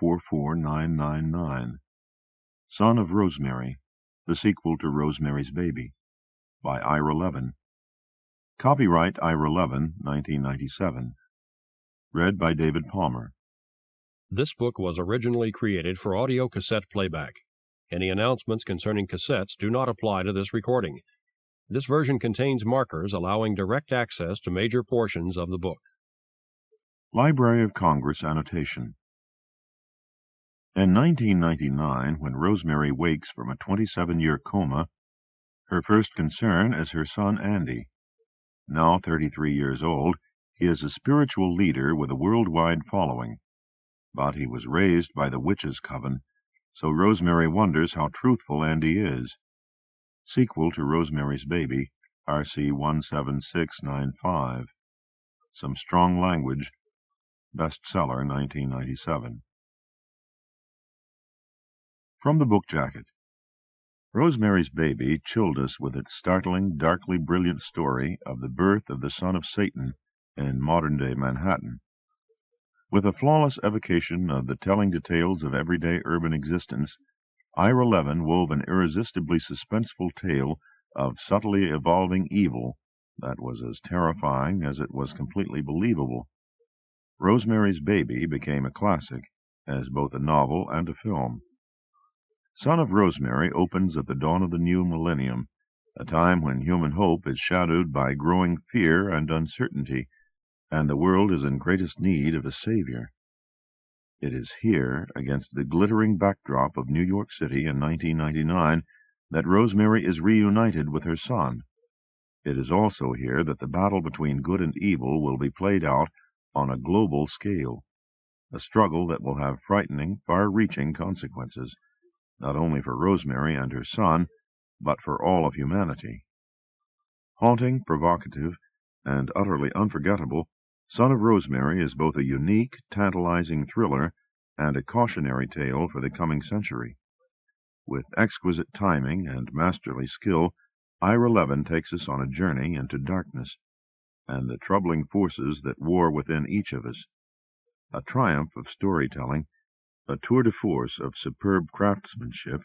44999. Son of Rosemary, the sequel to Rosemary's Baby, by Ira Levin. Copyright Ira Levin, 1997. Read by David Palmer. This book was originally created for audio cassette playback. Any announcements concerning cassettes do not apply to this recording. This version contains markers allowing direct access to major portions of the book. Library of Congress annotation. In 1999, when Rosemary wakes from a 27-year coma, her first concern is her son Andy. Now 33 years old, he is a spiritual leader with a worldwide following. But he was raised by the witches' coven, so Rosemary wonders how truthful Andy is. Sequel to Rosemary's Baby, RC 17695. Some strong language. Bestseller, 1997. From the book jacket. Rosemary's Baby chilled us with its startling, darkly brilliant story of the birth of the son of Satan in modern-day Manhattan. With a flawless evocation of the telling details of everyday urban existence, Ira Levin wove an irresistibly suspenseful tale of subtly evolving evil that was as terrifying as it was completely believable. Rosemary's Baby became a classic, as both a novel and a film. Son of Rosemary opens at the dawn of the new millennium, a time when human hope is shadowed by growing fear and uncertainty, and the world is in greatest need of a savior. It is here, against the glittering backdrop of New York City in 1999, that Rosemary is reunited with her son. It is also here that the battle between good and evil will be played out on a global scale, a struggle that will have frightening, far-reaching consequences, not only for Rosemary and her son, but for all of humanity. Haunting, provocative, and utterly unforgettable, Son of Rosemary is both a unique, tantalizing thriller and a cautionary tale for the coming century. With exquisite timing and masterly skill, Ira Levin takes us on a journey into darkness and the troubling forces that war within each of us. A triumph of storytelling, a tour de force of superb craftsmanship,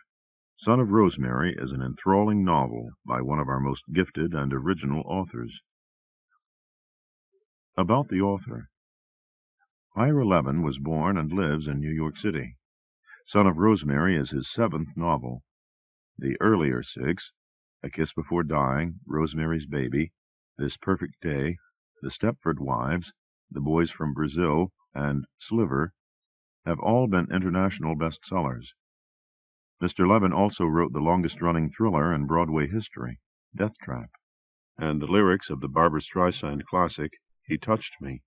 Son of Rosemary is an enthralling novel by one of our most gifted and original authors. About the author. Ira Levin was born and lives in New York City. Son of Rosemary is his 7th novel. The earlier 6, A Kiss Before Dying, Rosemary's Baby, This Perfect Day, The Stepford Wives, The Boys from Brazil, and Sliver, have all been international bestsellers. Mr. Levin also wrote the longest-running thriller in Broadway history, Death Trap, and the lyrics of the Barbra Streisand classic, He Touched Me.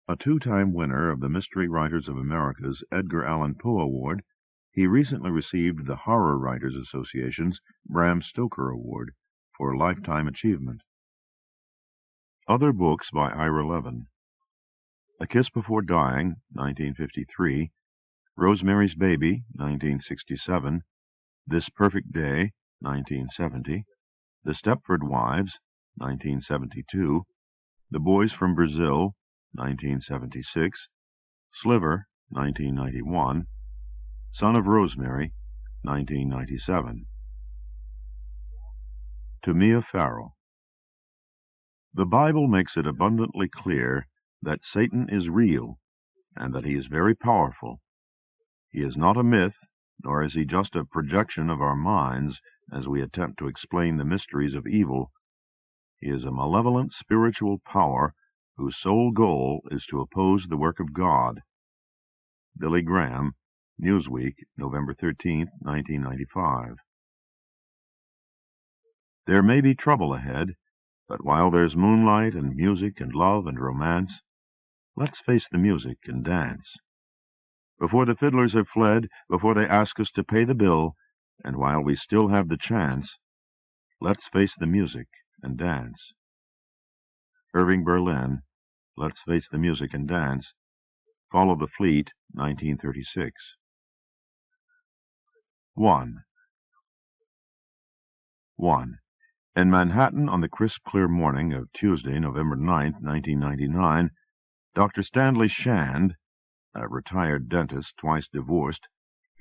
A 2-time winner of the Mystery Writers of America's Edgar Allan Poe Award, he recently received the Horror Writers Association's Bram Stoker Award for lifetime achievement. Other books by Ira Levin. A Kiss Before Dying, 1953, Rosemary's Baby, 1967, This Perfect Day, 1970, The Stepford Wives, 1972, The Boys from Brazil, 1976, Sliver, 1991, Son of Rosemary, 1997. To Mia Farrow. The Bible makes it abundantly clear that Satan is real and that he is very powerful. He is not a myth, nor is he just a projection of our minds as we attempt to explain the mysteries of evil. He is a malevolent spiritual power whose sole goal is to oppose the work of God. Billy Graham, Newsweek, November 13, 1995. There may be trouble ahead, but while there's moonlight and music and love and romance, let's face the music and dance. Before the fiddlers have fled, before they ask us to pay the bill, and while we still have the chance, let's face the music and dance. Irving Berlin, Let's Face the Music and Dance. Follow the Fleet, 1936. 1. In Manhattan on the crisp, clear morning of Tuesday, November 9, 1999, Dr. Stanley Shand, a retired dentist twice divorced,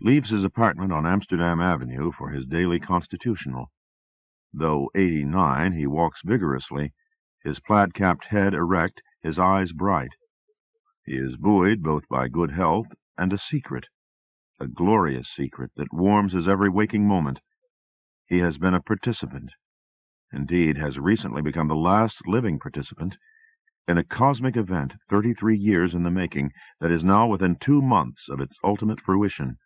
leaves his apartment on Amsterdam Avenue for his daily constitutional. Though 89, he walks vigorously, his plaid-capped head erect, his eyes bright. He is buoyed both by good health and a secret, a glorious secret that warms his every waking moment. He has been a participant, indeed has recently become the last living participant, in a cosmic event 33 years in the making that is now within 2 months of its ultimate fruition.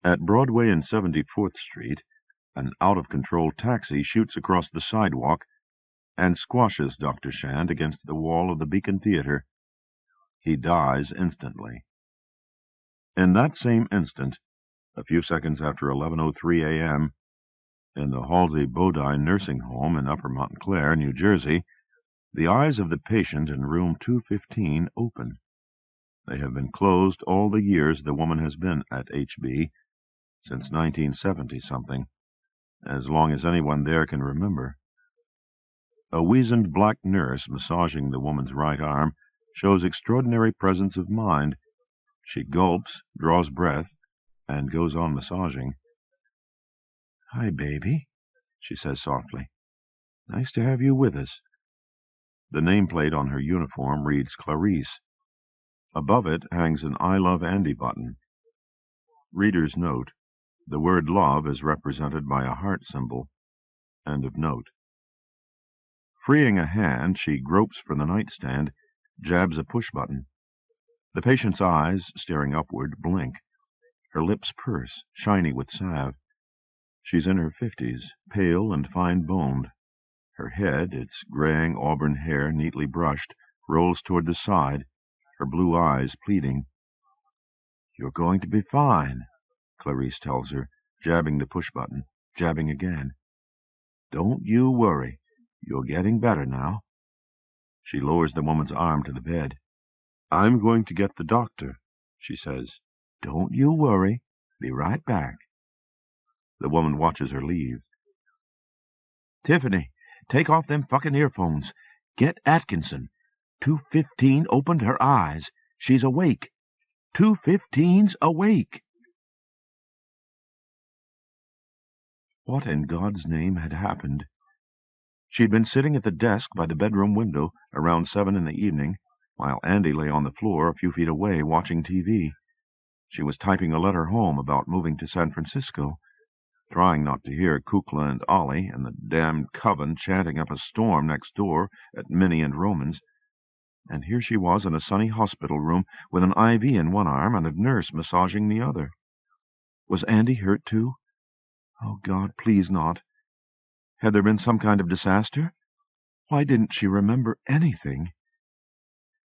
At Broadway and 74th Street, an out-of-control taxi shoots across the sidewalk and squashes Dr. Shand against the wall of the Beacon Theater. He dies instantly. In that same instant, a few seconds after 11:03 a.m., in the Halsey Bodine Nursing Home in Upper Montclair, New Jersey, the eyes of the patient in room 215 open. They have been closed all the years the woman has been at HB, since 1970-something, as long as anyone there can remember. A weazened black nurse massaging the woman's right arm shows extraordinary presence of mind. She gulps, draws breath, and goes on massaging. "Hi, baby," she says softly. "Nice to have you with us." The nameplate on her uniform reads Clarice. Above it hangs an I Love Andy button. Reader's note: the word love is represented by a heart symbol. End of note. Freeing a hand, she gropes for the nightstand, jabs a push-button. The patient's eyes, staring upward, blink. Her lips purse, shiny with salve. She's in her 50s, pale and fine-boned. Her head, its graying auburn hair neatly brushed, rolls toward the side, her blue eyes pleading. "You're going to be fine," Clarice tells her, jabbing the push-button, jabbing again. "Don't you worry. You're getting better now." She lowers the woman's arm to the bed. "I'm going to get the doctor," she says. "Don't you worry. Be right back." The woman watches her leave. "Tiffany, take off them fucking earphones. Get Atkinson. 215 opened her eyes. She's awake. 215's awake." What in God's name had happened? She'd been sitting at the desk by the bedroom window around 7 in the evening, while Andy lay on the floor a few feet away watching TV. She was typing a letter home about moving to San Francisco, trying not to hear Kukla and Ollie and the damned coven chanting up a storm next door at Minnie and Roman's. And here she was in a sunny hospital room with an IV in one arm and a nurse massaging the other. Was Andy hurt too? Oh, God, please not. Had there been some kind of disaster? Why didn't she remember anything?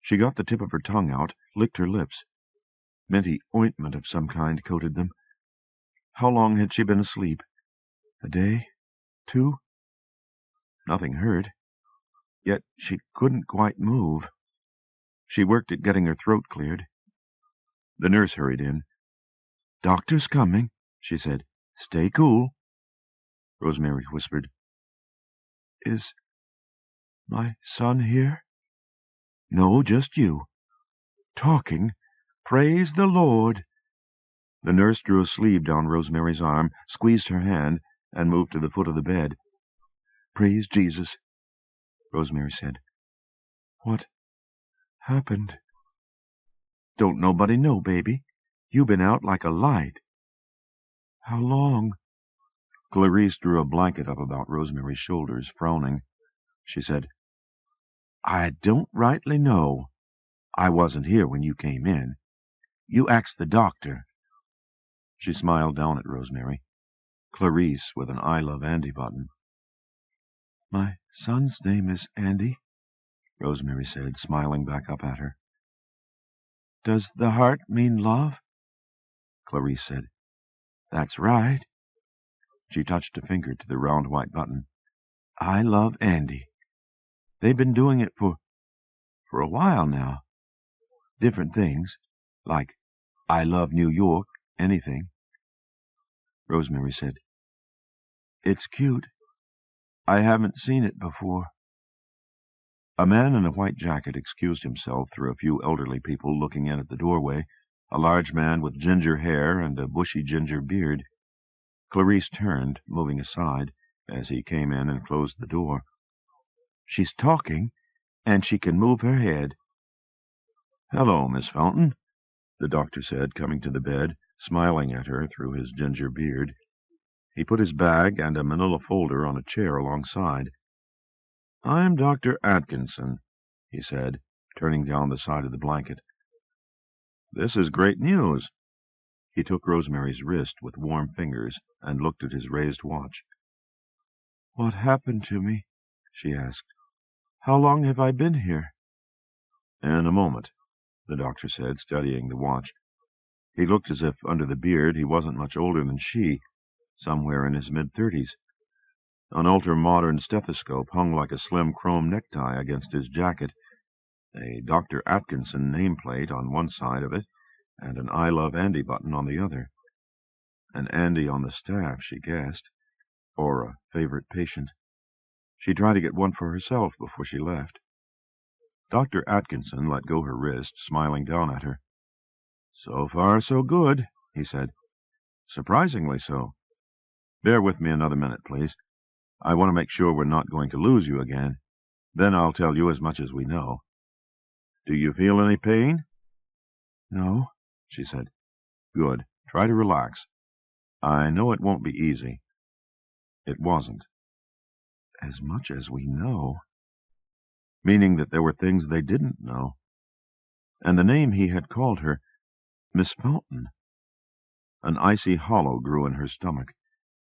She got the tip of her tongue out, licked her lips. Minty ointment of some kind coated them. How long had she been asleep? A day? 2? Nothing hurt. Yet she couldn't quite move. She worked at getting her throat cleared. The nurse hurried in. "Doctor's coming," she said. "Stay cool." Rosemary whispered, "Is my son here?" "No, just you. Talking. Praise the Lord." The nurse drew a sleeve down Rosemary's arm, squeezed her hand, and moved to the foot of the bed. "Praise Jesus," Rosemary said. "What happened?" "Don't nobody know, baby. You been out like a light." "How long?" Clarice drew a blanket up about Rosemary's shoulders, frowning. She said, "I don't rightly know. I wasn't here when you came in. You ax the doctor." She smiled down at Rosemary. Clarice with an I Love Andy button. "My son's name is Andy," Rosemary said, smiling back up at her. "Does the heart mean love?" Clarice said, "That's right." She touched a finger to the round white button. "I love Andy. They've been doing it for a while now. Different things, like I love New York, anything." Rosemary said, "It's cute. I haven't seen it before." A man in a white jacket excused himself through a few elderly people looking in at the doorway, a large man with ginger hair and a bushy ginger beard. Clarice turned, moving aside, as he came in and closed the door. "She's talking, and she can move her head." "Hello, Miss Fountain," the doctor said, coming to the bed, smiling at her through his ginger beard. He put his bag and a manila folder on a chair alongside. "I'm Dr. Atkinson," he said, turning down the side of the blanket. "This is great news." He took Rosemary's wrist with warm fingers and looked at his raised watch. "What happened to me?" she asked. "How long have I been here?" "In a moment," the doctor said, studying the watch. He looked as if, under the beard, he wasn't much older than she, somewhere in his mid-30s. An ultra-modern stethoscope hung like a slim chrome necktie against his jacket, a Dr. Atkinson nameplate on one side of it, and an I Love Andy button on the other. An Andy on the staff, she guessed, or a favorite patient. She'd try to get one for herself before she left. Dr. Atkinson let go her wrist, smiling down at her. "So far, so good," he said. "Surprisingly so. Bear with me another minute, please. I want to make sure we're not going to lose you again. Then I'll tell you as much as we know. Do you feel any pain?" "No," she said. "Good. Try to relax. I know it won't be easy." It wasn't. As much as we know. Meaning that there were things they didn't know. And the name he had called her, Miss Fountain. An icy hollow grew in her stomach,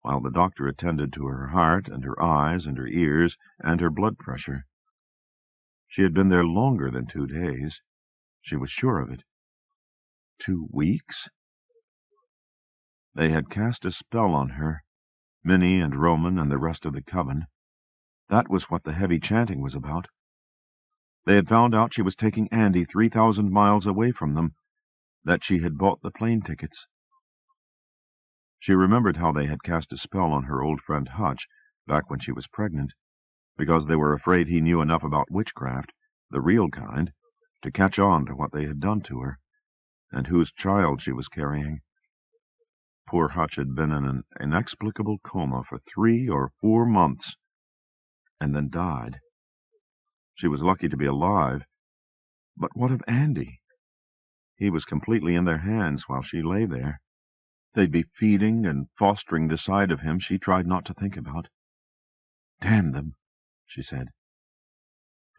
while the doctor attended to her heart and her eyes and her ears and her blood pressure. She had been there longer than 2 days. She was sure of it. 2 weeks? They had cast a spell on her, Minnie and Roman and the rest of the coven. That was what the heavy chanting was about. They had found out she was taking Andy 3,000 miles away from them, that she had bought the plane tickets. She remembered how they had cast a spell on her old friend Hutch back when she was pregnant, because they were afraid he knew enough about witchcraft, the real kind, to catch on to what they had done to her, and whose child she was carrying. Poor Hutch had been in an inexplicable coma for 3 or 4 months, and then died. She was lucky to be alive, but what of Andy? He was completely in their hands while she lay there. They'd be feeding and fostering the side of him she tried not to think about. "Damn them," she said.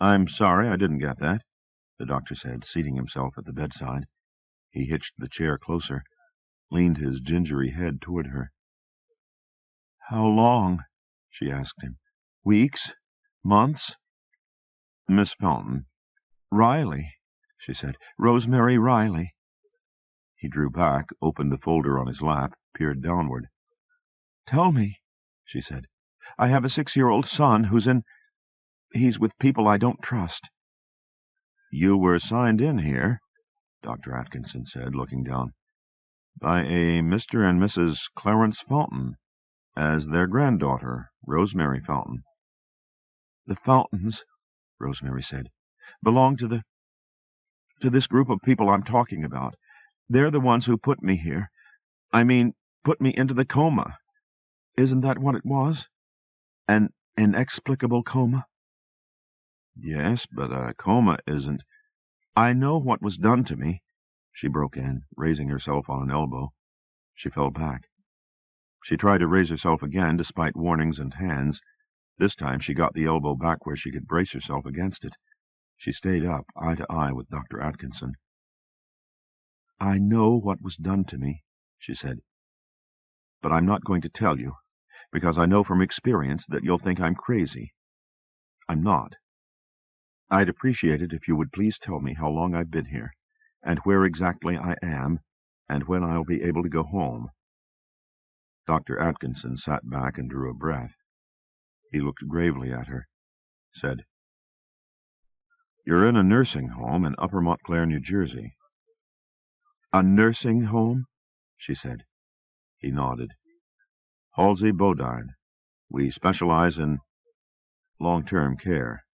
"I'm sorry, I didn't get that," the doctor said, seating himself at the bedside. He hitched the chair closer, leaned his gingery head toward her. "How long?" she asked him. "Weeks? Months?" "Miss Fountain." "Riley," she said. "Rosemary Riley." He drew back, opened the folder on his lap, peered downward. "Tell me," she said. "I have a 6-year-old son he's with people I don't trust." "You were signed in here," Dr. Atkinson said, looking down, "by a Mr. and Mrs. Clarence Fountain, as their granddaughter, Rosemary Fountain." "The Fountains," Rosemary said, "belong to this group of people I'm talking about. They're the ones who put me here. I mean, put me into the coma. Isn't that what it was? An inexplicable coma?" "Yes, but a coma isn't—" "I know what was done to me," she broke in, raising herself on an elbow. She fell back. She tried to raise herself again, despite warnings and hands. This time she got the elbow back where she could brace herself against it. She stayed up, eye to eye with Dr. Atkinson. "I know what was done to me," she said. "But I'm not going to tell you, because I know from experience that you'll think I'm crazy. I'm not. I'd appreciate it if you would please tell me how long I've been here, and where exactly I am, and when I'll be able to go home." Dr. Atkinson sat back and drew a breath. He looked gravely at her, said, "You're in a nursing home in Upper Montclair, New Jersey." "A nursing home?" she said. He nodded. "Halsey Bodine. We specialize in long-term care."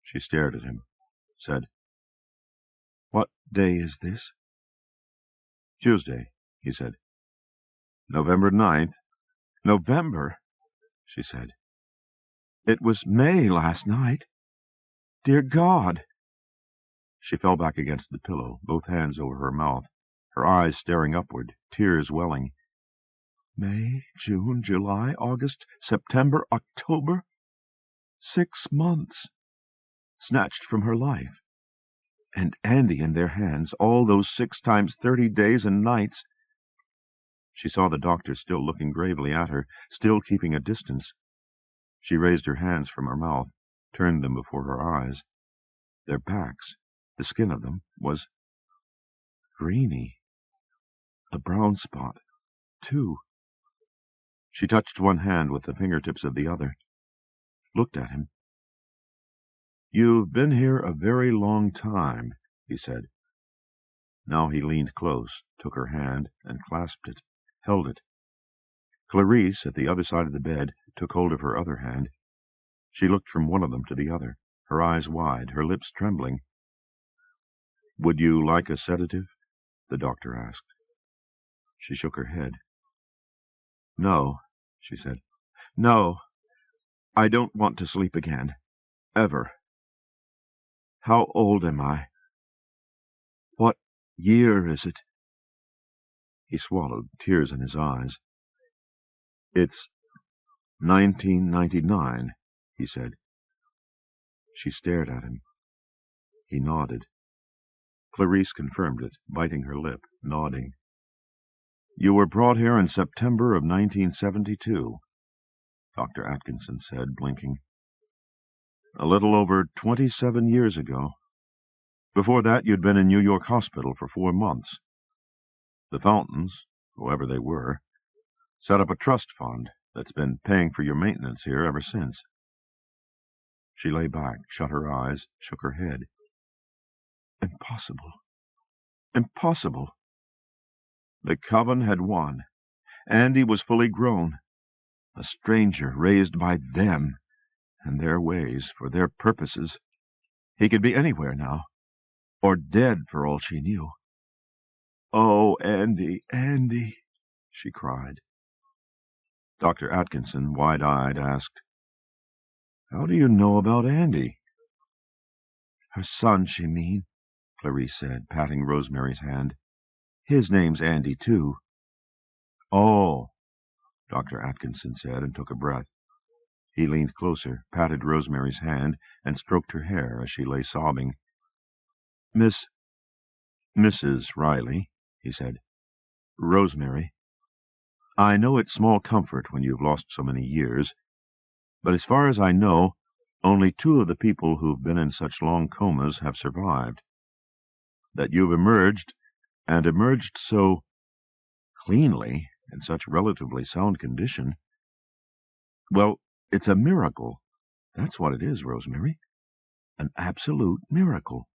She stared at him, said, "What day is this?" "Tuesday," he said. "November 9th. "November," she said. "It was May last night. Dear God!" She fell back against the pillow, both hands over her mouth, her eyes staring upward, tears welling. May, June, July, August, September, October. 6 months snatched from her life. And Andy in their hands, all those 6 times 30 days and nights. She saw the doctor still looking gravely at her, still keeping a distance. She raised her hands from her mouth, turned them before her eyes. Their backs, the skin of them, was greeny. A brown spot, too. She touched one hand with the fingertips of the other, looked at him. "You've been here a very long time," he said. Now he leaned close, took her hand, and clasped it, held it. Clarice, at the other side of the bed, took hold of her other hand. She looked from one of them to the other, her eyes wide, her lips trembling. "Would you like a sedative?" the doctor asked. She shook her head. "No," she said. "No, I don't want to sleep again. Ever. How old am I? What year is it?" He swallowed, tears in his eyes. "It's 1999, he said. She stared at him. He nodded. Clarice confirmed it, biting her lip, nodding. "You were brought here in September of 1972, Dr. Atkinson said, blinking. "A little over 27 years ago. Before that, you'd been in New York Hospital for 4 months. The Fountains, whoever they were, set up a trust fund that's been paying for your maintenance here ever since." She lay back, shut her eyes, shook her head. Impossible. Impossible. The coven had won. Andy was fully grown. A stranger raised by them and their ways for their purposes. He could be anywhere now, or dead for all she knew. "Oh, Andy, Andy," she cried. Dr. Atkinson, wide-eyed, asked, "How do you know about Andy?" "Her son, she mean," Clarice said, patting Rosemary's hand. "His name's Andy, too." "Oh," Dr. Atkinson said, and took a breath. He leaned closer, patted Rosemary's hand, and stroked her hair as she lay sobbing. Mrs. Riley," he said. "Rosemary, I know it's small comfort when you've lost so many years, but as far as I know, only 2 of the people who've been in such long comas have survived. That you've emerged, and emerged so cleanly, in such relatively sound condition, well, it's a miracle. That's what it is, Rosemary. An absolute miracle."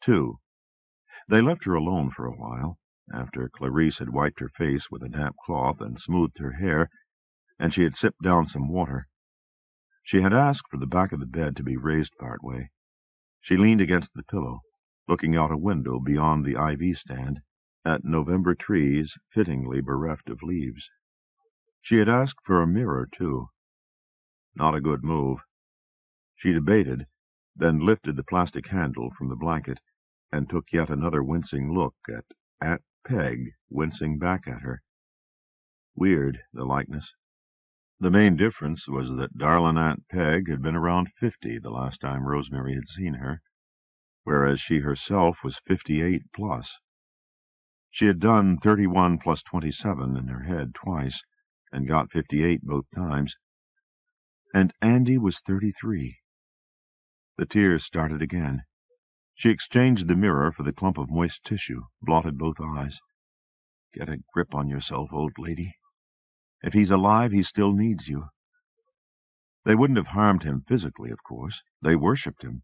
2. They left her alone for a while, after Clarice had wiped her face with a damp cloth and smoothed her hair, and she had sipped down some water. She had asked for the back of the bed to be raised part way. She leaned against the pillow, looking out a window beyond the IV stand, at November trees fittingly bereft of leaves. She had asked for a mirror, too. Not a good move. She debated, then lifted the plastic handle from the blanket, and took yet another wincing look at Aunt Peg wincing back at her. Weird, the likeness. The main difference was that darlin' Aunt Peg had been around 50 the last time Rosemary had seen her, whereas she herself was 58 plus. She had done 31 plus 27 in her head twice, and got 58 both times. And Andy was 33. The tears started again. She exchanged the mirror for the clump of moist tissue, blotted both eyes. "Get a grip on yourself, old lady. If he's alive, he still needs you." They wouldn't have harmed him physically, of course. They worshipped him.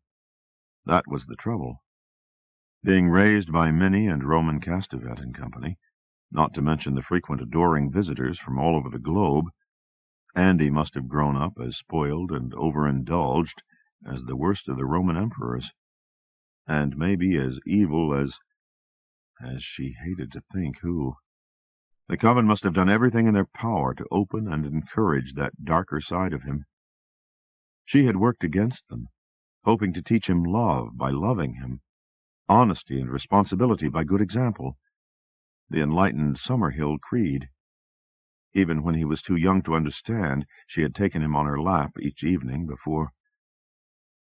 That was the trouble. Being raised by Minnie and Roman Castevet and Company, not to mention the frequent adoring visitors from all over the globe, Andy must have grown up as spoiled and overindulged as the worst of the Roman emperors, and maybe as evil as she hated to think who. The coven must have done everything in their power to open and encourage that darker side of him. She had worked against them, hoping to teach him love by loving him, honesty and responsibility by good example, the enlightened Summerhill creed. Even when he was too young to understand, she had taken him on her lap each evening before.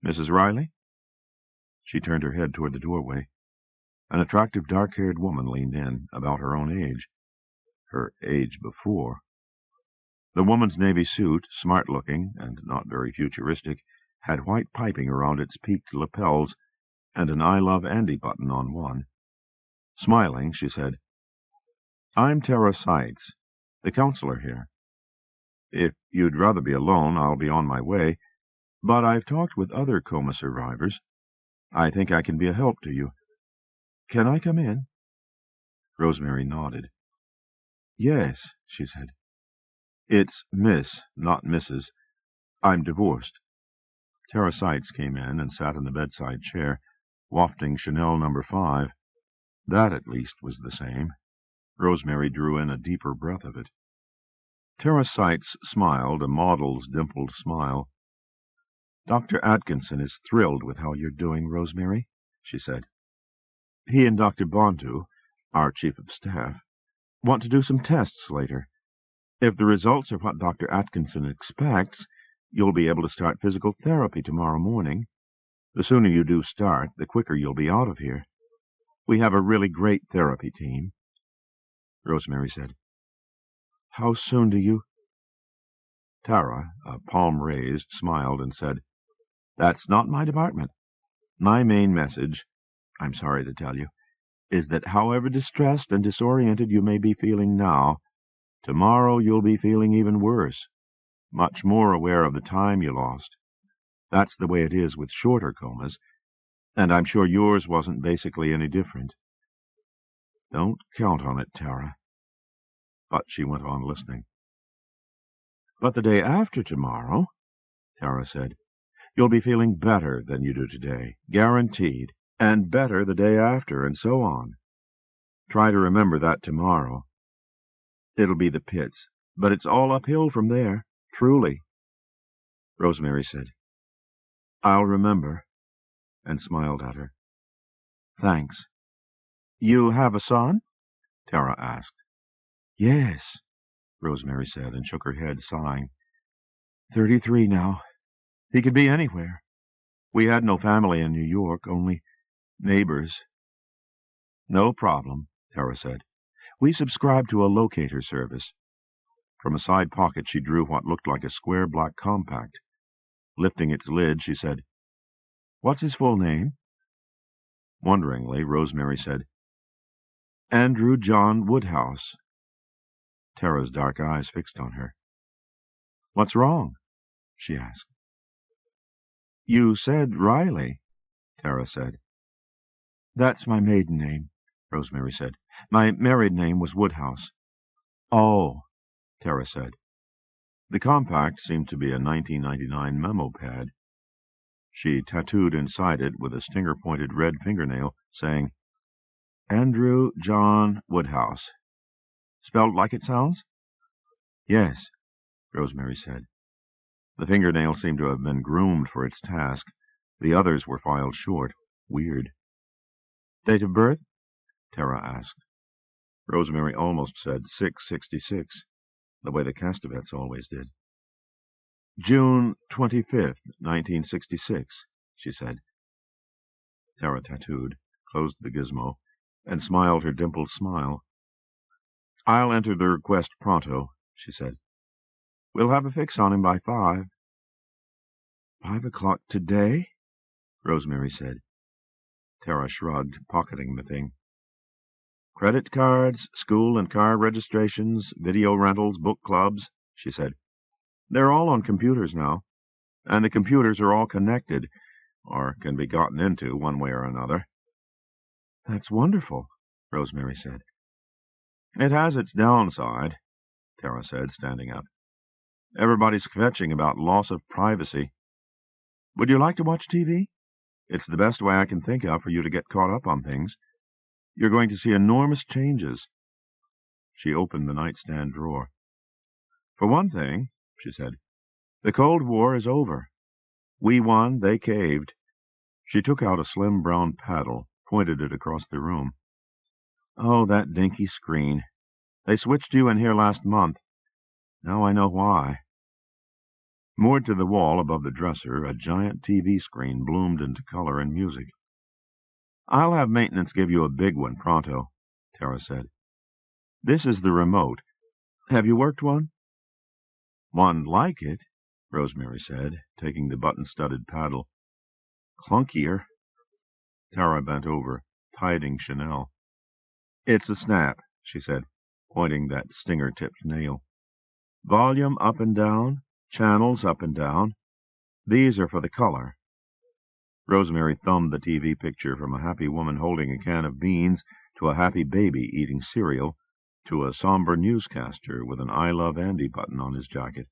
"Mrs. Riley?" She turned her head toward the doorway. An attractive dark-haired woman leaned in, about her own age. Her age before. The woman's navy suit, smart-looking and not very futuristic, had white piping around its peaked lapels and an "I Love Andy" button on one. Smiling, she said, "I'm Tara Seitz, the counselor here. If you'd rather be alone, I'll be on my way, but I've talked with other coma survivors. I think I can be a help to you. Can I come in?" Rosemary nodded. "Yes," she said. "It's Miss, not Mrs. I'm divorced." Tara Seitz came in and sat in the bedside chair, wafting Chanel No. 5. That, at least, was the same. Rosemary drew in a deeper breath of it. Tara Seitz smiled, a model's dimpled smile. "Dr. Atkinson is thrilled with how you're doing, Rosemary," she said. "He and Dr. Bontu, our chief of staff, want to do some tests later. If the results are what Dr. Atkinson expects, you'll be able to start physical therapy tomorrow morning. The sooner you do start, the quicker you'll be out of here. We have a really great therapy team." Rosemary said, "How soon do you—" Tara, a palm raised, smiled and said, "That's not my department. My main message, I'm sorry to tell you, is that however distressed and disoriented you may be feeling now, tomorrow you'll be feeling even worse, much more aware of the time you lost. That's the way it is with shorter comas, and I'm sure yours wasn't basically any different. Don't count on it, Tara." But she went on listening. "But the day after tomorrow," Tara said, "you'll be feeling better than you do today, guaranteed, and better the day after, and so on. Try to remember that tomorrow. It'll be the pits, but it's all uphill from there, truly." Rosemary said, "I'll remember," and smiled at her. "Thanks." "You have a son?" Tara asked. "Yes," Rosemary said, and shook her head, sighing. 33 now. He could be anywhere. We had no family in New York, only neighbors." "No problem," Tara said. "We subscribe to a locator service." From a side pocket she drew what looked like a square black compact. Lifting its lid, she said, "What's his full name?" Wonderingly, Rosemary said, "Andrew John Woodhouse." Tara's dark eyes fixed on her. "What's wrong?" she asked. "You said Riley," Tara said. "That's my maiden name," Rosemary said. "My married name was Woodhouse." "Oh," Tara said. The compact seemed to be a 1999 memo pad. She tattooed inside it with a stinger-pointed red fingernail, saying, "Andrew John Woodhouse. Spelled like it sounds?" "Yes," Rosemary said. The fingernail seemed to have been groomed for its task. The others were filed short. Weird. "Date of birth?" Tara asked. Rosemary almost said 666, the way the Castevets always did. "June 25th, 1966, she said. Tara tattooed, closed the gizmo, and smiled her dimpled smile. "I'll enter the request pronto," she said. "We'll have a fix on him by 5. 5 o'clock today?" Rosemary said. Tara shrugged, pocketing the thing. "Credit cards, school and car registrations, video rentals, book clubs," she said. "They're all on computers now, and the computers are all connected, or can be gotten into one way or another." "That's wonderful," Rosemary said. "It has its downside," Tara said, standing up. Everybody's kvetching about loss of privacy. Would you like to watch TV? It's the best way I can think of for you to get caught up on things. You're going to see enormous changes. She opened the nightstand drawer. For one thing, she said, the Cold War is over. We won, they caved. She took out a slim brown paddle, pointed it across the room. Oh, that dinky screen. They switched you in here last month. Now I know why. Moored to the wall above the dresser, a giant TV screen bloomed into color and music. I'll have maintenance give you a big one pronto, Tara said. This is the remote. Have you worked one? One like it, Rosemary said, taking the button-studded paddle. Clunkier. Tara bent over, tidying Chanel. It's a snap, she said, pointing that stinger-tipped nail. Volume up and down, channels up and down. These are for the color. Rosemary thumbed the TV picture from a happy woman holding a can of beans to a happy baby eating cereal to a somber newscaster with an I Love Andy button on his jacket.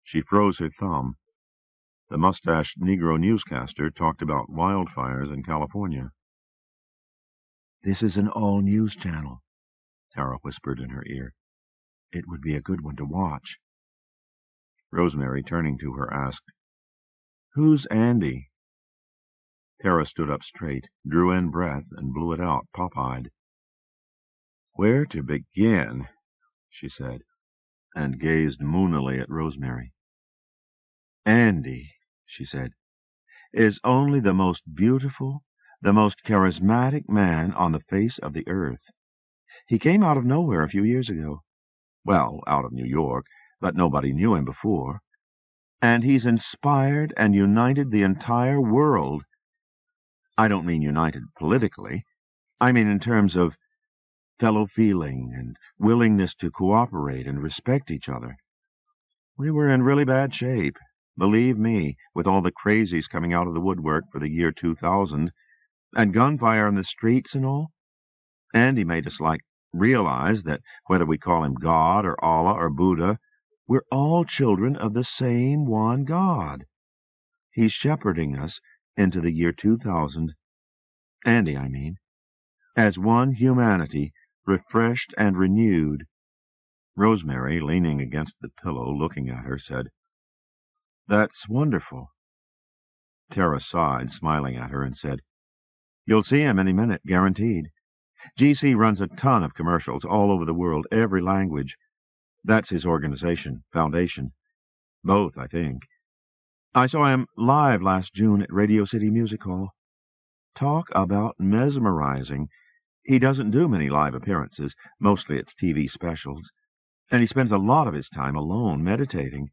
She froze her thumb. The mustached Negro newscaster talked about wildfires in California. This is an all-news channel, Tara whispered in her ear. It would be a good one to watch. Rosemary, turning to her, asked, Who's Andy? Tara stood up straight, drew in breath, and blew it out, pop-eyed. Where to begin? She said, and gazed moonily at Rosemary. Andy, she said, is only the most beautiful, the most charismatic man on the face of the earth. He came out of nowhere a few years ago. Well, out of New York, but nobody knew him before. And he's inspired and united the entire world. I don't mean united politically. I mean in terms of fellow feeling and willingness to cooperate and respect each other. We were in really bad shape, believe me, with all the crazies coming out of the woodwork for the year 2000, and gunfire in the streets and all. Andy made us, realize that whether we call him God or Allah or Buddha, we're all children of the same one God. He's shepherding us into the year 2000, Andy, I mean, as one humanity, refreshed and renewed. Rosemary, leaning against the pillow, looking at her, said, That's wonderful. Tara sighed, smiling at her, and said, You'll see him any minute, guaranteed. GC runs a ton of commercials all over the world, every language. That's his organization, foundation. Both, I think. I saw him live last June at Radio City Music Hall. Talk about mesmerizing. He doesn't do many live appearances. Mostly it's TV specials. And he spends a lot of his time alone, meditating.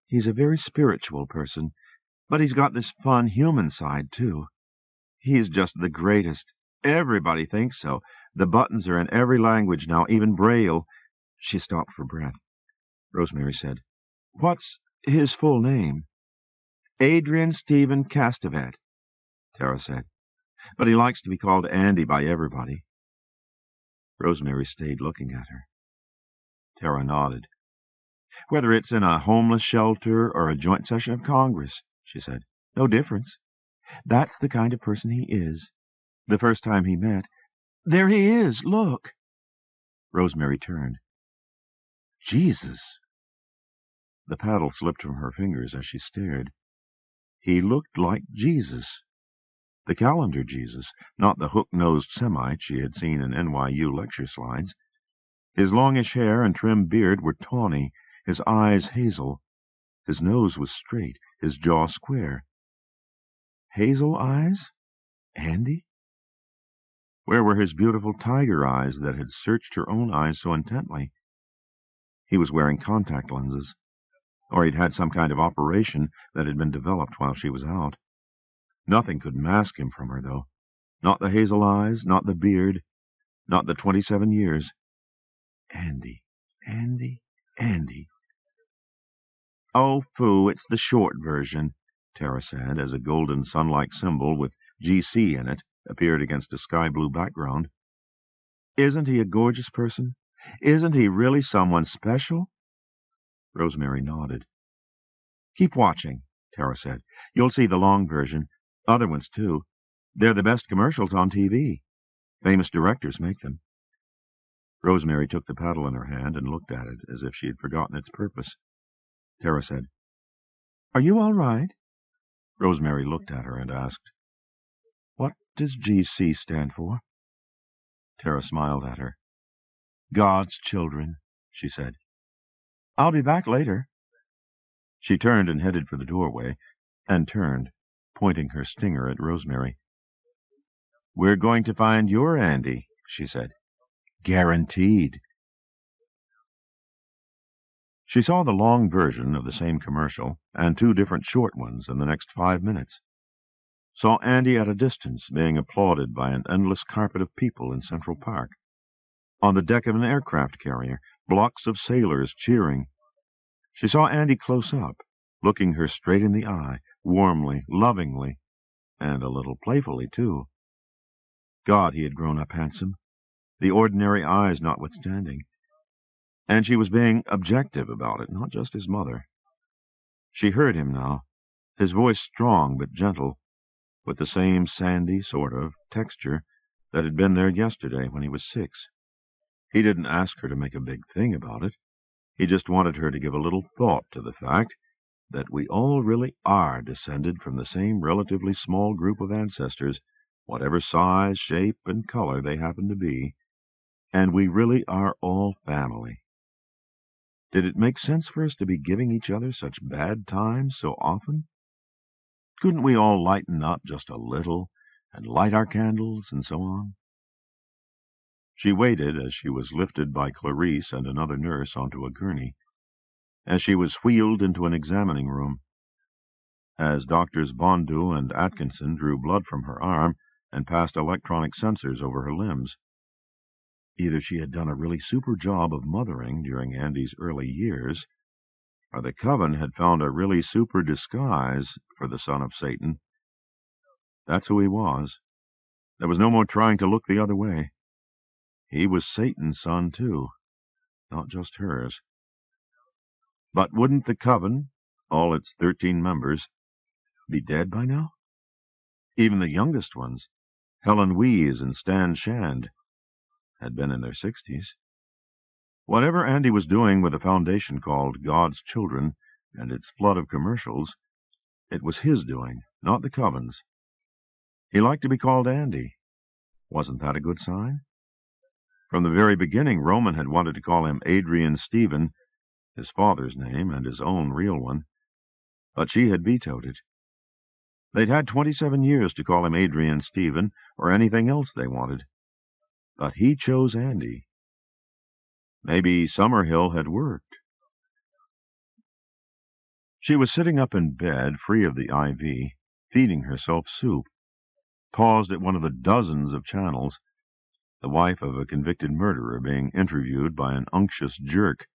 He's a very spiritual person, but he's got this fun human side, too. He's just the greatest. Everybody thinks so. The buttons are in every language now, even Braille. She stopped for breath. Rosemary said, What's his full name? Adrian Stephen Castevet, Tara said. But he likes to be called Andy by everybody. Rosemary stayed looking at her. Tara nodded. Whether it's in a homeless shelter or a joint session of Congress, she said, no difference. That's the kind of person he is. The first time he met, There he is, look. Rosemary turned. Jesus! The paddle slipped from her fingers as she stared. He looked like Jesus. The calendar Jesus, not the hook-nosed Semite she had seen in NYU lecture slides. His longish hair and trim beard were tawny, his eyes hazel. His nose was straight, his jaw square. Hazel eyes? Andy? Where were his beautiful tiger eyes that had searched her own eyes so intently? He was wearing contact lenses, or he'd had some kind of operation that had been developed while she was out. Nothing could mask him from her, though. Not the hazel eyes, not the beard, not the 27 years. Andy, Andy, Andy. Oh, phoo, it's the short version, Tara said, as a golden sun-like symbol with GC in it appeared against a sky-blue background. Isn't he a gorgeous person? Isn't he really someone special? Rosemary nodded. "Keep watching," Tara said. "You'll see the long version. Other ones, too. They're the best commercials on TV. Famous directors make them." Rosemary took the paddle in her hand and looked at it as if she had forgotten its purpose. Tara said, "Are you all right?" Rosemary looked at her and asked, "What does GC stand for?" Tara smiled at her. "God's children," she said. "I'll be back later." She turned and headed for the doorway, and turned, pointing her stinger at Rosemary. "We're going to find your Andy," she said. "Guaranteed." She saw the long version of the same commercial and 2 different short ones in the next 5 minutes. Saw Andy at a distance being applauded by an endless carpet of people in Central Park. On the deck of an aircraft carrier, blocks of sailors cheering. She saw Andy close up, looking her straight in the eye, warmly, lovingly, and a little playfully, too. God, he had grown up handsome, the ordinary eyes notwithstanding. And she was being objective about it, not just his mother. She heard him now, his voice strong but gentle, with the same sandy sort of texture that had been there yesterday when he was 6. He didn't ask her to make a big thing about it. He just wanted her to give a little thought to the fact that we all really are descended from the same relatively small group of ancestors, whatever size, shape, and color they happen to be, and we really are all family. Did it make sense for us to be giving each other such bad times so often? Couldn't we all lighten up just a little, and light our candles, and so on? She waited as she was lifted by Clarice and another nurse onto a gurney, as she was wheeled into an examining room, as Doctors Bondu and Atkinson drew blood from her arm and passed electronic sensors over her limbs. Either she had done a really super job of mothering during Andy's early years, or the coven had found a really super disguise for the son of Satan. That's who he was. There was no more trying to look the other way. He was Satan's son, too, not just hers. But wouldn't the coven, all its 13 members, be dead by now? Even the youngest ones, Helen Wees and Stan Shand, had been in their 60s. Whatever Andy was doing with a foundation called God's Children and its flood of commercials, it was his doing, not the coven's. He liked to be called Andy. Wasn't that a good sign? From the very beginning, Roman had wanted to call him Adrian Stephen, his father's name and his own real one, but she had vetoed it. They'd had 27 years to call him Adrian Stephen or anything else they wanted. But he chose Andy. Maybe Summerhill had worked. She was sitting up in bed, free of the IV, feeding herself soup, paused at one of the dozens of channels, the wife of a convicted murderer being interviewed by an unctuous jerk,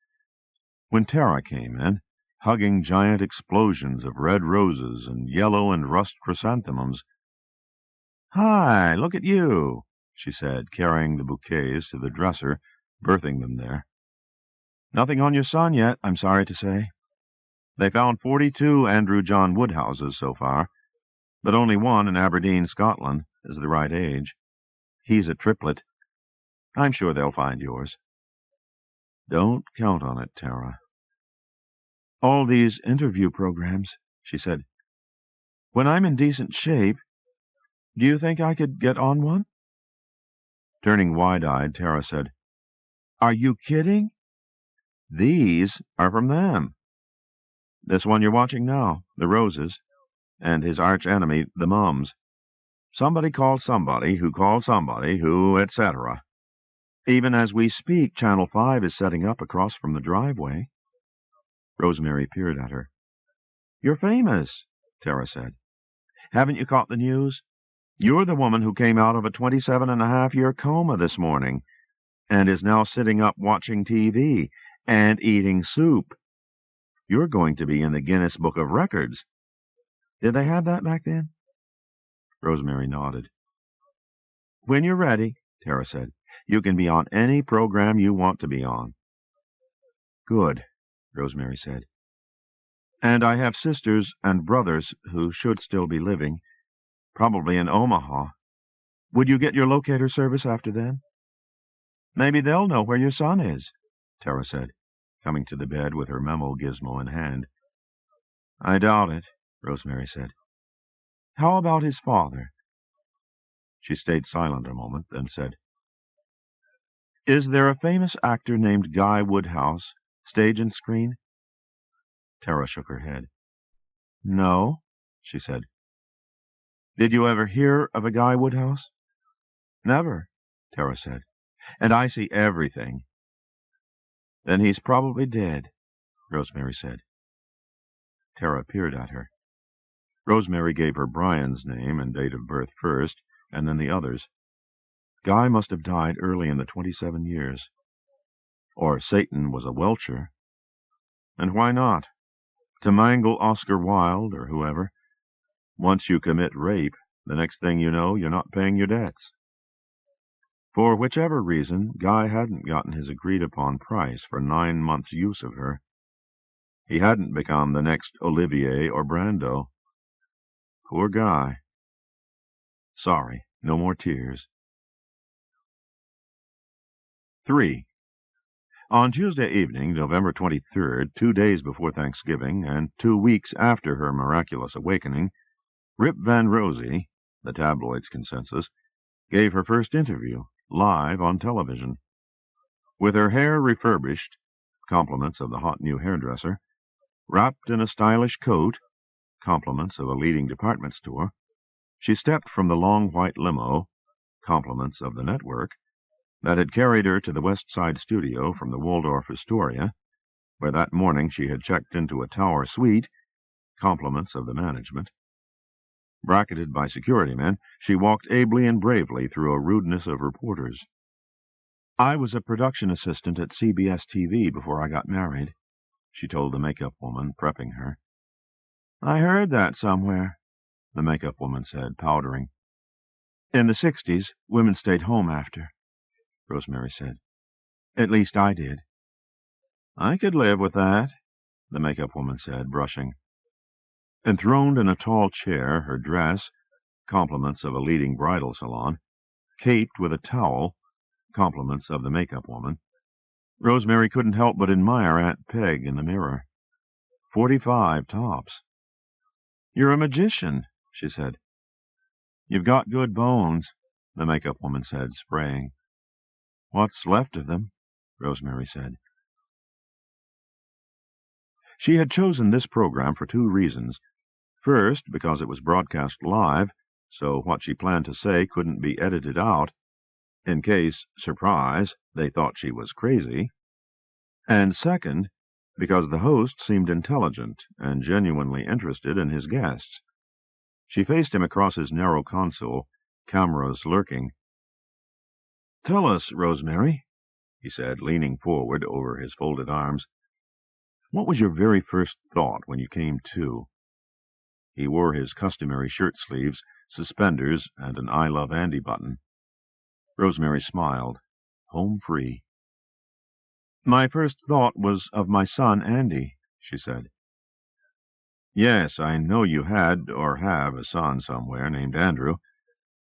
when Tara came in, hugging giant explosions of red roses and yellow and rust chrysanthemums. "Hi, look at you," she said, carrying the bouquets to the dresser, berthing them there. "Nothing on your son yet, I'm sorry to say. They found 42 Andrew John Woodhouses so far, but only one in Aberdeen, Scotland, is the right age. He's a triplet. I'm sure they'll find yours." "Don't count on it, Tara." "All these interview programs," she said. "When I'm in decent shape, do you think I could get on one?" Turning wide-eyed, Tara said, "Are you kidding? These are from them. This one you're watching now, The Roses, and his arch-enemy, The Mums. Somebody called somebody who, etc. Even as we speak, Channel 5 is setting up across from the driveway." Rosemary peered at her. "You're famous," Tara said. "Haven't you caught the news? You're the woman who came out of a 27-and-a-half-year coma this morning, and is now sitting up watching TV and eating soup. You're going to be in the Guinness Book of Records. Did they have that back then?" Rosemary nodded. "When you're ready," Tara said, "you can be on any program you want to be on." "Good," Rosemary said. "And I have sisters and brothers who should still be living, probably in Omaha. Would you get your locator service after then?" "Maybe they'll know where your son is," Tara said, coming to the bed with her memo gizmo in hand. "I doubt it," Rosemary said. "How about his father?" She stayed silent a moment, then said, "Is there a famous actor named Guy Woodhouse, stage and screen?" Tara shook her head. "No," she said. "Did you ever hear of a Guy Woodhouse?" "Never," Tara said. "And I see everything." "Then he's probably dead," Rosemary said. Tara peered at her. Rosemary gave her Brian's name and date of birth first, and then the others. Guy must have died early in the 27 years. Or Satan was a Welcher. And why not? To mangle Oscar Wilde or whoever. Once you commit rape, the next thing you know, you're not paying your debts. For whichever reason, Guy hadn't gotten his agreed-upon price for 9 months' use of her. He hadn't become the next Olivier or Brando. Poor Guy. Sorry, no more tears. 3. On Tuesday evening, November 23rd, 2 days before Thanksgiving, and 2 weeks after her miraculous awakening, Rip Van Rosie, the tabloid's consensus, gave her first interview, live on television. With her hair refurbished, compliments of the hot new hairdresser, wrapped in a stylish coat, compliments of a leading department store, she stepped from the long white limo, compliments of the network, that had carried her to the West Side studio from the Waldorf Astoria, where that morning she had checked into a tower suite, compliments of the management. Bracketed by security men, she walked ably and bravely through a rudeness of reporters. "I was a production assistant at CBS TV before I got married," she told the makeup woman, prepping her. "I heard that somewhere," the makeup woman said, powdering. "In the 60s, women stayed home after," Rosemary said. "At least I did." "I could live with that," the makeup woman said, brushing. Enthroned in a tall chair, her dress, compliments of a leading bridal salon, caped with a towel, compliments of the makeup woman, Rosemary couldn't help but admire Aunt Peg in the mirror. 45 tops. "You're a magician," she said. "You've got good bones," the makeup woman said, spraying. "What's left of them," Rosemary said. She had chosen this program for 2 reasons. First, because it was broadcast live, so what she planned to say couldn't be edited out, in case, surprise, they thought she was crazy. And second, because the host seemed intelligent and genuinely interested in his guests. She faced him across his narrow console, cameras lurking. "Tell us, Rosemary," he said, leaning forward over his folded arms, "what was your very first thought when you came to?" He wore his customary shirt-sleeves, suspenders, and an I Love Andy button. Rosemary smiled. Home free. "My first thought was of my son, Andy," she said. "Yes, I know you had or have a son somewhere named Andrew.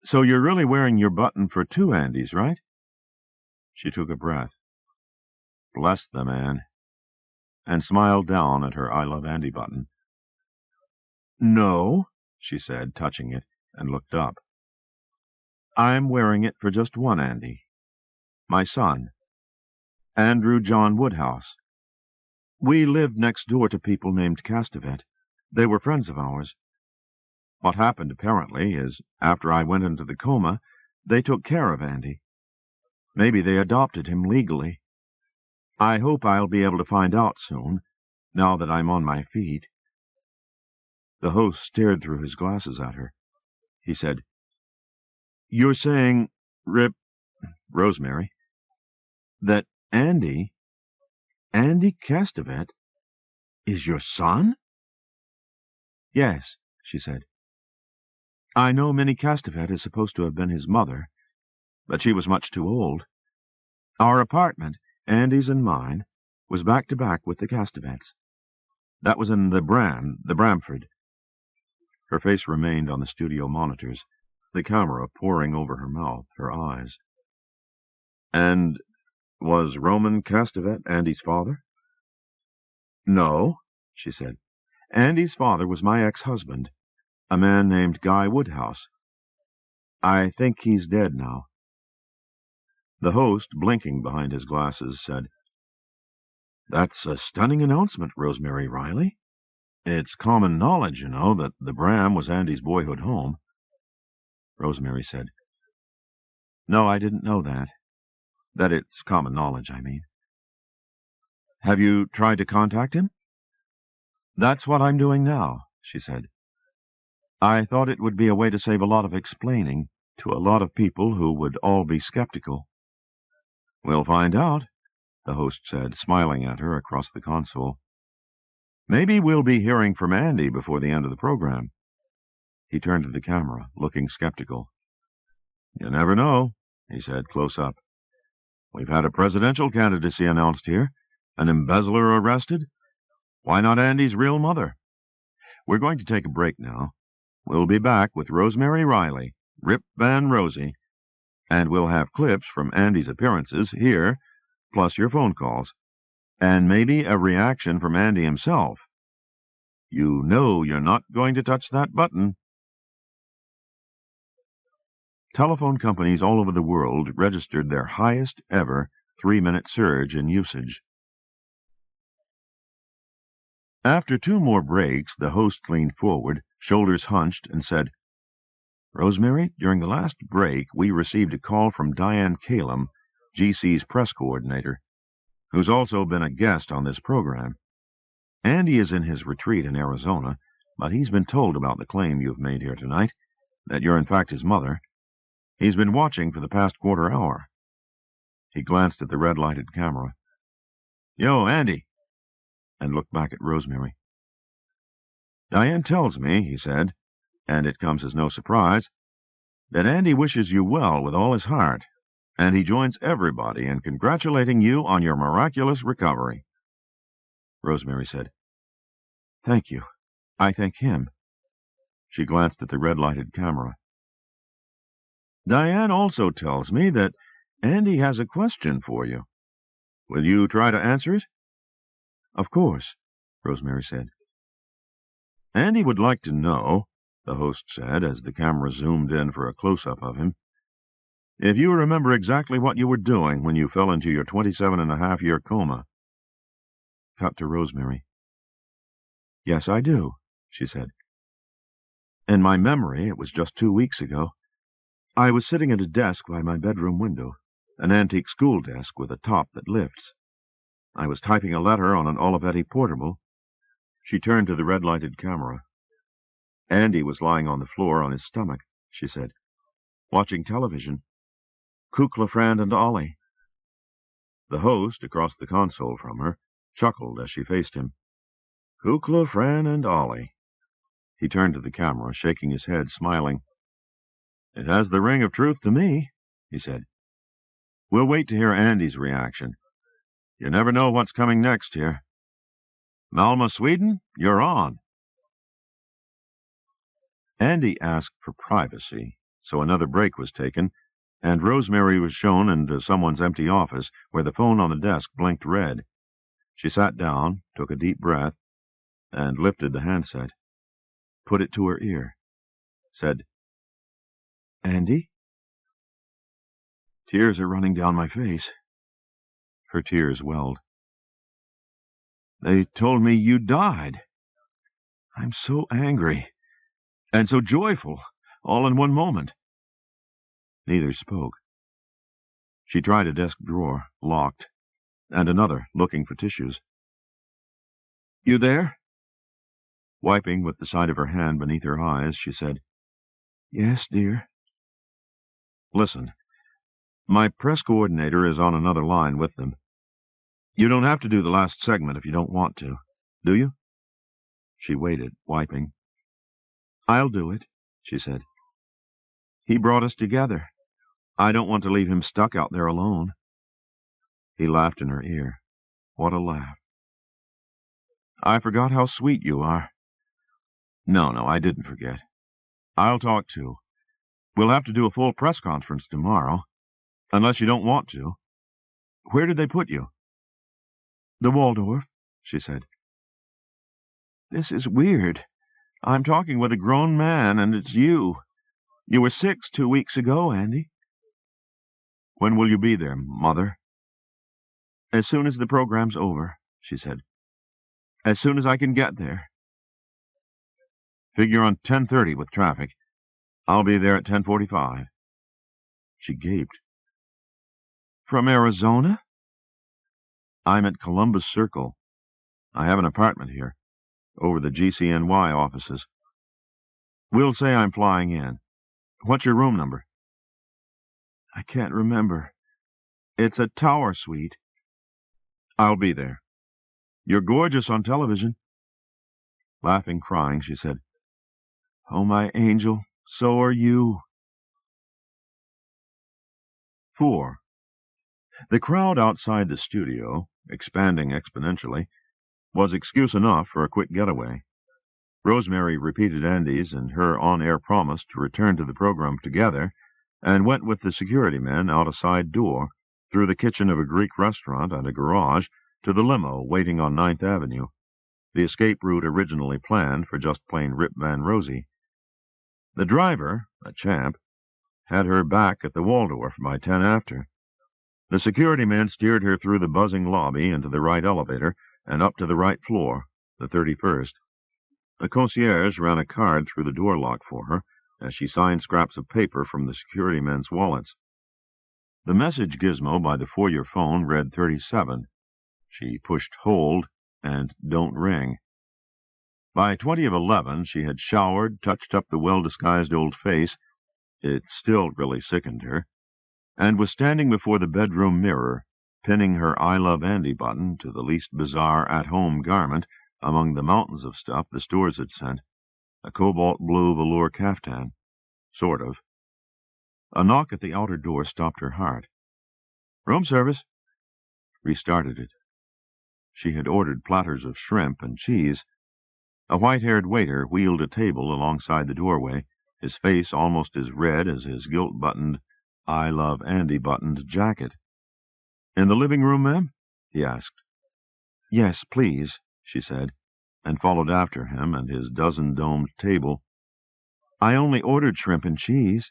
So you're really wearing your button for 2 Andys, right?" She took a breath. Bless the man. And smiled down at her I Love Andy button. "No," she said, touching it, and looked up. "I'm wearing it for just 1 Andy. My son. Andrew John Woodhouse. We lived next door to people named Castevet. They were friends of ours. What happened, apparently, is after I went into the coma, they took care of Andy. Maybe they adopted him legally. I hope I'll be able to find out soon, now that I'm on my feet." The host stared through his glasses at her. He said, "You're saying, Rosemary, that Andy Castevet is your son?" "Yes," she said. "I know Minnie Castevet is supposed to have been his mother, but she was much too old. Our apartment, Andy's and mine, was back-to-back with the Castevets. That was in the Bramford. Her face remained on the studio monitors, the camera pouring over her mouth, her eyes. And was Roman Castevet Andy's father? No, she said. Andy's father was my ex-husband, a man named Guy Woodhouse. I think he's dead now. The host, blinking behind his glasses, said, That's a stunning announcement, Rosemary Riley. It's common knowledge, you know, that the Bram was Andy's boyhood home. Rosemary said, No, I didn't know that. That it's common knowledge, I mean. Have you tried to contact him? That's what I'm doing now, she said. I thought it would be a way to save a lot of explaining to a lot of people who would all be skeptical. We'll find out, the host said, smiling at her across the console. Maybe we'll be hearing from Andy before the end of the program. He turned to the camera, looking skeptical. You never know, he said, close up. We've had a presidential candidacy announced here, an embezzler arrested. Why not Andy's real mother? We're going to take a break now. We'll be back with Rosemary Riley, Rip Van Rosie, and we'll have clips from Andy's appearances here, plus your phone calls, and maybe a reaction from Andy himself. You know you're not going to touch that button. Telephone companies all over the world registered their highest ever 3-minute surge in usage. After 2 more breaks, the host leaned forward, shoulders hunched, and said, Rosemary, during the last break, we received a call from Diane Calum, GC's press coordinator, who's also been a guest on this program. Andy is in his retreat in Arizona, but he's been told about the claim you've made here tonight, that you're in fact his mother. He's been watching for the past quarter hour. He glanced at the red-lighted camera. Yo, Andy, and looked back at Rosemary. Diane tells me, he said, and it comes as no surprise, that Andy wishes you well with all his heart, and he joins everybody in congratulating you on your miraculous recovery. Rosemary said, Thank you. I thank him. She glanced at the red-lighted camera. Diane also tells me that Andy has a question for you. Will you try to answer it? Of course, Rosemary said. Andy would like to know, the host said as the camera zoomed in for a close-up of him, if you remember exactly what you were doing when you fell into your 27-and-a-half-year coma. Cut to Rosemary. Yes, I do, she said. In my memory, it was just 2 weeks ago. I was sitting at a desk by my bedroom window, an antique school desk with a top that lifts. I was typing a letter on an Olivetti portable. She turned to the red-lighted camera. Andy was lying on the floor on his stomach, she said, watching television. Kukla, Fran, and Ollie. The host, across the console from her, chuckled as she faced him. Kukla, Fran, and Ollie. He turned to the camera, shaking his head, smiling. It has the ring of truth to me, he said. We'll wait to hear Andy's reaction. You never know what's coming next here. Malma, Sweden, you're on. Andy asked for privacy, so another break was taken, and Rosemary was shown into someone's empty office where the phone on the desk blinked red. She sat down, took a deep breath, and lifted the handset, put it to her ear, said, Andy? Tears are running down my face. Her tears welled. They told me you died. I'm so angry, and so joyful, all in one moment. Neither spoke. She tried a desk drawer, locked, and another, looking for tissues. You there? Wiping with the side of her hand beneath her eyes, she said, Yes, dear. Listen, my press coordinator is on another line with them. You don't have to do the last segment if you don't want to, do you? She waited, wiping. I'll do it, she said. He brought us together. I don't want to leave him stuck out there alone. He laughed in her ear. What a laugh. I forgot how sweet you are. No, I didn't forget. I'll talk to. We'll have to do a full press conference tomorrow, unless you don't want to. Where did they put you? The Waldorf, she said. This is weird. I'm talking with a grown man, and it's you. You were 6 2 weeks ago, Andy. When will you be there, Mother? As soon as the program's over, she said. As soon as I can get there. Figure on 10:30 with traffic. I'll be there at 10:45. She gaped. From Arizona? I'm at Columbus Circle. I have an apartment here, over the GCNY offices. We'll say I'm flying in. What's your room number? I can't remember. It's a tower suite. I'll be there. You're gorgeous on television. Laughing, crying, she said, Oh, my angel, so are you. 4. The crowd outside the studio, expanding exponentially, was excuse enough for a quick getaway. Rosemary repeated Andy's and her on-air promise to return to the program together, and went with the security men out a side door, through the kitchen of a Greek restaurant and a garage, to the limo waiting on 9th Avenue, the escape route originally planned for just plain Rip Van Rosie. The driver, a champ, had her back at the Waldorf by 10 after. The security man steered her through the buzzing lobby into the right elevator and up to the right floor, the 31st. The concierge ran a card through the door lock for her as she signed scraps of paper from the security men's wallets. The message gizmo by the foyer phone read 37. She pushed hold and don't ring. By 20 of 11, she had showered, touched up the well-disguised old face, it still really sickened her, and was standing before the bedroom mirror, pinning her I Love Andy button to the least bizarre at-home garment among the mountains of stuff the stores had sent, a cobalt-blue velour caftan, sort of. A knock at the outer door stopped her heart. Room service. Restarted it. She had ordered platters of shrimp and cheese. A white-haired waiter wheeled a table alongside the doorway, his face almost as red as his gilt-buttoned, I Love Andy buttoned jacket. In the living room, ma'am? He asked. Yes, please, she said, and followed after him and his dozen-domed table. I only ordered shrimp and cheese.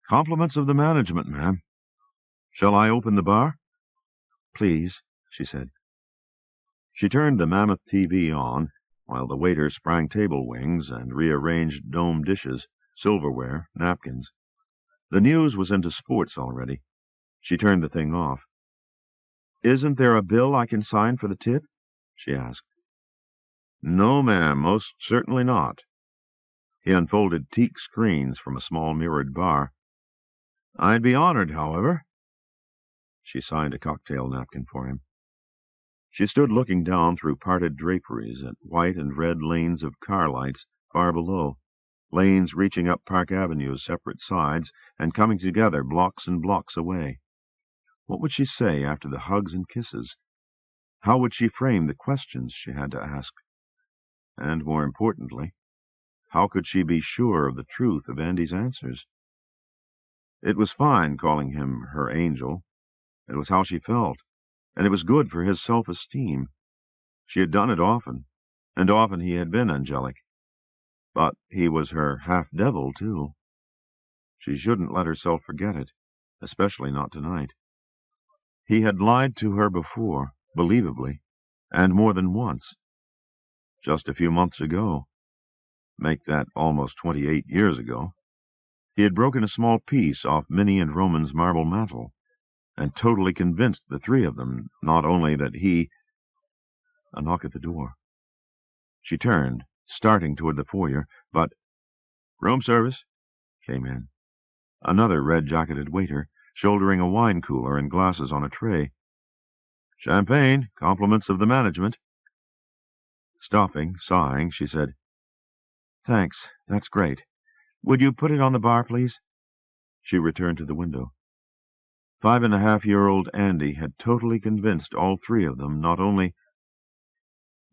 Compliments of the management, ma'am. Shall I open the bar? Please, she said. She turned the mammoth TV on, while the waiter sprang table wings and rearranged dome dishes, silverware, napkins. The news was into sports already. She turned the thing off. Isn't there a bill I can sign for the tip? She asked. No, ma'am, most certainly not. He unfolded teak screens from a small mirrored bar. I'd be honored, however. She signed a cocktail napkin for him. She stood looking down through parted draperies at white and red lanes of car lights far below, lanes reaching up Park Avenue's separate sides and coming together blocks and blocks away. What would she say after the hugs and kisses? How would she frame the questions she had to ask? And, more importantly, how could she be sure of the truth of Andy's answers? It was fine calling him her angel. It was how she felt, and it was good for his self-esteem. She had done it often, and often he had been angelic. But he was her half-devil, too. She shouldn't let herself forget it, especially not tonight. He had lied to her before, believably, and more than once. Just a few months ago, make that almost 28 years ago, he had broken a small piece off Minnie and Roman's marble mantel, and totally convinced the three of them not only that he— A knock at the door. She turned, starting toward the foyer, but— Room service, came in. Another red-jacketed waiter, shouldering a wine cooler and glasses on a tray. Champagne, compliments of the management. Stopping, sighing, she said, Thanks, that's great. Would you put it on the bar, please? She returned to the window. 5.5-year-old Andy had totally convinced all three of them not only,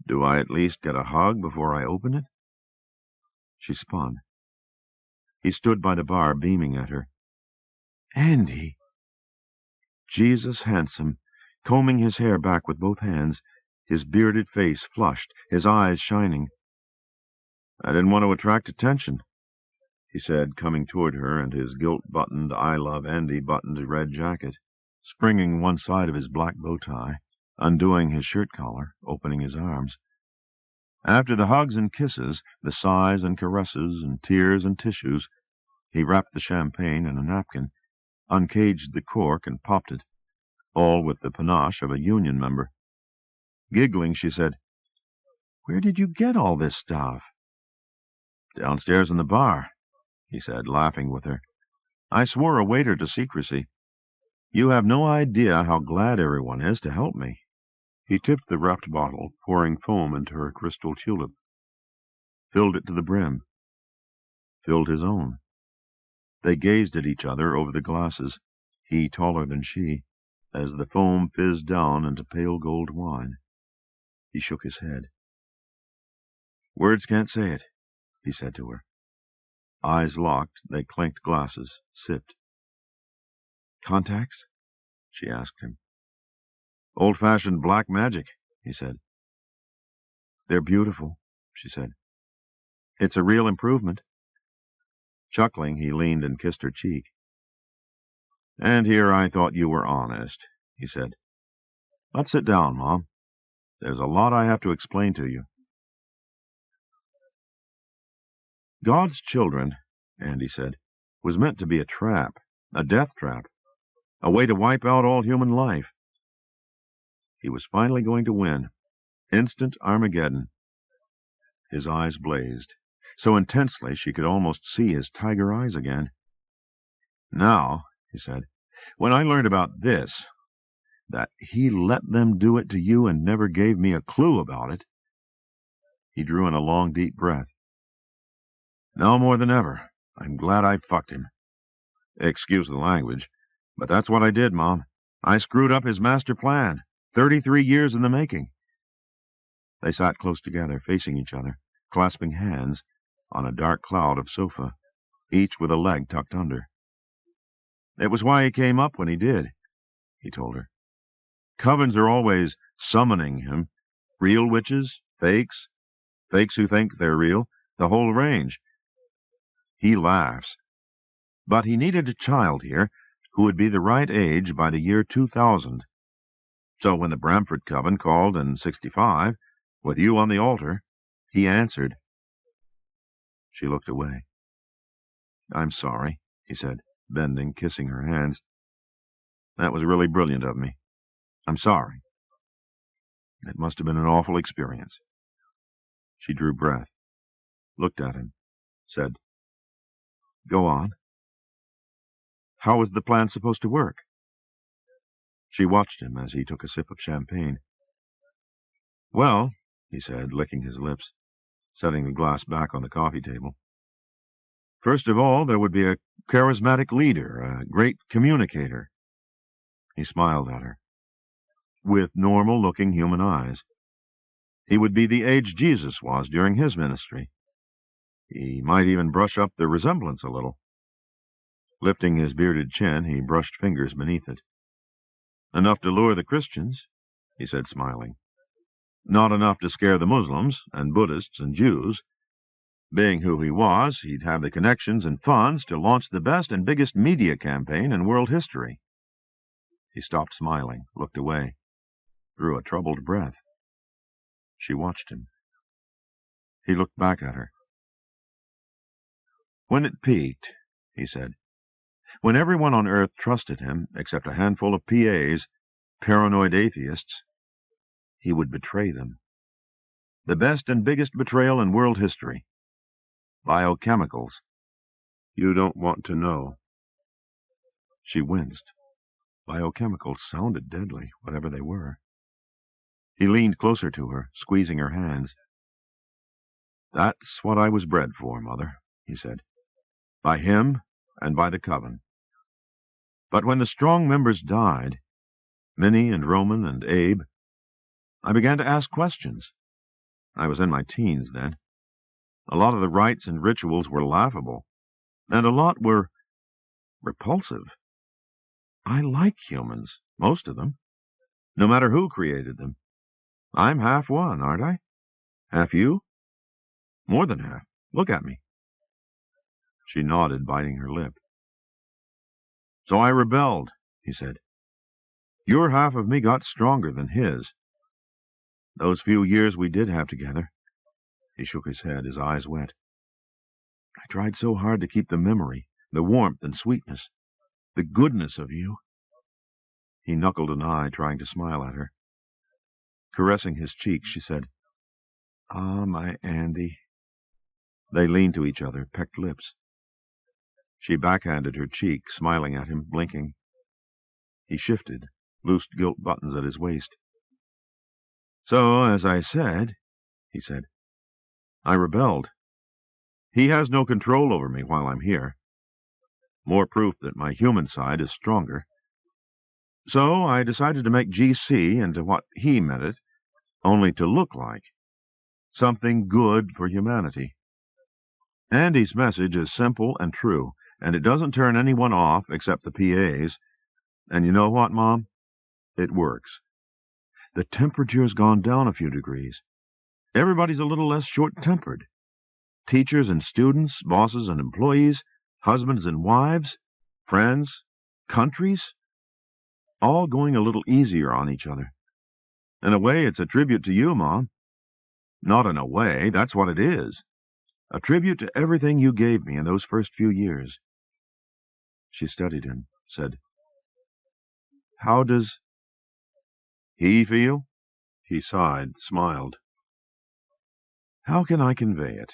"Do I at least get a hug before I open it?" She spun. He stood by the bar, beaming at her. "Andy!" Jesus handsome, combing his hair back with both hands, his bearded face flushed, his eyes shining. "I didn't want to attract attention," he said, coming toward her, and his gilt-buttoned "I Love Andy" buttoned red jacket, springing one side of his black bow tie, undoing his shirt collar, opening his arms. After the hugs and kisses, the sighs and caresses and tears and tissues, he wrapped the champagne in a napkin, uncaged the cork and popped it, all with the panache of a union member. Giggling, she said, "Where did you get all this stuff?" "Downstairs in the bar," he said, laughing with her. "I swore a waiter to secrecy. You have no idea how glad everyone is to help me." He tipped the wrapped bottle, pouring foam into her crystal tulip, filled it to the brim, filled his own. They gazed at each other over the glasses, he taller than she, as the foam fizzed down into pale gold wine. He shook his head. "Words can't say it," he said to her. Eyes locked, they clinked glasses, sipped. "Contacts?" she asked him. "Old-fashioned black magic," he said. "They're beautiful," she said. "It's a real improvement." Chuckling, he leaned and kissed her cheek. "And here I thought you were honest," he said. "Let's sit down, Mom. There's a lot I have to explain to you." "God's children," Andy said, "was meant to be a trap, a death trap, a way to wipe out all human life." He was finally going to win. Instant Armageddon. His eyes blazed, so intensely she could almost see his tiger eyes again. "Now," he said, "when I learned about this, that he let them do it to you and never gave me a clue about it." He drew in a long, deep breath. "Now more than ever, I'm glad I fucked him. Excuse the language, but that's what I did, Mom. I screwed up his master plan, 33 years in the making." They sat close together, facing each other, clasping hands, on a dark cloud of sofa, each with a leg tucked under. "It was why he came up when he did," he told her. "Covens are always summoning him. Real witches, fakes who think they're real, the whole range." He laughs. "But he needed a child here who would be the right age by the year 2000. So when the Bramford Coven called in '65, with you on the altar, he answered." She looked away. "I'm sorry," he said, bending, kissing her hands. "That was really brilliant of me. I'm sorry. It must have been an awful experience." She drew breath, looked at him, said, "Go on. How was the plan supposed to work?" She watched him as he took a sip of champagne. "Well," he said, licking his lips, setting the glass back on the coffee table, "first of all, there would be a charismatic leader, a great communicator." He smiled at her, with normal-looking human eyes. He would be the age Jesus was during his ministry. He might even brush up the resemblance a little. Lifting his bearded chin, he brushed fingers beneath it. "Enough to lure the Christians," he said, smiling. "Not enough to scare the Muslims and Buddhists and Jews. Being who he was, he'd have the connections and funds to launch the best and biggest media campaign in world history." He stopped smiling, looked away, drew a troubled breath. She watched him. He looked back at her. "When it peaked," he said, "when everyone on Earth trusted him, except a handful of PAs, paranoid atheists, he would betray them. The best and biggest betrayal in world history. Biochemicals. You don't want to know." She winced. Biochemicals sounded deadly, whatever they were. He leaned closer to her, squeezing her hands. "That's what I was bred for, Mother," he said. "By him and by the Coven. But when the strong members died, Minnie and Roman and Abe, I began to ask questions. I was in my teens then. A lot of the rites and rituals were laughable, and a lot were repulsive. I like humans, most of them, no matter who created them. I'm half one, aren't I? Half you? More than half. Look at me. She nodded, biting her lip. So I rebelled, he said. Your half of me got stronger than his. Those few years we did have together. He shook his head, his eyes wet. I tried so hard to keep the memory, the warmth and sweetness, the goodness of you. He knuckled an eye, trying to smile at her. Caressing his cheek, she said, Ah, my Andy. They leaned to each other, pecked lips. She backhanded her cheek, smiling at him, blinking. He shifted, loosed gilt buttons at his waist. So, as I said, he said, I rebelled. He has no control over me while I'm here. More proof that my human side is stronger. So I decided to make GC into what he meant it, only to look like. Something good for humanity. Andy's message is simple and true, and it doesn't turn anyone off except the PAs. And you know what, Mom? It works. The temperature's gone down a few degrees. Everybody's a little less short-tempered. Teachers and students, bosses and employees, husbands and wives, friends, countries, all going a little easier on each other. In a way, it's a tribute to you, Mom. Not in a way, that's what it is. A tribute to everything you gave me in those first few years. She studied him, said, How does he feel? He sighed, smiled. How can I convey it?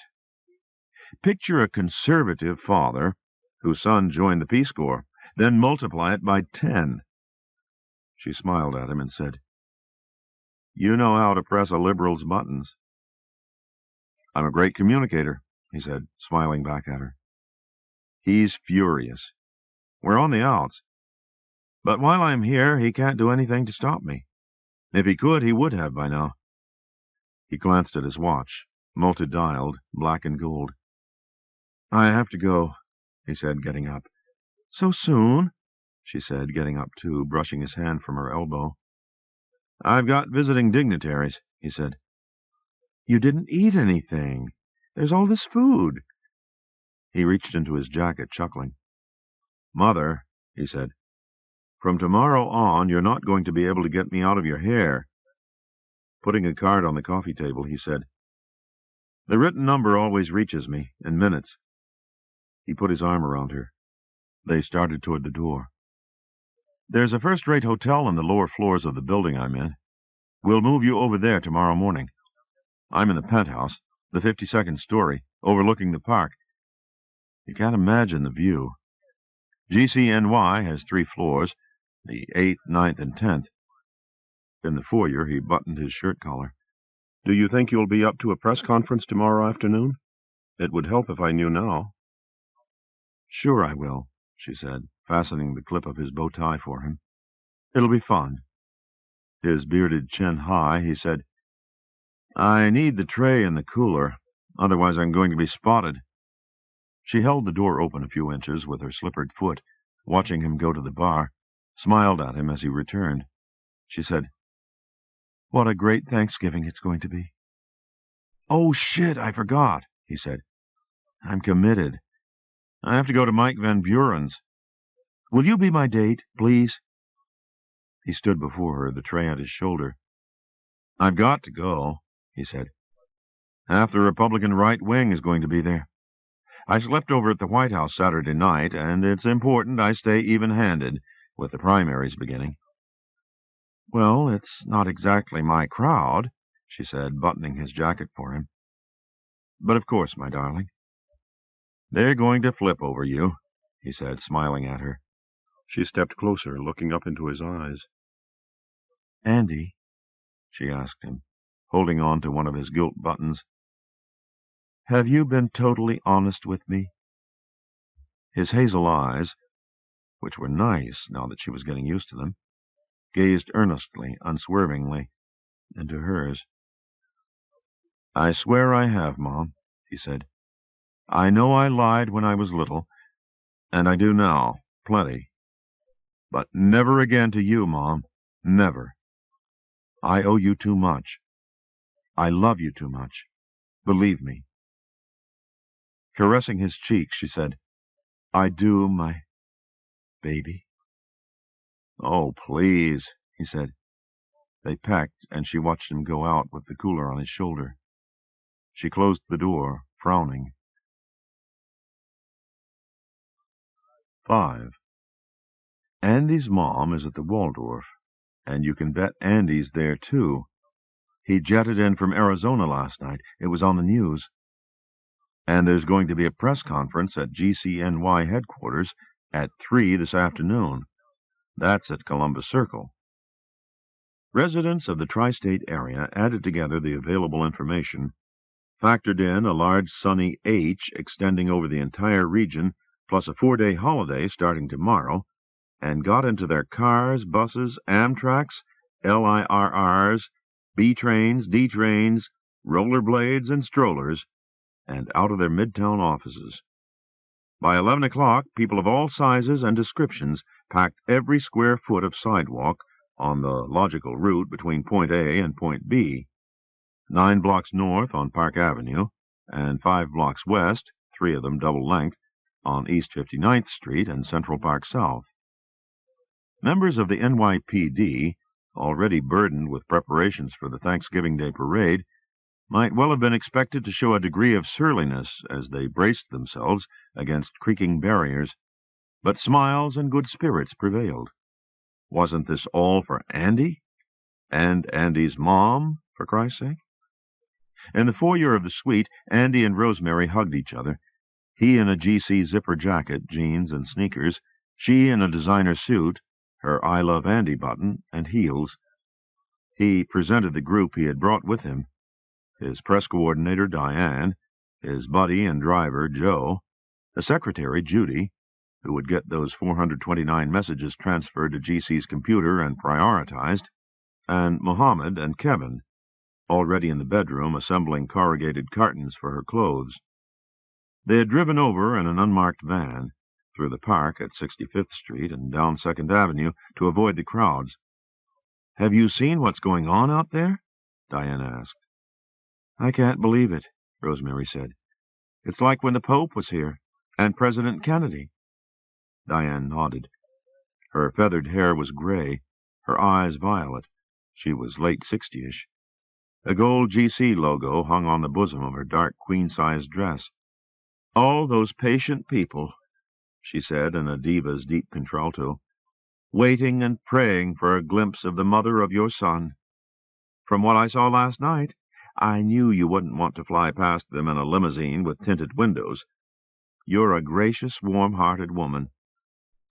Picture a conservative father whose son joined the Peace Corps, then multiply it by 10. She smiled at him and said, You know how to press a liberal's buttons. I'm a great communicator, he said, smiling back at her. He's furious. We're on the outs. But while I'm here, he can't do anything to stop me. If he could, he would have by now. He glanced at his watch, multi-dialed, black and gold. I have to go, he said, getting up. So soon? She said, getting up too, brushing his hand from her elbow. I've got visiting dignitaries, he said. You didn't eat anything. There's all this food. He reached into his jacket, chuckling. Mother, he said, from tomorrow on, you're not going to be able to get me out of your hair. Putting a card on the coffee table, he said, The written number always reaches me, in minutes. He put his arm around her. They started toward the door. There's a first-rate hotel on the lower floors of the building I'm in. We'll move you over there tomorrow morning. I'm in the penthouse, the 52nd story, overlooking the park. You can't imagine the view. GCNY has 3 floors, the 8th, 9th, and 10th. In the foyer, he buttoned his shirt collar. Do you think you'll be up to a press conference tomorrow afternoon? It would help if I knew now. Sure I will, she said, fastening the clip of his bow tie for him. It'll be fun. His bearded chin high, he said, I need the tray in the cooler, otherwise I'm going to be spotted. She held the door open a few inches with her slippered foot, watching him go to the bar, smiled at him as he returned. She said, What a great Thanksgiving it's going to be. Oh, shit, I forgot, he said. I'm committed. I have to go to Mike Van Buren's. Will you be my date, please? He stood before her, the tray at his shoulder. I've got to go, he said. Half the Republican right wing is going to be there. I slept over at the White House Saturday night, and it's important I stay even-handed with the primaries beginning. Well, it's not exactly my crowd, she said, buttoning his jacket for him. But of course, my darling. They're going to flip over you, he said, smiling at her. She stepped closer, looking up into his eyes. Andy, she asked him, holding on to one of his gilt buttons, have you been totally honest with me? His hazel eyes, which were nice now that she was getting used to them, gazed earnestly, unswervingly, into hers. "I swear I have, Mom," he said. "I know I lied when I was little, and I do now, plenty. But never again to you, Mom. Never. I owe you too much. I love you too much. Believe me." Caressing his cheek, she said, "I do, my baby." "Oh, please," he said. They pecked, and she watched him go out with the cooler on his shoulder. She closed the door, frowning. 5. Andy's mom is at the Waldorf, and you can bet Andy's there, too. He jetted in from Arizona last night. It was on the news. And there's going to be a press conference at GCNY headquarters at 3 this afternoon. That's at Columbus Circle. Residents of the tri-state area added together the available information, factored in a large sunny H extending over the entire region, plus a 4-day holiday starting tomorrow, and got into their cars, buses, Amtraks, LIRRs, B-trains, D-trains, rollerblades, and strollers, and out of their midtown offices. By 11 o'clock, people of all sizes and descriptions packed every square foot of sidewalk on the logical route between Point A and Point B, 9 blocks north on Park Avenue, and 5 blocks west, 3 of them double-length, on East 59th Street and Central Park South. Members of the NYPD, already burdened with preparations for the Thanksgiving Day parade, might well have been expected to show a degree of surliness as they braced themselves against creaking barriers, but smiles and good spirits prevailed. Wasn't this all for Andy? And Andy's mom, for Christ's sake? In the foyer of the suite, Andy and Rosemary hugged each other, he in a GC zipper jacket, jeans, and sneakers, she in a designer suit, her I Love Andy button, and heels. He presented the group he had brought with him, his press coordinator, Diane, his buddy and driver, Joe, the secretary, Judy, who would get those 429 messages transferred to GC's computer and prioritized, and Mohammed and Kevin, already in the bedroom assembling corrugated cartons for her clothes. They had driven over in an unmarked van, through the park at 65th Street and down 2nd Avenue to avoid the crowds. "Have you seen what's going on out there?" Diane asked. "I can't believe it," Rosemary said. "It's like when the Pope was here, and President Kennedy." Diane nodded. Her feathered hair was gray, her eyes violet. She was late 60ish. A gold GC logo hung on the bosom of her dark queen-sized dress. "All those patient people," she said in a diva's deep contralto, "waiting and praying for a glimpse of the mother of your son. From what I saw last night, I knew you wouldn't want to fly past them in a limousine with tinted windows. You're a gracious, warm-hearted woman.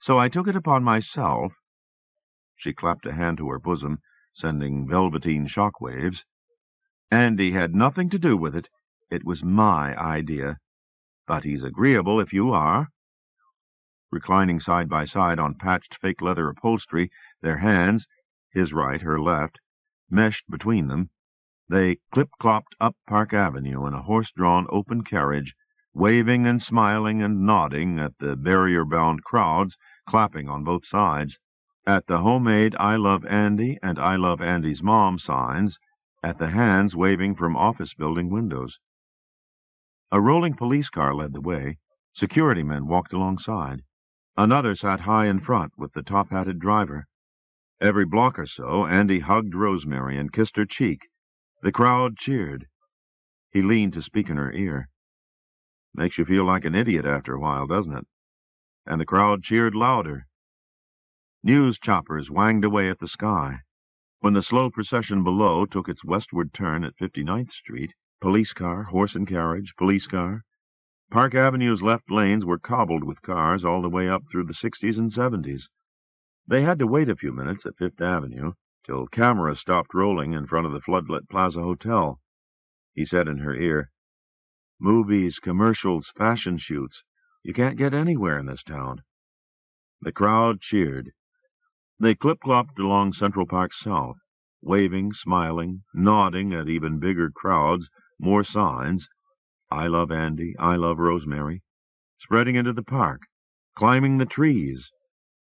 So I took it upon myself—" She clapped a hand to her bosom, sending velveteen shock waves. "Andy had nothing to do with it. It was my idea. But he's agreeable if you are." Reclining side by side on patched fake leather upholstery, their hands, his right, her left, meshed between them, they clip-clopped up Park Avenue in a horse-drawn open carriage, waving and smiling and nodding at the barrier-bound crowds, clapping on both sides, at the homemade I Love Andy and I Love Andy's Mom signs, at the hands waving from office building windows. A rolling police car led the way. Security men walked alongside. Another sat high in front with the top-hatted driver. Every block or so, Andy hugged Rosemary and kissed her cheek. The crowd cheered. He leaned to speak in her ear. "Makes you feel like an idiot after a while, doesn't it?" And the crowd cheered louder. News choppers wanged away at the sky. When the slow procession below took its westward turn at 59th Street, police car, horse and carriage, police car, Park Avenue's left lanes were cobbled with cars all the way up through the 60s and 70s. They had to wait a few minutes at Fifth Avenue, till cameras stopped rolling in front of the floodlit Plaza Hotel. He said in her ear, "Movies, commercials, fashion shoots. You can't get anywhere in this town." The crowd cheered. They clip-clopped along Central Park South, waving, smiling, nodding at even bigger crowds, more signs, "I love Andy, I love Rosemary," spreading into the park, climbing the trees.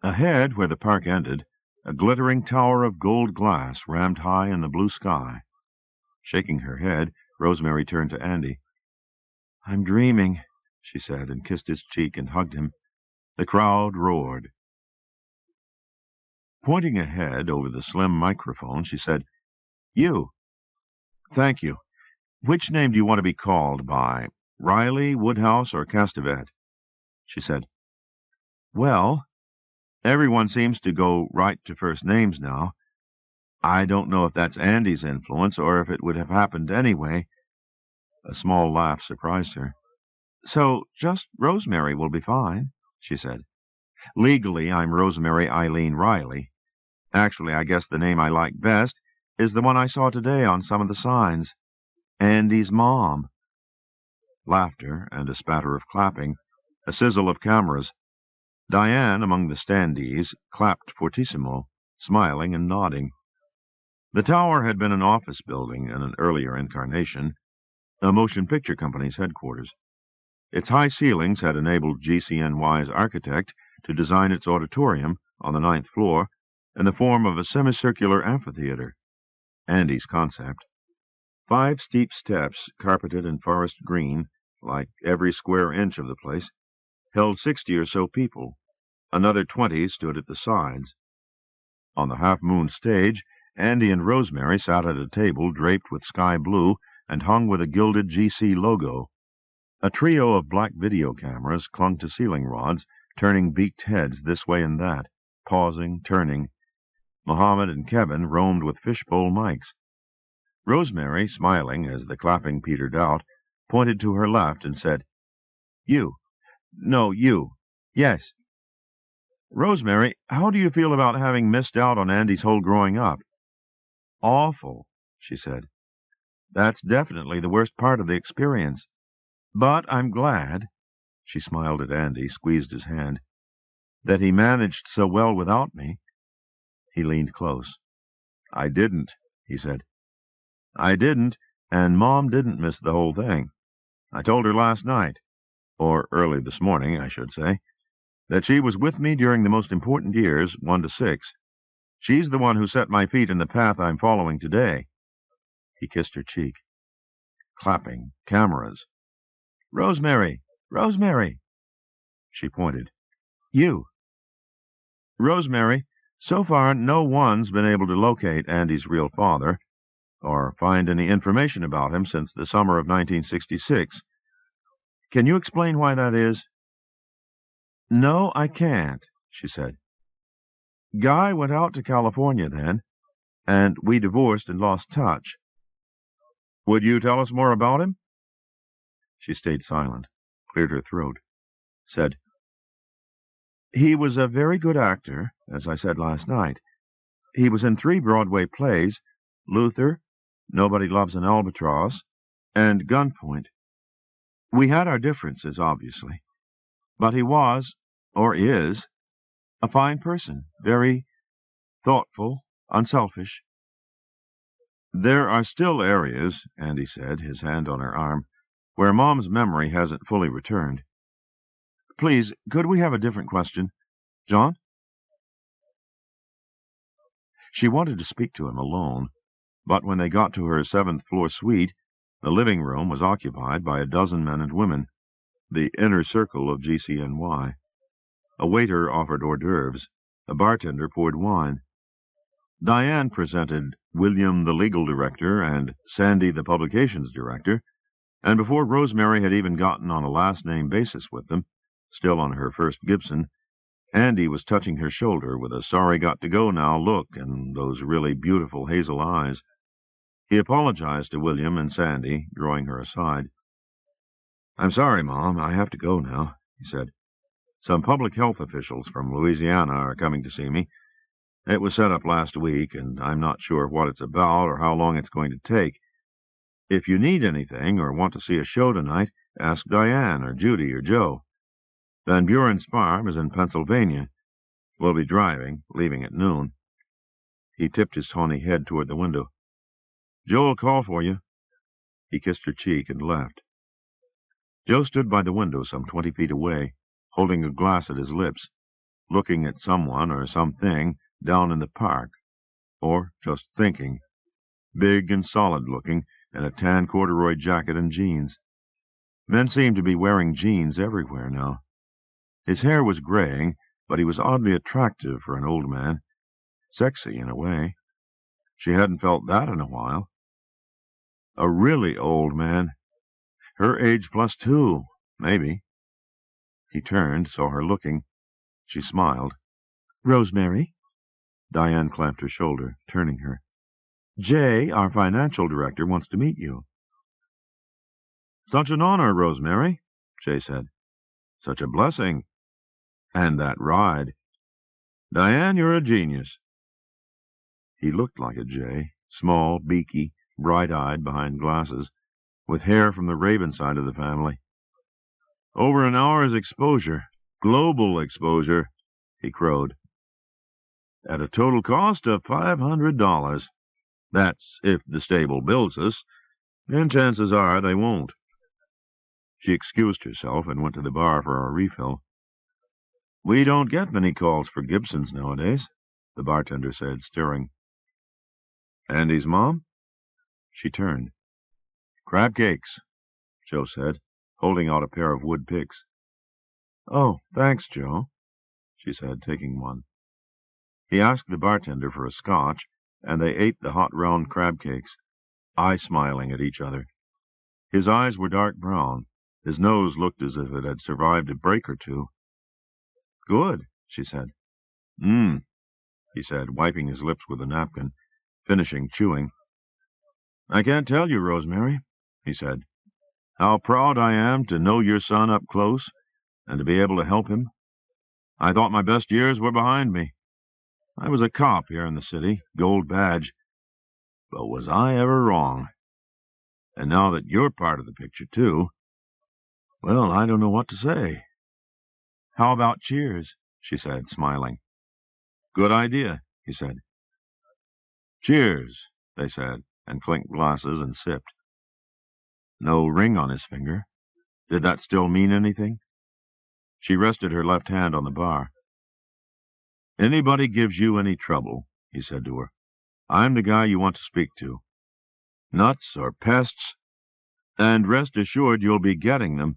Ahead, where the park ended, a glittering tower of gold glass rammed high in the blue sky. Shaking her head, Rosemary turned to Andy. "I'm dreaming," she said, and kissed his cheek and hugged him. The crowd roared. Pointing ahead over the slim microphone, she said, "You." "Thank you. Which name do you want to be called by? Riley, Woodhouse, or Castevet?" She said, "Well, everyone seems to go right to first names now. I don't know if that's Andy's influence or if it would have happened anyway." A small laugh surprised her. "So just Rosemary will be fine," she said. "Legally, I'm Rosemary Eileen Riley. Actually, I guess the name I like best is the one I saw today on some of the signs. Andy's mom." Laughter and a spatter of clapping, a sizzle of cameras. Diane, among the standees, clapped fortissimo, smiling and nodding. The tower had been an office building in an earlier incarnation, a motion picture company's headquarters. Its high ceilings had enabled GCNY's architect to design its auditorium on the 9th floor in the form of a semicircular amphitheater, Andy's concept. 5 steep steps, carpeted in forest green, like every square inch of the place, held 60 or so people. Another 20 stood at the sides. On the half-moon stage, Andy and Rosemary sat at a table draped with sky blue and hung with a gilded GC logo. A trio of black video cameras clung to ceiling rods, turning beaked heads this way and that, pausing, turning. Mohammed and Kevin roamed with fishbowl mics. Rosemary, smiling as the clapping petered out, pointed to her left and said, "You. No, you. Yes." "Rosemary, how do you feel about having missed out on Andy's whole growing up?" "Awful," she said. "That's definitely the worst part of the experience. But I'm glad," she smiled at Andy, squeezed his hand, "that he managed so well without me." He leaned close. "I didn't," he said. "I didn't, and Mom didn't miss the whole thing. I told her last night, or early this morning, I should say, that she was with me during the most important years, 1 to 6. She's the one who set my feet in the path I'm following today." He kissed her cheek. Clapping, cameras. "Rosemary! Rosemary!" She pointed. "You." "Rosemary, so far no one's been able to locate Andy's real father, or find any information about him since the summer of 1966. Can you explain why that is?" "No, I can't," she said. "Guy went out to California then, and we divorced and lost touch." "Would you tell us more about him?" She stayed silent, cleared her throat, said, "He was a very good actor, as I said last night. He was in 3 Broadway plays, Luther, Nobody Loves an Albatross, and Gunpoint. We had our differences, obviously, but he was, or is, a fine person, very thoughtful, unselfish." "There are still areas," Andy said, his hand on her arm, "where Mom's memory hasn't fully returned. Please, could we have a different question? John?" She wanted to speak to him alone, but when they got to her 7th-floor suite, the living room was occupied by a dozen men and women, the inner circle of GCNY. A waiter offered hors d'oeuvres. A bartender poured wine. Diane presented William, the legal director, and Sandy, the publications director, and before Rosemary had even gotten on a last-name basis with them, still on her first Gibson, Andy was touching her shoulder with a sorry-got-to-go-now look and those really beautiful hazel eyes. He apologized to William and Sandy, drawing her aside. "I'm sorry, Mom, I have to go now," he said. "Some public health officials from Louisiana are coming to see me. It was set up last week, and I'm not sure what it's about or how long it's going to take. If you need anything or want to see a show tonight, ask Diane or Judy or Joe. Van Buren's farm is in Pennsylvania. We'll be driving, leaving at noon. He tipped his tawny head toward the window. Joe will call for you. He kissed her cheek and left. Joe stood by the window some 20 feet away, holding a glass at his lips, looking at someone or something down in the park, or just thinking, big and solid-looking, in a tan corduroy jacket and jeans. Men seemed to be wearing jeans everywhere now. His hair was graying, but he was oddly attractive for an old man. Sexy, in a way. She hadn't felt that in a while. A really old man. Her age +2, maybe. He turned, saw her looking. She smiled. "Rosemary?" Diane clamped her shoulder, turning her. "Jay, our financial director, wants to meet you." "Such an honor, Rosemary," Jay said. "Such a blessing. And that ride. Diane, you're a genius." He looked like a jay, small, beaky, bright-eyed behind glasses, with hair from the raven side of the family. "Over an hour's exposure. Global exposure," he crowed. "At a total cost of $500. That's if the stable bills us, and chances are they won't." She excused herself and went to the bar for a refill. "We don't get many calls for Gibsons nowadays," the bartender said, stirring. "Andy's mom?" She turned. "Crab cakes," Joe said, holding out a pair of wood picks. "Oh, thanks, Joe," she said, taking one. He asked the bartender for a scotch, and they ate the hot round crab cakes, eye-smiling at each other. His eyes were dark brown. His nose looked as if it had survived a break or two. "Good," she said. He said, wiping his lips with a napkin, finishing chewing. "I can't tell you, Rosemary," he said, "how proud I am to know your son up close and to be able to help him. I thought my best years were behind me. I was a cop here in the city, gold badge. But was I ever wrong? And now that you're part of the picture, too, well, I don't know what to say." "How about cheers?" she said, smiling. "Good idea," he said. "Cheers," they said, and clinked glasses and sipped. No ring on his finger. Did that still mean anything? She rested her left hand on the bar. "Anybody gives you any trouble," he said to her, "I'm the guy you want to speak to. Nuts or pests, and rest assured you'll be getting them.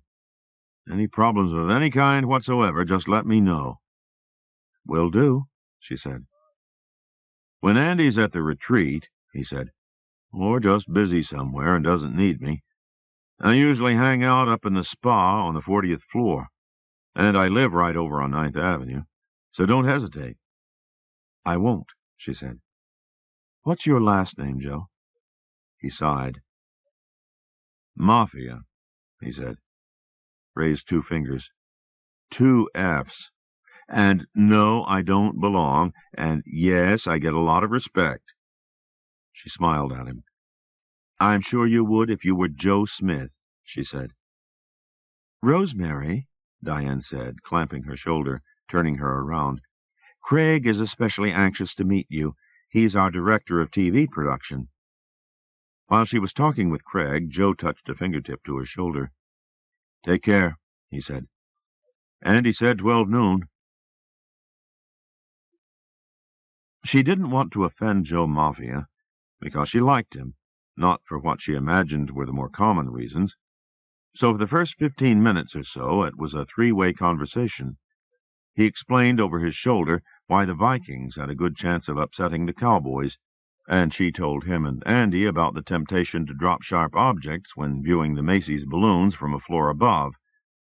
Any problems of any kind whatsoever, just let me know." "Will do," she said. "When Andy's at the retreat," he said, "or just busy somewhere and doesn't need me, I usually hang out up in the spa on the 40th floor, and I live right over on 9th Avenue, so don't hesitate." "I won't," she said. "What's your last name, Joe?" He sighed. "Mafia," he said. Raised 2 fingers. 2 F's. And no, I don't belong, and yes, I get a lot of respect." She smiled at him. "I'm sure you would if you were Joe Smith," she said. "Rosemary," Diane said, clamping her shoulder, turning her around, "Craig is especially anxious to meet you. He's our director of TV production." While she was talking with Craig, Joe touched a fingertip to her shoulder. "Take care," he said. "Andy said 12 noon. She didn't want to offend Joe Mafia, because she liked him, not for what she imagined were the more common reasons. So for the first 15 minutes or so it was a 3-way conversation. He explained over his shoulder why the Vikings had a good chance of upsetting the Cowboys, and she told him and Andy about the temptation to drop sharp objects when viewing the Macy's balloons from a floor above,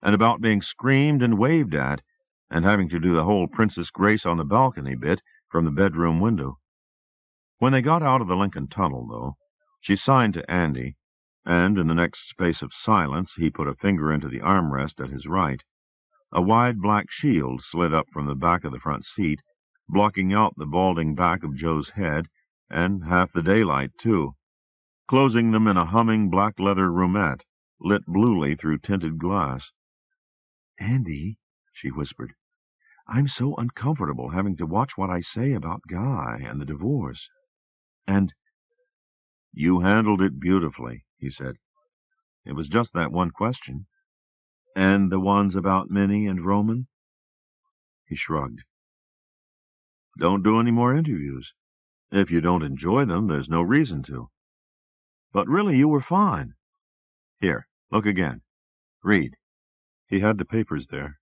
and about being screamed and waved at, and having to do the whole Princess Grace on the balcony bit from the bedroom window. When they got out of the Lincoln Tunnel, though, she signed to Andy, and in the next space of silence he put a finger into the armrest at his right. A wide black shield slid up from the back of the front seat, blocking out the balding back of Joe's head, and half the daylight, too, closing them in a humming black leather roomette, lit bluely through tinted glass. "Andy," she whispered, I'm so uncomfortable having to watch what I say about Guy and the divorce. And you handled it beautifully, he said. It was just that one question. And the ones about Minnie and Roman? He shrugged. Don't do any more interviews. If you don't enjoy them, there's no reason to. But really, you were fine. Here, look again. Read. He had the papers there.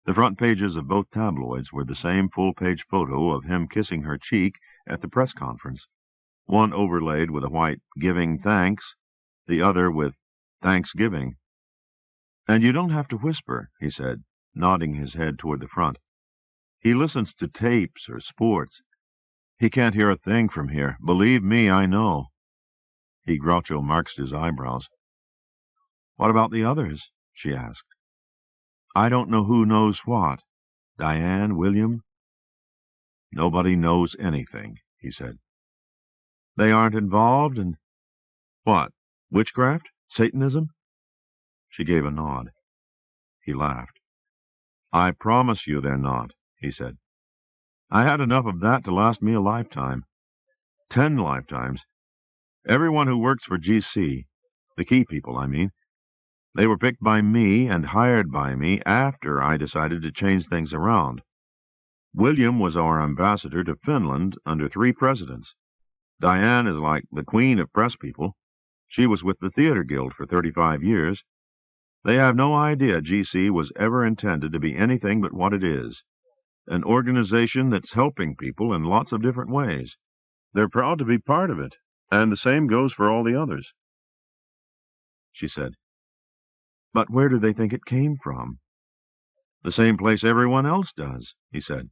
The front pages of both tabloids were the same full-page photo of him kissing her cheek at the press conference, one overlaid with a white "Giving Thanks," the other with "Thanksgiving." And you don't have to whisper, he said, nodding his head toward the front. He listens to tapes or sports. He can't hear a thing from here. Believe me, I know. He Groucho Marxed his eyebrows. What about the others? She asked. I don't know who knows what. Diane, William? Nobody knows anything, he said. They aren't involved in... What? Witchcraft? Satanism? She gave a nod. He laughed. I promise you they're not, he said. I had enough of that to last me a lifetime. 10 lifetimes. Everyone who works for GC, the key people, I mean, they were picked by me and hired by me after I decided to change things around. William was our ambassador to Finland under 3 presidents. Diane is like the queen of press people. She was with the Theater Guild for 35 years. They have no idea GC was ever intended to be anything but what it is, an organization that's helping people in lots of different ways. They're proud to be part of it, and the same goes for all the others. She said, But where do they think it came from? The same place everyone else does, he said.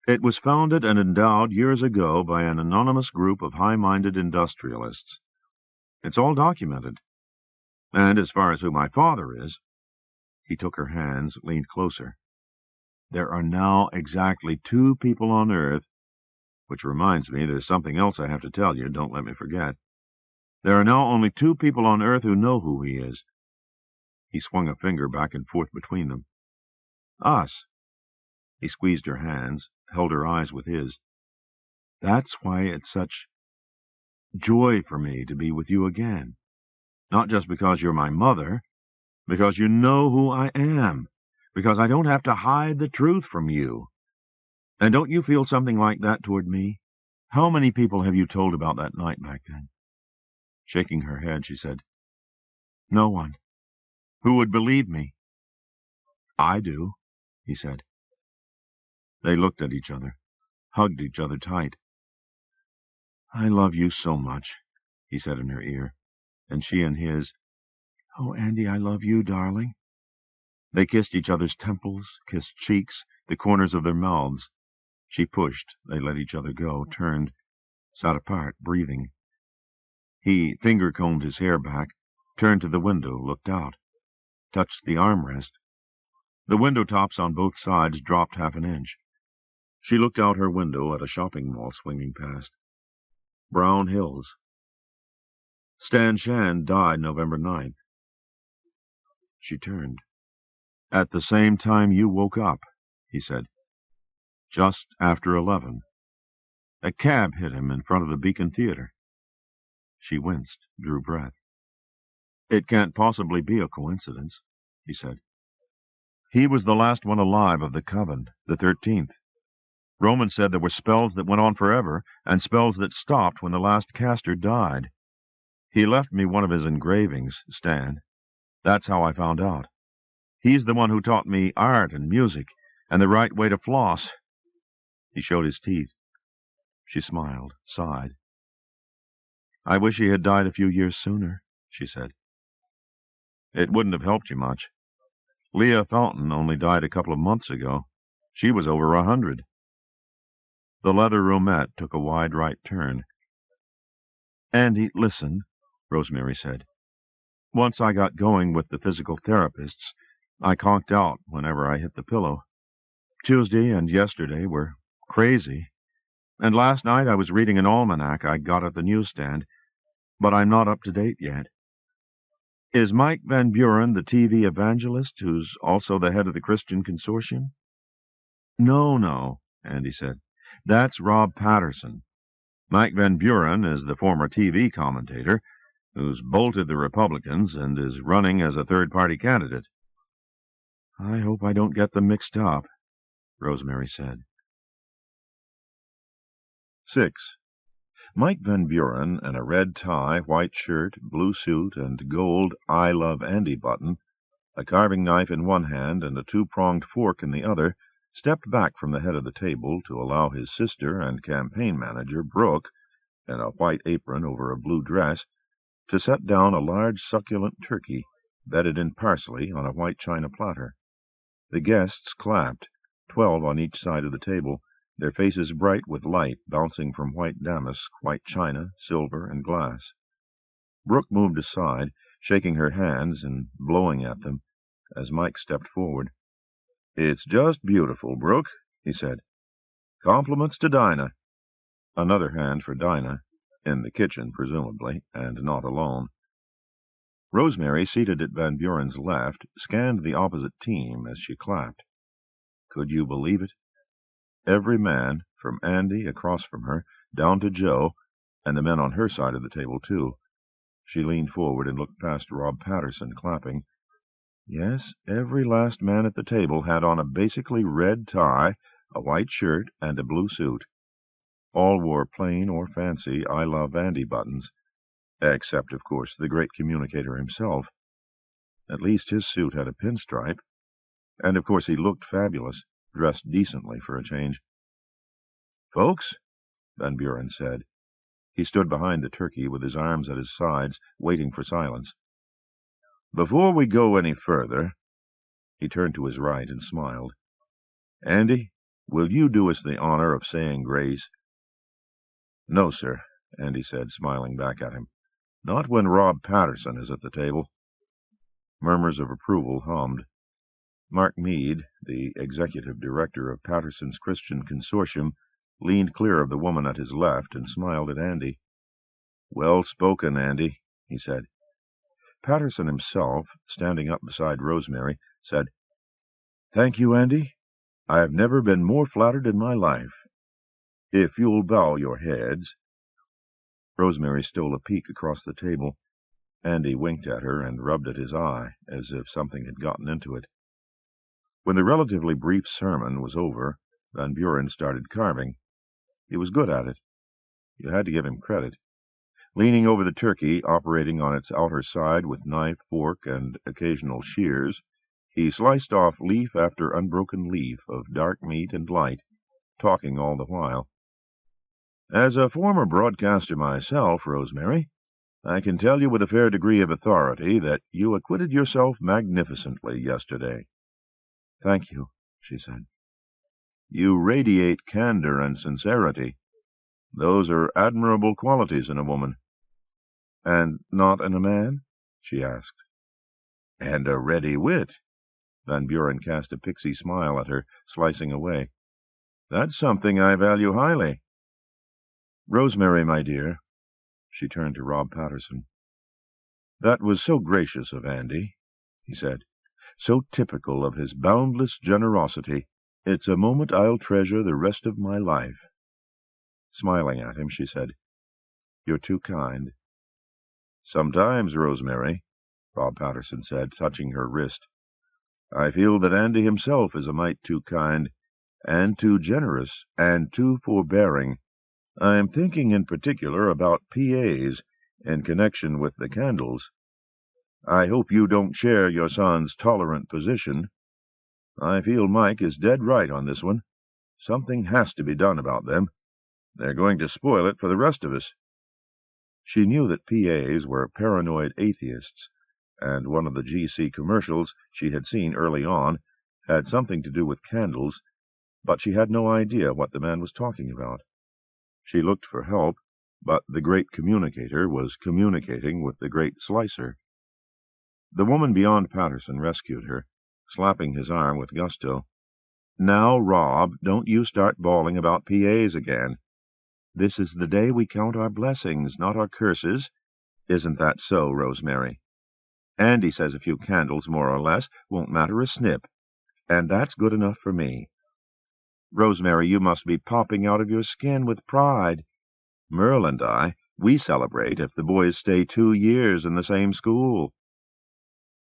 It was founded and endowed years ago by an anonymous group of high-minded industrialists. It's all documented. And as far as who my father is, he took her hands, leaned closer. There are now exactly 2 people on Earth, which reminds me there's something else I have to tell you, don't let me forget. There are now only 2 people on Earth who know who he is. He swung a finger back and forth between them. Us. He squeezed her hands, held her eyes with his. That's why it's such joy for me to be with you again. Not just because you're my mother, because you know who I am, because I don't have to hide the truth from you. And don't you feel something like that toward me? How many people have you told about that night back then? Shaking her head, she said, No one. Who would believe me? I do, he said. They looked at each other, hugged each other tight. I love you so much, he said in her ear, and she in his. Oh, Andy, I love you, darling. They kissed each other's temples, kissed cheeks, the corners of their mouths. She pushed, they let each other go, turned, sat apart, breathing. He finger-combed his hair back, turned to the window, looked out, touched the armrest. The window tops on both sides dropped half an inch. She looked out her window at a shopping mall swinging past. Brown Hills. Stan Shand died November 9th. She turned. At the same time you woke up, he said. Just after 11. A cab hit him in front of the Beacon Theater. She winced, drew breath. It can't possibly be a coincidence, he said. He was the last one alive of the coven, the 13th. Roman said there were spells that went on forever, and spells that stopped when the last caster died. He left me one of his engravings, Stan. That's how I found out. He's the one who taught me art and music, and the right way to floss. He showed his teeth. She smiled, sighed. I wish he had died a few years sooner, she said. It wouldn't have helped you much. Leah Fountain only died a couple of months ago. She was over 100. The leather roomette took a wide right turn. Andy, listen, Rosemary said. Once I got going with the physical therapists, I conked out whenever I hit the pillow. Tuesday and yesterday were crazy. And last night I was reading an almanac I got at the newsstand, but I'm not up to date yet. Is Mike Van Buren the TV evangelist who's also the head of the Christian Consortium? No, Andy said. That's Rob Patterson. Mike Van Buren is the former TV commentator who's bolted the Republicans and is running as a third-party candidate. I hope I don't get them mixed up, Rosemary said. 6. Mike Van Buren, in a red tie, white shirt, blue suit, and gold I Love Andy button, a carving knife in one hand and a two-pronged fork in the other, stepped back from the head of the table to allow his sister and campaign manager, Brooke, in a white apron over a blue dress, to set down a large succulent turkey, bedded in parsley, on a white china platter. The guests clapped, 12 on each side of the table, their faces bright with light bouncing from white damask, white china, silver, and glass. Brooke moved aside, shaking her hands and blowing at them, as Mike stepped forward. "It's just beautiful, Brooke," he said. "Compliments to Dinah." Another hand for Dinah, in the kitchen, presumably, and not alone. Rosemary, seated at Van Buren's left, scanned the opposite team as she clapped. Could you believe it? Every man, from Andy across from her, down to Joe, and the men on her side of the table, too. She leaned forward and looked past Rob Patterson, clapping. Yes, every last man at the table had on a basically red tie, a white shirt, and a blue suit. All wore plain or fancy I Love Andy buttons, except, of course, the great communicator himself. At least his suit had a pinstripe, and of course he looked fabulous, dressed decently for a change. "Folks," Van Buren said. He stood behind the turkey with his arms at his sides, waiting for silence. "Before we go any further," he turned to his right and smiled. "Andy, will you do us the honor of saying grace?" "No, sir," Andy said, smiling back at him. "Not when Rob Patterson is at the table." Murmurs of approval hummed. Mark Meade, the executive director of Patterson's Christian Consortium, leaned clear of the woman at his left and smiled at Andy. "Well spoken, Andy," he said. Patterson himself, standing up beside Rosemary, said, "Thank you, Andy. I have never been more flattered in my life. If you'll bow your heads." Rosemary stole a peek across the table. Andy winked at her and rubbed at his eye, as if something had gotten into it. When the relatively brief sermon was over, Van Buren started carving. He was good at it. You had to give him credit. Leaning over the turkey, operating on its outer side with knife, fork, and occasional shears, he sliced off leaf after unbroken leaf of dark meat and light, talking all the while. "As a former broadcaster myself, Rosemary, I can tell you with a fair degree of authority that you acquitted yourself magnificently yesterday." "Thank you," she said. "You radiate candor and sincerity. Those are admirable qualities in a woman." "And not in a man?" she asked. "And a ready wit." Van Buren cast a pixie smile at her, slicing away. "That's something I value highly." "Rosemary, my dear," she turned to Rob Patterson. "That was so gracious of Andy," he said. "So typical of his boundless generosity. It's a moment I'll treasure the rest of my life." Smiling at him, she said, "You're too kind." "Sometimes, Rosemary," Rob Patterson said, touching her wrist, "I feel that Andy himself is a mite too kind, and too generous, and too forbearing. I'm thinking in particular about PAs in connection with the candles. I hope you don't share your son's tolerant position. I feel Mike is dead right on this one. Something has to be done about them. They're going to spoil it for the rest of us." She knew that PAs were paranoid atheists, and one of the GC commercials she had seen early on had something to do with candles, but she had no idea what the man was talking about. She looked for help, but the great communicator was communicating with the great slicer. The woman beyond Patterson rescued her, slapping his arm with gusto. "Now, Rob, don't you start bawling about PAs again. This is the day we count our blessings, not our curses. Isn't that so, Rosemary? Andy says a few candles, more or less, won't matter a snip, and that's good enough for me." Rosemary, you must be popping out of your skin with pride. Merle and I, we celebrate if the boys stay 2 years in the same school.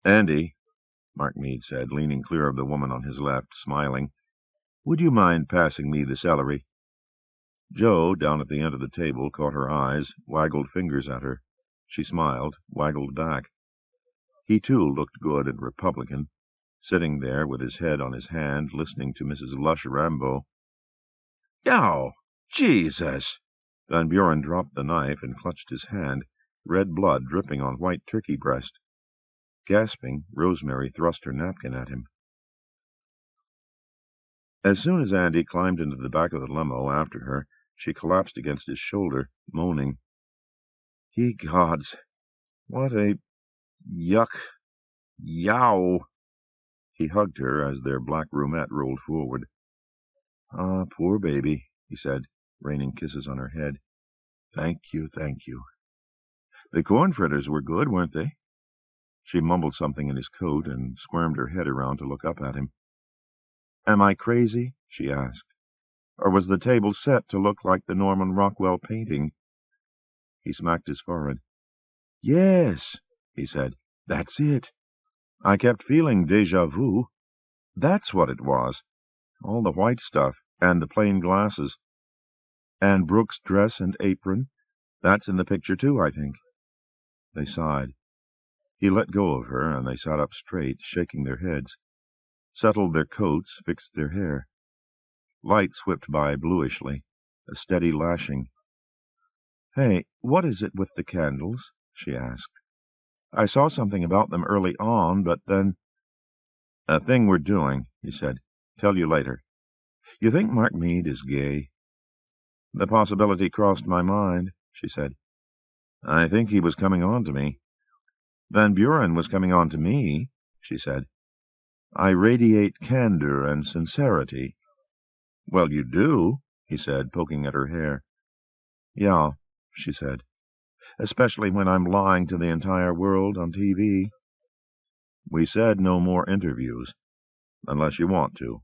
Andy, Mark Meade said, leaning clear of the woman on his left, smiling, would you mind passing me the celery? Joe, down at the end of the table, caught her eyes, waggled fingers at her. She smiled, waggled back. He, too, looked good and Republican, sitting there with his head on his hand, listening to Mrs. Lush Rambo. Yow! Jesus! Van Buren dropped the knife and clutched his hand, red blood dripping on white turkey breast. Gasping, Rosemary thrust her napkin at him. As soon as Andy climbed into the back of the limo after her, she collapsed against his shoulder, moaning. Ye gods! What a... yuck! Yow! He hugged her as their black roomette rolled forward. Ah, poor baby, he said, raining kisses on her head. Thank you, thank you. The corn fritters were good, weren't they? She mumbled something in his coat and squirmed her head around to look up at him. Am I crazy? She asked. Or was the table set to look like the Norman Rockwell painting? He smacked his forehead. Yes, he said. That's it. I kept feeling déjà vu. That's what it was. All the white stuff, and the plain glasses. And Brooke's dress and apron. That's in the picture, too, I think. They sighed. He let go of her, and they sat up straight, shaking their heads, settled their coats, fixed their hair. Lights whipped by bluishly, a steady lashing. Hey, what is it with the candles? She asked. I saw something about them early on, but then... A thing we're doing, he said. Tell you later. You think Mark Meade is gay? The possibility crossed my mind, she said. I think he was coming on to me. Van Buren was coming on to me, she said. I radiate candor and sincerity. Well, you do, he said, poking at her hair. Yeah, she said, especially when I'm lying to the entire world on TV. We said no more interviews, unless you want to.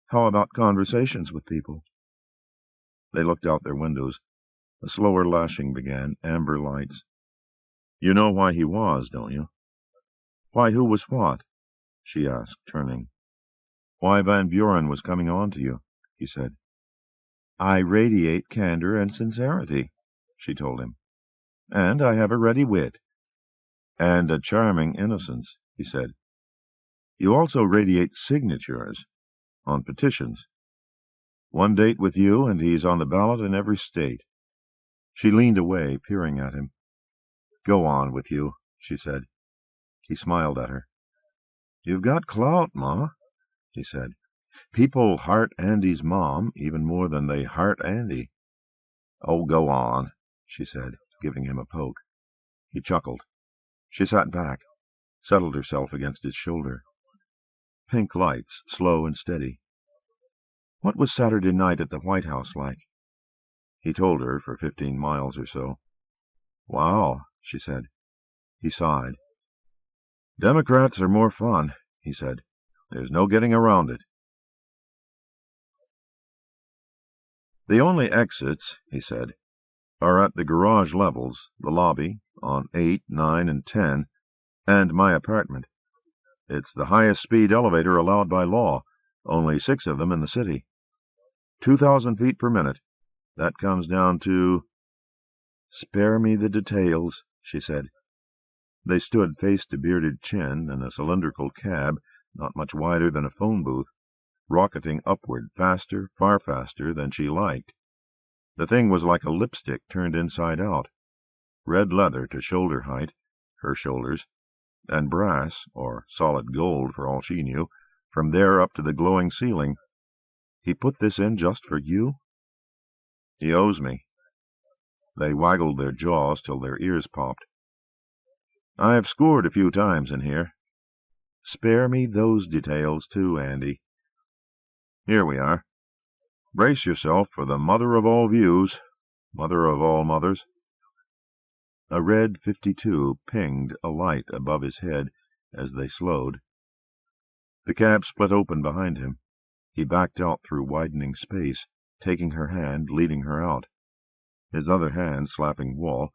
How about conversations with people? They looked out their windows. A slower lashing began, amber lights. You know why he was, don't you? Why who was what? She asked, turning. Why Van Buren was coming on to you, he said. I radiate candor and sincerity, she told him. And I have a ready wit. And a charming innocence, he said. You also radiate signatures on petitions. One date with you, and he's on the ballot in every state. She leaned away, peering at him. Go on with you, she said. He smiled at her. You've got clout, Ma, he said. People heart Andy's mom even more than they heart Andy. Oh, go on, she said, giving him a poke. He chuckled. She sat back, settled herself against his shoulder. Pink lights, slow and steady. What was Saturday night at the White House like? He told her for 15 miles or so. Wow, she said. He sighed. Democrats are more fun, he said. There's no getting around it. The only exits, he said, are at the garage levels, the lobby, on 8, 9, and 10, and my apartment. It's the highest speed elevator allowed by law, only 6 of them in the city. 2,000 feet per minute. That comes down to... Spare me the details, she said. They stood face to bearded chin in a cylindrical cab, not much wider than a phone booth, rocketing upward faster, far faster than she liked. The thing was like a lipstick turned inside out. Red leather to shoulder height, her shoulders, and brass, or solid gold for all she knew, from there up to the glowing ceiling. He put this in just for you? He owes me. They waggled their jaws till their ears popped. I've scored a few times in here. Spare me those details, too, Andy. Here we are. Brace yourself for the mother of all views, mother of all mothers. A red 52 pinged a light above his head as they slowed. The cab split open behind him. He backed out through widening space, taking her hand, leading her out, his other hand slapping wall,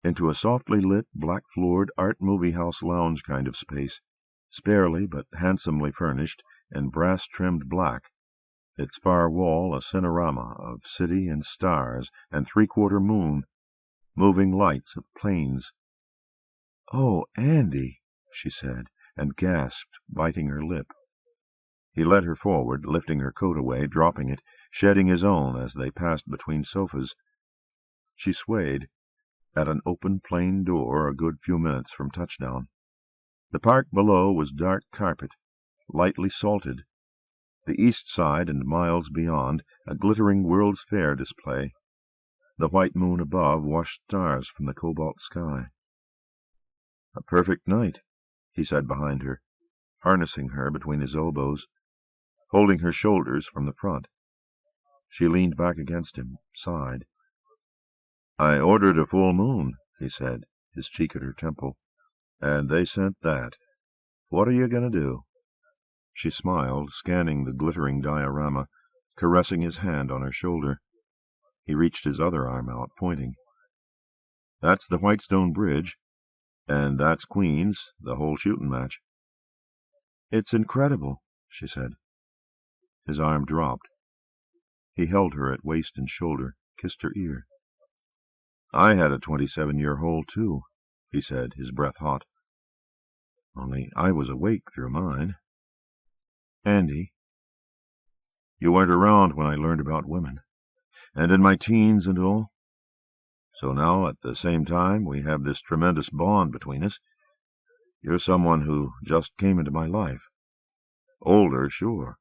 into a softly lit, black-floored art movie house lounge kind of space, sparely but handsomely furnished and brass-trimmed black, its far wall a cinerama of city and stars and three-quarter moon, moving lights of planes. "Oh, Andy," she said, and gasped, biting her lip. He led her forward, lifting her coat away, dropping it, shedding his own as they passed between sofas. She swayed, at an open plain door a good few minutes from touchdown. The park below was dark carpet, lightly salted. The east side and miles beyond, a glittering World's Fair display. The white moon above washed stars from the cobalt sky. "A perfect night," he said behind her, harnessing her between his elbows, holding her shoulders from the front. She leaned back against him, sighed. "I ordered a full moon," he said, his cheek at her temple, "and they sent that. What are you going to do?" She smiled, scanning the glittering diorama, caressing his hand on her shoulder. He reached his other arm out, pointing. "That's the Whitestone Bridge, and that's Queen's, the whole shooting match." "It's incredible," she said. His arm dropped. He held her at waist and shoulder, kissed her ear. "I had a 27-year hold, too," he said, his breath hot. "Only I was awake through mine." "Andy." "You weren't around when I learned about women, and in my teens and all. So now, at the same time, we have this tremendous bond between us. You're someone who just came into my life. Older, sure,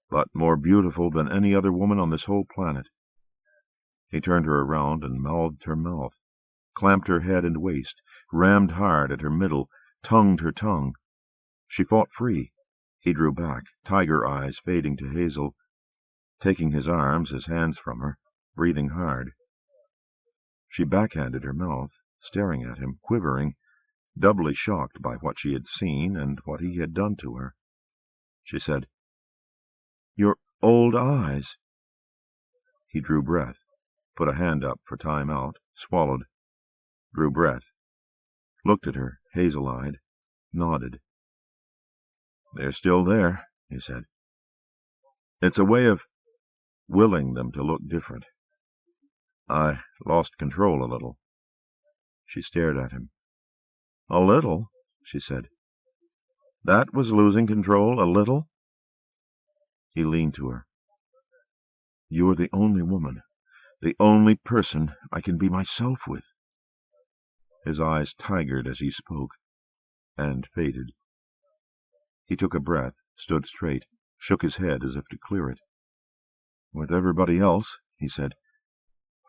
but more beautiful than any other woman on this whole planet." He turned her around and mouthed her mouth, clamped her head and waist, rammed hard at her middle, tongued her tongue. She fought free. He drew back, tiger eyes fading to hazel, taking his arms, his hands from her, breathing hard. She backhanded her mouth, staring at him, quivering, doubly shocked by what she had seen and what he had done to her. She said, "Your old eyes." He drew breath, put a hand up for time out, swallowed, drew breath, looked at her, hazel-eyed, nodded. "They're still there," he said. "It's a way of willing them to look different. I lost control a little." She stared at him. "A little?" she said. "That was losing control, a little?" He leaned to her. "You're the only woman, the only person I can be myself with." His eyes tigered as he spoke, and faded. He took a breath, stood straight, shook his head as if to clear it. "With everybody else," he said,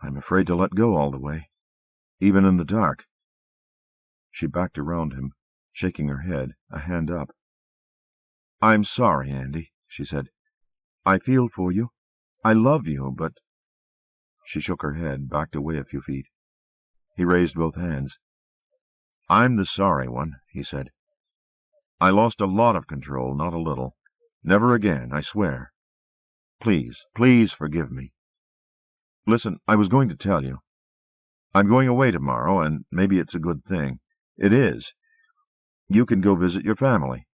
"I'm afraid to let go all the way, even in the dark." She backed around him, shaking her head, a hand up. "I'm sorry, Andy," she said. "I feel for you. I love you, but—" She shook her head, backed away a few feet. He raised both hands. "I'm the sorry one," he said. "I lost a lot of control, not a little. Never again, I swear. Please, please forgive me. Listen, I was going to tell you. I'm going away tomorrow, and maybe it's a good thing. It is. You can go visit your family.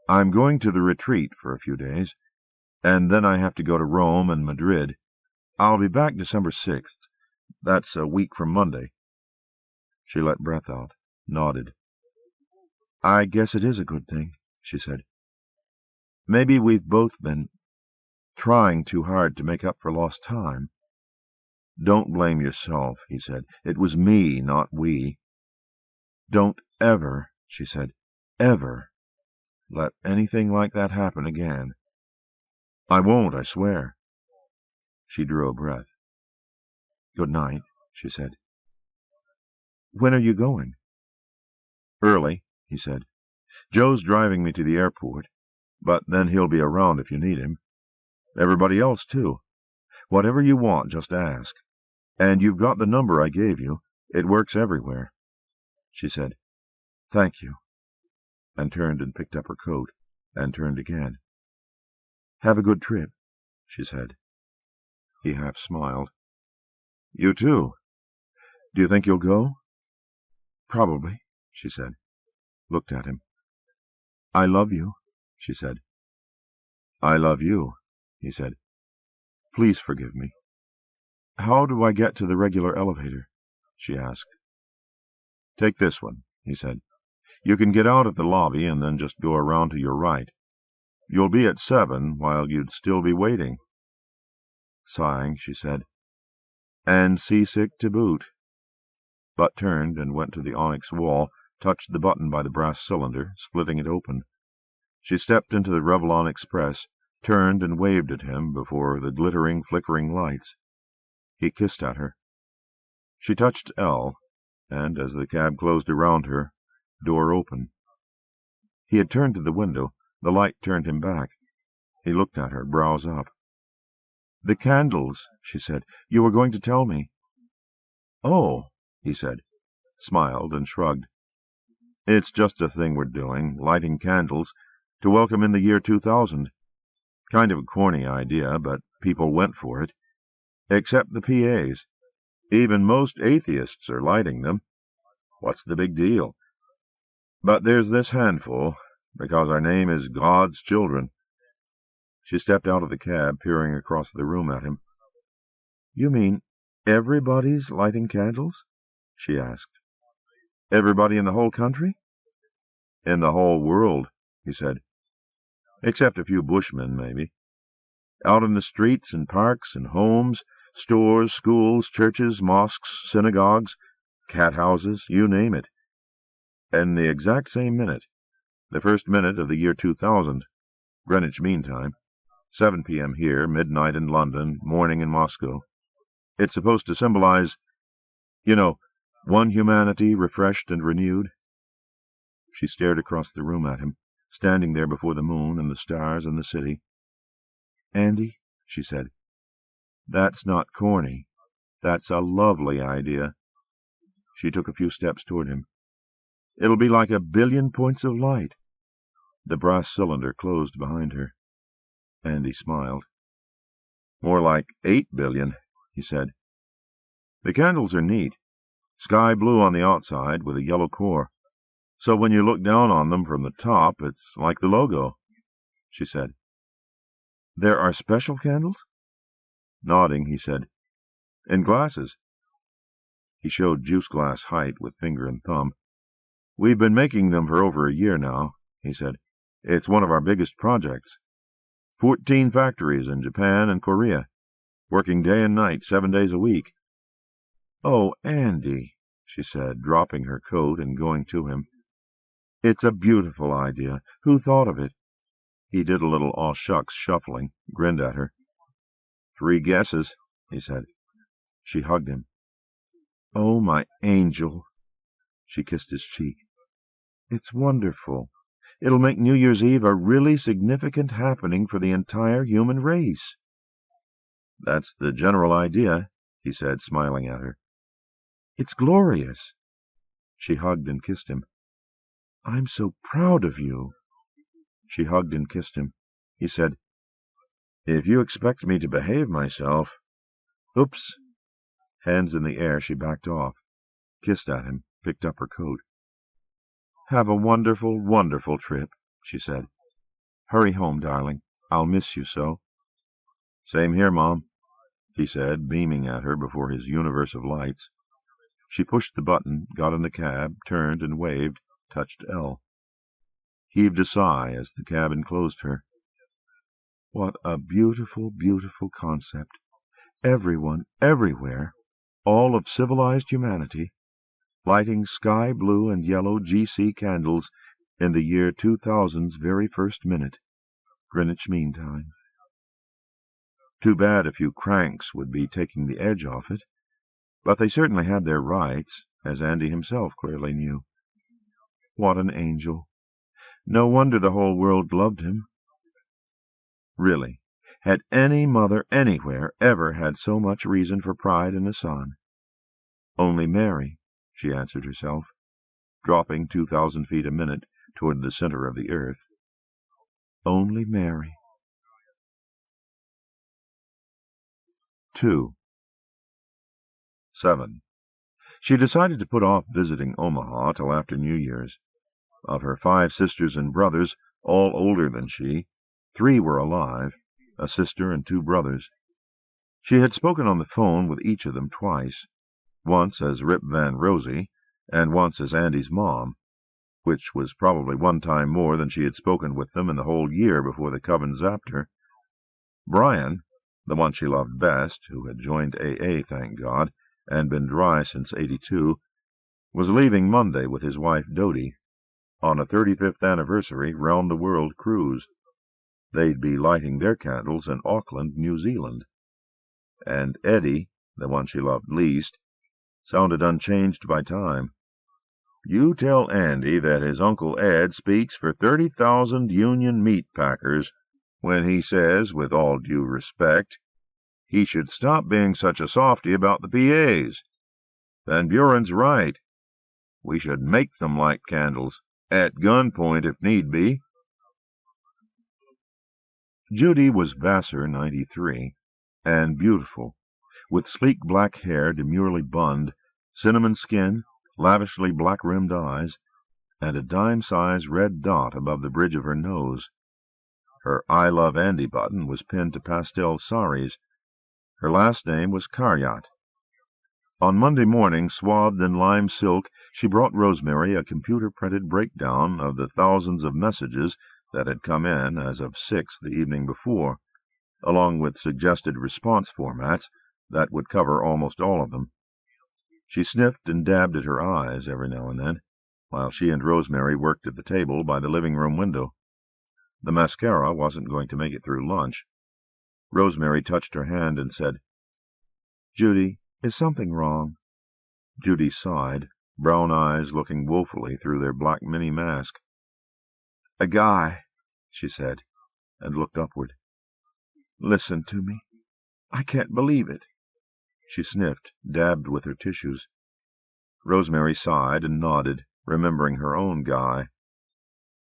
I'm going to the retreat for a few days, and then I have to go to Rome and Madrid. I'll be back December 6th. That's a week from Monday." She let breath out, nodded. "I guess it is a good thing," she said. "Maybe we've both been trying too hard to make up for lost time." "Don't blame yourself," he said. "It was me, not we." "Don't ever," she said, "ever let anything like that happen again." "I won't, I swear." She drew a breath. "Good night," she said. "When are you going?" "Early," he said. "Joe's driving me to the airport, but then he'll be around if you need him. Everybody else, too. Whatever you want, just ask. And you've got the number I gave you. It works everywhere." She said, "Thank you," and turned and picked up her coat, and turned again. Have a good trip, she said. He half smiled. You too. Do you think you'll go? Probably, she said. Looked at him. I love you, she said. I love you, he said. Please forgive me. How do I get to the regular elevator? She asked. Take this one, he said. You can get out at the lobby and then just go around to your right. You'll be at 7 while you'd still be waiting. Sighing, she said, and seasick to boot. But turned and went to the onyx wall, touched the button by the brass cylinder, splitting it open. She stepped into the Revlon Express, turned and waved at him before the glittering, flickering lights. He kissed at her. She touched L, and as the cab closed around her, door open. He had turned to the window. The light turned him back. He looked at her, brows up. The candles, she said. You were going to tell me. Oh, he said, smiled and shrugged. It's just a thing we're doing, lighting candles, to welcome in the year 2000. Kind of a corny idea, but people went for it. Except the PAs. Even most atheists are lighting them. What's the big deal? But there's this handful, because our name is God's children. She stepped out of the cab, peering across the room at him. You mean everybody's lighting candles? She asked. Everybody in the whole country? In the whole world, he said. Except a few bushmen, maybe. Out in the streets and parks and homes, stores, schools, churches, mosques, synagogues, cat houses, you name it. And the exact same minute, the first minute of the year 2000, Greenwich Mean Time, 7 p.m. here, midnight in London, morning in Moscow. It's supposed to symbolize, one humanity refreshed and renewed. She stared across the room at him, standing there before the moon and the stars and the city. Andy, she said, that's not corny. That's a lovely idea. She took a few steps toward him. It'll be like 1 billion points of light. The brass cylinder closed behind her. Andy smiled. More like 8 billion, he said. The candles are neat. Sky blue on the outside with a yellow core. So when you look down on them from the top, it's like the logo, she said. There are special candles? Nodding, he said. In glasses. He showed juice glass height with finger and thumb. We've been making them for over a year now, he said. It's one of our biggest projects. 14 factories in Japan and Korea, working day and night, 7 days a week. Oh, Andy, she said, dropping her coat and going to him. It's a beautiful idea. Who thought of it? He did a little aw shucks shuffling, grinned at her. 3 guesses, he said. She hugged him. Oh, my angel. She kissed his cheek. It's wonderful. It'll make New Year's Eve a really significant happening for the entire human race. That's the general idea, he said, smiling at her. It's glorious. She hugged and kissed him. I'm so proud of you. She hugged and kissed him. He said, If you expect me to behave myself... Oops. Hands in the air, she backed off, kissed at him, picked up her coat. Have a wonderful, wonderful trip, she said. Hurry home, darling. I'll miss you so. Same here, Mom, he said, beaming at her before his universe of lights. She pushed the button, got in the cab, turned and waved, touched L. Heaved a sigh as the cab enclosed her. What a beautiful, beautiful concept. Everyone, everywhere, all of civilized humanity, lighting sky blue and yellow GC candles in the year 2000's very first minute, Greenwich Mean Time. Too bad a few cranks would be taking the edge off it, but they certainly had their rights, as Andy himself clearly knew. What an angel. No wonder the whole world loved him. Really, had any mother anywhere ever had so much reason for pride in a son? Only Mary, she answered herself, dropping 2,000 feet a minute toward the center of the earth. Only Mary. 2. 7. She decided to put off visiting Omaha till after New Year's. Of her 5 sisters and brothers, all older than she, 3 were alive, a sister and 2 brothers. She had spoken on the phone with each of them twice, once as Rip Van Rosie, and once as Andy's mom, which was probably 1 time more than she had spoken with them in the whole year before the coven zapped her. Brian, the one she loved best, who had joined AA, thank God, and been dry since '82, was leaving Monday with his wife Dodie on a 35th anniversary round-the-world cruise. They'd be lighting their candles in Auckland, New Zealand. And Eddie, the one she loved least, sounded unchanged by time. "You tell Andy that his Uncle Ed speaks for 30,000 Union meat packers when he says, with all due respect, he should stop being such a softy about the PAs. Van Buren's right. We should make them light candles, at gunpoint if need be." Judy was Vassar 93, and beautiful, with sleek black hair demurely bunned, cinnamon skin, lavishly black-rimmed eyes, and a dime-size red dot above the bridge of her nose. Her "I Love Andy" button was pinned to pastel saris. Her last name was Karyat. On Monday morning, swathed in lime silk, she brought Rosemary a computer-printed breakdown of the thousands of messages that had come in as of 6 the evening before, along with suggested response formats that would cover almost all of them. She sniffed and dabbed at her eyes every now and then, while she and Rosemary worked at the table by the living-room window. The mascara wasn't going to make it through lunch. Rosemary touched her hand and said, "Judy, is something wrong?" Judy sighed, brown eyes looking woefully through their black mini mask. "A guy," she said, and looked upward. "Listen to me. I can't believe it." She sniffed, dabbed with her tissues. Rosemary sighed and nodded, remembering her own guy.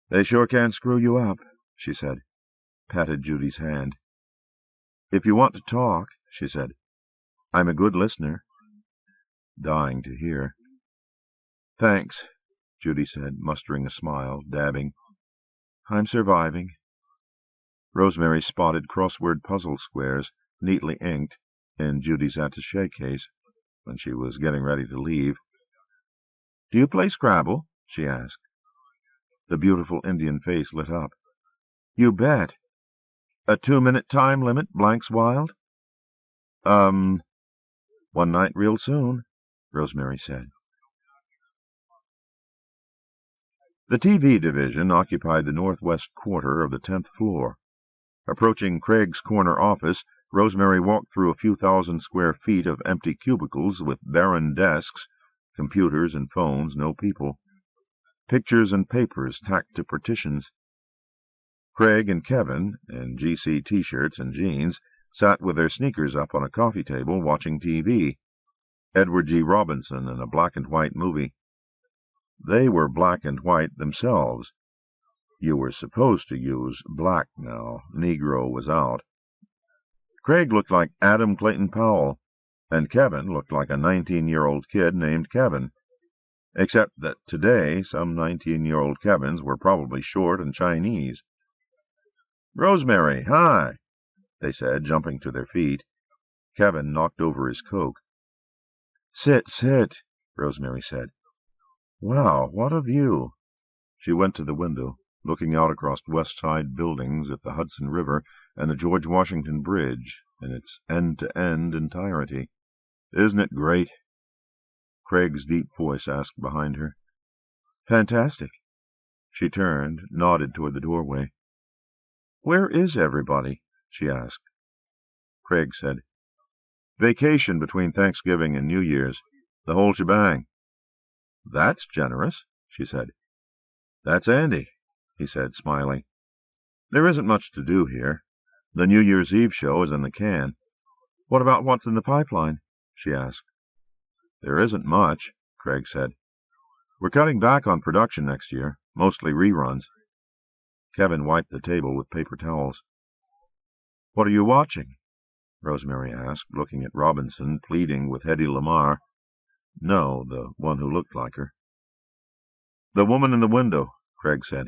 "They sure can screw you up," she said, patted Judy's hand. "If you want to talk," she said, "I'm a good listener." Dying to hear. "Thanks," Judy said, mustering a smile, dabbing. "I'm surviving." Rosemary spotted crossword puzzle squares, neatly inked, in Judy's attaché case when she was getting ready to leave. "Do you play Scrabble?" she asked. The beautiful Indian face lit up. "You bet. A 2-minute time limit, blanks wild?" One night real soon," Rosemary said. The TV division occupied the northwest quarter of the 10th floor. Approaching Craig's corner office, Rosemary walked through a few thousand square feet of empty cubicles with barren desks, computers and phones, no people. Pictures and papers tacked to partitions. Craig and Kevin, in GC T-shirts and jeans, sat with their sneakers up on a coffee table watching TV. Edward G. Robinson in a black-and-white movie. They were black and white themselves. You were supposed to use black now. Negro was out. Craig looked like Adam Clayton Powell, and Kevin looked like a 19-year-old kid named Kevin, except that today some 19-year-old Kevins were probably short and Chinese. "Rosemary, hi," they said, jumping to their feet. Kevin knocked over his Coke. "Sit, sit," Rosemary said. "Wow, what a view." She went to the window, looking out across West Side buildings at the Hudson River and the George Washington Bridge in its end-to-end entirety. "Isn't it great?" Craig's deep voice asked behind her. "Fantastic." She turned, nodded toward the doorway. "Where is everybody?" she asked. Craig said, "Vacation between Thanksgiving and New Year's. The whole shebang." "That's generous," she said. "That's Andy," he said, smiling. "There isn't much to do here. The New Year's Eve show is in the can." "What about what's in the pipeline?" she asked. "There isn't much," Craig said. "We're cutting back on production next year, mostly reruns." Kevin wiped the table with paper towels. "What are you watching?" Rosemary asked, looking at Robinson, pleading with Hedy Lamarr. No, the one who looked like her. The Woman in the Window, Craig said.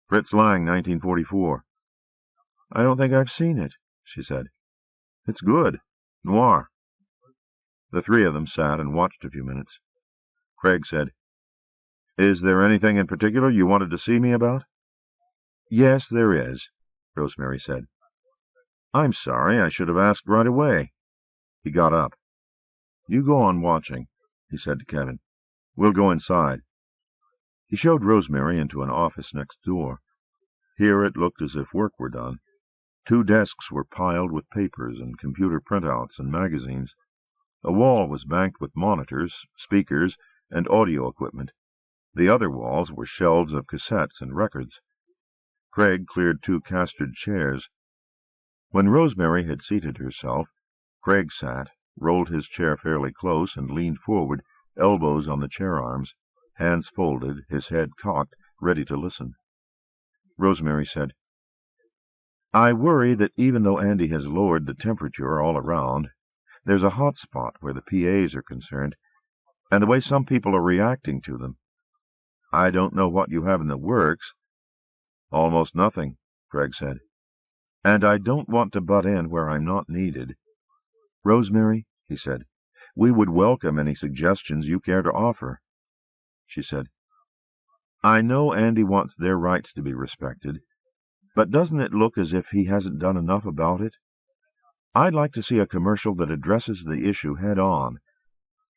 Fritz Lang, 1944. I don't think I've seen it, she said. It's good. Noir. The three of them sat and watched a few minutes. Craig said, Is there anything in particular you wanted to see me about? Yes, there is, Rosemary said. I'm sorry, I should have asked right away. He got up. You go on watching, he said to Kevin. We'll go inside. He showed Rosemary into an office next door. Here it looked as if work were done. 2 desks were piled with papers and computer printouts and magazines. A wall was banked with monitors, speakers, and audio equipment. The other walls were shelves of cassettes and records. Craig cleared 2 castered chairs. When Rosemary had seated herself, Craig sat, rolled his chair fairly close, and leaned forward, elbows on the chair arms, hands folded, his head cocked, ready to listen. Rosemary said, I worry that even though Andy has lowered the temperature all around, there's a hot spot where the PAs are concerned, and the way some people are reacting to them. I don't know what you have in the works. Almost nothing, Craig said. And I don't want to butt in where I'm not needed. Rosemary, he said, we would welcome any suggestions you care to offer. She said, I know Andy wants their rights to be respected, but doesn't it look as if he hasn't done enough about it? I'd like to see a commercial that addresses the issue head-on.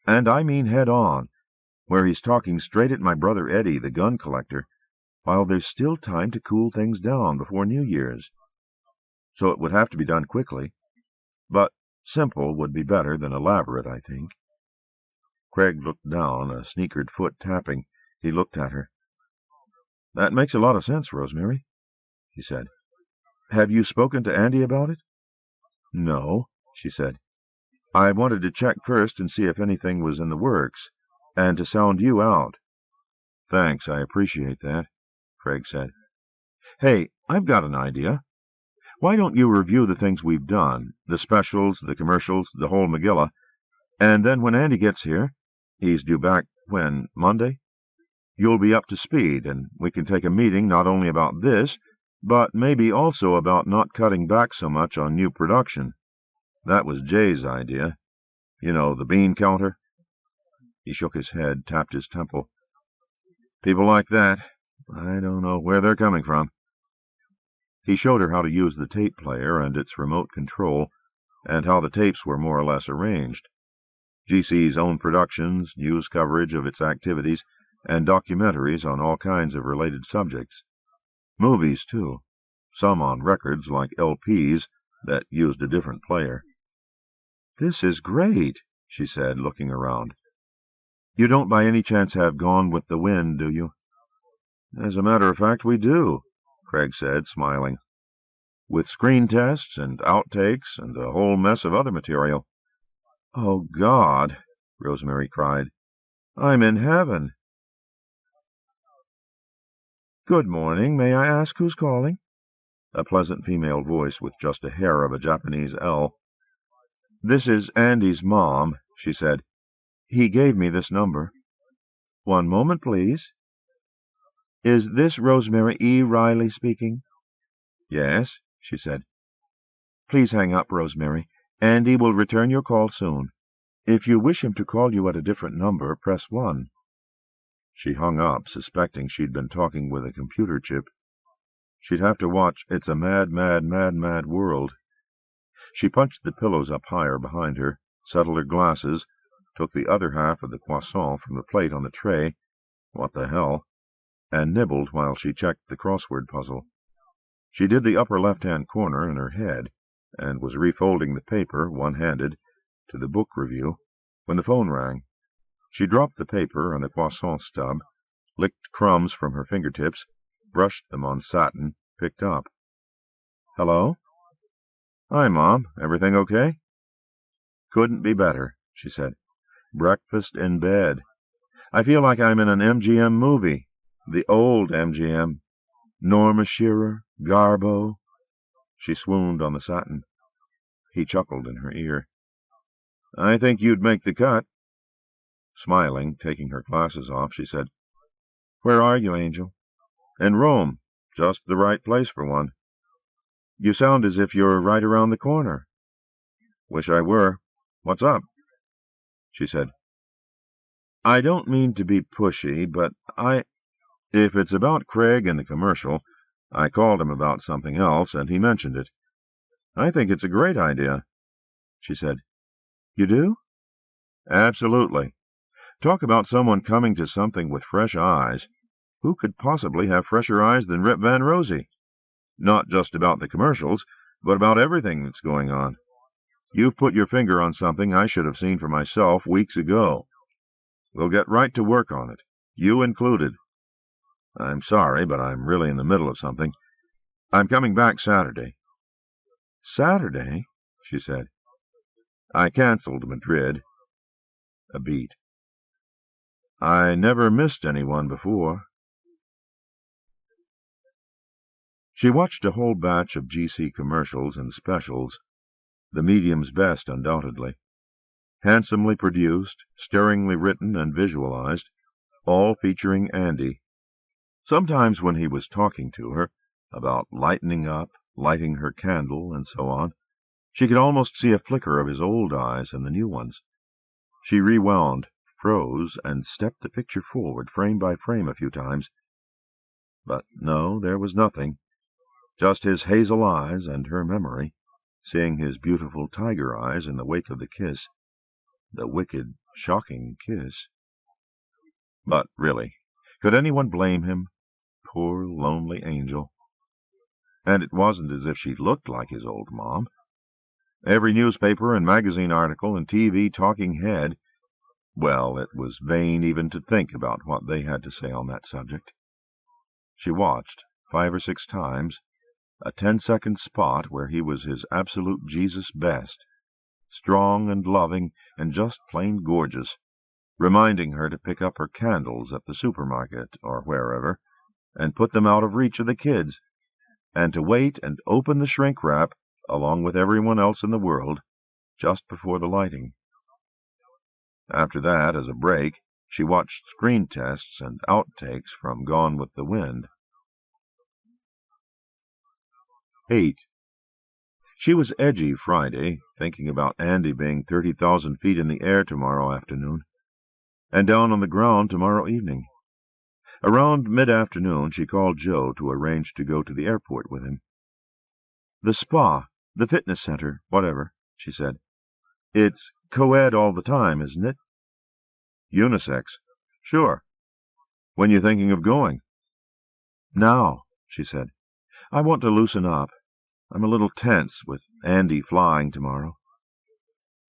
And I mean head-on, where he's talking straight at my brother Eddie, the gun collector, while there's still time to cool things down before New Year's. So it would have to be done quickly, but simple would be better than elaborate, I think. Craig looked down, a sneakered foot tapping. He looked at her. That makes a lot of sense, Rosemary, he said. Have you spoken to Andy about it? No, she said. I wanted to check first and see if anything was in the works, and to sound you out. Thanks, I appreciate that, Craig said. Hey, I've got an idea. Why don't you review the things we've done, the specials, the commercials, the whole Megillah, and then when Andy gets here, he's due back, when, Monday? You'll be up to speed, and we can take a meeting not only about this, but maybe also about not cutting back so much on new production. That was Jay's idea. You know, the bean counter. He shook his head, tapped his temple. People like that, I don't know where they're coming from. He showed her how to use the tape player and its remote control, and how the tapes were more or less arranged. GC's own productions, news coverage of its activities, and documentaries on all kinds of related subjects. Movies, too, some on records like LPs that used a different player. This is great, she said, looking around. You don't by any chance have Gone with the Wind, do you? As a matter of fact, we do, Craig said, smiling. With screen tests and outtakes and a whole mess of other material. Oh, God, Rosemary cried. I'm in heaven. Good morning. May I ask who's calling? A pleasant female voice with just a hair of a Japanese L. This is Andy's mom, she said. He gave me this number. One moment, please. Is this Rosemary E. Riley speaking? Yes, she said. Please hang up, Rosemary. Andy will return your call soon. If you wish him to call you at a different number, press 1. She hung up, suspecting she'd been talking with a computer chip. She'd have to watch It's a Mad, Mad, Mad, Mad World. She punched the pillows up higher behind her, settled her glasses, took the other half of the croissant from the plate on the tray, what the hell, and nibbled while she checked the crossword puzzle. She did the upper left-hand corner in her head, and was refolding the paper, one-handed, to the book review, when the phone rang. She dropped the paper and the croissant stub, licked crumbs from her fingertips, brushed them on satin, picked up. Hello? Hi, Mom. Everything okay? Couldn't be better, she said. Breakfast in bed. I feel like I'm in an MGM movie. The old MGM. Norma Shearer, Garbo. She swooned on the satin. He chuckled in her ear. "I think you'd make the cut." Smiling, taking her glasses off, she said, "Where are you, Angel?" "In Rome. Just the right place for one." "You sound as if you're right around the corner." "Wish I were. What's up?" She said, "I don't mean to be pushy, but if it's about Craig and the commercial, I called him about something else, and he mentioned it. I think it's a great idea." She said, "You do?" "Absolutely. Talk about someone coming to something with fresh eyes. Who could possibly have fresher eyes than Rip Van Rosie? Not just about the commercials, but about everything that's going on. You've put your finger on something I should have seen for myself weeks ago. We'll get right to work on it, you included. I'm sorry, but I'm really in the middle of something. I'm coming back Saturday." "Saturday?" she said. "I canceled Madrid." A beat. "I never missed anyone before." She watched a whole batch of GC commercials and specials, the medium's best undoubtedly. Handsomely produced, stirringly written and visualized, all featuring Andy. Sometimes when he was talking to her, about lightening up, lighting her candle, and so on, she could almost see a flicker of his old eyes in the new ones. She rewound, froze, and stepped the picture forward frame by frame a few times. But no, there was nothing. Just his hazel eyes and her memory, seeing his beautiful tiger eyes in the wake of the kiss. The wicked, shocking kiss. But really, could anyone blame him? Poor, lonely Angel. And it wasn't as if she looked like his old mom. Every newspaper and magazine article and TV talking head, well, it was vain even to think about what they had to say on that subject. She watched, 5 or 6 times, a 10-second spot where he was his absolute Jesus best, strong and loving and just plain gorgeous, reminding her to pick up her candles at the supermarket or wherever, and put them out of reach of the kids, and to wait and open the shrink wrap, along with everyone else in the world, just before the lighting. After that, as a break, she watched screen tests and outtakes from Gone with the Wind. 8. She was edgy Friday, thinking about Andy being 30,000 feet in the air tomorrow afternoon, and down on the ground tomorrow evening. Around mid-afternoon she called Joe to arrange to go to the airport with him. "The spa, the fitness center, whatever," she said. "It's co-ed all the time, isn't it?" "Unisex. Sure. When you thinking of going?" "Now," she said. "I want to loosen up. I'm a little tense with Andy flying tomorrow."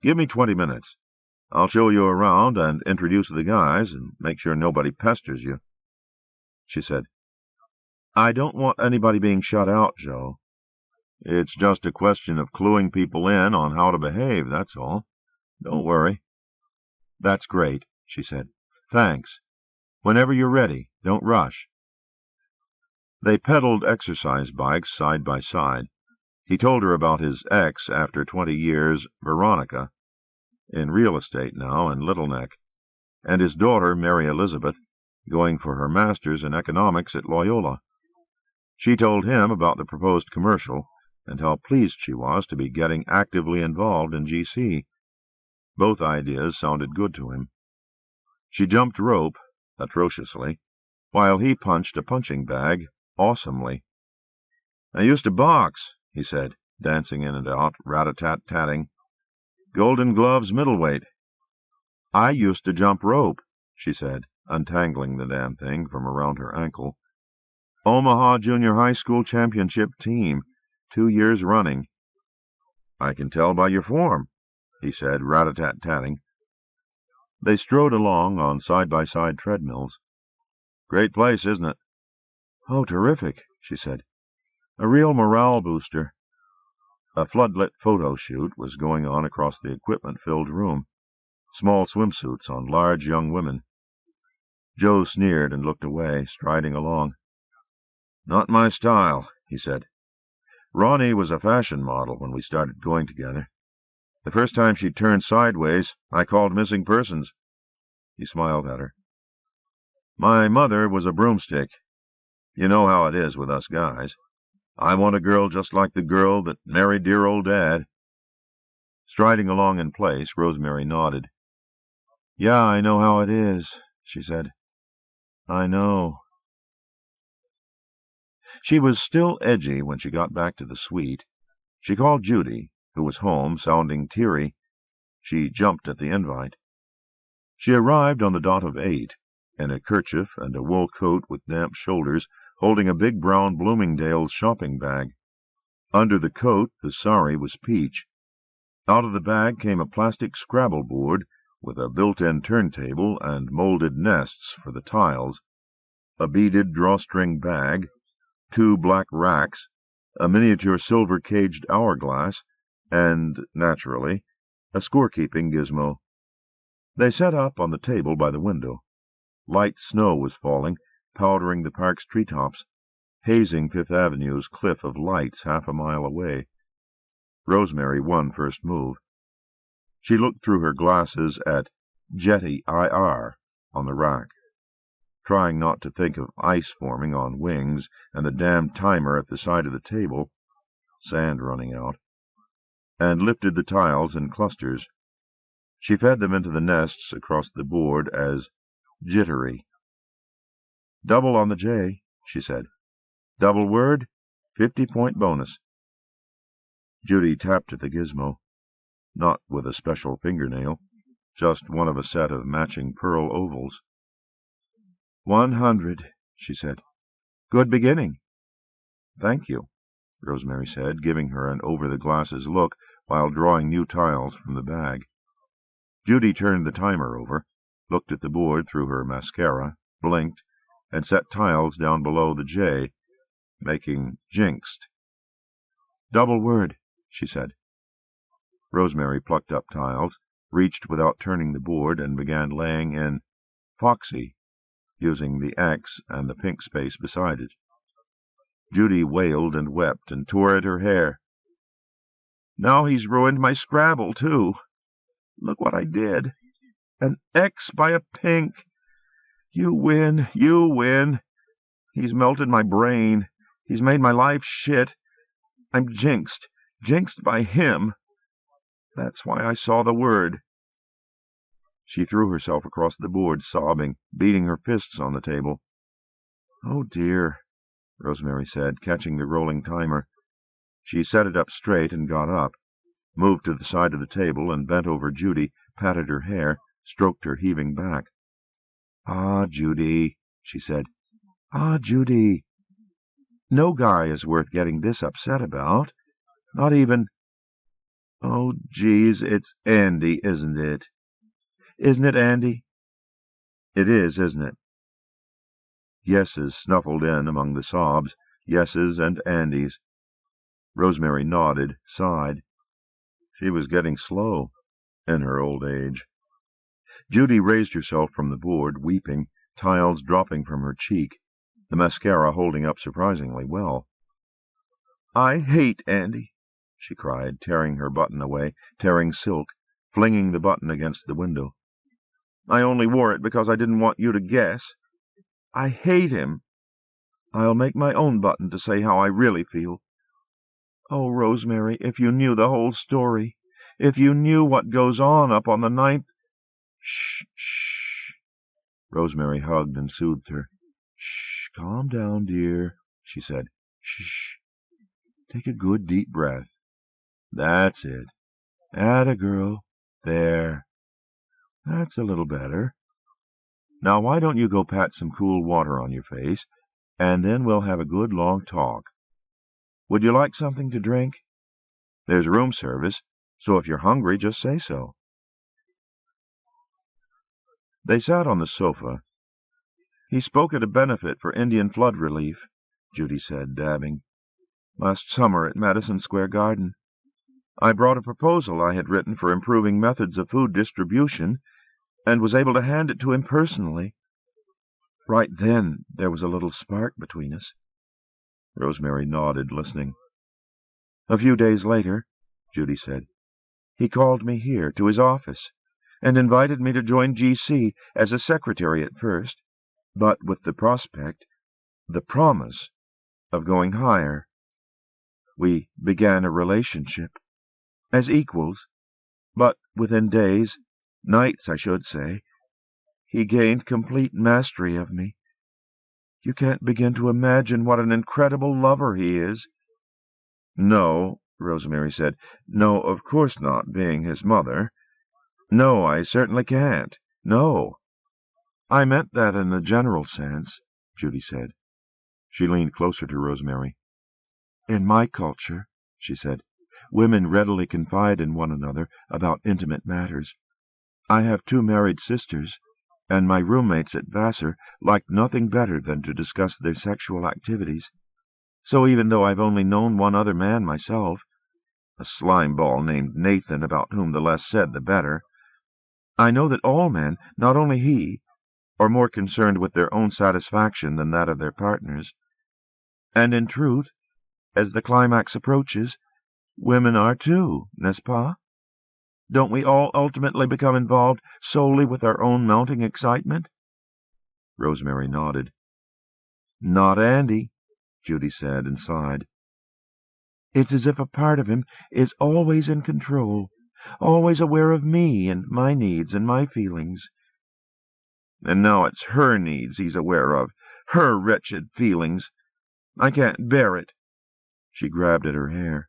"Give me 20 minutes. I'll show you around and introduce the guys and make sure nobody pesters you." She said, "I don't want anybody being shut out, Joe. It's just a question of cluing people in on how to behave, that's all. Don't worry." "That's great," she said. "Thanks. Whenever you're ready, don't rush." They pedaled exercise bikes side by side. He told her about his ex after 20 years, Veronica, in real estate now in Little Neck, and his daughter, Mary Elizabeth, going for her master's in economics at Loyola. She told him about the proposed commercial, and how pleased she was to be getting actively involved in GC. Both ideas sounded good to him. She jumped rope, atrociously, while he punched a punching bag, awesomely. "I used to box," he said, dancing in and out, rat-a-tat-tatting. "Golden Gloves middleweight." "I used to jump rope," she said, untangling the damn thing from around her ankle. "Omaha Junior High School Championship team, 2 years running." "I can tell by your form," he said, rat-a-tat-tatting. They strode along on side-by-side treadmills. "Great place, isn't it?" "Oh, terrific," she said. "A real morale booster." A floodlit photo shoot was going on across the equipment-filled room. Small swimsuits on large young women. Joe sneered and looked away, striding along. "Not my style," he said. "Ronnie was a fashion model when we started going together. The first time she turned sideways, I called missing persons. He smiled at her. My mother was a broomstick. You know how it is with us guys. I want a girl just like the girl that married dear old Dad. Striding along in place, Rosemary nodded. Yeah, I know how it is, she said. I know. She was still edgy when she got back to the suite. She called Judy, who was home, sounding teary. She jumped at the invite. She arrived on the dot of 8, in a kerchief and a wool coat with damp shoulders, holding a big brown Bloomingdale's shopping bag. Under the coat, the sari was peach. Out of the bag came a plastic Scrabble board with a built-in turntable and molded nests for the tiles, a beaded drawstring bag, 2 black racks, a miniature silver-caged hourglass, and, naturally, a scorekeeping gizmo. They sat up on the table by the window. Light snow was falling, powdering the park's treetops, hazing Fifth Avenue's cliff of lights half a mile away. Rosemary won first move. She looked through her glasses at Jetty IR on the rack, trying not to think of ice forming on wings and the damned timer at the side of the table, sand running out, and lifted the tiles in clusters. She fed them into the nests across the board as jittery. Double on the J, she said. Double word, 50-point bonus. Judy tapped at the gizmo, not with a special fingernail, just one of a set of matching pearl ovals. 100, she said. Good beginning. Thank you, Rosemary said, giving her an over-the-glasses look while drawing new tiles from the bag. Judy turned the timer over, looked at the board through her mascara, blinked, and set tiles down below the J, making jinxed. Double word, she said. Rosemary plucked up tiles, reached without turning the board, and began laying in Foxy, using the X and the pink space beside it. Judy wailed and wept and tore at her hair. Now he's ruined my Scrabble, too. Look what I did. An X by a pink. You win, you win. He's melted my brain. He's made my life shit. I'm jinxed by him. That's why I saw the word. She threw herself across the board, sobbing, beating her fists on the table. Oh, dear, Rosemary said, catching the rolling timer. She set it up straight and got up, moved to the side of the table and bent over Judy, patted her hair, stroked her heaving back. Ah, Judy, she said. Ah, Judy. No guy is worth getting this upset about. Not even... Oh, geez, it's Andy, isn't it? Isn't it, Andy? It is, isn't it? Yeses snuffled in among the sobs, yeses and Andys. Rosemary nodded, sighed. She was getting slow in her old age. Judy raised herself from the board, weeping, tiles dropping from her cheek, the mascara holding up surprisingly well. I hate Andy, she cried, tearing her button away, tearing silk, flinging the button against the window. I only wore it because I didn't want you to guess. I hate him. I'll make my own button to say how I really feel. Oh, Rosemary, if you knew the whole story, if you knew what goes on up on the 9th... Shh, shh. Rosemary hugged and soothed her. Shh, calm down, dear, she said. Shh. Take a good deep breath. That's it. Atta girl. There. That's a little better. Now, why don't you go pat some cool water on your face, and then we'll have a good long talk. Would you like something to drink? There's room service, so if you're hungry, just say so. They sat on the sofa. He spoke at a benefit for Indian flood relief, Judy said, dabbing. Last summer at Madison Square Garden. I brought a proposal I had written for improving methods of food distribution, and was able to hand it to him personally. Right then there was a little spark between us. Rosemary nodded, listening. A few days later, Judy said, He called me here to his office and invited me to join GC as a secretary at first, but with the prospect, the promise, of going higher. We began a relationship, as equals, but within days, nights I should say, he gained complete mastery of me. You can't begin to imagine what an incredible lover he is. No, Rosemary said. No, of course not, being his mother. No, I certainly can't. No. I meant that in a general sense, Judy said. She leaned closer to Rosemary. In my culture, she said, women readily confide in one another about intimate matters. I have 2 married sisters, and my roommates at Vassar like nothing better than to discuss their sexual activities. So even though I've only known one other man myself, a slimeball named Nathan about whom the less said the better, I know that all men, not only he, are more concerned with their own satisfaction than that of their partners. And in truth, as the climax approaches, women are too, n'est-ce pas? Don't we all ultimately become involved solely with our own mounting excitement? Rosemary nodded. Not Andy, Judy said and sighed. It's as if a part of him is always in control, always aware of me and my needs and my feelings. And now it's her needs he's aware of, her wretched feelings. I can't bear it. She grabbed at her hair.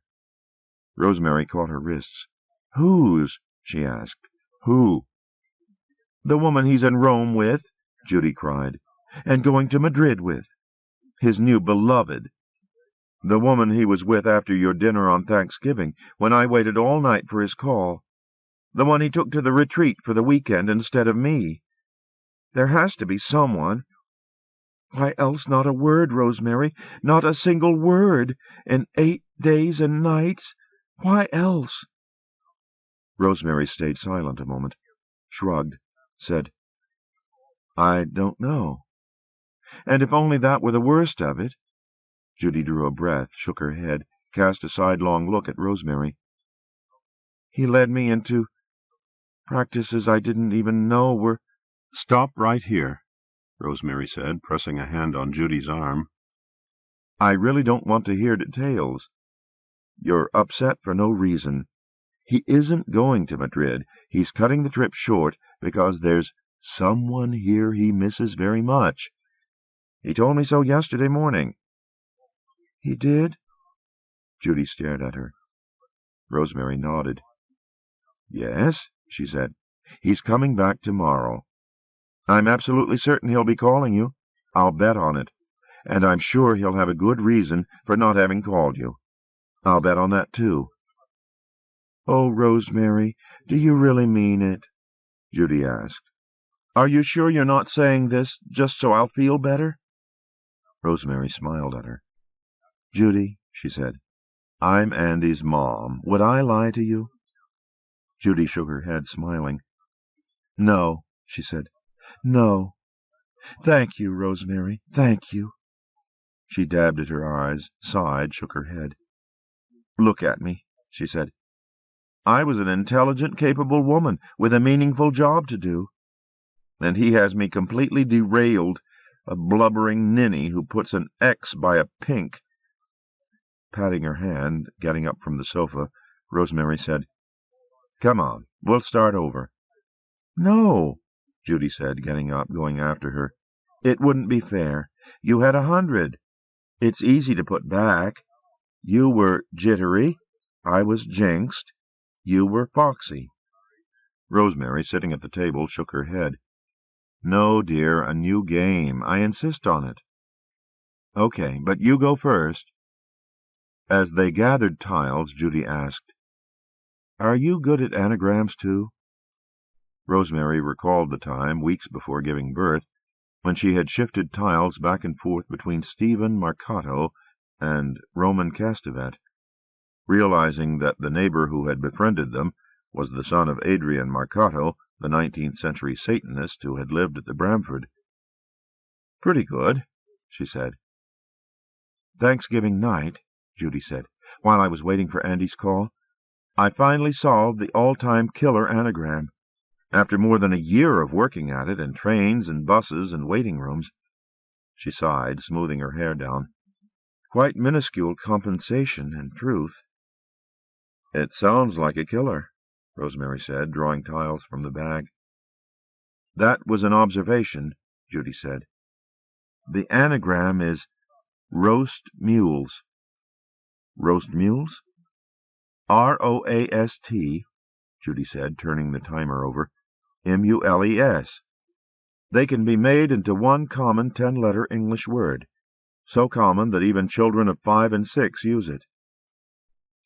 Rosemary caught her wrists. Whose? She asked. Who? The woman he's in Rome with, Judy cried, and going to Madrid with. His new beloved. The woman he was with after your dinner on Thanksgiving, when I waited all night for his call. The one he took to the retreat for the weekend instead of me. There has to be someone. Why else not a word, Rosemary? Not a single word in 8 days and nights? Why else? Rosemary stayed silent a moment, shrugged, said, I don't know. And if only that were the worst of it. Judy drew a breath, shook her head, cast a sidelong look at Rosemary. He led me into practices I didn't even know were— Stop right here, Rosemary said, pressing a hand on Judy's arm. I really don't want to hear details. You're upset for no reason. He isn't going to Madrid. He's cutting the trip short because there's someone here he misses very much. He told me so yesterday morning. He did? Judy stared at her. Rosemary nodded. Yes, she said. He's coming back tomorrow. I'm absolutely certain he'll be calling you. I'll bet on it. And I'm sure he'll have a good reason for not having called you. I'll bet on that, too. Oh, Rosemary, do you really mean it? Judy asked. Are you sure you're not saying this just so I'll feel better? Rosemary smiled at her. Judy, she said, I'm Andy's mom. Would I lie to you? Judy shook her head, smiling. No, she said. No. Thank you, Rosemary. Thank you. She dabbed at her eyes, sighed, shook her head. Look at me, she said. I was an intelligent, capable woman with a meaningful job to do. And he has me completely derailed, a blubbering ninny who puts an X by a pink. Patting her hand, getting up from the sofa, Rosemary said, Come on, we'll start over. No, Judy said, getting up, going after her. It wouldn't be fair. You had 100. It's easy to put back. You were jittery. I was jinxed. You were foxy. Rosemary, sitting at the table, shook her head. No, dear, a new game. I insist on it. Okay, but you go first. As they gathered tiles, Judy asked, Are you good at anagrams, too? Rosemary recalled the time, weeks before giving birth, when she had shifted tiles back and forth between Stephen Marcato and Roman Castevet, realizing that the neighbor who had befriended them was the son of Adrian Marcato, the 19th-century Satanist who had lived at the Bramford. Pretty good, she said. Thanksgiving night, Judy said, while I was waiting for Andy's call, I finally solved the all-time killer anagram. After more than a year of working at it in trains and buses and waiting rooms. She sighed, smoothing her hair down. Quite minuscule compensation, in truth. It sounds like a killer, Rosemary said, drawing tiles from the bag. That was an observation, Judy said. The anagram is roast mules. Roast mules? R-O-A-S-T, Judy said, turning the timer over, M-U-L-E-S. They can be made into one common 10-letter English word, so common that even children of 5 and 6 use it.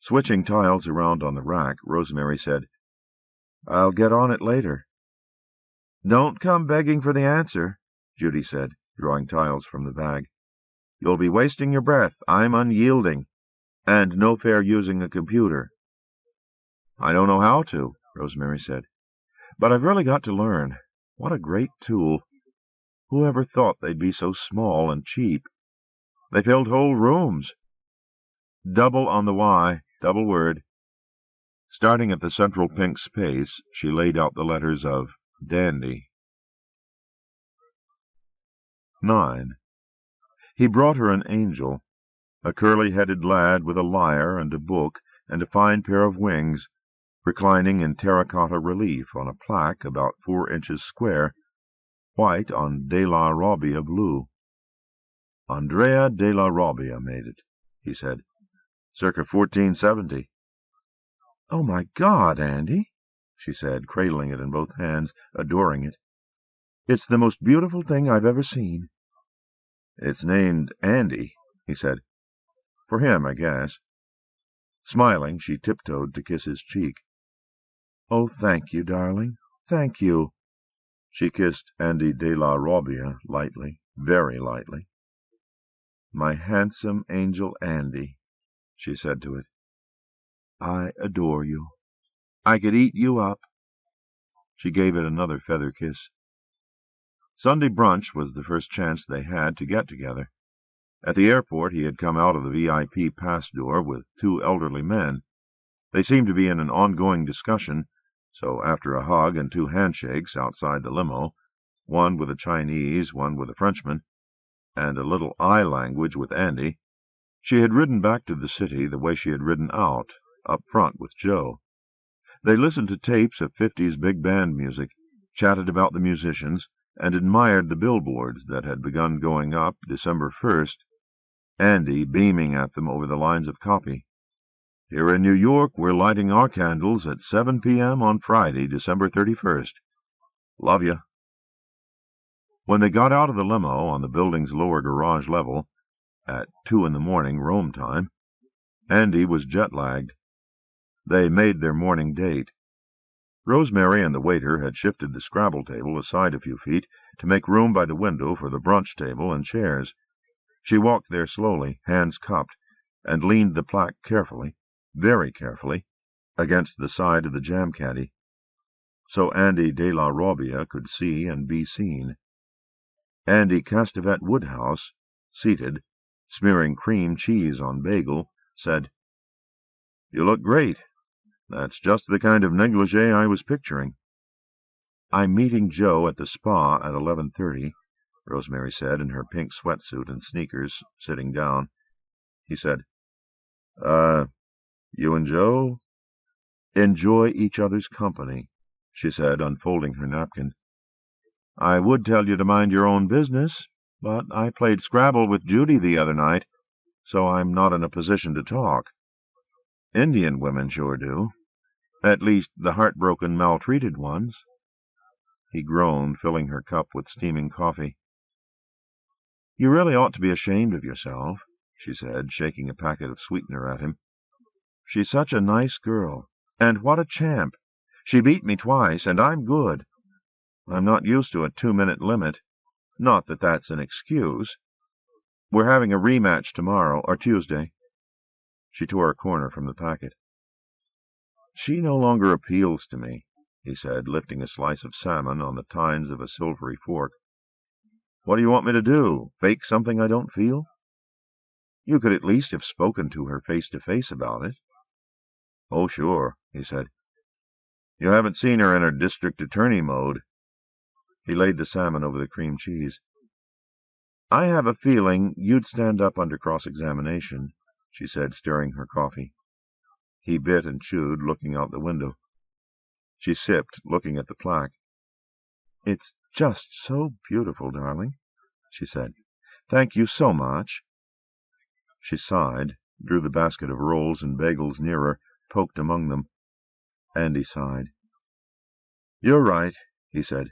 Switching tiles around on the rack, Rosemary said, I'll get on it later. Don't come begging for the answer, Judy said, drawing tiles from the bag. You'll be wasting your breath. I'm unyielding, and no fair using a computer. I don't know how to, Rosemary said, but I've really got to learn. What a great tool. Who ever thought they'd be so small and cheap? They filled whole rooms. Double on the Y, double word. Starting at the central pink space, she laid out the letters of Dandy. 9. He brought her an angel, a curly-headed lad with a lyre and a book and a fine pair of wings, reclining in terracotta relief on a plaque about 4 inches square, white on de la Robbia blue. Andrea de la Robbia made it, he said, circa 1470. Oh, my God, Andy, she said, cradling it in both hands, adoring it. It's the most beautiful thing I've ever seen. It's named Andy, he said. For him, I guess. Smiling, she tiptoed to kiss his cheek. Oh, thank you, darling. Thank you. She kissed Andy de la Robbia lightly, very lightly. My handsome angel Andy, she said to it. I adore you. I could eat you up. She gave it another feather kiss. Sunday brunch was the first chance they had to get together. At the airport he had come out of the VIP pass door with 2 elderly men. They seemed to be in an ongoing discussion, so after a hug and 2 handshakes outside the limo, one with a Chinese, one with a Frenchman, and a little eye language with Andy, she had ridden back to the city the way she had ridden out, up front with Joe. They listened to tapes of 50s big band music, chatted about the musicians, and admired the billboards that had begun going up December 1st, Andy beaming at them over the lines of copy. Here in New York, we're lighting our candles at 7 p.m. on Friday, December 31st. Love ya. When they got out of the limo on the building's lower garage level, at 2 in the morning Rome time, Andy was jet-lagged. They made their morning date. Rosemary and the waiter had shifted the Scrabble table aside a few feet to make room by the window for the brunch table and chairs. She walked there slowly, hands cupped, and leaned the plaque carefully, very carefully, against the side of the jam caddy, so Andy de la Robbia could see and be seen. Andy Castevet Woodhouse, seated, smearing cream cheese on bagel, said, You look great. That's just the kind of negligee I was picturing. I'm meeting Joe at the spa at 11:30, Rosemary said in her pink sweatsuit and sneakers, sitting down. He said, You and Joe? Enjoy each other's company, she said, unfolding her napkin. I would tell you to mind your own business, but I played Scrabble with Judy the other night, so I'm not in a position to talk. Indian women sure do. At least the heartbroken, maltreated ones. He groaned, filling her cup with steaming coffee. You really ought to be ashamed of yourself, she said, shaking a packet of sweetener at him. She's such a nice girl. And what a champ! She beat me twice, and I'm good. I'm not used to a 2-minute limit. Not that that's an excuse. We're having a rematch tomorrow, or Tuesday. She tore a corner from the packet. She no longer appeals to me, he said, lifting a slice of salmon on the tines of a silvery fork. What do you want me to do? Fake something I don't feel? You could at least have spoken to her face-to-face about it. "Oh, sure," he said. "You haven't seen her in her district attorney mode." He laid the salmon over the cream cheese. "I have a feeling you'd stand up under cross-examination," she said, stirring her coffee. He bit and chewed, looking out the window. She sipped, looking at the plaque. "It's just so beautiful, darling," she said. "Thank you so much." She sighed, drew the basket of rolls and bagels nearer, poked among them. Andy sighed. "You're right," he said.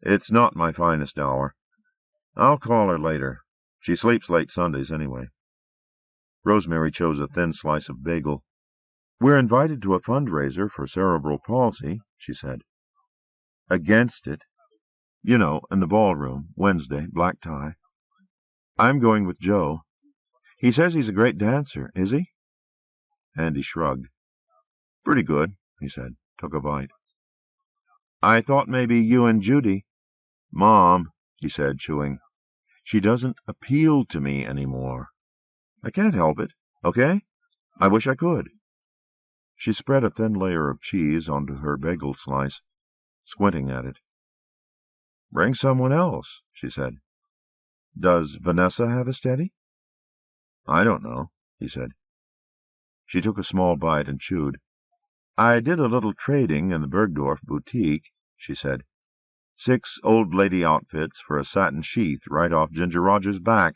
"It's not my finest hour. I'll call her later. She sleeps late Sundays, anyway." Rosemary chose a thin slice of bagel. "We're invited to a fundraiser for cerebral palsy," she said. "Against it. You know, in the ballroom, Wednesday, black tie. I'm going with Joe. He says he's a great dancer, is he?" Andy shrugged. "Pretty good," he said. Took a bite. "I thought maybe you and Judy—" "Mom," he said, chewing. "She doesn't appeal to me anymore. I can't help it, okay? I wish I could." She spread a thin layer of cheese onto her bagel slice, squinting at it. "Bring someone else," she said. "Does Vanessa have a steady?" "I don't know," he said. She took a small bite and chewed. "I did a little trading in the Bergdorf boutique," she said. 6 old lady outfits for a satin sheath right off Ginger Rogers' back.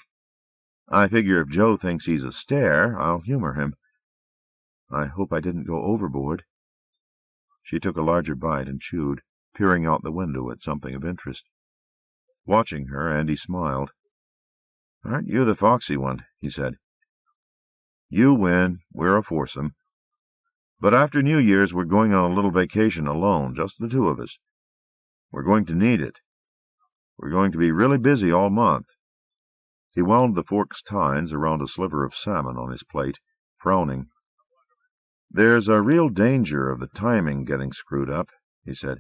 I figure if Joe thinks he's a stare, I'll humor him. I hope I didn't go overboard." She took a larger bite and chewed, peering out the window at something of interest. Watching her, Andy smiled. "Aren't you the foxy one?" he said. "You win. We're a foursome. But after New Year's, we're going on a little vacation alone, just the two of us. We're going to need it. We're going to be really busy all month." He wound the fork's tines around a sliver of salmon on his plate, frowning. "There's a real danger of the timing getting screwed up," he said.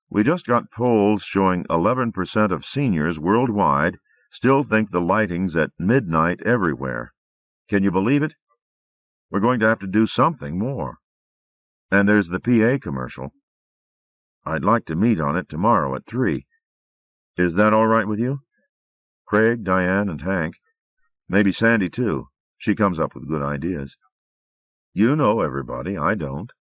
"We just got polls showing 11% of seniors worldwide still think the lighting's at midnight everywhere. Can you believe it? We're going to have to do something more. And there's the PA commercial. I'd like to meet on it tomorrow at 3. Is that all right with you? Craig, Diane, and Hank. Maybe Sandy, too. She comes up with good ideas. You know everybody. I don't."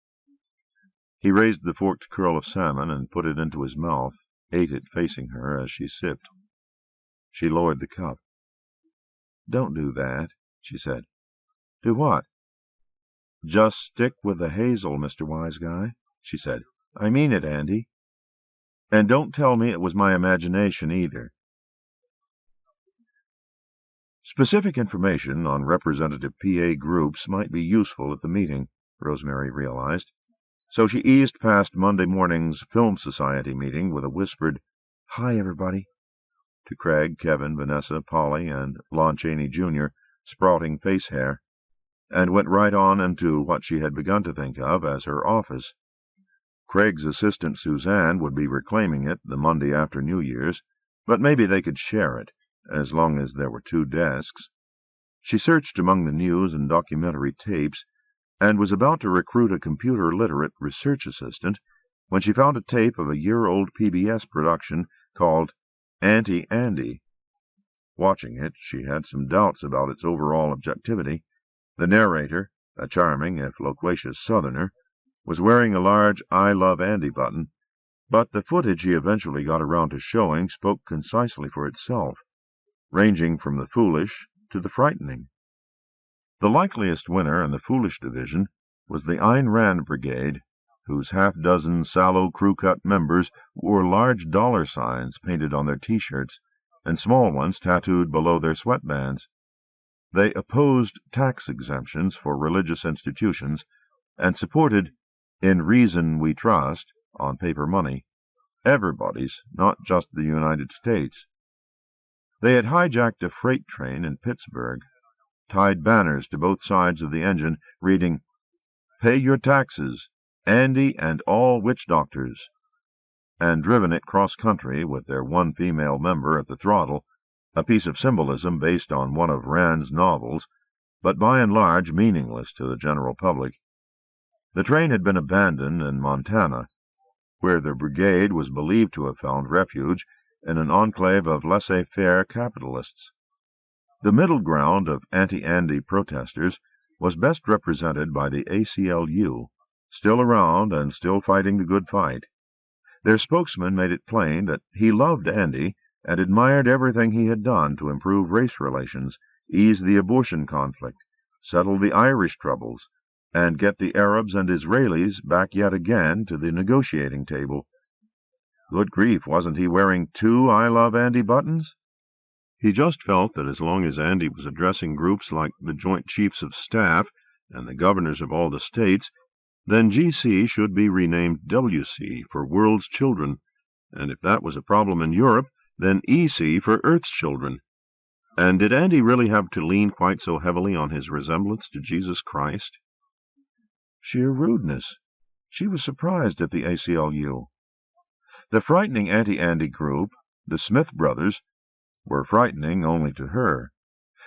He raised the forked curl of salmon and put it into his mouth, ate it facing her as she sipped. She lowered the cup. "Don't do that," she said. "Do what?" "Just stick with the hazel, Mr. Wise Guy," she said. "I mean it, Andy. And don't tell me it was my imagination, either." Specific information on representative PA groups might be useful at the meeting, Rosemary realized, so she eased past Monday morning's Film Society meeting with a whispered, "Hi, everybody," to Craig, Kevin, Vanessa, Polly, and Lon Chaney, Jr., sprouting face hair, and went right on into what she had begun to think of as her office. Craig's assistant Suzanne would be reclaiming it the Monday after New Year's, but maybe they could share it, as long as there were 2 desks. She searched among the news and documentary tapes, and was about to recruit a computer-literate research assistant when she found a tape of a year-old PBS production called Auntie Andy. Watching it, she had some doubts about its overall objectivity. The narrator, a charming, if loquacious Southerner, was wearing a large I Love Andy button, but the footage he eventually got around to showing spoke concisely for itself, ranging from the foolish to the frightening. The likeliest winner in the foolish division was the Ayn Rand Brigade, whose half-dozen sallow crew-cut members wore large dollar signs painted on their T-shirts, and small ones tattooed below their sweatbands. They opposed tax exemptions for religious institutions, and supported "In Reason We Trust" on paper money, everybody's, not just the United States. They had hijacked a freight train in Pittsburgh, tied banners to both sides of the engine reading, "Pay your taxes, Andy and all witch doctors," and driven it cross-country with their one female member at the throttle, a piece of symbolism based on one of Rand's novels, but by and large meaningless to the general public. The train had been abandoned in Montana, where the brigade was believed to have found refuge in an enclave of laissez-faire capitalists. The middle ground of anti-Andy protesters was best represented by the ACLU, still around and still fighting the good fight. Their spokesman made it plain that he loved Andy and admired everything he had done to improve race relations, ease the abortion conflict, settle the Irish troubles, and get the Arabs and Israelis back yet again to the negotiating table. Good grief, wasn't he wearing 2 I Love Andy buttons? He just felt that as long as Andy was addressing groups like the Joint Chiefs of Staff and the governors of all the states, then GC should be renamed WC for World's Children, and if that was a problem in Europe, then EC for Earth's Children. And did Andy really have to lean quite so heavily on his resemblance to Jesus Christ? Sheer rudeness. She was surprised at the ACLU. The frightening anti-Andy group, the Smith brothers, were frightening only to her.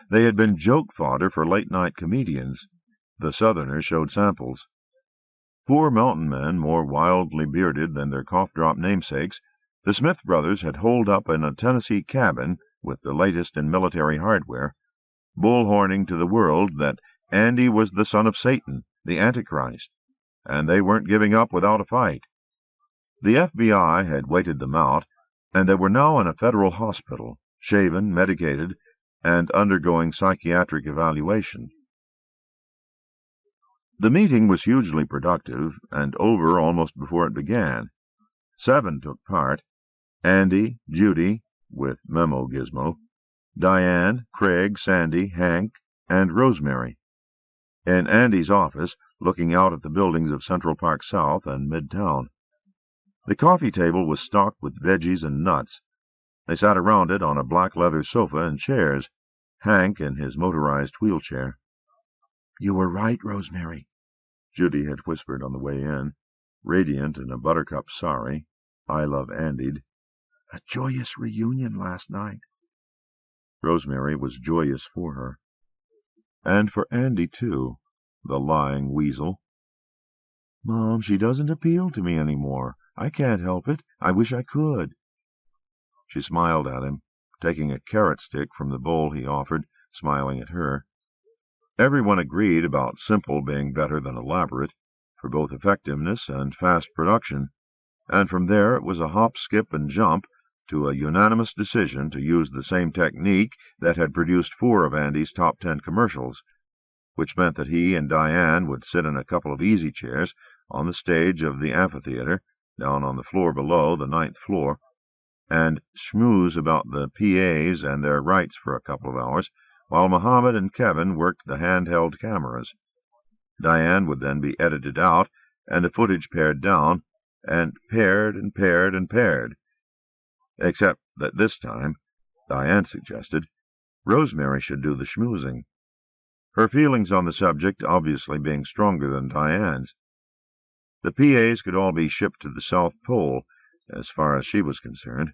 They had been joke fodder for late-night comedians. The Southerners showed samples. Poor mountain men, more wildly bearded than their cough-drop namesakes, the Smith brothers had holed up in a Tennessee cabin with the latest in military hardware, bullhorning to the world that Andy was the son of Satan, the Antichrist, and they weren't giving up without a fight. The FBI had waited them out, and they were now in a federal hospital, shaven, medicated, and undergoing psychiatric evaluation. The meeting was hugely productive, and over almost before it began. 7 took part: Andy, Judy, with Memo Gizmo, Diane, Craig, Sandy, Hank, and Rosemary. In Andy's office, looking out at the buildings of Central Park South and Midtown. The coffee table was stocked with veggies and nuts. They sat around it on a black leather sofa and chairs, Hank in his motorized wheelchair. "You were right, Rosemary," Judy had whispered on the way in, radiant in a buttercup sari, I Love Andy'd. "A joyous reunion last night." Rosemary was joyous for her. And for Andy, too, the lying weasel. "Mom, she doesn't appeal to me any more. I can't help it. I wish I could." She smiled at him, taking a carrot stick from the bowl he offered, smiling at her. Everyone agreed about simple being better than elaborate, for both effectiveness and fast production, and from there it was a hop, skip, and jump to a unanimous decision to use the same technique that had produced 4 of Andy's top 10 commercials, which meant that he and Diane would sit in a couple of easy chairs on the stage of the amphitheater, down on the floor below, the 9th floor, and schmooze about the PAs and their rights for a couple of hours, while Muhammad and Kevin worked the handheld cameras. Diane would then be edited out, and the footage pared down, and paired and paired and paired. Except that this time, Diane suggested, Rosemary should do the schmoozing, her feelings on the subject obviously being stronger than Diane's. The PAs could all be shipped to the South Pole, as far as she was concerned.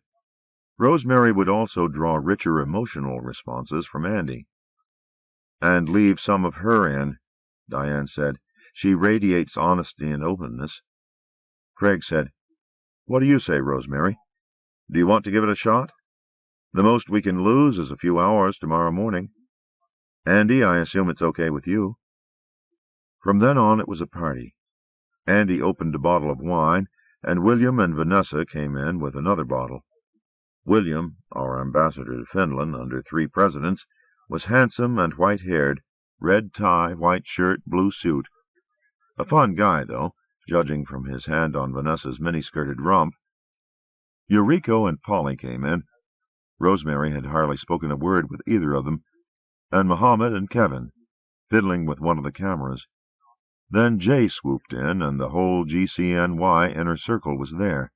Rosemary would also draw richer emotional responses from Andy. "And leave some of her in," Diane said. "She radiates honesty and openness." Craig said, "What do you say, Rosemary? Do you want to give it a shot? The most we can lose is a few hours tomorrow morning. Andy, I assume it's okay with you." From then on it was a party. Andy opened a bottle of wine, and William and Vanessa came in with another bottle. William, our ambassador to Finland under 3 presidents, was handsome and white-haired, red tie, white shirt, blue suit. A fun guy, though, judging from his hand on Vanessa's mini-skirted rump. Eureka and Polly came in. Rosemary had hardly spoken a word with either of them, and Muhammad and Kevin, fiddling with one of the cameras. Then Jay swooped in, and the whole GCNY inner circle was there.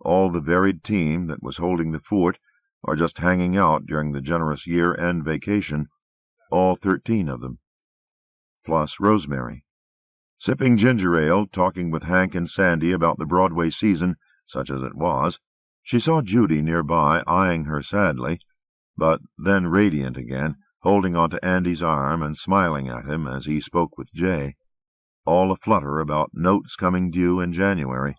All the varied team that was holding the fort, or just hanging out during the generous year-end vacation, all 13 of them. Plus Rosemary. Sipping ginger ale, talking with Hank and Sandy about the Broadway season, such as it was, she saw Judy nearby, eyeing her sadly, but then radiant again, holding onto Andy's arm and smiling at him as he spoke with Jay. all aflutter about notes coming due in January.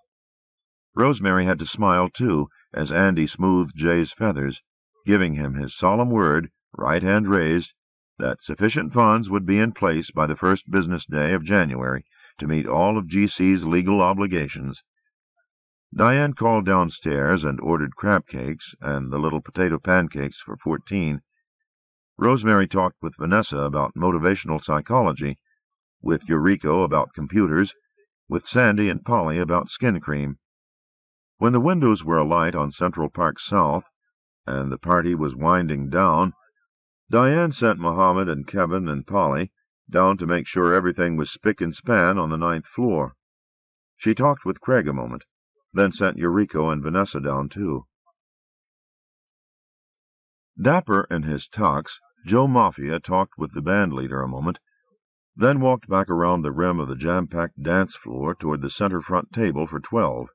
Rosemary had to smile, too, as Andy smoothed Jay's feathers, giving him his solemn word, right hand raised, that sufficient funds would be in place by the first business day of January to meet all of G.C.'s legal obligations. Diane called downstairs and ordered crab cakes and the little potato pancakes for 14. Rosemary talked with Vanessa about motivational psychology, with Eureka about computers, with Sandy and Polly about skin cream. When the windows were alight on Central Park South, and the party was winding down, Diane sent Mohammed and Kevin and Polly down to make sure everything was spick and span on the 9th floor. She talked with Craig a moment, then sent Eureka and Vanessa down too. Dapper in his tux, Joe Mafia talked with the band leader a moment, then walked back around the rim of the jam-packed dance floor toward the center front table for 12.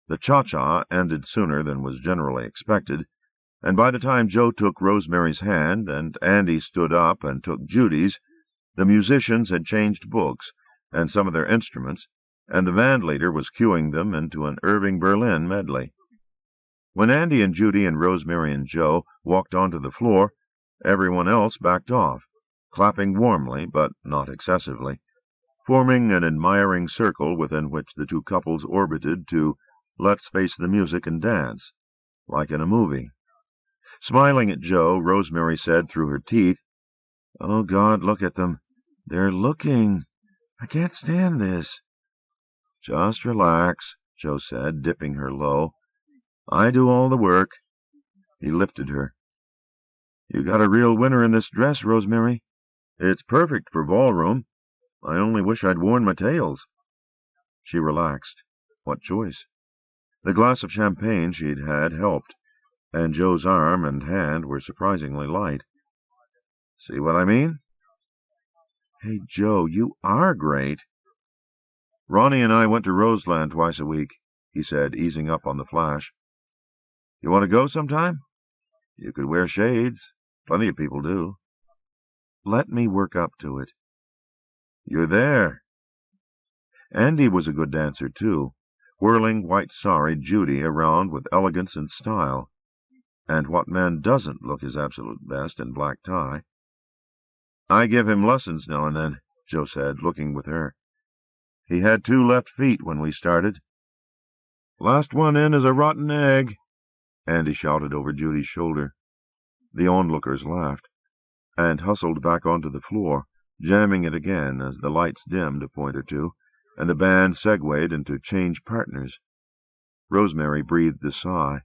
The cha-cha ended sooner than was generally expected, and by the time Joe took Rosemary's hand and Andy stood up and took Judy's, the musicians had changed books and some of their instruments, and the band leader was cueing them into an Irving Berlin medley. When Andy and Judy and Rosemary and Joe walked onto the floor, everyone else backed off, clapping warmly but not excessively, forming an admiring circle within which the two couples orbited to "Let's face the music and dance," like in a movie. Smiling at Joe, Rosemary said through her teeth, "Oh, God, look at them. They're looking. I can't stand this." "Just relax," Joe said, dipping her low. "I do all the work." He lifted her. "You got a real winner in this dress, Rosemary. It's perfect for ballroom. I only wish I'd worn my tails." She relaxed. What choice? The glass of champagne she'd had helped, and Joe's arm and hand were surprisingly light. "See what I mean?" "Hey, Joe, you are great." "Ronnie and I went to Roseland twice a week," he said, easing up on the flash. "You want to go sometime? You could wear shades. Plenty of people do." "Let me work up to it." "You're there." Andy was a good dancer, too, whirling white sari Judy around with elegance and style. And what man doesn't look his absolute best in black tie? "I give him lessons now and then," Joe said, looking with her. "He had 2 left feet when we started." "Last one in is a rotten egg," Andy shouted over Judy's shoulder. The onlookers laughed, and hustled back onto the floor, jamming it again as the lights dimmed a point or two, and the band segued into change partners. Rosemary breathed a sigh.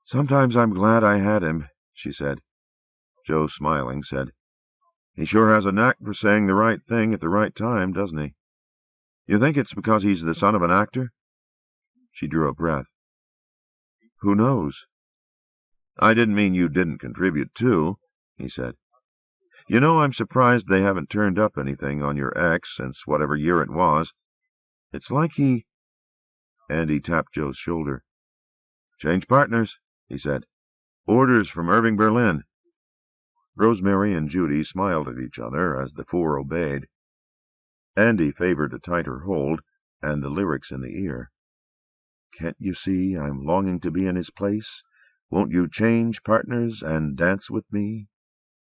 "Sometimes I'm glad I had him," she said. Joe, smiling, said, "He sure has a knack for saying the right thing at the right time, doesn't he? You think it's because he's the son of an actor?" She drew a breath. "Who knows?" "I didn't mean you didn't contribute, too," he said. "You know, I'm surprised they haven't turned up anything on your ex since whatever year it was. It's like he—" Andy tapped Joe's shoulder. "Change partners," he said. "Orders from Irving Berlin." Rosemary and Judy smiled at each other as the 4 obeyed. Andy favored a tighter hold and the lyrics in the ear. "Can't you see I'm longing to be in his place? Won't you change partners and dance with me?"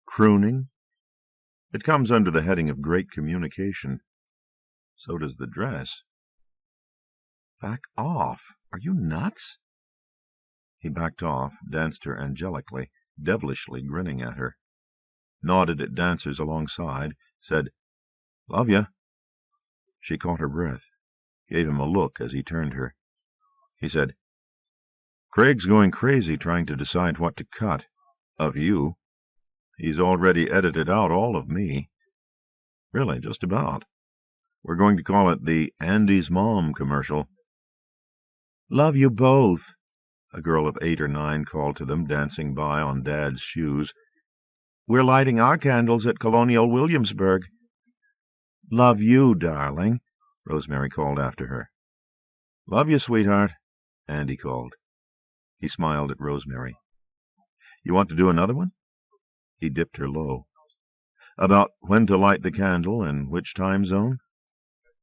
Crooning? It comes under the heading of great communication. So does the dress. "Back off. Are you nuts?" He backed off, danced her angelically, devilishly grinning at her, nodded at dancers alongside, said, "Love ya." She caught her breath, gave him a look as he turned her. He said, "Craig's going crazy trying to decide what to cut. Of you. He's already edited out all of me. Really, just about. We're going to call it the Andy's Mom commercial." "Love you both," a girl of 8 or 9 called to them, dancing by on Dad's shoes. "We're lighting our candles at Colonial Williamsburg." "Love you, darling," Rosemary called after her. "Love you, sweetheart," Andy called. He smiled at Rosemary. "You want to do another one?" He dipped her low. "About when to light the candle and which time zone?"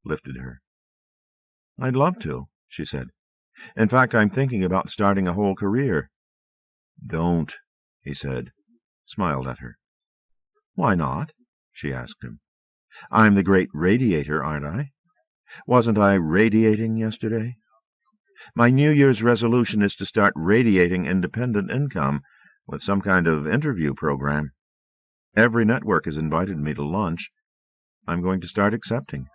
lifted her. "I'd love to," she said. "In fact, I'm thinking about starting a whole career." "Don't," he said, smiled at her. "Why not?" she asked him. "I'm the great radiator, aren't I? Wasn't I radiating yesterday? My New Year's resolution is to start radiating independent income with some kind of interview program. Every network has invited me to lunch. I'm going to start accepting."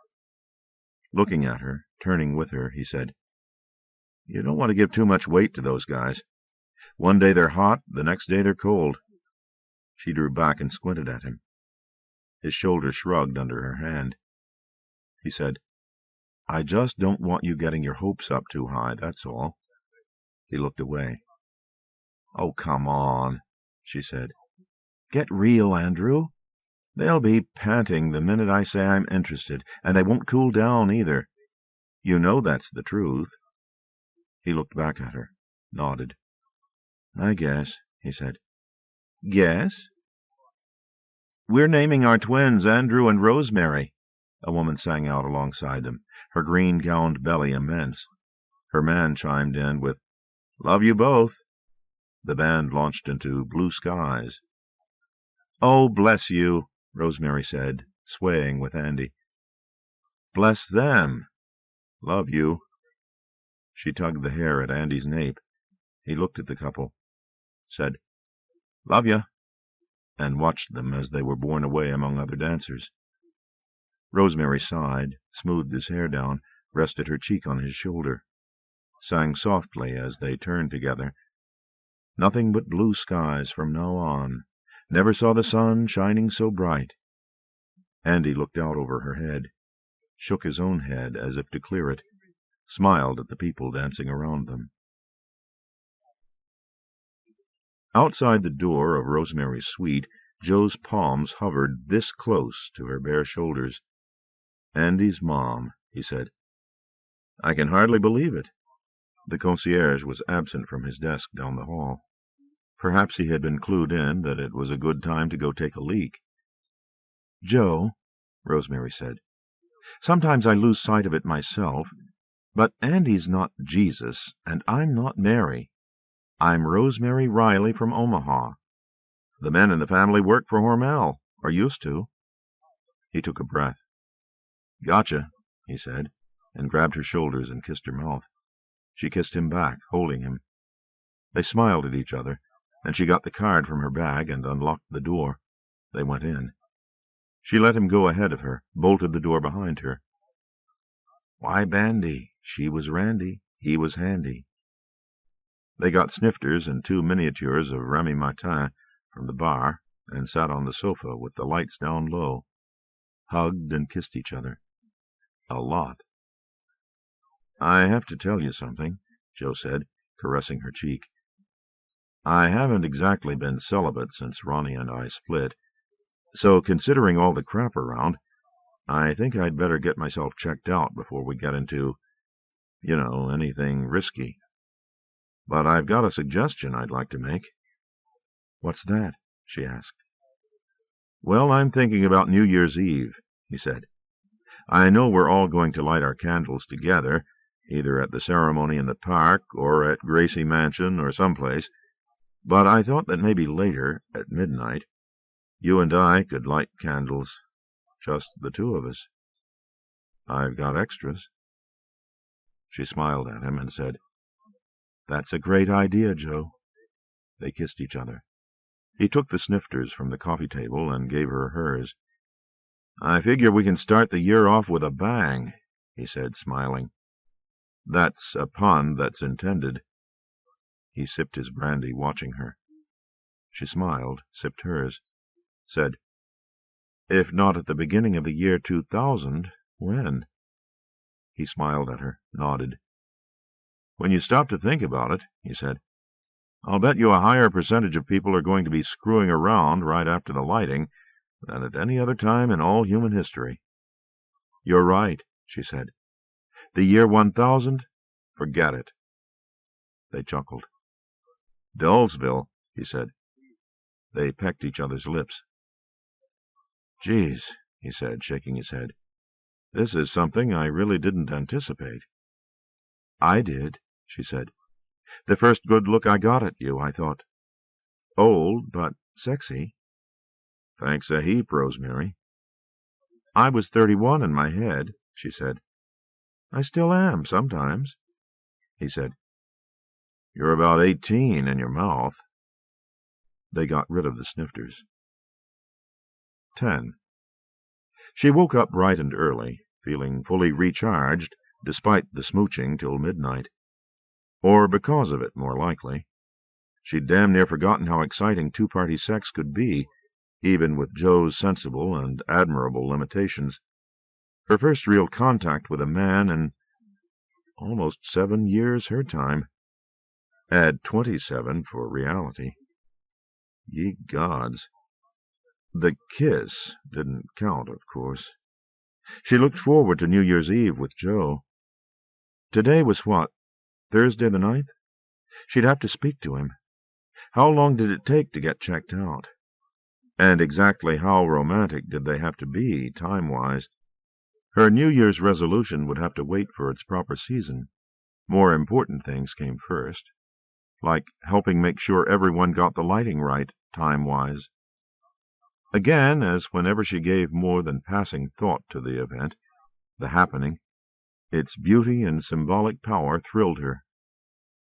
Looking at her, turning with her, he said, "You don't want to give too much weight to those guys. One day they're hot, the next day they're cold." She drew back and squinted at him. His shoulder shrugged under her hand. He said, "I just don't want you getting your hopes up too high, that's all." He looked away. "Oh, come on," she said. "Get real, Andrew. They'll be panting the minute I say I'm interested, and they won't cool down either. You know that's the truth." He looked back at her, nodded. "I guess," he said. "Guess?" "We're naming our twins Andrew and Rosemary," a woman sang out alongside them, her green-gowned belly immense. Her man chimed in with, "Love you both." The band launched into Blue Skies. "Oh, bless you," Rosemary said, swaying with Andy. "Bless them. Love you." She tugged the hair at Andy's nape. He looked at the couple, said, "Love ya," and watched them as they were borne away among other dancers. Rosemary sighed, smoothed his hair down, rested her cheek on his shoulder, sang softly as they turned together, "Nothing but blue skies from now on. Never saw the sun shining so bright." Andy looked out over her head, shook his own head as if to clear it, smiled at the people dancing around them. Outside the door of Rosemary's suite, Joe's palms hovered this close to her bare shoulders. "Andy's mom," he said. "I can hardly believe it." The concierge was absent from his desk down the hall. Perhaps he had been clued in that it was a good time to go take a leak. "Joe," Rosemary said, "sometimes I lose sight of it myself, but Andy's not Jesus, and I'm not Mary. I'm Rosemary Riley from Omaha. The men in the family work for Hormel, or used to." He took a breath. "Gotcha," he said, and grabbed her shoulders and kissed her mouth. She kissed him back, holding him. They smiled at each other, and she got the card from her bag and unlocked the door. They went in. She let him go ahead of her, bolted the door behind her. Why bandy? She was randy, he was handy. They got snifters and 2 miniatures of Remy Martin from the bar, and sat on the sofa with the lights down low, hugged and kissed each other. A lot. "I have to tell you something," Joe said, caressing her cheek. "I haven't exactly been celibate since Ronnie and I split, so considering all the crap around, I think I'd better get myself checked out before we get into, anything risky. But I've got a suggestion I'd like to make." "What's that?" she asked. "Well, I'm thinking about New Year's Eve," he said. "I know we're all going to light our candles together, either at the ceremony in the park or at Gracie Mansion or someplace, but I thought that maybe later, at midnight, you and I could light candles, just the 2 of us. I've got extras." She smiled at him and said, "That's a great idea, Joe." They kissed each other. He took the snifters from the coffee table and gave her hers. "I figure we can start the year off with a bang," he said, smiling. "That's a pun that's intended." He sipped his brandy, watching her. She smiled, sipped hers, said, "If not at the beginning of the year 2000, when?" He smiled at her, nodded. "When you stop to think about it," he said, "I'll bet you a higher percentage of people are going to be screwing around right after the lighting than at any other time in all human history." "You're right," she said. "The year 1000? Forget it." They chuckled. "Dullsville," he said. They pecked each other's lips. "Geez," he said, shaking his head. This is something I really didn't anticipate. I did, she said. The first good look I got at you, I thought. Old, but sexy. Thanks a heap, Rosemary. I was 31 in my head, she said. I still am, sometimes, he said. You're about 18 in your mouth. They got rid of the snifters. 10. She woke up bright and early, feeling fully recharged, despite the smooching till midnight. Or because of it, more likely. She'd damn near forgotten how exciting two-party sex could be, even with Joe's sensible and admirable limitations. Her first real contact with a man in almost 7 years her time. Add 27 for reality. Ye gods. The kiss didn't count, of course. She looked forward to New Year's Eve with Joe. Today was what? Thursday the 9th? She'd have to speak to him. How long did it take to get checked out? And exactly how romantic did they have to be, time-wise? Her New Year's resolution would have to wait for its proper season. More important things came first, like helping make sure everyone got the lighting right, time-wise. Again, as whenever she gave more than passing thought to the event, the happening, its beauty and symbolic power thrilled her.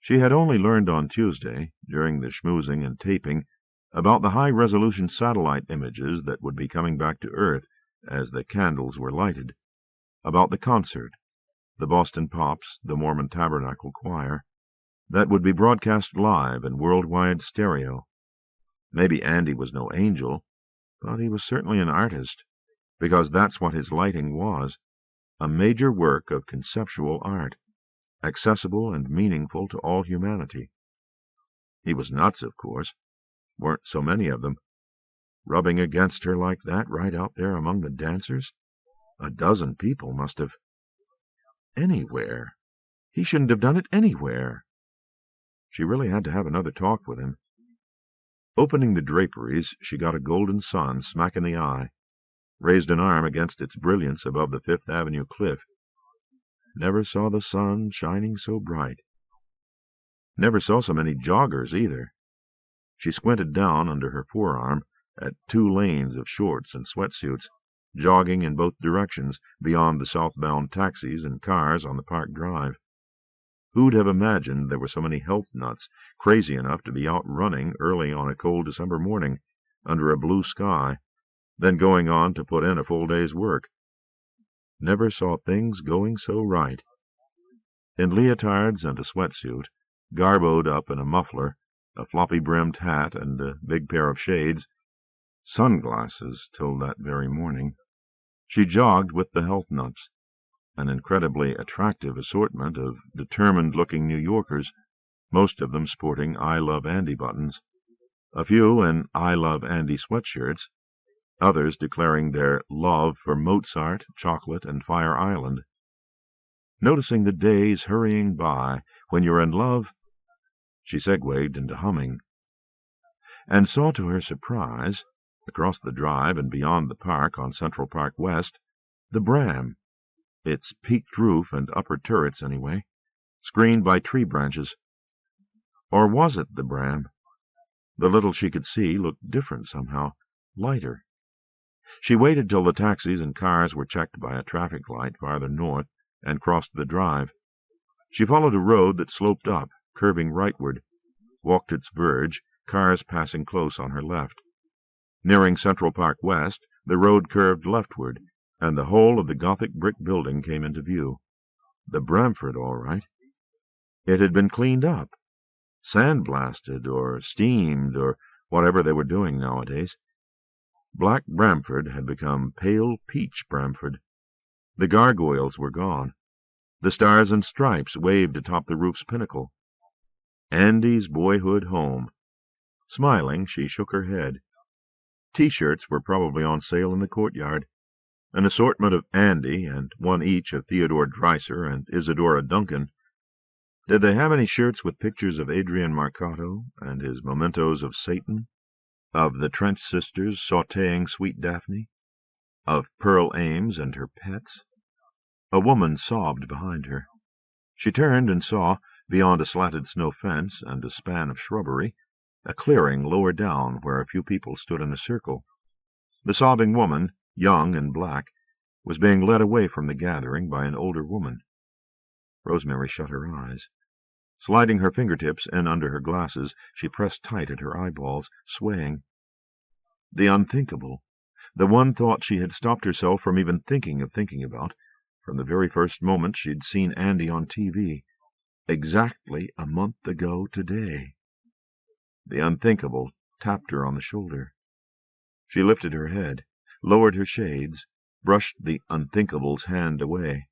She had only learned on Tuesday, during the schmoozing and taping, about the high-resolution satellite images that would be coming back to Earth as the candles were lighted, about the concert, the Boston Pops, the Mormon Tabernacle Choir, that would be broadcast live in worldwide stereo. Maybe Andy was no angel, but he was certainly an artist, because that's what his lighting was, a major work of conceptual art, accessible and meaningful to all humanity. He was nuts, of course. Weren't so many of them. Rubbing against her like that right out there among the dancers? A dozen people must have... Anywhere. He shouldn't have done it anywhere. She really had to have another talk with him. Opening the draperies, she got a golden sun smack in the eye, raised an arm against its brilliance above the Fifth Avenue cliff. Never saw the sun shining so bright. Never saw so many joggers, either. She squinted down under her forearm at 2 lanes of shorts and sweatsuits, jogging in both directions beyond the southbound taxis and cars on the Park Drive. Who'd have imagined there were so many health nuts crazy enough to be out running early on a cold December morning, under a blue sky, then going on to put in a full day's work? Never saw things going so right. In leotards and a sweatsuit, garboed up in a muffler, a floppy-brimmed hat, and a big pair of shades, sunglasses till that very morning, she jogged with the health nuts, an incredibly attractive assortment of determined-looking New Yorkers, most of them sporting I Love Andy buttons, a few in I Love Andy sweatshirts, others declaring their love for Mozart, chocolate, and Fire Island. Noticing the days hurrying by when you're in love, she segued into humming, and saw to her surprise, across the drive and beyond the park on Central Park West, the Bram, its peaked roof and upper turrets anyway, screened by tree branches. Or was it the Bram? The little she could see looked different somehow, lighter. She waited till the taxis and cars were checked by a traffic light farther north and crossed the drive. She followed a road that sloped up, curving rightward, walked its verge, cars passing close on her left. Nearing Central Park West, the road curved leftward, and the whole of the Gothic brick building came into view. The Bramford, all right. It had been cleaned up, sandblasted or steamed or whatever they were doing nowadays. Black Bramford had become pale peach Bramford. The gargoyles were gone. The stars and stripes waved atop the roof's pinnacle. Andy's boyhood home. Smiling, she shook her head. T-shirts were probably on sale in the courtyard. An assortment of Andy, and one each of Theodore Dreiser and Isadora Duncan. Did they have any shirts with pictures of Adrian Marcato and his mementos of Satan? Of the Trench sisters sautéing sweet Daphne? Of Pearl Ames and her pets? A woman sobbed behind her. She turned and saw, beyond a slatted snow fence and a span of shrubbery, a clearing lower down where a few people stood in a circle. The sobbing woman, young and black, was being led away from the gathering by an older woman. Rosemary shut her eyes. Sliding her fingertips in under her glasses, she pressed tight at her eyeballs, swaying. The unthinkable, the one thought she had stopped herself from even thinking about, from the very first moment she'd seen Andy on TV, exactly a month ago today. The unthinkable tapped her on the shoulder. She lifted her head, lowered her shades, brushed the unthinkable's hand away,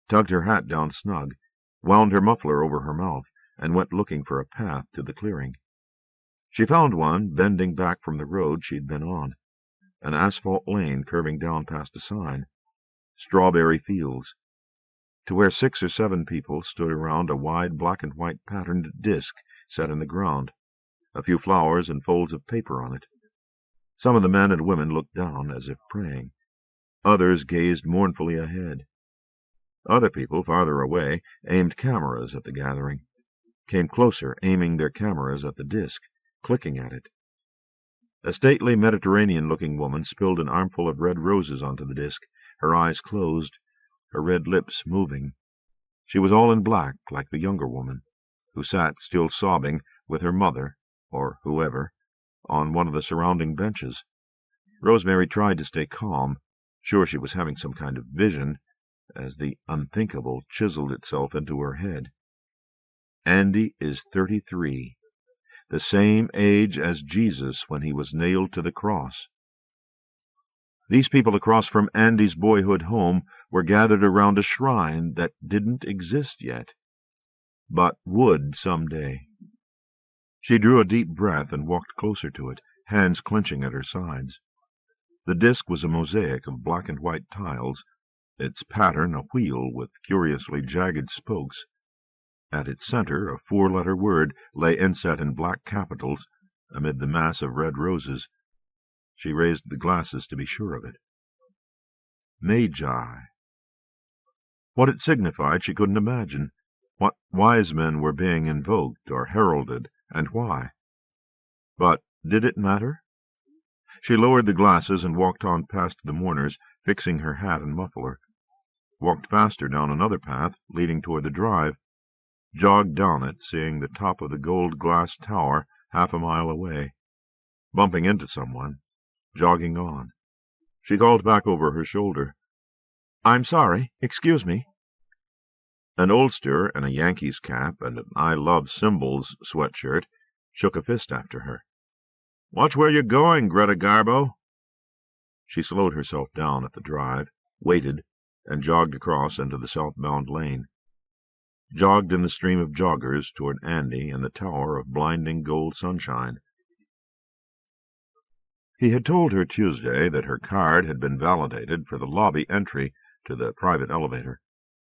tugged her hat down snug, wound her muffler over her mouth, and went looking for a path to the clearing. She found one bending back from the road she'd been on, an asphalt lane curving down past a sign, Strawberry Fields, to where 6 or 7 people stood around a wide black-and-white patterned disc set in the ground, a few flowers and folds of paper on it. Some of the men and women looked down as if praying. Others gazed mournfully ahead. Other people, farther away, aimed cameras at the gathering, came closer, aiming their cameras at the disc, clicking at it. A stately Mediterranean-looking woman spilled an armful of red roses onto the disc, her eyes closed, her red lips moving. She was all in black, like the younger woman, who sat, still sobbing, with her mother, or whoever, on one of the surrounding benches. Rosemary tried to stay calm, sure she was having some kind of vision, as the unthinkable chiseled itself into her head. Andy is 33, the same age as Jesus when he was nailed to the cross. These people across from Andy's boyhood home were gathered around a shrine that didn't exist yet, but would someday. She drew a deep breath and walked closer to it, hands clenching at her sides. The disc was a mosaic of black and white tiles, its pattern a wheel with curiously jagged spokes. At its center, a 4-letter word lay inset in black capitals amid the mass of red roses. She raised the glasses to be sure of it. Magi. What it signified she couldn't imagine. What wise men were being invoked or heralded, and why. But did it matter? She lowered the glasses and walked on past the mourners, fixing her hat and muffler. Walked faster down another path, leading toward the drive. Jogged down it, seeing the top of the gold glass tower half a mile away. Bumping into someone. Jogging on. She called back over her shoulder, "I'm sorry, excuse me." An oldster in a Yankees cap and an I Love Symbols sweatshirt shook a fist after her. "Watch where you're going, Greta Garbo." She slowed herself down at the drive, waited, and jogged across into the southbound lane. Jogged in the stream of joggers toward Andy and the tower of blinding gold sunshine. He had told her Tuesday that her card had been validated for the lobby entry to the private elevator.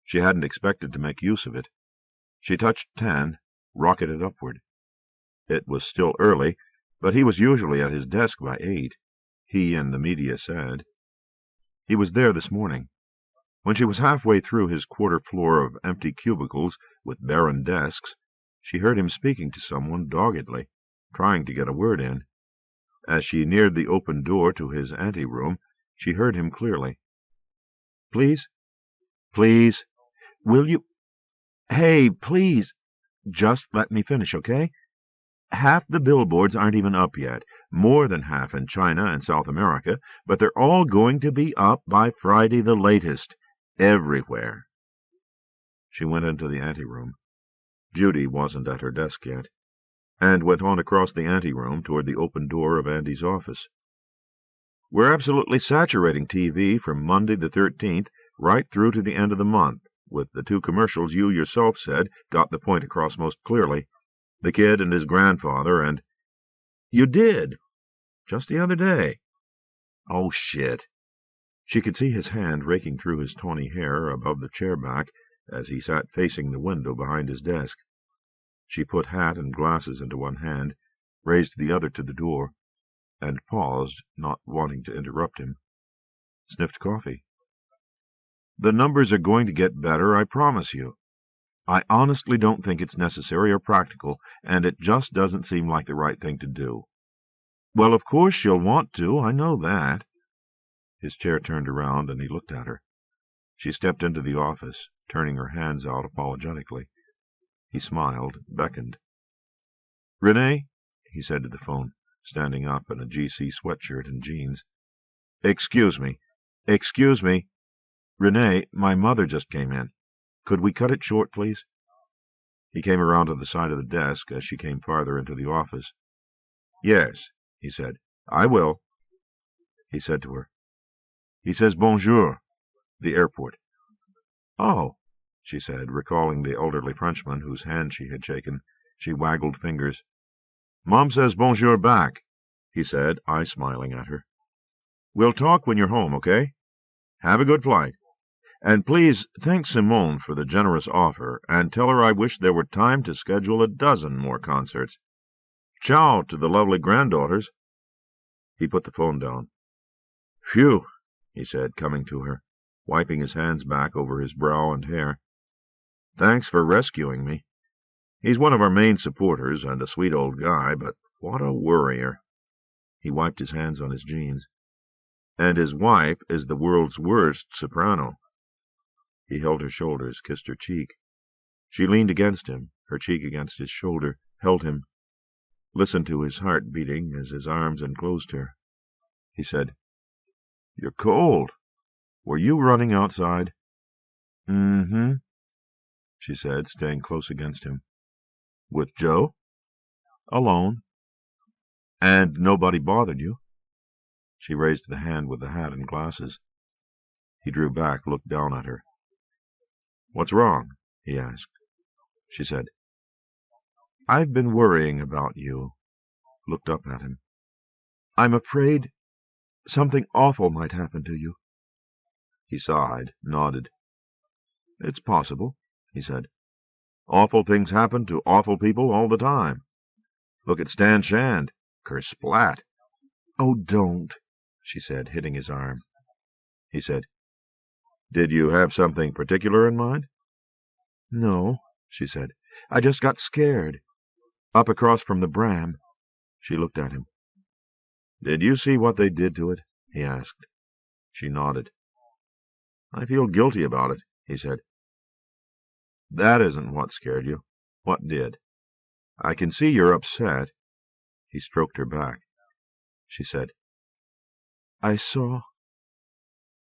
She hadn't expected to make use of it. She touched 10, rocketed upward. It was still early, but he was usually at his desk by 8, he and the media said. He was there this morning. When she was halfway through his quarter floor of empty cubicles with barren desks, she heard him speaking to someone doggedly, trying to get a word in. As she neared the open door to his anteroom, she heard him clearly. "Please? Please? Will you? Hey, please! Just let me finish, okay? Half the billboards aren't even up yet, more than half in China and South America, but they're all going to be up by Friday the latest, everywhere." She went into the anteroom. Judy wasn't at her desk yet, and went on across the anteroom toward the open door of Andy's office. "We're absolutely saturating TV from Monday the 13th right through to the end of the month, with the 2 commercials you yourself said got the point across most clearly. The kid and his grandfather and—" "You did? Just the other day." "Oh, shit." She could see his hand raking through his tawny hair above the chair back as he sat facing the window behind his desk. She put hat and glasses into one hand, raised the other to the door, and paused, not wanting to interrupt him. Sniffed coffee. The numbers are going to get better, I promise you. I honestly don't think it's necessary or practical, and it just doesn't seem like the right thing to do. Well, of course she'll want to, I know that. His chair turned around, and he looked at her. She stepped into the office, turning her hands out apologetically. He smiled, beckoned. "Renee," he said to the phone, standing up in a GC sweatshirt and jeans. Excuse me. Renee, my mother just came in. Could we cut it short, please?" He came around to the side of the desk as she came farther into the office. "Yes," he said. "I will." He said to her, "He says bonjour. The airport." "Oh," she said, recalling the elderly Frenchman whose hand she had shaken. She waggled fingers. "Mom says bonjour back," he said, eye smiling at her. "We'll talk when you're home, okay? Have a good flight. And please thank Simone for the generous offer, and tell her I wish there were time to schedule a dozen more concerts. Ciao to the lovely granddaughters." He put the phone down. "Phew," he said, coming to her, wiping his hands back over his brow and hair. "Thanks for rescuing me. He's one of our main supporters, and a sweet old guy, but what a worrier." He wiped his hands on his jeans. "And his wife is the world's worst soprano." He held her shoulders, kissed her cheek. She leaned against him, her cheek against his shoulder, held him, listened to his heart beating as his arms enclosed her. He said, "You're cold. Were you running outside?" "Mm-hmm," she said, staying close against him. "With Joe?" "Alone." "And nobody bothered you?" She raised the hand with the hat and glasses. He drew back, looked down at her. "What's wrong?" he asked. She said, "I've been worrying about you," looked up at him. "I'm afraid something awful might happen to you." He sighed, nodded. "It's possible," he said. "Awful things happen to awful people all the time. Look at Stan Shand. Kersplat." "Oh, don't," she said, hitting his arm. He said, "Did you have something particular in mind?" "No," she said. "I just got scared. Up across from the Bram." She looked at him. "Did you see what they did to it?" he asked. She nodded. "I feel guilty about it," he said. "That isn't what scared you. What did? I can see you're upset." He stroked her back. She said, "I saw—"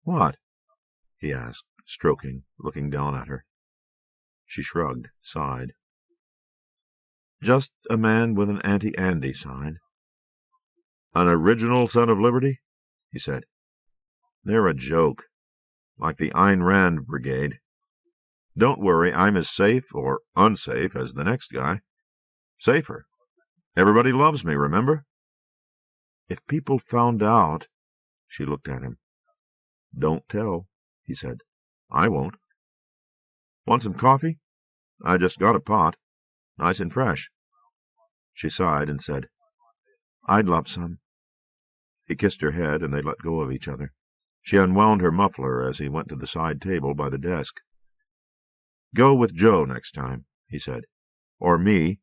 "What?" he asked, stroking, looking down at her. She shrugged, sighed. "Just a man with an Anti-Andy sign." "An original Son of Liberty?" he said. "They're a joke, like the Ayn Rand Brigade. Don't worry, I'm as safe or unsafe as the next guy. Safer. Everybody loves me, remember?" "If people found out—" She looked at him. "Don't tell," he said. "I won't. Want some coffee? I just got a pot. Nice and fresh." She sighed and said, "I'd love some." He kissed her head, and they let go of each other. She unwound her muffler as he went to the side table by the desk. "Go with Joe next time," he said. "Or me.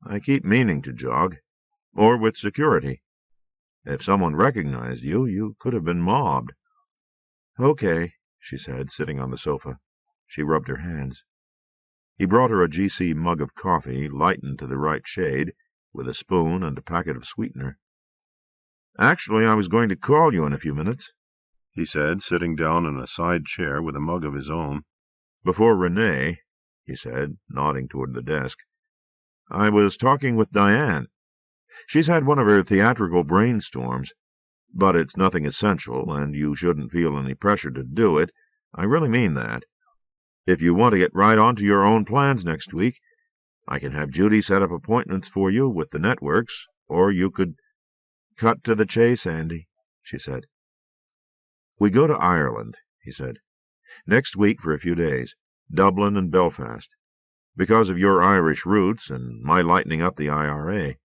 I keep meaning to jog. Or with security. If someone recognized you, you could have been mobbed." "Okay," she said, sitting on the sofa. She rubbed her hands. He brought her a GC mug of coffee, lightened to the right shade, with a spoon and a packet of sweetener. "Actually, I was going to call you in a few minutes," he said, sitting down in a side chair with a mug of his own. "Before Renee," he said, nodding toward the desk. "I was talking with Diane. She's had one of her theatrical brainstorms, but it's nothing essential, and you shouldn't feel any pressure to do it. I really mean that. If you want to get right on to your own plans next week, I can have Judy set up appointments for you with the networks, or you could—" "Cut to the chase, Andy," she said. "We go to Ireland," he said. "Next week for a few days. Dublin and Belfast. Because of your Irish roots and my lightening up the IRA.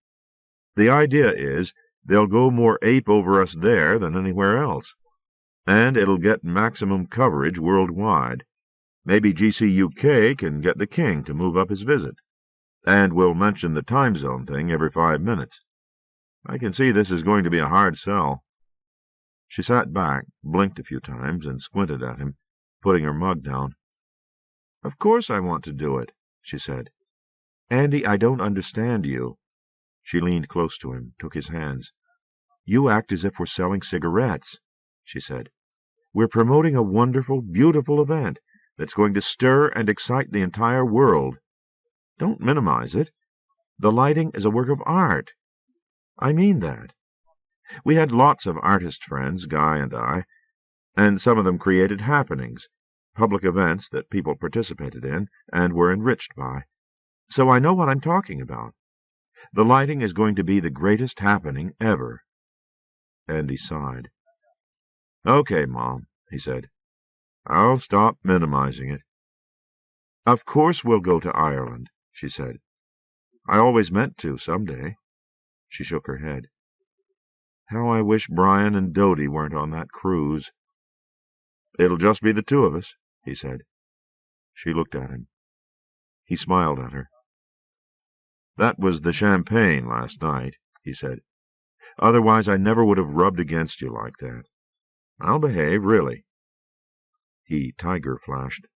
The idea is they'll go more ape over us there than anywhere else. and it'll get maximum coverage worldwide. Maybe GCUK can get the king to move up his visit, and we'll mention the time zone thing every 5 minutes. I can see this is going to be a hard sell." She sat back, blinked a few times, and squinted at him, putting her mug down. "Of course I want to do it," she said. "Andy, I don't understand you." She leaned close to him, took his hands. "You act as if we're selling cigarettes," she said. "We're promoting a wonderful, beautiful event that's going to stir and excite the entire world. Don't minimize it. The lighting is a work of art. I mean that. We had lots of artist friends, Guy and I, and some of them created happenings, public events that people participated in and were enriched by. So I know what I'm talking about. The lighting is going to be the greatest happening ever." Andy sighed. "Okay, Mom," he said. "I'll stop minimizing it." "Of course we'll go to Ireland," she said. "I always meant to, someday." She shook her head. "How I wish Brian and Dodie weren't on that cruise." "It'll just be the two of us," he said. She looked at him. He smiled at her. "That was the champagne last night," he said. "Otherwise I never would have rubbed against you like that. I'll behave, really." He tiger-flashed.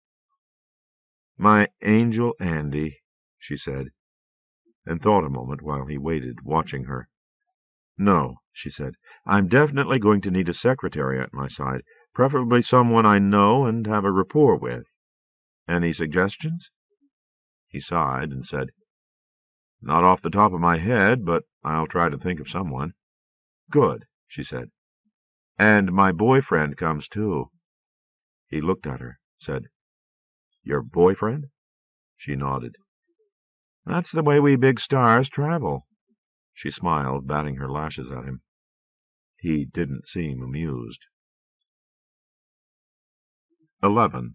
"My angel Andy," she said, and thought a moment while he waited, watching her. "No," she said, "I'm definitely going to need a secretary at my side, preferably someone I know and have a rapport with. Any suggestions?" He sighed and said, "Not off the top of my head, but I'll try to think of someone." "Good," she said. "And my boyfriend comes too." He looked at her, said, "Your boyfriend?" She nodded. "That's the way we big stars travel." She smiled, batting her lashes at him. He didn't seem amused. 11.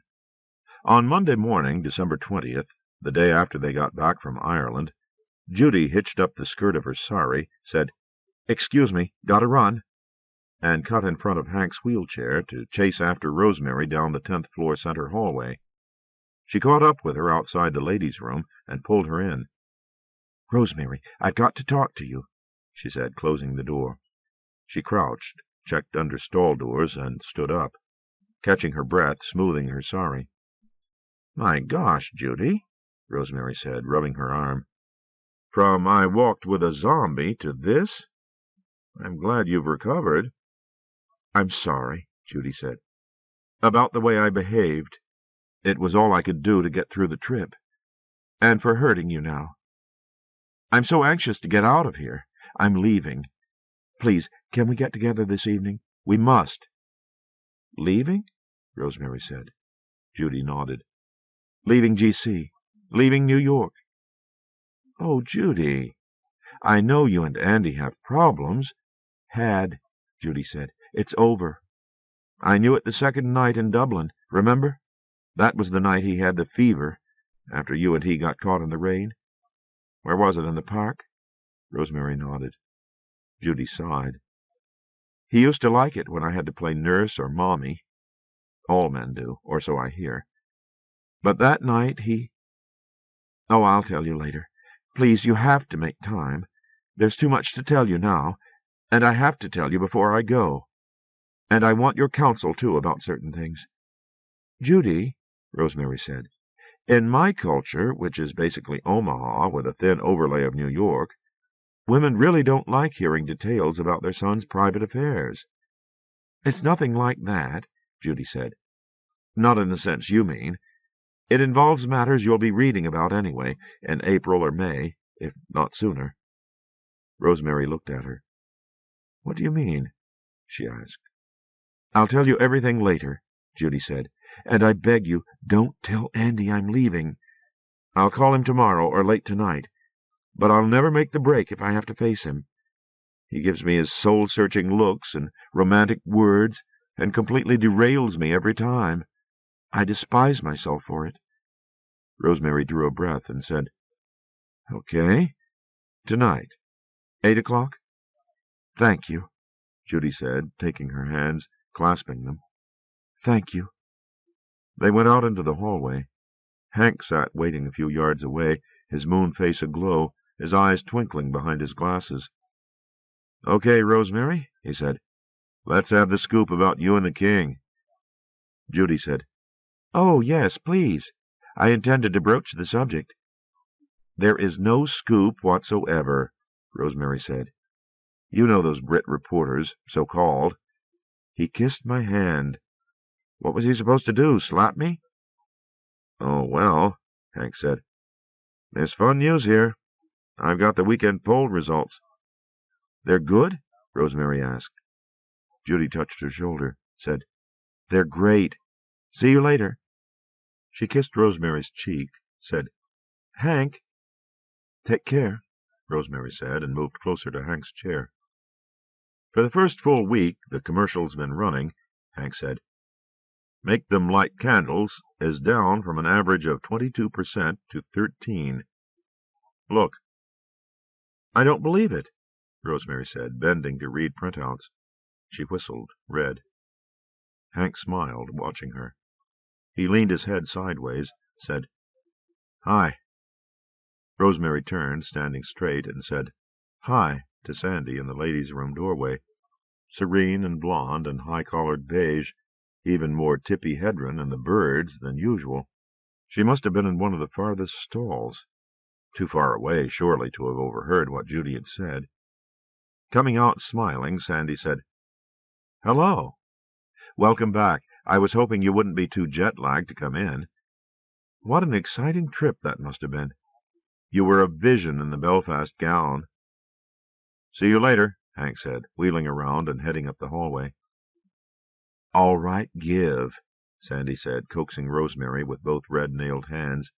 On Monday morning, December 20th, the day after they got back from Ireland, Judy hitched up the skirt of her sari, said, "Excuse me, gotta run," and cut in front of Hank's wheelchair to chase after Rosemary down the 10th floor center hallway. She caught up with her outside the ladies' room and pulled her in. "Rosemary, I've got to talk to you," she said, closing the door. She crouched, checked under stall doors, and stood up, catching her breath, smoothing her sari. "My gosh, Judy," Rosemary said, rubbing her arm. "From I walked with a zombie to this? I'm glad you've recovered." "I'm sorry," Judy said, "about the way I behaved. It was all I could do to get through the trip. And for hurting you now. I'm so anxious to get out of here. I'm leaving. Please, can we get together this evening? We must." "Leaving?" Rosemary said. Judy nodded. "Leaving GC. Leaving New York." "Oh, Judy, I know you and Andy have problems." "Had," Judy said. "It's over. I knew it the second night in Dublin. Remember? That was the night he had the fever, after you and he got caught in the rain. Where was it, in the park?" Rosemary nodded. Judy sighed. "He used to like it when I had to play nurse or mommy. All men do, or so I hear. But that night Oh, I'll tell you later. Please, you have to make time. There's too much to tell you now, and I have to tell you before I go. And I want your counsel, too, about certain things." "Judy," Rosemary said, "in my culture, which is basically Omaha with a thin overlay of New York, women really don't like hearing details about their sons' private affairs." "It's nothing like that," Judy said. "Not in the sense you mean. It involves matters you'll be reading about anyway, in April or May, if not sooner." Rosemary looked at her. "What do you mean?" she asked. "I'll tell you everything later," Judy said. "And I beg you, don't tell Andy I'm leaving. I'll call him tomorrow or late tonight, but I'll never make the break if I have to face him. He gives me his soul-searching looks and romantic words and completely derails me every time. I despise myself for it." Rosemary drew a breath and said, "Okay. Tonight. 8 o'clock?" "Thank you," Judy said, taking her hands. clasping them. "Thank you." They went out into the hallway. Hank sat waiting a few yards away, his moon face aglow, his eyes twinkling behind his glasses. "Okay, Rosemary," he said. "Let's have the scoop about you and the king." Judy said, "Oh, yes, please. I intended to broach the subject." "There is no scoop whatsoever," Rosemary said. "You know those Brit reporters, so-called." He kissed my hand. What was he supposed to do, slap me? "Oh, well," Hank said, "there's fun news here. I've got the weekend poll results." "They're good?" Rosemary asked. Judy touched her shoulder, said, "They're great. See you later." She kissed Rosemary's cheek, said, "Hank." "Take care," Rosemary said, and moved closer to Hank's chair. "For the first full week the commercial's been running," Hank said. "Make Them Light Candles is down from an average of 22% to 13%. Look." "I don't believe it," Rosemary said, bending to read printouts. She whistled, read. Hank smiled, watching her. He leaned his head sideways, said, "Hi." Rosemary turned, standing straight, and said, "Hi," to Sandy in the ladies' room doorway. Serene and blonde and high-collared beige, even more Tippy Hedren and the birds than usual. She must have been in one of the farthest stalls. Too far away, surely, to have overheard what Judy had said. Coming out smiling, Sandy said, "Hello. Welcome back. I was hoping you wouldn't be too jet-lagged to come in. What an exciting trip that must have been. You were a vision in the Belfast gown." "See you later," Hank said, wheeling around and heading up the hallway. "All right, give," Sandy said, coaxing Rosemary with both red-nailed hands.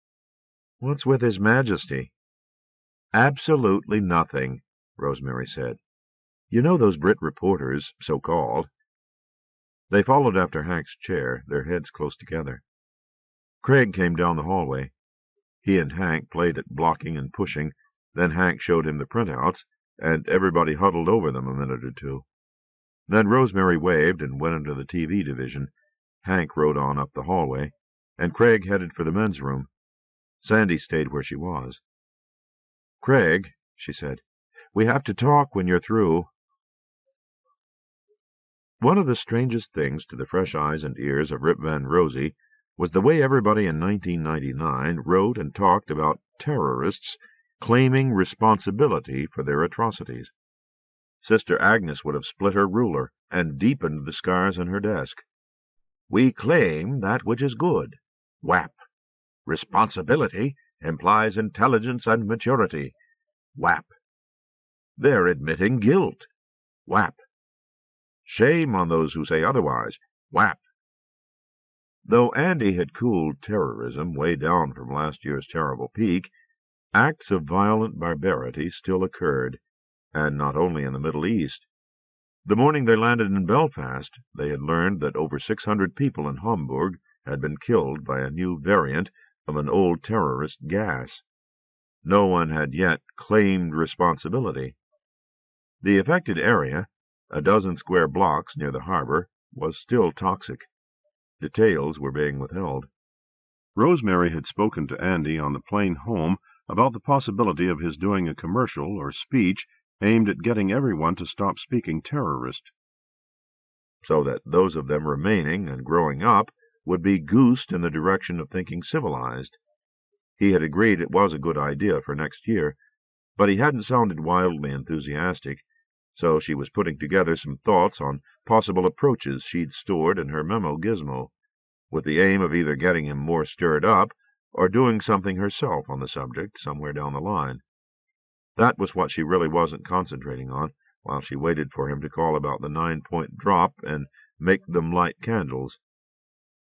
"What's with His Majesty?" "Absolutely nothing," Rosemary said. "You know those Brit reporters, so-called." They followed after Hank's chair, their heads close together. Craig came down the hallway. He and Hank played at blocking and pushing, then Hank showed him the printouts, and everybody huddled over them a minute or two. Then Rosemary waved and went into the TV division. Hank rode on up the hallway, and Craig headed for the men's room. Sandy stayed where she was. "Craig," she said, "we have to talk when you're through." One of the strangest things to the fresh eyes and ears of Rip Van Rosie was the way everybody in 1999 wrote and talked about terrorists claiming responsibility for their atrocities. Sister Agnes would have split her ruler and deepened the scars in her desk. "We claim that which is good. Whap. Responsibility implies intelligence and maturity. Whap. They're admitting guilt. Whap. Shame on those who say otherwise. Whap." Though Andy had cooled terrorism way down from last year's terrible peak, acts of violent barbarity still occurred, and not only in the Middle East. The morning they landed in Belfast, they had learned that over 600 people in Hamburg had been killed by a new variant of an old terrorist gas. No one had yet claimed responsibility. The affected area, a dozen square blocks near the harbor, was still toxic. Details were being withheld. Rosemary had spoken to Andy on the plane home about the possibility of his doing a commercial or speech aimed at getting everyone to stop speaking terrorist, so that those of them remaining and growing up would be goosed in the direction of thinking civilized. He had agreed it was a good idea for next year, but he hadn't sounded wildly enthusiastic, so she was putting together some thoughts on possible approaches she'd stored in her memo gizmo, with the aim of either getting him more stirred up or doing something herself on the subject somewhere down the line. That was what she really wasn't concentrating on, while she waited for him to call about the 9-point drop and make them light candles.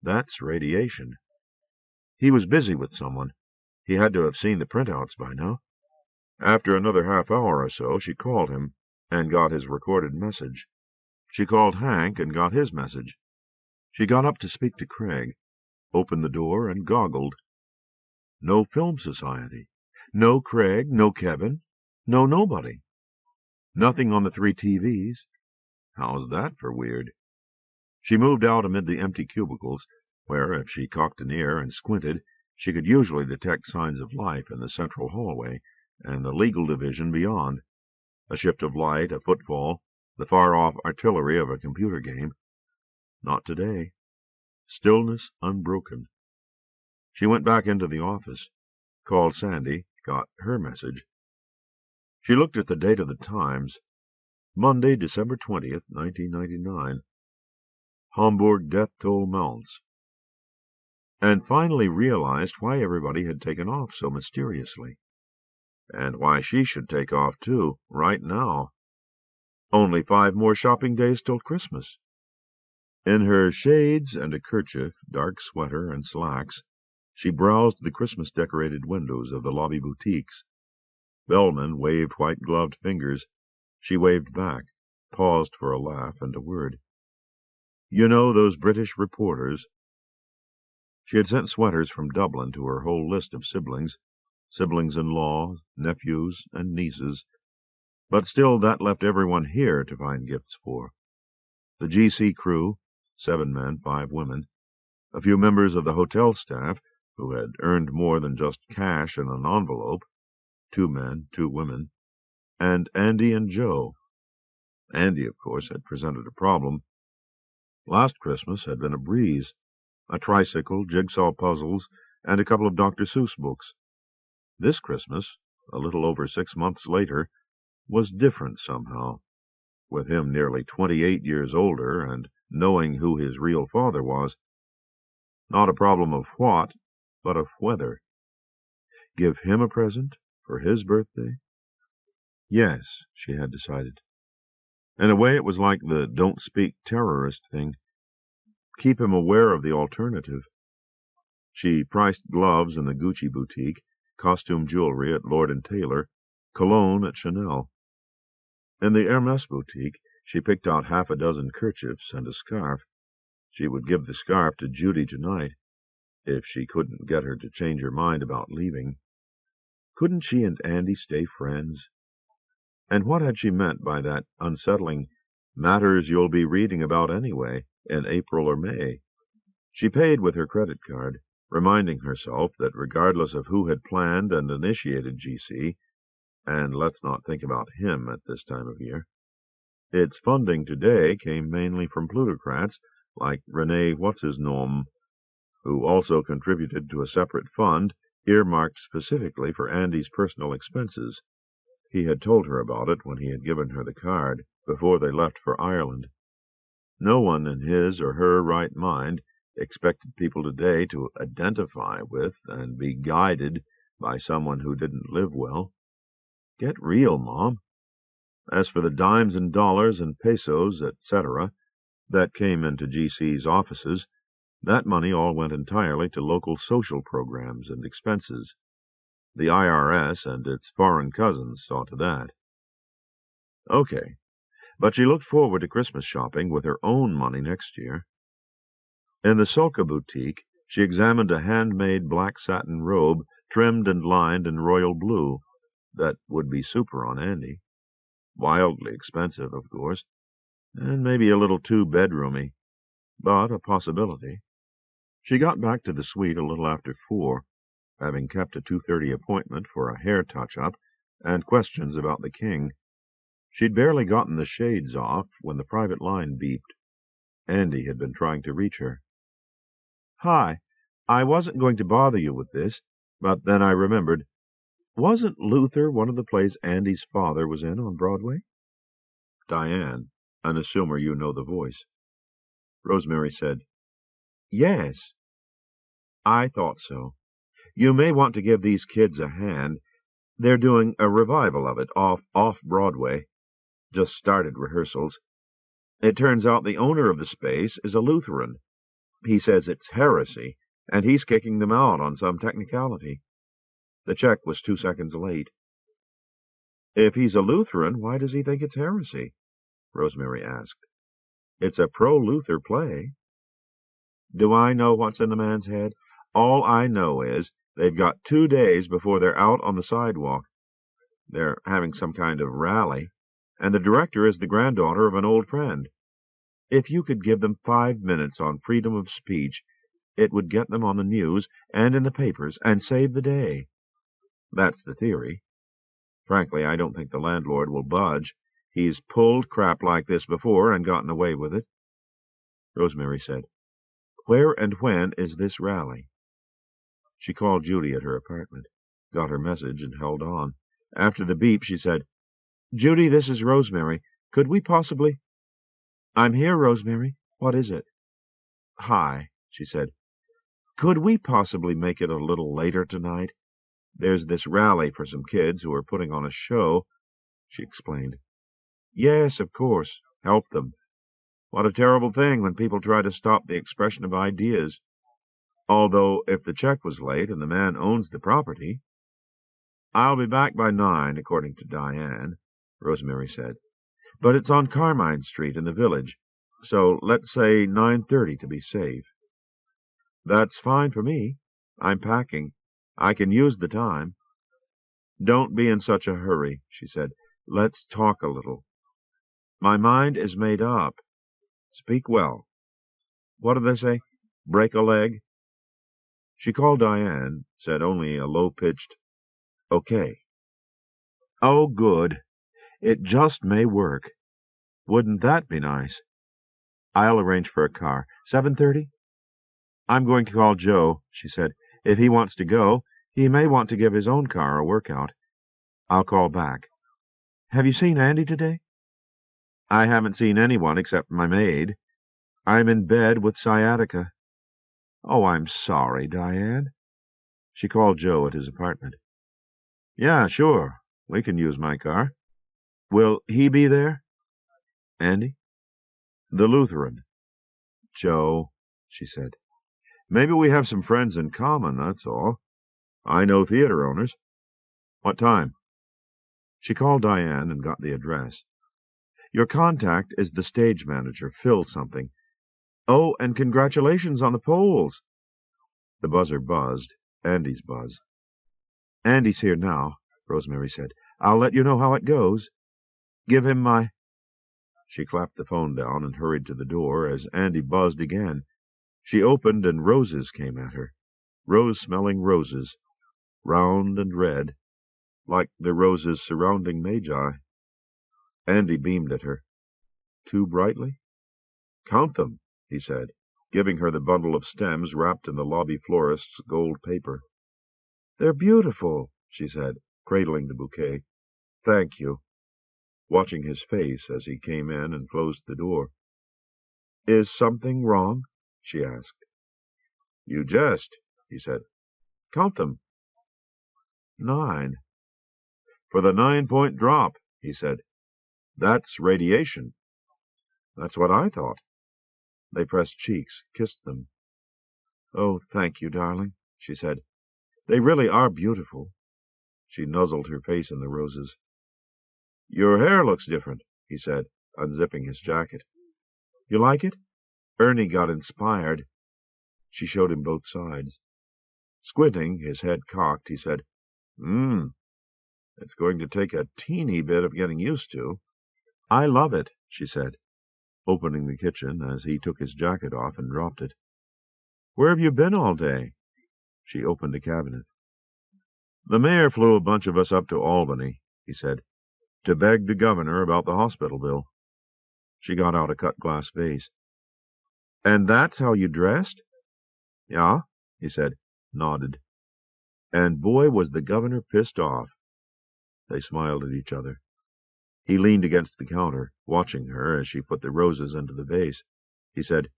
That's radiation. He was busy with someone. He had to have seen the printouts by now. After another half hour or so, she called him and got his recorded message. She called Hank and got his message. She got up to speak to Craig, opened the door, and goggled. No film society. No Craig, no Kevin, no nobody. Nothing on the 3 TVs. How's that for weird? She moved out amid the empty cubicles, where, if she cocked an ear and squinted, she could usually detect signs of life in the central hallway and the legal division beyond. A shift of light, a footfall, the far-off artillery of a computer game. Not today. Stillness unbroken. She went back into the office, called Sandy, got her message. She looked at the date of the Times. Monday, December 20th, 1999. Hamburg death toll mounts. And finally realized why everybody had taken off so mysteriously. And why she should take off, too, right now. Only 5 more shopping days till Christmas. In her shades and a kerchief, dark sweater, and slacks, she browsed the Christmas-decorated windows of the lobby boutiques. Bellmen waved white-gloved fingers. She waved back, paused for a laugh and a word. You know those British reporters? She had sent sweaters from Dublin to her whole list of siblings-in-law, nephews, and nieces, but still that left everyone here to find gifts for. The GC crew, 7 men, 5 women, a few members of the hotel staff who had earned more than just cash in an envelope, 2 men, 2 women, and Andy and Joe. Andy, of course, had presented a problem. Last Christmas had been a breeze. A tricycle, jigsaw puzzles, and a couple of Dr. Seuss books. This Christmas, a little over 6 months later, was different somehow, with him nearly 28 years older and knowing who his real father was. Not a problem of what, but of whether. Give him a present for his birthday? Yes, she had decided. In a way it was like the don't speak terrorist thing. Keep him aware of the alternative. She priced gloves in the Gucci boutique, costume jewelry at Lord & Taylor, cologne at Chanel. In the Hermes boutique, she picked out 6 kerchiefs and a scarf. She would give the scarf to Judy tonight, if she couldn't get her to change her mind about leaving. Couldn't she and Andy stay friends? And what had she meant by that unsettling, matters you'll be reading about anyway, in April or May? She paid with her credit card, reminding herself that regardless of who had planned and initiated GC, and let's not think about him at this time of year, its funding today came mainly from plutocrats like Rene What's-His-Nom, who also contributed to a separate fund earmarked specifically for Andy's personal expenses. He had told her about it when he had given her the card, before they left for Ireland. No one in his or her right mind expected people today to identify with and be guided by someone who didn't live well. Get real, Mom. As for the dimes and dollars and pesos, etc., that came into GC's offices, that money all went entirely to local social programs and expenses. The IRS and its foreign cousins saw to that. Okay, but she looked forward to Christmas shopping with her own money next year. In the Soka boutique, she examined a handmade black satin robe trimmed and lined in royal blue that would be super on Andy. Wildly expensive, of course, and maybe a little too bedroomy, but a possibility. She got back to the suite a little after 4, having kept a 2:30 appointment for a hair touch-up and questions about the king. She'd barely gotten the shades off when the private line beeped. Andy had been trying to reach her. Hi, I wasn't going to bother you with this, but then I remembered. Wasn't Luther one of the plays Andy's father was in on Broadway? Diane, an assumer you know the voice. Rosemary said, Yes. I thought so. You may want to give these kids a hand. They're doing a revival of it off Broadway. Just started rehearsals. It turns out the owner of the space is a Lutheran. He says it's heresy, and he's kicking them out on some technicality. The check was 2 seconds late. If he's a Lutheran, why does he think it's heresy? Rosemary asked. It's a pro-Luther play. Do I know what's in the man's head? All I know is they've got 2 days before they're out on the sidewalk. They're having some kind of rally, and the director is the granddaughter of an old friend. If you could give them 5 minutes on freedom of speech, it would get them on the news and in the papers and save the day. That's the theory. Frankly, I don't think the landlord will budge. He's pulled crap like this before and gotten away with it. Rosemary said, "Where and when is this rally?" She called Judy at her apartment, got her message, and held on. After the beep, she said, "Judy, this is Rosemary. Could we possibly—" "I'm here, Rosemary. What is it?" "Hi," she said. "Could we possibly make it a little later tonight? There's this rally for some kids who are putting on a show," she explained. "Yes, of course. Help them. What a terrible thing when people try to stop the expression of ideas. Although, if the check was late and the man owns the property—" "I'll be back by 9, according to Diane," Rosemary said. "But it's on Carmine Street in the village, so let's say 9:30 to be safe." "That's fine for me. I'm packing. I can use the time." "Don't be in such a hurry," she said. "Let's talk a little." "My mind is made up." "Speak well. What do they say? Break a leg?" She called Diane, said only a low-pitched, "Okay." "Oh, good. It just may work. Wouldn't that be nice? I'll arrange for a car. 7:30? I'm going to call Joe," she said. "If he wants to go, he may want to give his own car a workout. I'll call back. Have you seen Andy today?" "I haven't seen anyone except my maid. I'm in bed with sciatica." "Oh, I'm sorry, Diane." She called Joe at his apartment. "Yeah, sure. We can use my car. Will he be there?" "Andy?" "The Lutheran." "Joe," she said. "Maybe we have some friends in common, that's all. I know theater owners. What time?" She called Diane and got the address. "Your contact is the stage manager, Phil something. Oh, and congratulations on the polls." The buzzer buzzed. Andy's buzz. "Andy's here now," Rosemary said. "I'll let you know how it goes. Give him my—" She clapped the phone down and hurried to the door as Andy buzzed again. She opened, and roses came at her. Rose-smelling roses, round and red, like the roses surrounding Magi. Andy beamed at her. "Too brightly?" "Count them," he said, giving her the bundle of stems wrapped in the lobby florist's gold paper. "They're beautiful," she said, cradling the bouquet. "Thank you," watching his face as he came in and closed the door. "Is something wrong?" she asked. "You jest," he said. "Count them." 9. "For the 9-point drop," he said. "That's radiation." "That's what I thought." They pressed cheeks, kissed them. "Oh, thank you, darling," she said. "They really are beautiful." She nuzzled her face in the roses. "Your hair looks different," he said, unzipping his jacket. "You like it?" Ernie got inspired. She showed him both sides. Squinting, his head cocked, he said, It's going to take a teeny bit of getting used to." "I love it," she said, opening the kitchen as he took his jacket off and dropped it. "Where have you been all day?" She opened a cabinet. "The mayor flew a bunch of us up to Albany," he said, "to beg the governor about the hospital bill." She got out a cut-glass vase. "And that's how you dressed?" "Yeah," he said, nodded. And boy, was the governor pissed off. They smiled at each other. He leaned against the counter, watching her as she put the roses into the vase. He said,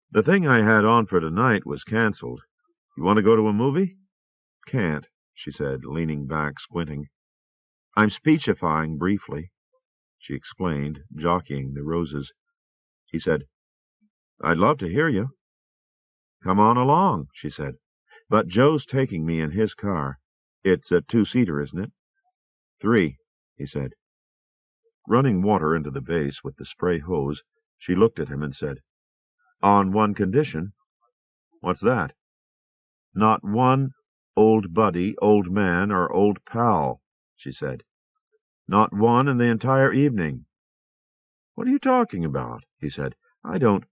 "The thing I had on for tonight was canceled. You want to go to a movie?" "Can't," she said, leaning back, squinting. "I'm speechifying briefly," she explained, jockeying the roses. He said, "I'd love to hear you." "Come on along," she said. "But Joe's taking me in his car. It's a 2-seater, isn't it?" 3, he said. Running water into the vase with the spray hose, she looked at him and said, "On one condition." "What's that?" "Not one old buddy, old man, or old pal," she said. "Not one in the entire evening." What are you talking about? He said. I don't...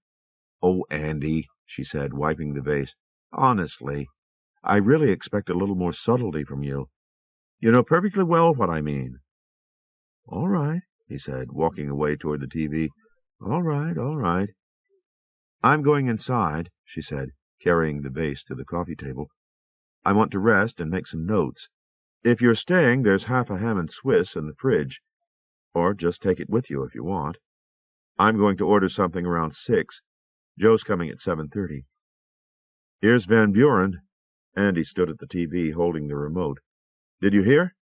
Oh, Andy, she said, wiping the vase. Honestly, I really expect a little more subtlety from you. You know perfectly well what I mean. All right, he said, walking away toward the TV. All right, all right. I'm going inside, she said, carrying the vase to the coffee table. I want to rest and make some notes. If you're staying, there's half a ham and Swiss in the fridge. Or just take it with you if you want. I'm going to order something around 6. Joe's coming at 7:30. Here's Van Buren. Andy stood at the TV, holding the remote. Did you hear?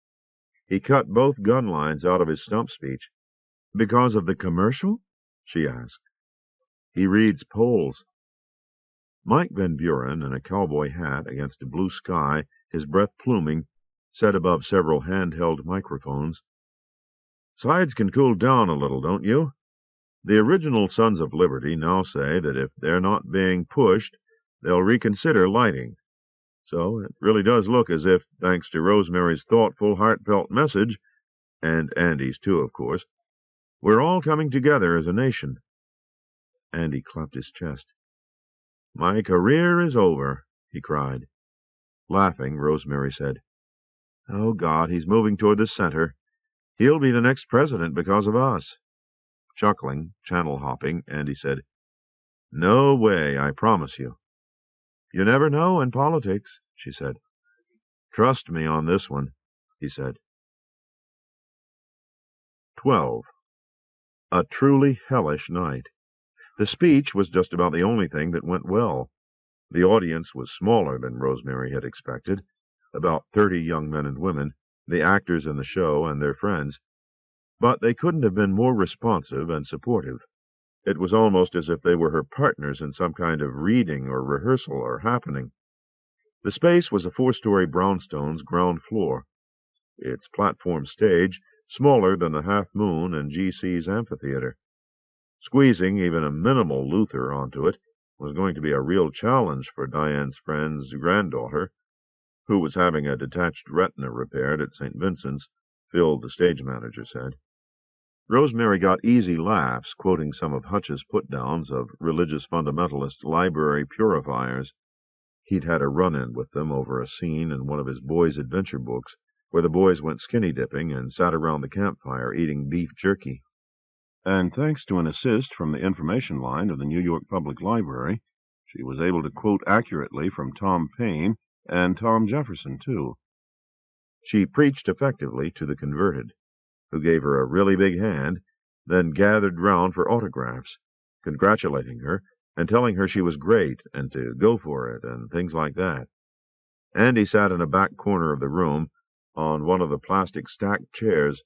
He cut both gun lines out of his stump speech. Because of the commercial? She asked. He reads polls. Mike Van Buren, in a cowboy hat against a blue sky, his breath pluming, said above several handheld microphones, Sides can cool down a little, don't you? The original Sons of Liberty now say that if they're not being pushed, they'll reconsider lighting. So it really does look as if, thanks to Rosemary's thoughtful, heartfelt message, and Andy's too, of course, we're all coming together as a nation. Andy clapped his chest. My career is over, he cried. Laughing, Rosemary said, Oh, God, he's moving toward the center. He'll be the next president because of us. Chuckling, channel-hopping, Andy said, No way, I promise you. You never know in politics, she said. Trust me on this one, he said. 12. A truly hellish night. The speech was just about the only thing that went well. The audience was smaller than Rosemary had expected, about 30 young men and women, the actors in the show and their friends. But they couldn't have been more responsive and supportive. It was almost as if they were her partners in some kind of reading or rehearsal or happening. The space was a 4-story brownstone's ground floor. Its platform stage smaller than the Half Moon and GC's amphitheater. Squeezing even a minimal Luther onto it was going to be a real challenge for Diane's friend's granddaughter, who was having a detached retina repaired at St. Vincent's, Phil, the stage manager, said. Rosemary got easy laughs quoting some of Hutch's put-downs of religious fundamentalist library purifiers. He'd had a run-in with them over a scene in one of his boys' adventure books where the boys went skinny-dipping and sat around the campfire eating beef jerky. And thanks to an assist from the information line of the New York Public Library, she was able to quote accurately from Tom Paine and Tom Jefferson, too. She preached effectively to the converted, who gave her a really big hand, then gathered round for autographs, congratulating her and telling her she was great and to go for it and things like that. Andy sat in a back corner of the room on one of the plastic stacked chairs,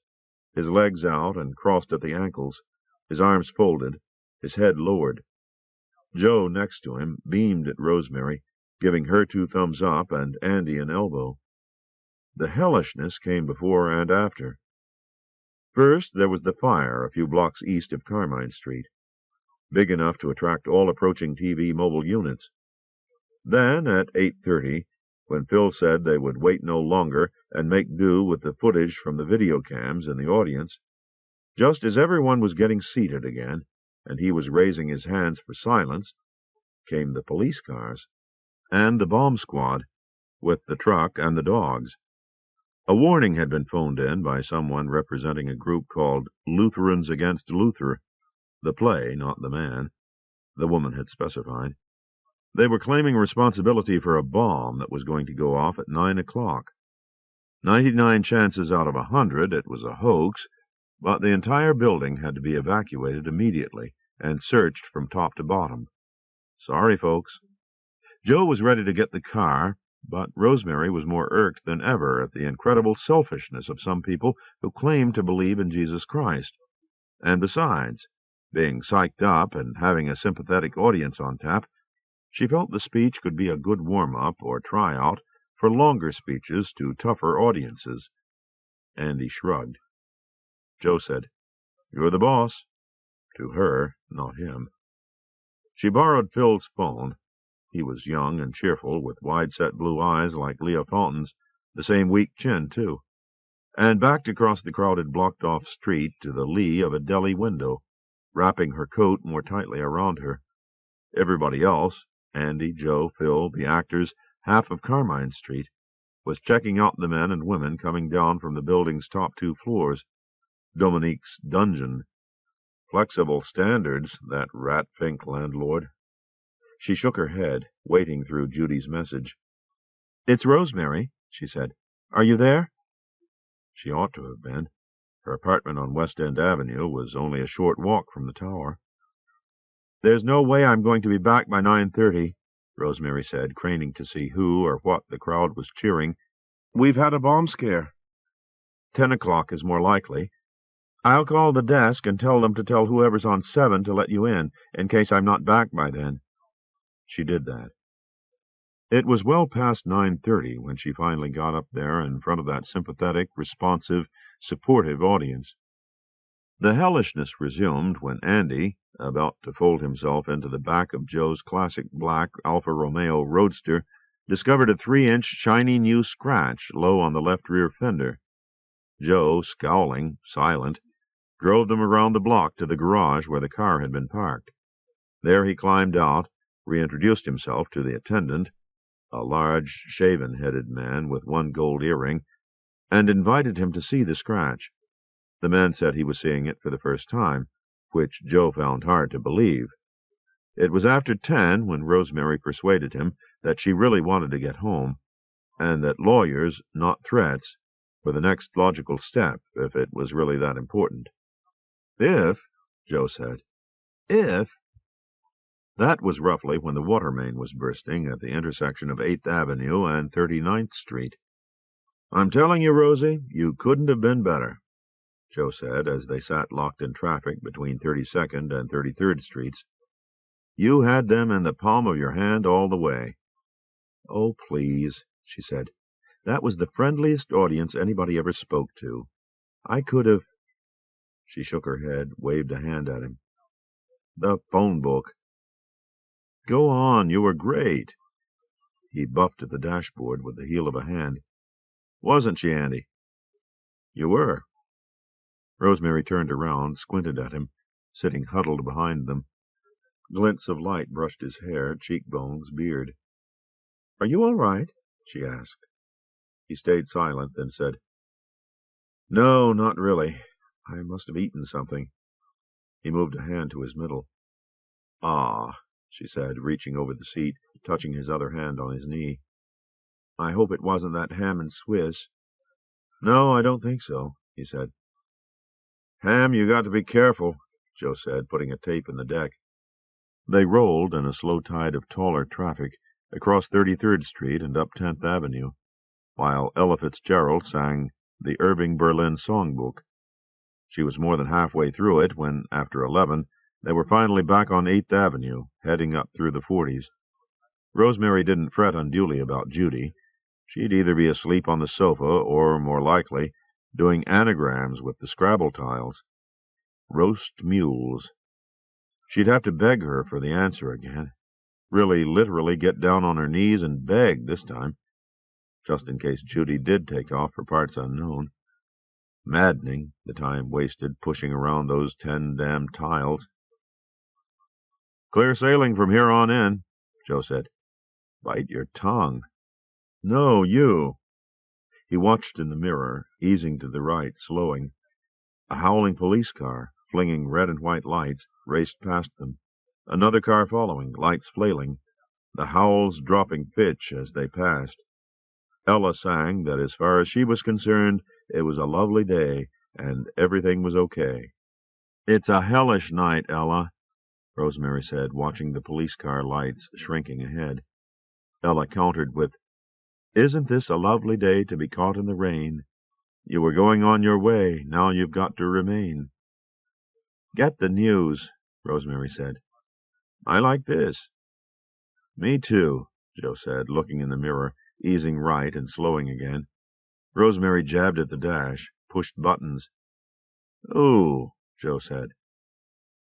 his legs out and crossed at the ankles, his arms folded, his head lowered. Joe, next to him, beamed at Rosemary, giving her 2 thumbs up and Andy an elbow. The hellishness came before and after. First, there was the fire a few blocks east of Carmine Street, big enough to attract all approaching TV mobile units. Then, at 8:30, when Phil said they would wait no longer and make do with the footage from the video cams in the audience, just as everyone was getting seated again, and he was raising his hands for silence, came the police cars, and the bomb squad, with the truck and the dogs. A warning had been phoned in by someone representing a group called Lutherans Against Luther, the play, not the man, the woman had specified. They were claiming responsibility for a bomb that was going to go off at 9 o'clock. 99 chances out of 100 it was a hoax, but the entire building had to be evacuated immediately and searched from top to bottom. Sorry, folks. Joe was ready to get the car, but Rosemary was more irked than ever at the incredible selfishness of some people who claimed to believe in Jesus Christ. And besides, being psyched up and having a sympathetic audience on tap, she felt the speech could be a good warm-up or tryout for longer speeches to tougher audiences. Andy shrugged. Joe said, You're the boss. To her, not him. She borrowed Phil's phone. He was young and cheerful, with wide-set blue eyes like Leah Fountain's, the same weak chin, too, and backed across the crowded blocked-off street to the lee of a deli window, wrapping her coat more tightly around her. Everybody else, Andy, Joe, Phil, the actors, half of Carmine Street, was checking out the men and women coming down from the building's top 2 floors. Dominique's dungeon. Flexible standards, that rat-fink landlord. She shook her head, waiting through Judy's message. "It's Rosemary," she said. "Are you there?" She ought to have been. Her apartment on West End Avenue was only a short walk from the tower. "There's no way I'm going to be back by 9:30, Rosemary said, craning to see who or what the crowd was cheering. "We've had a bomb scare. 10 o'clock is more likely. I'll call the desk and tell them to tell whoever's on 7 to let you in case I'm not back by then." She did that. It was well past 9:30 when she finally got up there in front of that sympathetic, responsive, supportive audience. The hellishness resumed when Andy, about to fold himself into the back of Joe's classic black Alfa Romeo Roadster, discovered a 3-inch shiny new scratch low on the left rear fender. Joe, scowling, silent, drove them around the block to the garage where the car had been parked. There he climbed out, reintroduced himself to the attendant, a large, shaven-headed man with 1 gold earring, and invited him to see the scratch. The man said he was seeing it for the first time, which Joe found hard to believe. It was after 10 when Rosemary persuaded him that she really wanted to get home, and that lawyers, not threats, were the next logical step if it was really that important. "If," Joe said. "If." That was roughly when the water main was bursting at the intersection of 8th Avenue and 39th Street. "I'm telling you, Rosie, you couldn't have been better," Joe said as they sat locked in traffic between 32nd and 33rd Streets. "You had them in the palm of your hand all the way." "Oh, please," she said. "That was the friendliest audience anybody ever spoke to. I could have—" She shook her head, waved a hand at him. "The phone book." "Go on, you were great." He buffed at the dashboard with the heel of a hand. "Wasn't she, Andy?" "You were." Rosemary turned around, squinted at him, sitting huddled behind them. Glints of light brushed his hair, cheekbones, beard. "Are you all right?" she asked. He stayed silent, then said, "No, not really. I must have eaten something." He moved a hand to his middle. "Ah," she said, reaching over the seat, touching his other hand on his knee. "I hope it wasn't that ham and Swiss." "No, I don't think so," he said. "Ham, you got to be careful," Joe said, putting a tape in the deck. They rolled in a slow tide of taller traffic across 33rd Street and up 10th Avenue, while Ella Fitzgerald sang the Irving Berlin songbook. She was more than halfway through it when, after 11, they were finally back on 8th Avenue, heading up through the 40s. Rosemary didn't fret unduly about Judy. She'd either be asleep on the sofa or, more likely, doing anagrams with the Scrabble tiles. Roast mules. She'd have to beg her for the answer again. Really, literally get down on her knees and beg this time, just in case Judy did take off for parts unknown. Maddening, the time wasted pushing around those 10 damn tiles. "Clear sailing from here on in," Joe said. "Bite your tongue." "No, you." He watched in the mirror, easing to the right, slowing. A howling police car, flinging red and white lights, raced past them. Another car following, lights flailing, the howls dropping pitch as they passed. Ella sang that as far as she was concerned, it was a lovely day, and everything was okay. "It's a hellish night, Ella," Rosemary said, watching the police car lights shrinking ahead. Ella countered with, "Isn't this a lovely day to be caught in the rain? You were going on your way, now you've got to remain." "Get the news," Rosemary said. "I like this." "Me too," Joe said, looking in the mirror, easing right and slowing again. Rosemary jabbed at the dash, pushed buttons. "Ooh," Joe said.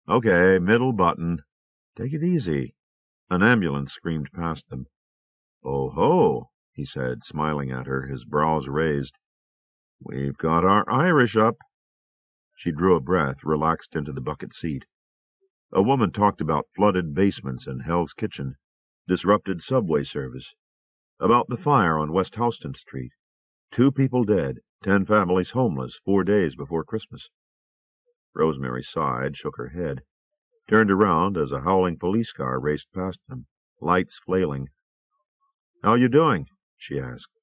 "Okay, middle button. Take it easy." An ambulance screamed past them. "Oh ho," he said, smiling at her, his brows raised. "We've got our Irish up." She drew a breath, relaxed into the bucket seat. A woman talked about flooded basements in Hell's Kitchen, disrupted subway service, about the fire on West Houston Street. 2 people dead, 10 families homeless 4 days before Christmas. Rosemary sighed, shook her head, turned around as a howling police car raced past them, lights flailing. "How you doing?" she asked.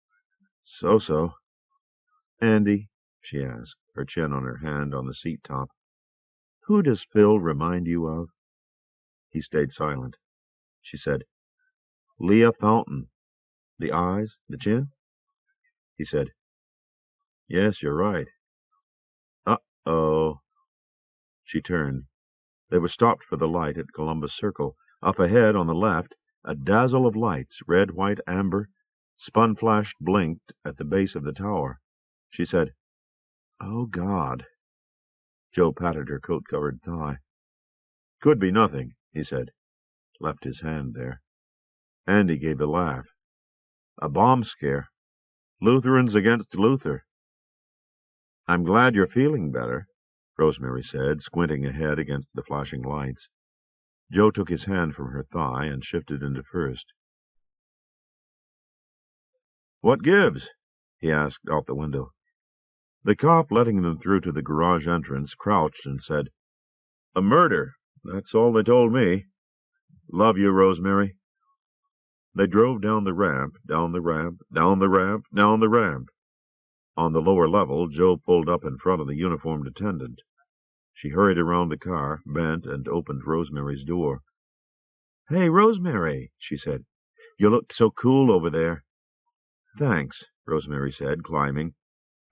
"So-so." "Andy," she asked, her chin on her hand on the seat top, "who does Phil remind you of?" He stayed silent. She said, "Leah Fountain. The eyes, the chin?" He said, "Yes, you're right." "Uh-oh." She turned. They were stopped for the light at Columbus Circle. Up ahead, on the left, a dazzle of lights, red, white, amber, spun, flashed, blinked at the base of the tower. She said, "Oh, God." Joe patted her coat-covered thigh. "Could be nothing," he said, left his hand there. Andy gave a laugh. "A bomb scare. Lutherans against Luther." "I'm glad you're feeling better," Rosemary said, squinting ahead against the flashing lights. Joe took his hand from her thigh and shifted into first. "What gives?" he asked out the window. The cop, letting them through to the garage entrance, crouched and said, "A murder. That's all they told me. Love you, Rosemary." They drove down the ramp, down the ramp, down the ramp, down the ramp. On the lower level, Joe pulled up in front of the uniformed attendant. She hurried around the car, bent, and opened Rosemary's door. "Hey, Rosemary," she said. "You looked so cool over there." "Thanks," Rosemary said, climbing,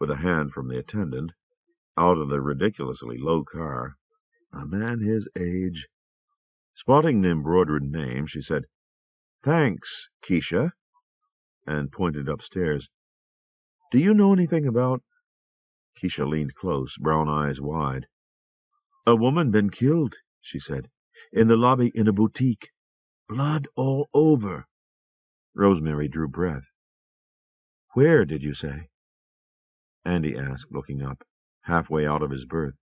with a hand from the attendant, out of the ridiculously low car. A man his age. Spotting the embroidered name, she said, "Thanks, Keisha," and pointed upstairs. "Do you know anything about—" Keisha leaned close, brown eyes wide. "A woman been killed," she said, "in the lobby in a boutique. Blood all over." Rosemary drew breath. "Where, did you say?" Andy asked, looking up, halfway out of his berth.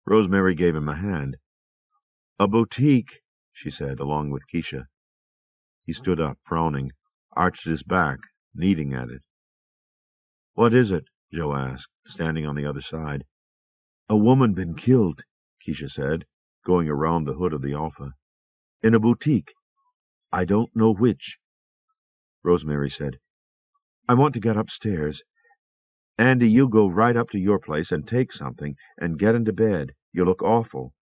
Rosemary gave him a hand. "A boutique," she said, along with Keisha. He stood up, frowning, arched his back, kneading at it. "What is it?" Joe asked, standing on the other side. "A woman been killed," Keisha said, going around the hood of the Alpha. "In a boutique. I don't know which." Rosemary said, "I want to get upstairs. Andy, you go right up to your place and take something and get into bed. You look awful.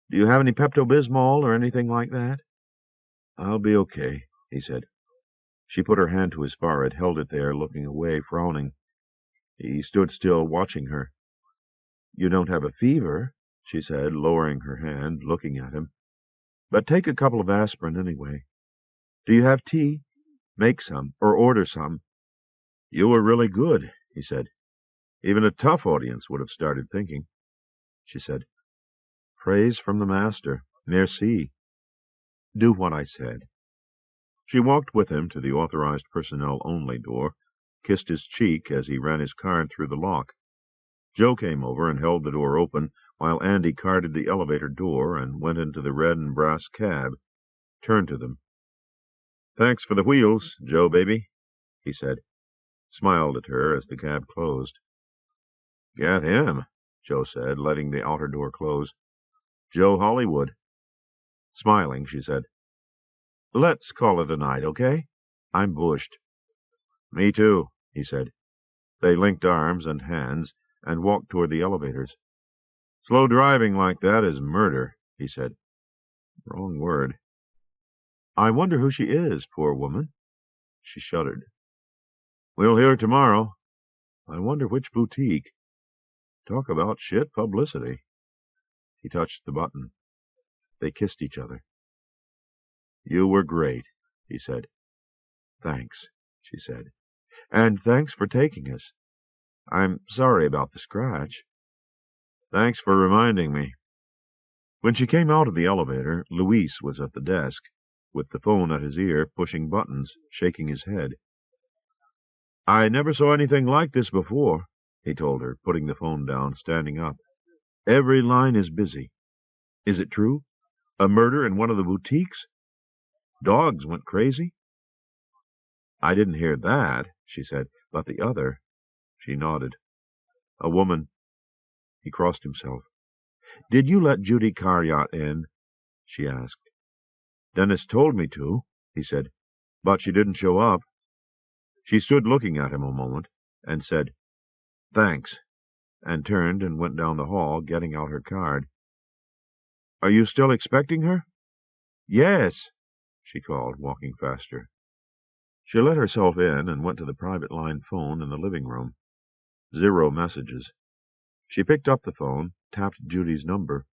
Do you have any Pepto-Bismol or anything like that?" "I'll be okay," he said. She put her hand to his forehead, held it there, looking away, frowning. He stood still, watching her. "You don't have a fever," she said, lowering her hand, looking at him. "But take a couple of aspirin anyway. Do you have tea? Make some, or order some." "You were really good," he said. "Even a tough audience would have started thinking." She said, "Praise from the Master. Merci. Do what I said." She walked with him to the authorized personnel-only door, kissed his cheek as he ran his card through the lock. Joe came over and held the door open, while Andy carded the elevator door and went into the red and brass cab, turned to them. "Thanks for the wheels, Joe, baby," he said, smiled at her as the cab closed. "Get him," Joe said, letting the outer door close. "Joe Hollywood." Smiling, she said, "Let's call it a night, okay? I'm bushed." "Me too," he said. They linked arms and hands and walked toward the elevators. "Slow driving like that is murder," he said. Wrong word. "I wonder who she is, poor woman." She shuddered. "We'll hear tomorrow. I wonder which boutique. Talk about shit publicity." He touched the button. They kissed each other. "You were great," he said. "Thanks," she said. "And thanks for taking us. I'm sorry about the scratch." "Thanks for reminding me." When she came out of the elevator, Luis was at the desk, with the phone at his ear, pushing buttons, shaking his head. "I never saw anything like this before," he told her, putting the phone down, standing up. "Every line is busy. Is it true?" A murder in one of the boutiques? Dogs went crazy? I didn't hear that, she said, but the other. She nodded. A woman. He crossed himself. Did you let Judy Carriot in? She asked. Dennis told me to, he said, but she didn't show up. She stood looking at him a moment, and said, Thanks, and turned and went down the hall, getting out her card. Are you still expecting her? Yes, she called, walking faster. She let herself in and went to the private line phone in the living room. 0 messages. She picked up the phone, tapped Judy's number,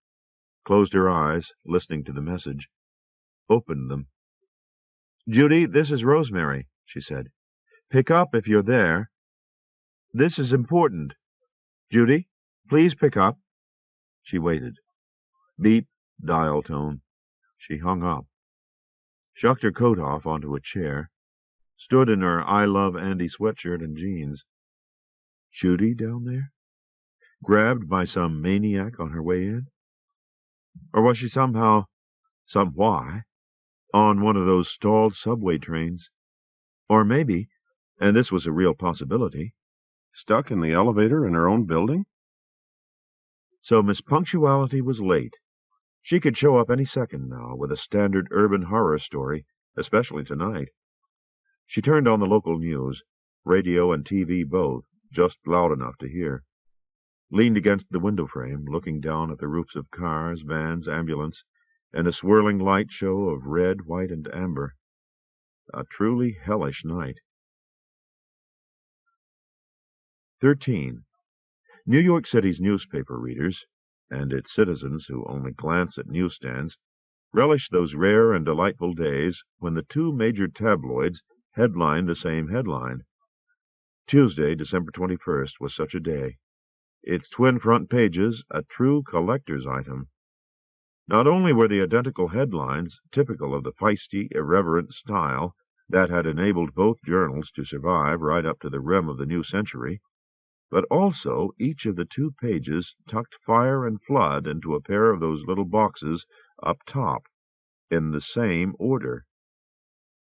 closed her eyes, listening to the message, opened them. Judy, this is Rosemary, she said. Pick up if you're there. This is important. Judy, please pick up. She waited. Beep, dial tone. She hung up, shucked her coat off onto a chair, stood in her I Love Andy sweatshirt and jeans. Judy down there? Grabbed by some maniac on her way in? Or was she some why, on one of those stalled subway trains? Or maybe, and this was a real possibility, Stuck in the elevator in her own building? So Miss Punctuality was late. She could show up any second now with a standard urban horror story, especially tonight. She turned on the local news, radio and TV both, just loud enough to hear. Leaned against the window frame, looking down at the roofs of cars, vans, ambulance, and a swirling light show of red, white, and amber. A truly hellish night. 13. New York City's newspaper readers, and its citizens who only glance at newsstands, relish those rare and delightful days when the 2 major tabloids headline the same headline. Tuesday, December 21st, was such a day. Its twin front pages a true collector's item. Not only were the identical headlines typical of the feisty, irreverent style that had enabled both journals to survive right up to the rim of the new century, but also each of the 2 pages tucked fire and flood into a pair of those little boxes up top, in the same order.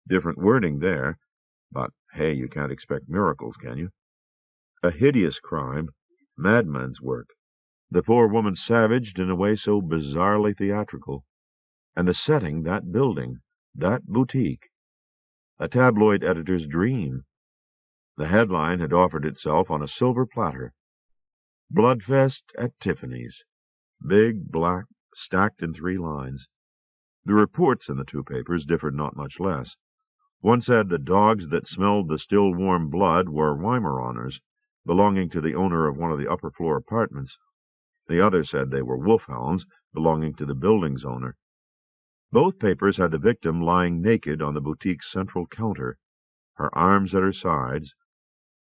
Different wording there, but hey, you can't expect miracles, can you? A hideous crime, madman's work. The poor woman savaged in a way so bizarrely theatrical. And the setting, that building, that boutique. A tabloid editor's dream. The headline had offered itself on a silver platter. Bloodfest at Tiffany's. Big, black, stacked in 3 lines. The reports in the 2 papers differed not much less. One said the dogs that smelled the still warm blood were Weimaraners, belonging to the owner of one of the upper-floor apartments. The other said they were wolfhounds, belonging to the building's owner. Both papers had the victim lying naked on the boutique's central counter, her arms at her sides,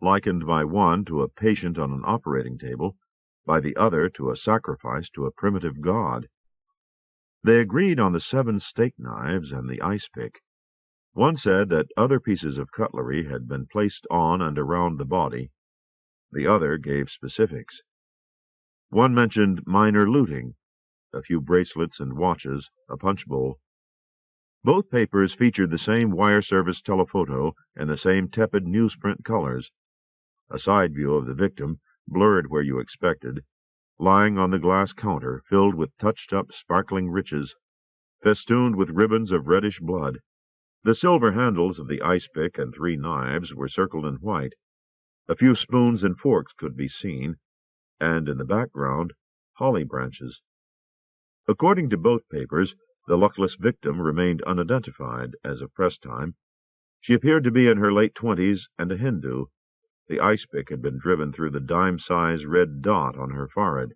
likened by one to a patient on an operating table, by the other to a sacrifice to a primitive god. They agreed on the 7 steak knives and the ice pick. One said that other pieces of cutlery had been placed on and around the body. The other gave specifics. One mentioned minor looting, a few bracelets and watches, a punch bowl. Both papers featured the same wire service telephoto and the same tepid newsprint colors. A side view of the victim, blurred where you expected, lying on the glass counter filled with touched-up sparkling riches, festooned with ribbons of reddish blood. The silver handles of the ice pick and 3 knives were circled in white. A few spoons and forks could be seen, and in the background, holly branches. According to both papers, the luckless victim remained unidentified as of press time. She appeared to be in her late 20s and a Hindu. The ice pick had been driven through the dime-size red dot on her forehead.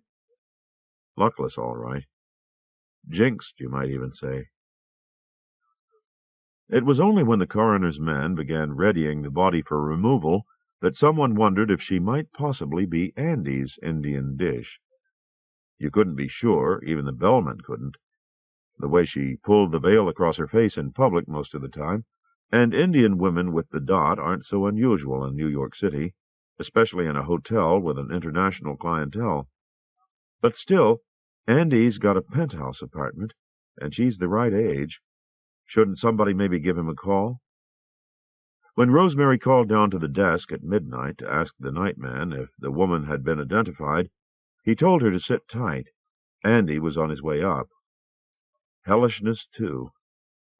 Luckless, all right. Jinxed, you might even say. It was only when the coroner's men began readying the body for removal that someone wondered if she might possibly be Andy's Indian dish. You couldn't be sure, even the bellman couldn't, the way she pulled the veil across her face in public most of the time, and Indian women with the dot aren't so unusual in New York City, especially in a hotel with an international clientele. But still, Andy's got a penthouse apartment, and she's the right age. Shouldn't somebody maybe give him a call? When Rosemary called down to the desk at midnight to ask the nightman if the woman had been identified, he told her to sit tight. Andy was on his way up. Hellishness 2.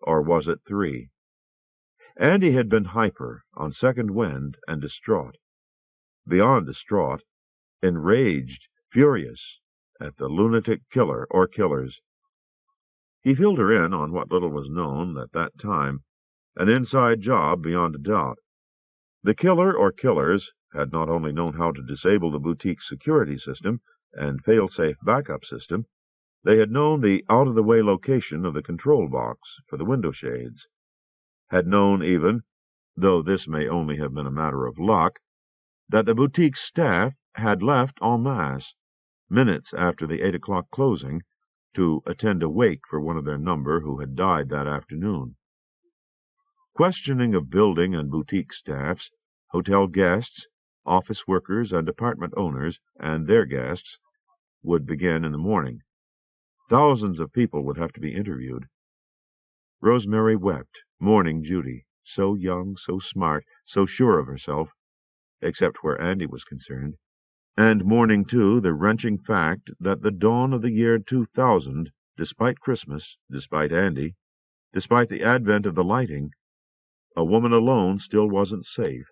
Or was it 3? Andy had been hyper, on second wind, and distraught. Beyond distraught, enraged, furious, at the lunatic killer or killers. He filled her in on what little was known at that time, an inside job beyond a doubt. The killer or killers had not only known how to disable the boutique's security system and fail-safe backup system, they had known the out-of-the-way location of the control box for the window shades, had known even, though this may only have been a matter of luck, that the boutique's staff had left en masse, minutes after the 8 o'clock closing, to attend a wake for one of their number who had died that afternoon. Questioning of building and boutique staffs, hotel guests, office workers and apartment owners and their guests would begin in the morning. Thousands of people would have to be interviewed. Rosemary wept, mourning Judy, so young, so smart, so sure of herself, except where Andy was concerned, and mourning, too, the wrenching fact that the dawn of the year 2000, despite Christmas, despite Andy, despite the advent of the lighting, a woman alone still wasn't safe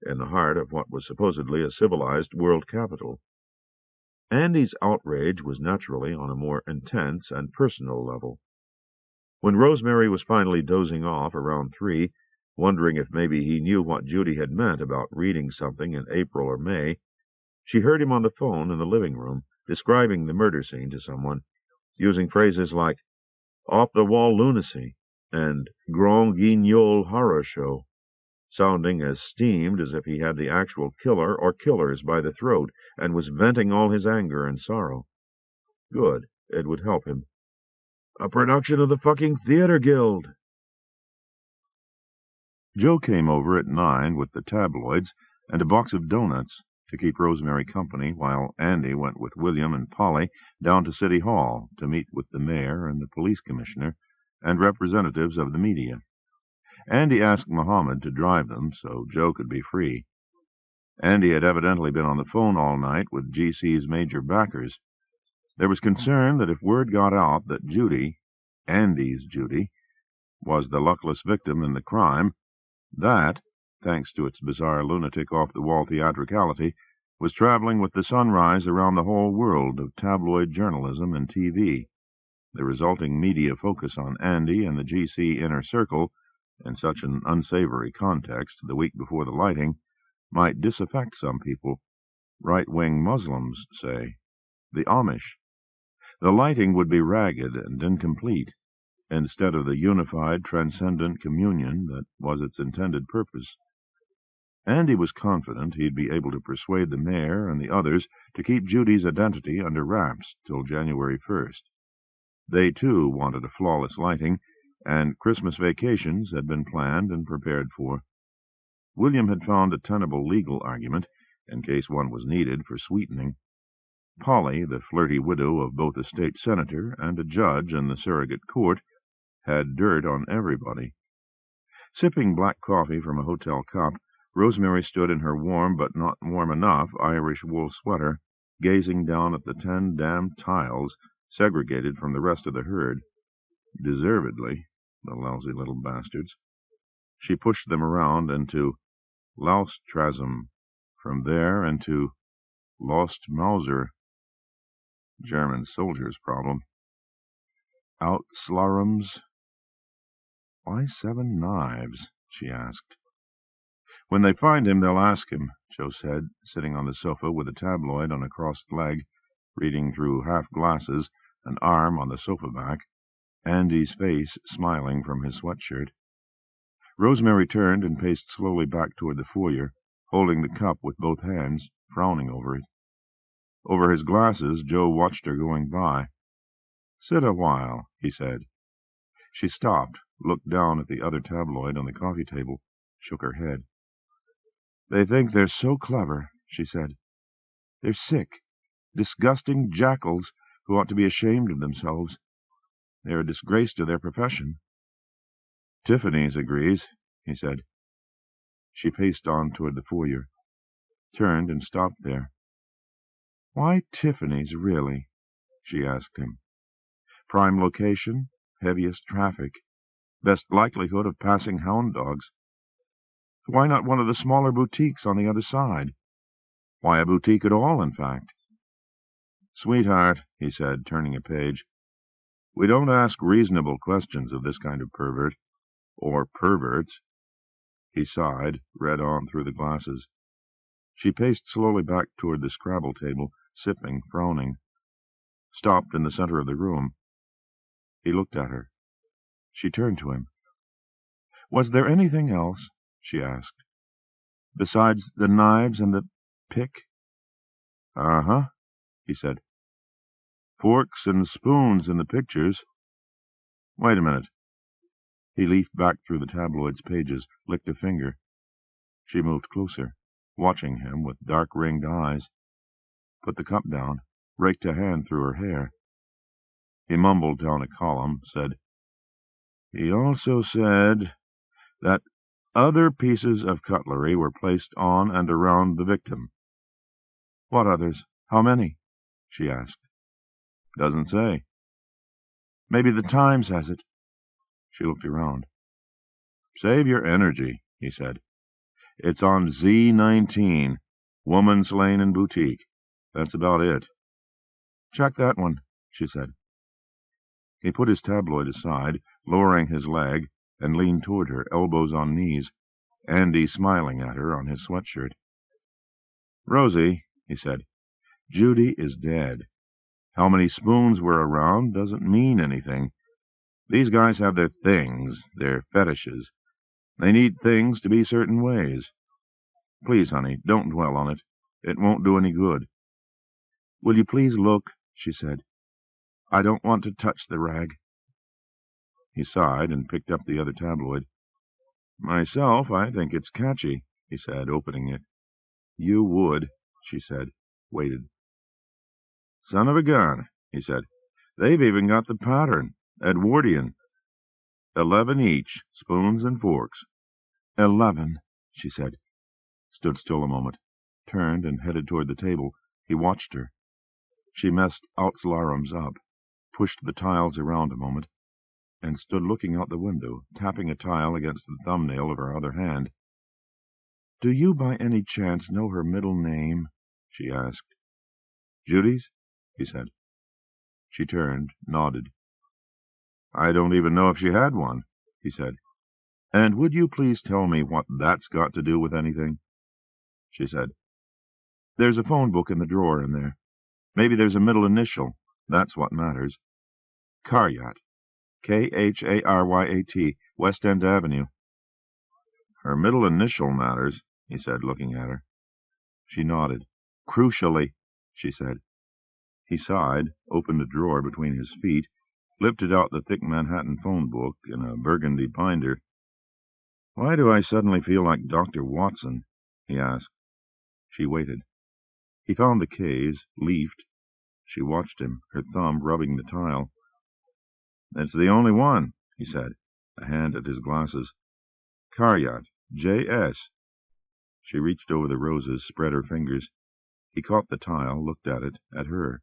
in the heart of what was supposedly a civilized world capital. Andy's outrage was naturally on a more intense and personal level. When Rosemary was finally dozing off around 3, wondering if maybe he knew what Judy had meant about reading something in April or May, she heard him on the phone in the living room, describing the murder scene to someone, using phrases like off-the-wall lunacy and grand guignol horror show, sounding as steamed as if he had the actual killer or killers by the throat and was venting all his anger and sorrow. Good, it would help him. A production of the fucking Theater Guild. Joe came over at 9 with the tabloids and a box of donuts to keep Rosemary company while Andy went with William and Polly down to City Hall to meet with the mayor and the police commissioner and representatives of the media. Andy asked Muhammad to drive them so Joe could be free. Andy had evidently been on the phone all night with GC's major backers. There was concern that if word got out that Judy, Andy's Judy, was the luckless victim in the crime, that, thanks to its bizarre lunatic off-the-wall theatricality, was traveling with the sunrise around the whole world of tabloid journalism and TV. The resulting media focus on Andy and the GC inner circle, in such an unsavory context the week before the lighting, might disaffect some people, right-wing Muslims, say, the Amish. The lighting would be ragged and incomplete, instead of the unified, transcendent communion that was its intended purpose. Andy was confident he'd be able to persuade the mayor and the others to keep Judy's identity under wraps till January 1st. They, too, wanted a flawless lighting, and Christmas vacations had been planned and prepared for. William had found a tenable legal argument, in case one was needed, for sweetening. Polly, the flirty widow of both a state senator and a judge in the surrogate court, had dirt on everybody. Sipping black coffee from a hotel cup, Rosemary stood in her warm but not warm enough Irish wool sweater, gazing down at the 10 damned tiles segregated from the rest of the herd. Deservedly, the lousy little bastards. She pushed them around into Laustrasm, from there into Lost Mauser, German soldier's problem. Out Slarums. Why 7 knives? She asked. When they find him, they'll ask him, Joe said, sitting on the sofa with a tabloid on a crossed leg, reading through half-glasses, an arm on the sofa back, Andy's face smiling from his sweatshirt. Rosemary turned and paced slowly back toward the foyer, holding the cup with both hands, frowning over it. Over his glasses, Joe watched her going by. "Sit a while," he said. She stopped, looked down at the other tabloid on the coffee table, shook her head. "They think they're so clever," she said. "They're sick, disgusting jackals who ought to be ashamed of themselves. They're a disgrace to their profession. Tiffany's agrees, he said. She paced on toward the foyer, turned and stopped there. Why Tiffany's, really? She asked him. Prime location, heaviest traffic, best likelihood of passing hound dogs. Why not one of the smaller boutiques on the other side? Why a boutique at all, in fact? Sweetheart, he said, turning a page, we don't ask reasonable questions of this kind of pervert, or perverts. He sighed, read on through the glasses. She paced slowly back toward the Scrabble table, sipping, frowning. Stopped in the center of the room. He looked at her. She turned to him. Was there anything else? She asked. Besides the knives and the pick? Uh-huh, he said. Forks and spoons in the pictures. Wait a minute. He leafed back through the tabloid's pages, licked a finger. She moved closer, watching him with dark-ringed eyes. Put the cup down, raked a hand through her hair. He mumbled down a column, said, He also said that other pieces of cutlery were placed on and around the victim. What others? How many? She asked. Doesn't say. Maybe the Times has it. She looked around. Save your energy, he said. It's on Z19, Woman's Lane and Boutique. That's about it. Check that one, she said. He put his tabloid aside, lowering his leg, and leaned toward her, elbows on knees, Andy smiling at her on his sweatshirt. Rosie, he said, Judy is dead. How many spoons were around doesn't mean anything. These guys have their things, their fetishes. They need things to be certain ways. Please, honey, don't dwell on it. It won't do any good. Will you please look, she said. I don't want to touch the rag. He sighed and picked up the other tabloid. Myself, I think it's catchy, he said, opening it. You would, she said, waited. Son of a gun, he said. They've even got the pattern, Edwardian. 11 each, spoons and forks. 11, she said. Stood still a moment, turned and headed toward the table. He watched her. She messed Outslarums up, pushed the tiles around a moment, and stood looking out the window, tapping a tile against the thumbnail of her other hand. Do you by any chance know her middle name? She asked. Judy's? He said. She turned, nodded. I don't even know if she had one, he said. And would you please tell me what that's got to do with anything? She said. There's a phone book in the drawer in there. Maybe there's a middle initial. That's what matters. Karyat. K-H-A-R-Y-A-T, West End Avenue. Her middle initial matters, he said, looking at her. She nodded. Crucially, she said. He sighed, opened a drawer between his feet, lifted out the thick Manhattan phone book in a burgundy binder. Why do I suddenly feel like Dr. Watson? He asked. She waited. He found the K's, leafed. She watched him, her thumb rubbing the tile. It's the only one, he said, a hand at his glasses. Karyat, J.S. She reached over the roses, spread her fingers. He caught the tile, looked at it, at her.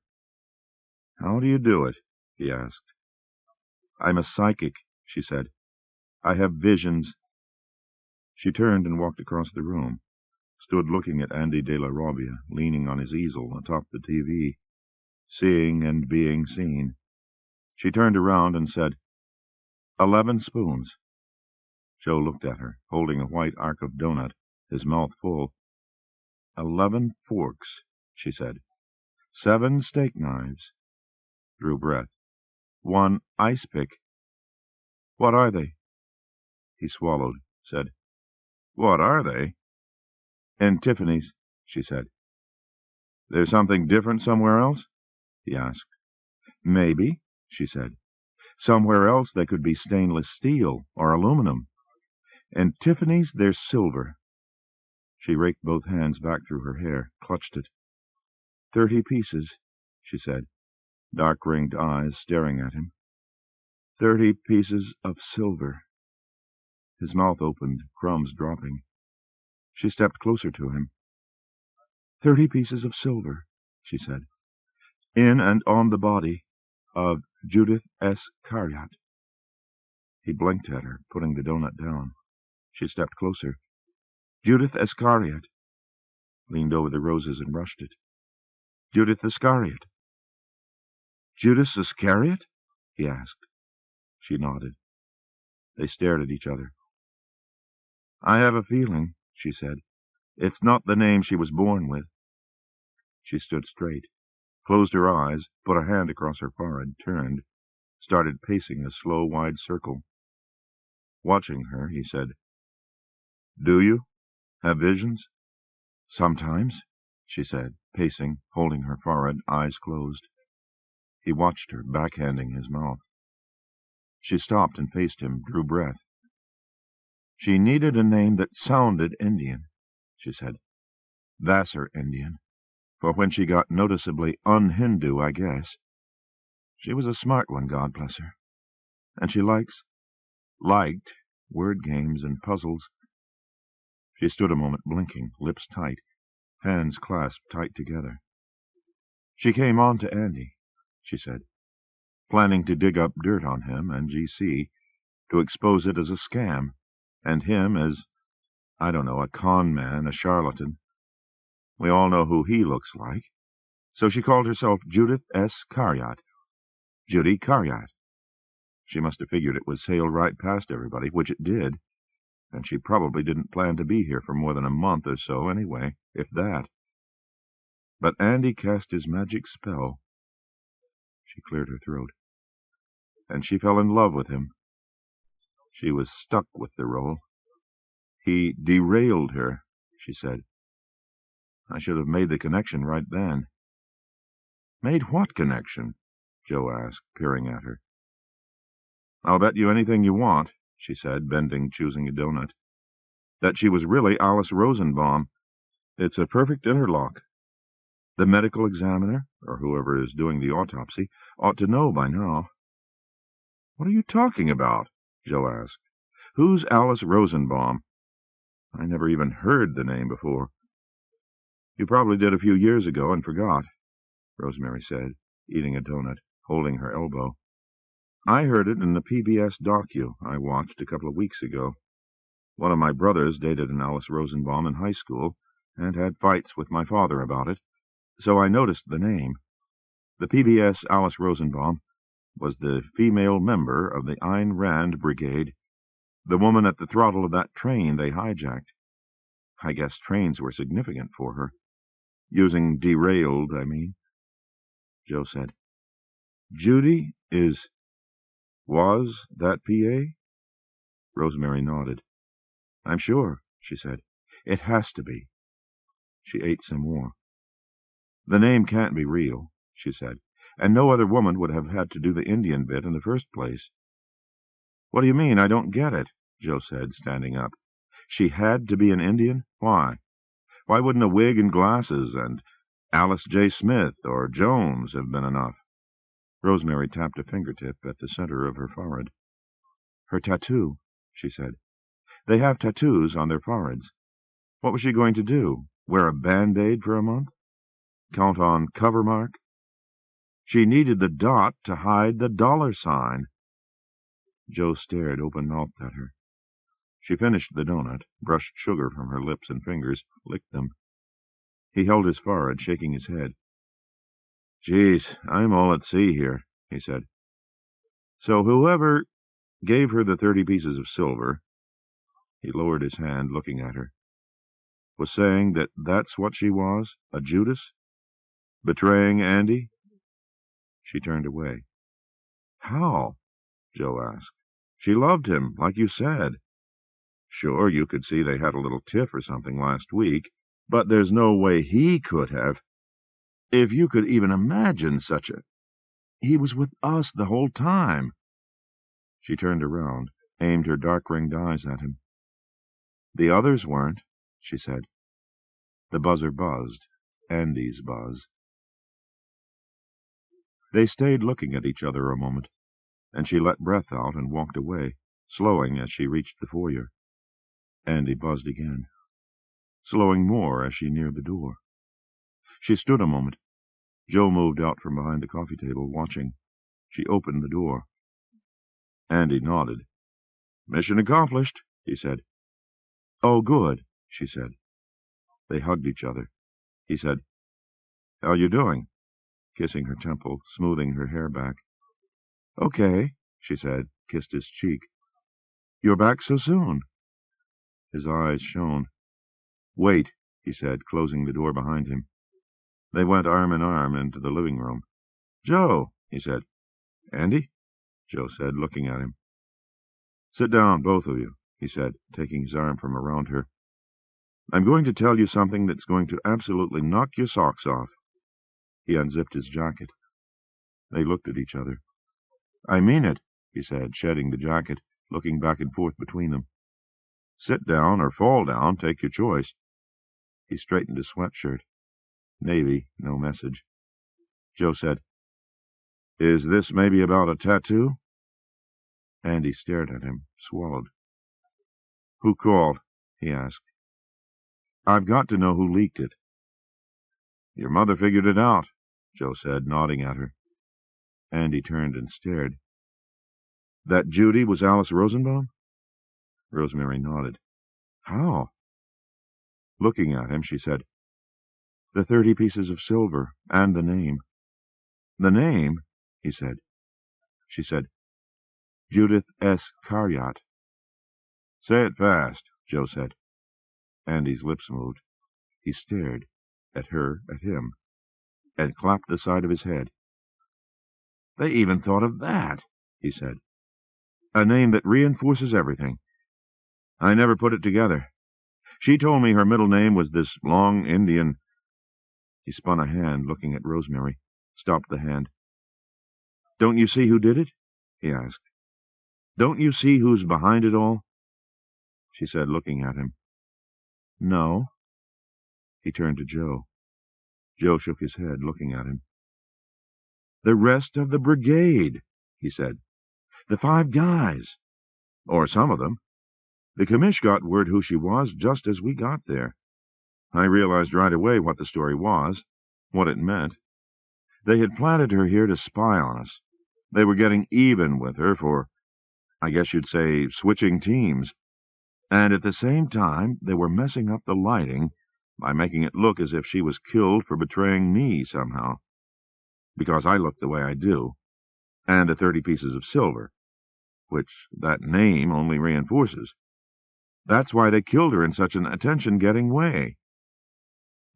How do you do it? He asked. I'm a psychic, she said. I have visions. She turned and walked across the room, stood looking at Andy de la Robbia, leaning on his easel atop the TV, seeing and being seen. She turned around and said, 11 spoons. Joe looked at her, holding a white arc of doughnut, his mouth full. 11 forks, she said. 7 steak knives. Drew breath. 1 ice pick. What are they? He swallowed, said, What are they? In Tiffany's, she said. There's something different somewhere else? He asked. Maybe, she said. Somewhere else they could be stainless steel or aluminum. In Tiffany's there's silver. She raked both hands back through her hair, clutched it. 30 pieces, she said, dark-ringed eyes staring at him. 30 pieces of silver. His mouth opened, crumbs dropping. She stepped closer to him. 30 pieces of silver, she said, in and on the body of Judith S. Cariat. He blinked at her, putting the donut down. She stepped closer. Judith Iscariot. Leaned over the roses and brushed it. Judith Iscariot. Judas Iscariot? He asked. She nodded. They stared at each other. I have a feeling, she said. It's not the name she was born with. She stood straight, closed her eyes, put a hand across her forehead, turned, started pacing a slow, wide circle. Watching her, he said, Do you have visions? Sometimes, she said, pacing, holding her forehead, eyes closed. He watched her, backhanding his mouth. She stopped and faced him, drew breath. She needed a name that sounded Indian, she said. Vassar Indian. For when she got noticeably un-Hindu, I guess. She was a smart one, God bless her. And she liked word games and puzzles. She stood a moment blinking, lips tight, hands clasped tight together. She came on to Andy, she said, planning to dig up dirt on him and GC, to expose it as a scam, and him as, I don't know, a con man, a charlatan. We all know who he looks like. So she called herself Judith S. Cariat. Judy Cariat. She must have figured it would sail right past everybody, which it did, and she probably didn't plan to be here for more than a month or so anyway, if that. But Andy cast his magic spell. She cleared her throat. And she fell in love with him. She was stuck with the role. He derailed her, she said. I should have made the connection right then. Made what connection? Joe asked, peering at her. I'll bet you anything you want, she said, bending, choosing a donut, that she was really Alice Rosenbaum. It's a perfect interlock. The medical examiner, or whoever is doing the autopsy, ought to know by now. What are you talking about? Joe asked. Who's Alice Rosenbaum? I never even heard the name before. You probably did a few years ago and forgot, Rosemary said, eating a donut, holding her elbow. I heard it in the PBS docu I watched a couple of weeks ago. One of my brothers dated an Alice Rosenbaum in high school and had fights with my father about it, so I noticed the name. The PBS Alice Rosenbaum was the female member of the Ayn Rand Brigade, the woman at the throttle of that train they hijacked. I guess trains were significant for her. Using derailed, I mean. Joe said, Judy was that PA? Rosemary nodded. I'm sure, she said. It has to be. She ate some more. The name can't be real, she said, and no other woman would have had to do the Indian bit in the first place. What do you mean? I don't get it, Joe said, standing up. She had to be an Indian? Why? Why wouldn't a wig and glasses and Alice J. Smith or Jones have been enough? Rosemary tapped a fingertip at the center of her forehead. Her tattoo, she said. They have tattoos on their foreheads. What was she going to do? Wear a Band-Aid for a month? Count on cover mark? She needed the dot to hide the $sign. Joe stared open-mouthed at her. She finished the donut, brushed sugar from her lips and fingers, licked them. He held his forehead, shaking his head. Geez, I'm all at sea here, he said. So whoever gave her the 30 pieces of silver, he lowered his hand, looking at her, was saying that that's what she was, a Judas? Betraying Andy? She turned away. How? Joe asked. She loved him, like you said. Sure, you could see they had a little tiff or something last week, but there's no way he could have. If you could even imagine such a... He was with us the whole time. She turned around, aimed her dark-ringed eyes at him. The others weren't, she said. The buzzer buzzed, Andy's buzz. They stayed looking at each other a moment. and she let breath out and walked away, slowing as she reached the foyer. Andy buzzed again, slowing more as she neared the door. She stood a moment. Joe moved out from behind the coffee table, watching. She opened the door. Andy nodded. "Mission accomplished," he said. "Oh, good," she said. They hugged each other. He said, "How you doing?" kissing her temple, smoothing her hair back. "Okay," she said, kissed his cheek. "You're back so soon." His eyes shone. "Wait," he said, closing the door behind him. They went arm in arm into the living room. "Joe," he said. "Andy?" Joe said, looking at him. "Sit down, both of you," he said, taking his arm from around her. "I'm going to tell you something that's going to absolutely knock your socks off." He unzipped his jacket. They looked at each other. "I mean it," he said, shedding the jacket, looking back and forth between them. "Sit down or fall down, take your choice." He straightened his sweatshirt. Navy, no message. Joe said, "Is this maybe about a tattoo?" Andy stared at him, swallowed. "Who called?" he asked. "I've got to know who leaked it." "Your mother figured it out," Joe said, nodding at her. Andy turned and stared. "That Judy was Alice Rosenbaum?" Rosemary nodded. "How?" Looking at him, she said, "The 30 pieces of silver, and the name." "The name?" he said. She said, "Judith S. Caryat." "Say it fast," Joe said. Andy's lips moved. He stared, at her, at him, and clapped the side of his head. "They even thought of that," he said. "A name that reinforces everything. I never put it together. She told me her middle name was this long Indian—" He spun a hand, looking at Rosemary, stopped the hand. "Don't you see who did it?" he asked. "Don't you see who's behind it all?" She said, looking at him. "No." He turned to Joe. Joe shook his head, looking at him. "The rest of the brigade," he said. "The 5 guys. Or some of them. The commish got word who she was just as we got there. I realized right away what the story was, what it meant. They had planted her here to spy on us. They were getting even with her for, I guess you'd say, switching teams. And at the same time, they were messing up the lighting by making it look as if she was killed for betraying me somehow. Because I look the way I do. And the 30 pieces of silver, which that name only reinforces. That's why they killed her in such an attention-getting way.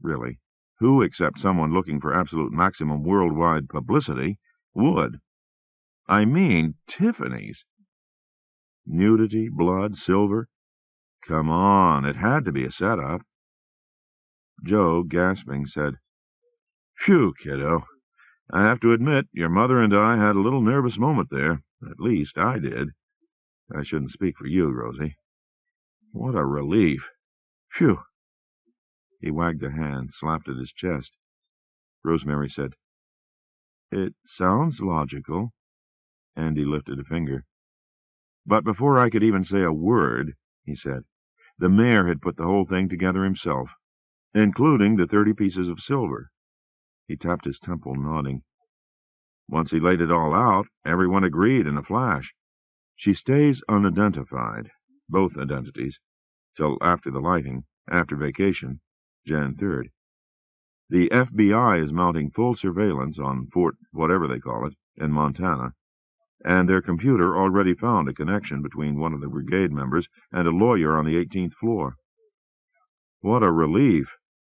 Really, who, except someone looking for absolute maximum worldwide publicity, would? I mean, Tiffany's. Nudity, blood, silver. Come on, it had to be a setup. Joe, gasping, said, "Phew, kiddo. I have to admit, your mother and I had a little nervous moment there. At least I did. I shouldn't speak for you, Rosie. What a relief. Phew." He wagged a hand, slapped at his chest. Rosemary said, "It sounds logical." Andy lifted a finger. "But before I could even say a word," he said, "the mayor had put the whole thing together himself, including the 30 pieces of silver." He tapped his temple, nodding. "Once he laid it all out, everyone agreed in a flash. She stays unidentified, both identities, till after the lighting, after vacation, Jan 3rd. The FBI is mounting full surveillance on Fort whatever they call it in Montana, and their computer already found a connection between one of the brigade members and a lawyer on the 18th floor. "What a relief,"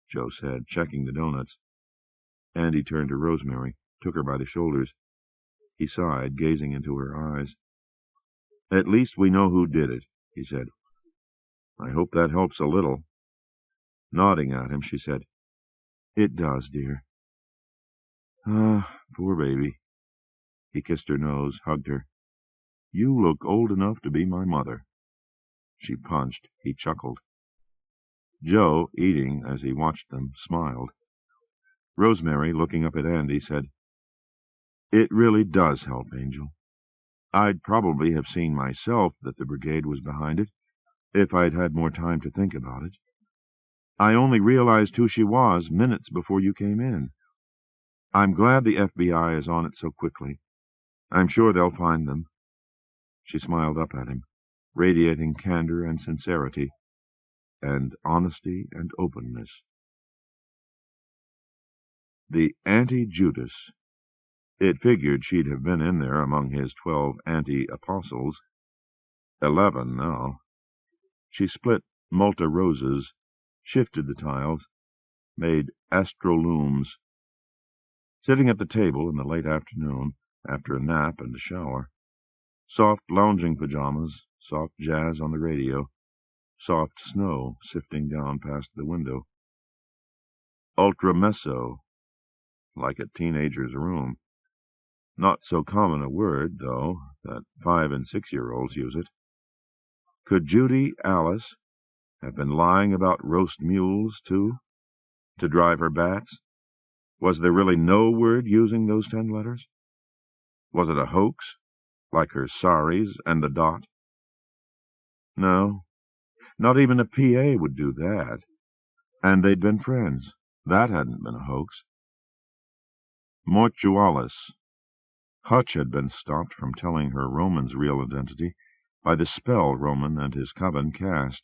Joe said, checking the donuts. Andy turned to Rosemary, took her by the shoulders. He sighed, gazing into her eyes. "At least we know who did it," he said. "I hope that helps a little." Nodding at him, she said, "It does, dear." "Ah, poor baby." He kissed her nose, hugged her. "You look old enough to be my mother." She punched. He chuckled. Joe, eating as he watched them, smiled. Rosemary, looking up at Andy, said, "It really does help, Angel. I'd probably have seen myself that the brigade was behind it, if I'd had more time to think about it. I only realized who she was minutes before you came in. I'm glad the FBI is on it so quickly. I'm sure they'll find them." She smiled up at him, radiating candor and sincerity, and honesty and openness. The anti-Judas. It figured she'd have been in there among his 12 anti-apostles. 11 now. She split Malta roses, shifted the tiles, made astrolooms. Sitting at the table in the late afternoon, after a nap and a shower, soft lounging pajamas, soft jazz on the radio, soft snow sifting down past the window. Ultramesso, like a teenager's room. Not so common a word, though, that 5- and 6-year-olds use it. Could Judy Alice have been lying about roast mules, too, to drive her bats? Was there really no word using those 10 letters? Was it a hoax, like her saris and the dot? No, not even a PA would do that. And they'd been friends. That hadn't been a hoax. Mortualis. Hutch had been stopped from telling her Roman's real identity by the spell Roman and his coven cast,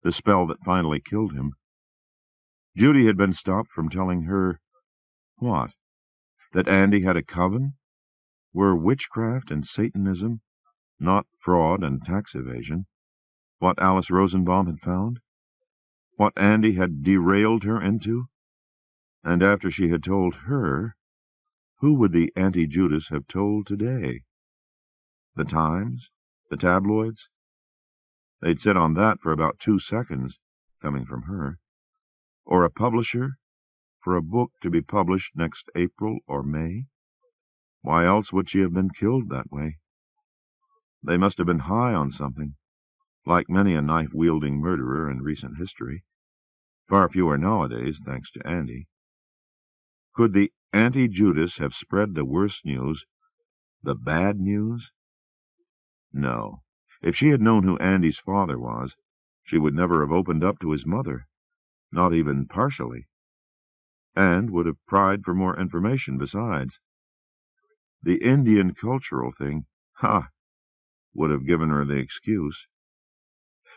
the spell that finally killed him. Judy had been stopped from telling her what? That Andy had a coven? Were witchcraft and Satanism, not fraud and tax evasion, what Alice Rosenbaum had found? What Andy had derailed her into? And after she had told her, who would the anti-Judas have told today? The Times? The tabloids? They'd sit on that for about 2 seconds, coming from her. Or a publisher, for a book to be published next April or May? Why else would she have been killed that way? They must have been high on something, like many a knife-wielding murderer in recent history. Far fewer nowadays, thanks to Andy. Could the anti-Judas have spread the worst news, the bad news? No. If she had known who Andy's father was, she would never have opened up to his mother, not even partially, and would have pried for more information besides. The Indian cultural thing, would have given her the excuse,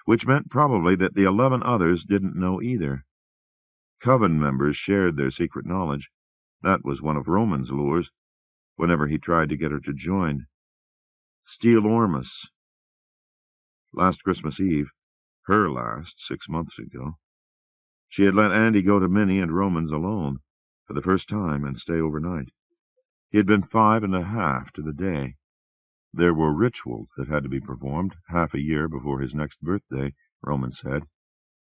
which meant probably that the 11 others didn't know either. Coven members shared their secret knowledge. That was one of Roman's lures, whenever he tried to get her to join. Steel Ormus. Last Christmas Eve, her last, 6 months ago, she had let Andy go to Minnie and Roman's alone, for the first time, and stay overnight. He had been 5.5 to the day. There were rituals that had to be performed half a year before his next birthday, Roman said.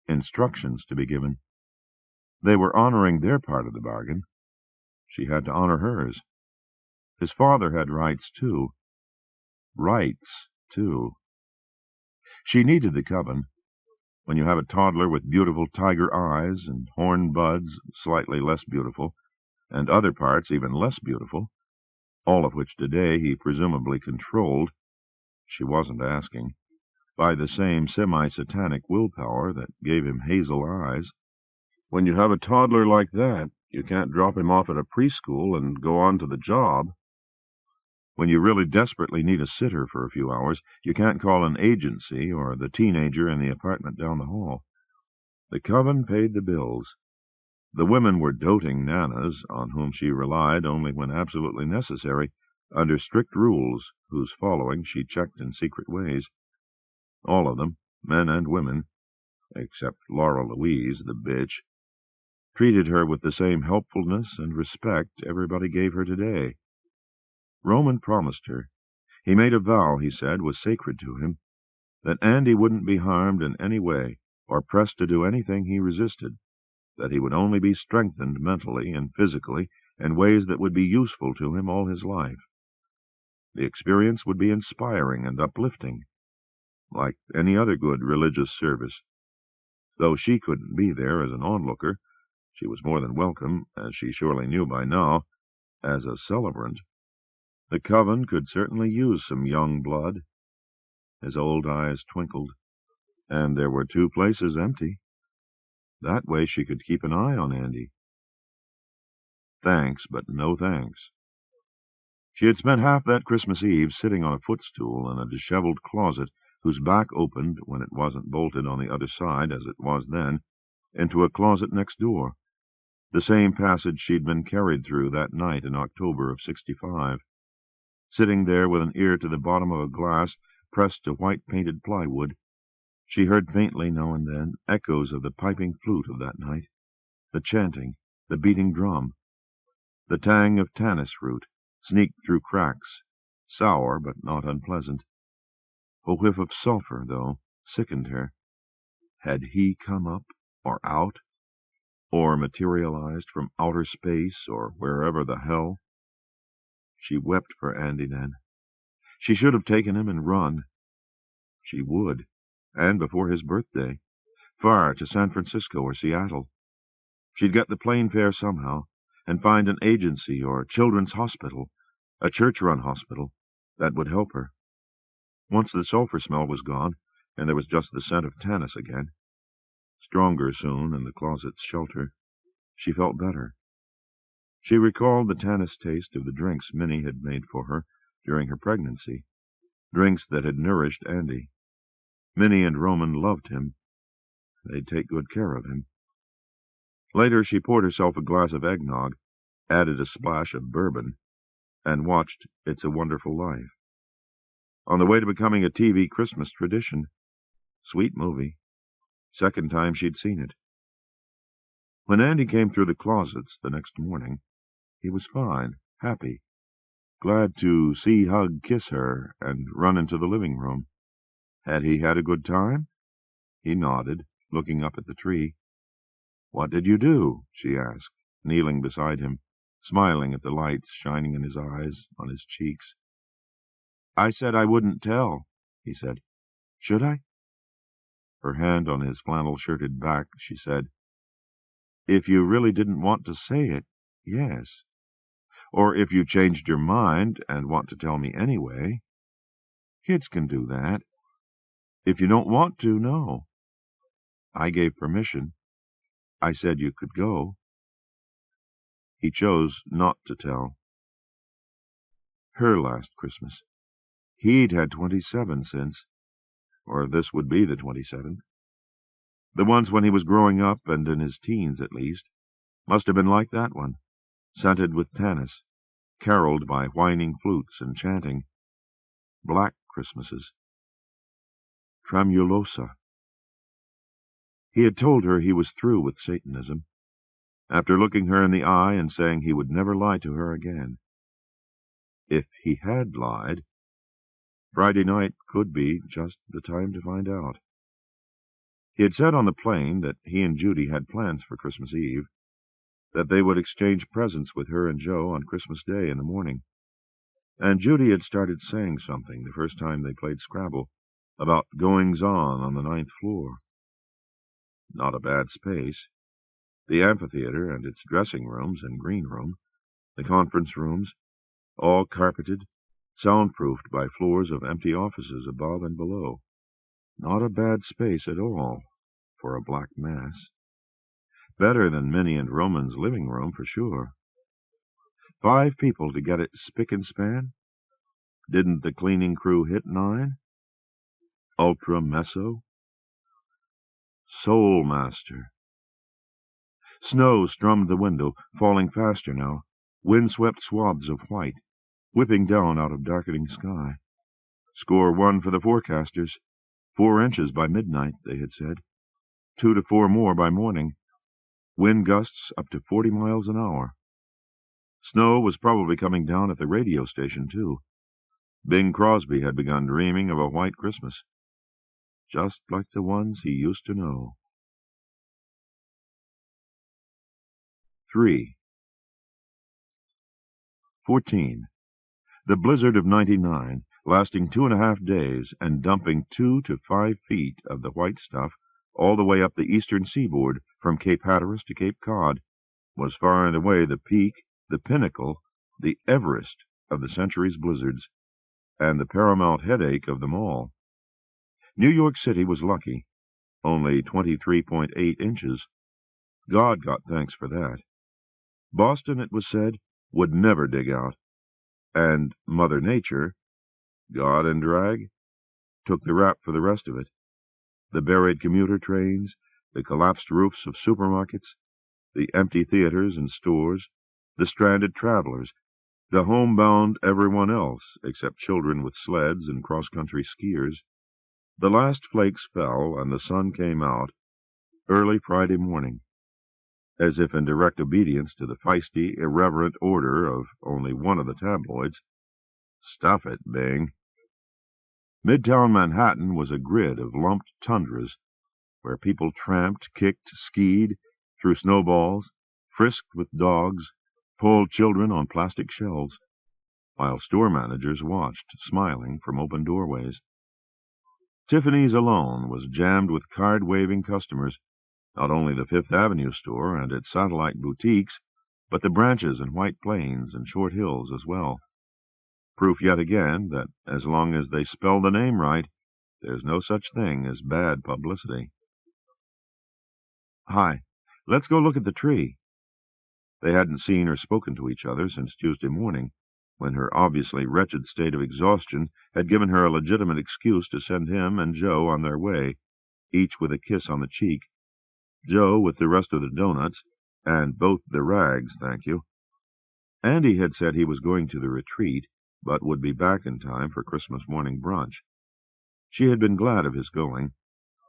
Instructions to be given. They were honoring their part of the bargain. She had to honor hers. His father had rights, too. Rights, too. She needed the coven. When you have a toddler with beautiful tiger eyes and horn buds slightly less beautiful, and other parts even less beautiful, all of which today he presumably controlled, she wasn't asking, by the same semi-satanic willpower that gave him hazel eyes. When you have a toddler like that, you can't drop him off at a preschool and go on to the job. When you really desperately need a sitter for a few hours, you can't call an agency or the teenager in the apartment down the hall. The coven paid the bills. The women were doting nanas on whom she relied only when absolutely necessary, under strict rules whose following she checked in secret ways. All of them, men and women, except Laura Louise, the bitch, treated her with the same helpfulness and respect everybody gave her today. Roman promised her. He made a vow, he said, was sacred to him, that Andy wouldn't be harmed in any way, or pressed to do anything he resisted, that he would only be strengthened mentally and physically in ways that would be useful to him all his life. The experience would be inspiring and uplifting, like any other good religious service. Though she couldn't be there as an onlooker, she was more than welcome, as she surely knew by now, as a celebrant. The coven could certainly use some young blood. His old eyes twinkled, and there were 2 places empty. That way she could keep an eye on Andy. Thanks, but no thanks. She had spent half that Christmas Eve sitting on a footstool in a disheveled closet whose back opened, when it wasn't bolted on the other side, as it was then, into a closet next door, the same passage she'd been carried through that night in October of '65. Sitting there with an ear to the bottom of a glass pressed to white-painted plywood, she heard faintly now and then echoes of the piping flute of that night, the chanting, the beating drum. The tang of tannis root sneaked through cracks, sour but not unpleasant. A whiff of sulphur, though, sickened her. Had he come up, or out, or materialized from outer space, or wherever the hell? She wept for Andy then. She should have taken him and run. She would, and before his birthday, far to San Francisco or Seattle. She'd get the plane fare somehow, and find an agency or children's hospital, a church-run hospital, that would help her. Once the sulphur smell was gone, and there was just the scent of tannis again. Stronger soon in the closet's shelter. She felt better. She recalled the tannis taste of the drinks Minnie had made for her during her pregnancy, drinks that had nourished Andy. Minnie and Roman loved him. They'd take good care of him. Later she poured herself a glass of eggnog, added a splash of bourbon, and watched It's a Wonderful Life. On the way to becoming a TV Christmas tradition. Sweet movie. Second time she'd seen it. When Andy came through the closets the next morning, he was fine, happy, glad to see, hug, kiss her, and run into the living room. Had he had a good time? He nodded, looking up at the tree. "What did you do?" she asked, kneeling beside him, smiling at the lights shining in his eyes, on his cheeks. "I said I wouldn't tell," he said. "Should I?" Her hand on his flannel-shirted back, she said, "If you really didn't want to say it, yes. Or if you changed your mind and want to tell me anyway. Kids can do that. If you don't want to, no. I gave permission. I said you could go." He chose not to tell. Her last Christmas. He'd had 27 since, or this would be the 27th. The ones when he was growing up, and in his teens at least, must have been like that one, scented with tannis, caroled by whining flutes and chanting. Black Christmases. Tremulosa. He had told her he was through with Satanism, after looking her in the eye and saying he would never lie to her again. If he had lied, Friday night could be just the time to find out. He had said on the plane that he and Judy had plans for Christmas Eve, that they would exchange presents with her and Joe on Christmas Day in the morning. And Judy had started saying something the first time they played Scrabble, about goings-on the 9th floor. Not a bad space. The amphitheater and its dressing rooms and green room, the conference rooms, all carpeted, soundproofed by floors of empty offices above and below. Not a bad space at all for a black mass. Better than Minnie and Roman's living room, for sure. 5 people to get it spick and span? Didn't the cleaning crew hit 9? Ultra Meso? Soul Master. Snow strummed the window, falling faster now, wind-swept swabs of white, whipping down out of darkening sky. Score 1 for the forecasters. 4 inches by midnight, they had said. 2 to 4 more by morning. Wind gusts up to 40 miles an hour. Snow was probably coming down at the radio station, too. Bing Crosby had begun dreaming of a white Christmas, just like the ones he used to know. 3. 14. The blizzard of '99, lasting 2.5 days and dumping 2 to 5 feet of the white stuff all the way up the eastern seaboard from Cape Hatteras to Cape Cod, was far and away the peak, the pinnacle, the Everest of the century's blizzards, and the paramount headache of them all. New York City was lucky, only 23.8 inches. God got thanks for that. Boston, it was said, would never dig out, and Mother Nature, God and drag, took the rap for the rest of it. The buried commuter trains, the collapsed roofs of supermarkets, the empty theaters and stores, the stranded travelers, the homebound everyone else except children with sleds and cross-country skiers. The last flakes fell and the sun came out early Friday morning, as if in direct obedience to the feisty, irreverent order of only one of the tabloids. Stuff it, Bing. Midtown Manhattan was a grid of lumped tundras, where people tramped, kicked, skied, threw snowballs, frisked with dogs, pulled children on plastic shelves, while store managers watched, smiling, from open doorways. Tiffany's alone was jammed with card-waving customers, not only the Fifth Avenue store and its satellite boutiques, but the branches in White Plains and Short Hills as well. Proof yet again that as long as they spell the name right, there's no such thing as bad publicity. Hi, let's go look at the tree. They hadn't seen or spoken to each other since Tuesday morning, when her obviously wretched state of exhaustion had given her a legitimate excuse to send him and Joe on their way, each with a kiss on the cheek. Joe with the rest of the doughnuts, and both the rags, thank you. Andy had said he was going to the retreat, but would be back in time for Christmas morning brunch. She had been glad of his going.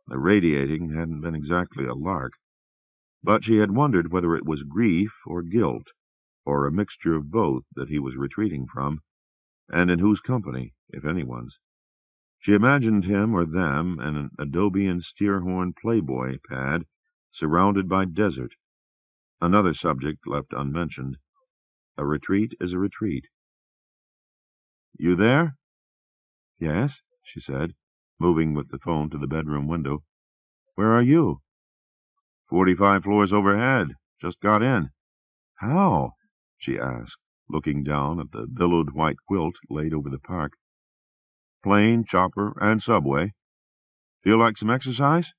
The radiating hadn't been exactly a lark, but she had wondered whether it was grief or guilt, or a mixture of both that he was retreating from, and in whose company, if anyone's. She imagined him or them in an adobe and steer-horn Playboy pad, surrounded by desert. Another subject left unmentioned. A retreat is a retreat. You there? Yes, she said, moving with the phone to the bedroom window. Where are you? 45 floors overhead. Just got in. How? She asked, looking down at the billowed white quilt laid over the park. Plane, chopper, and subway. Feel like some exercise?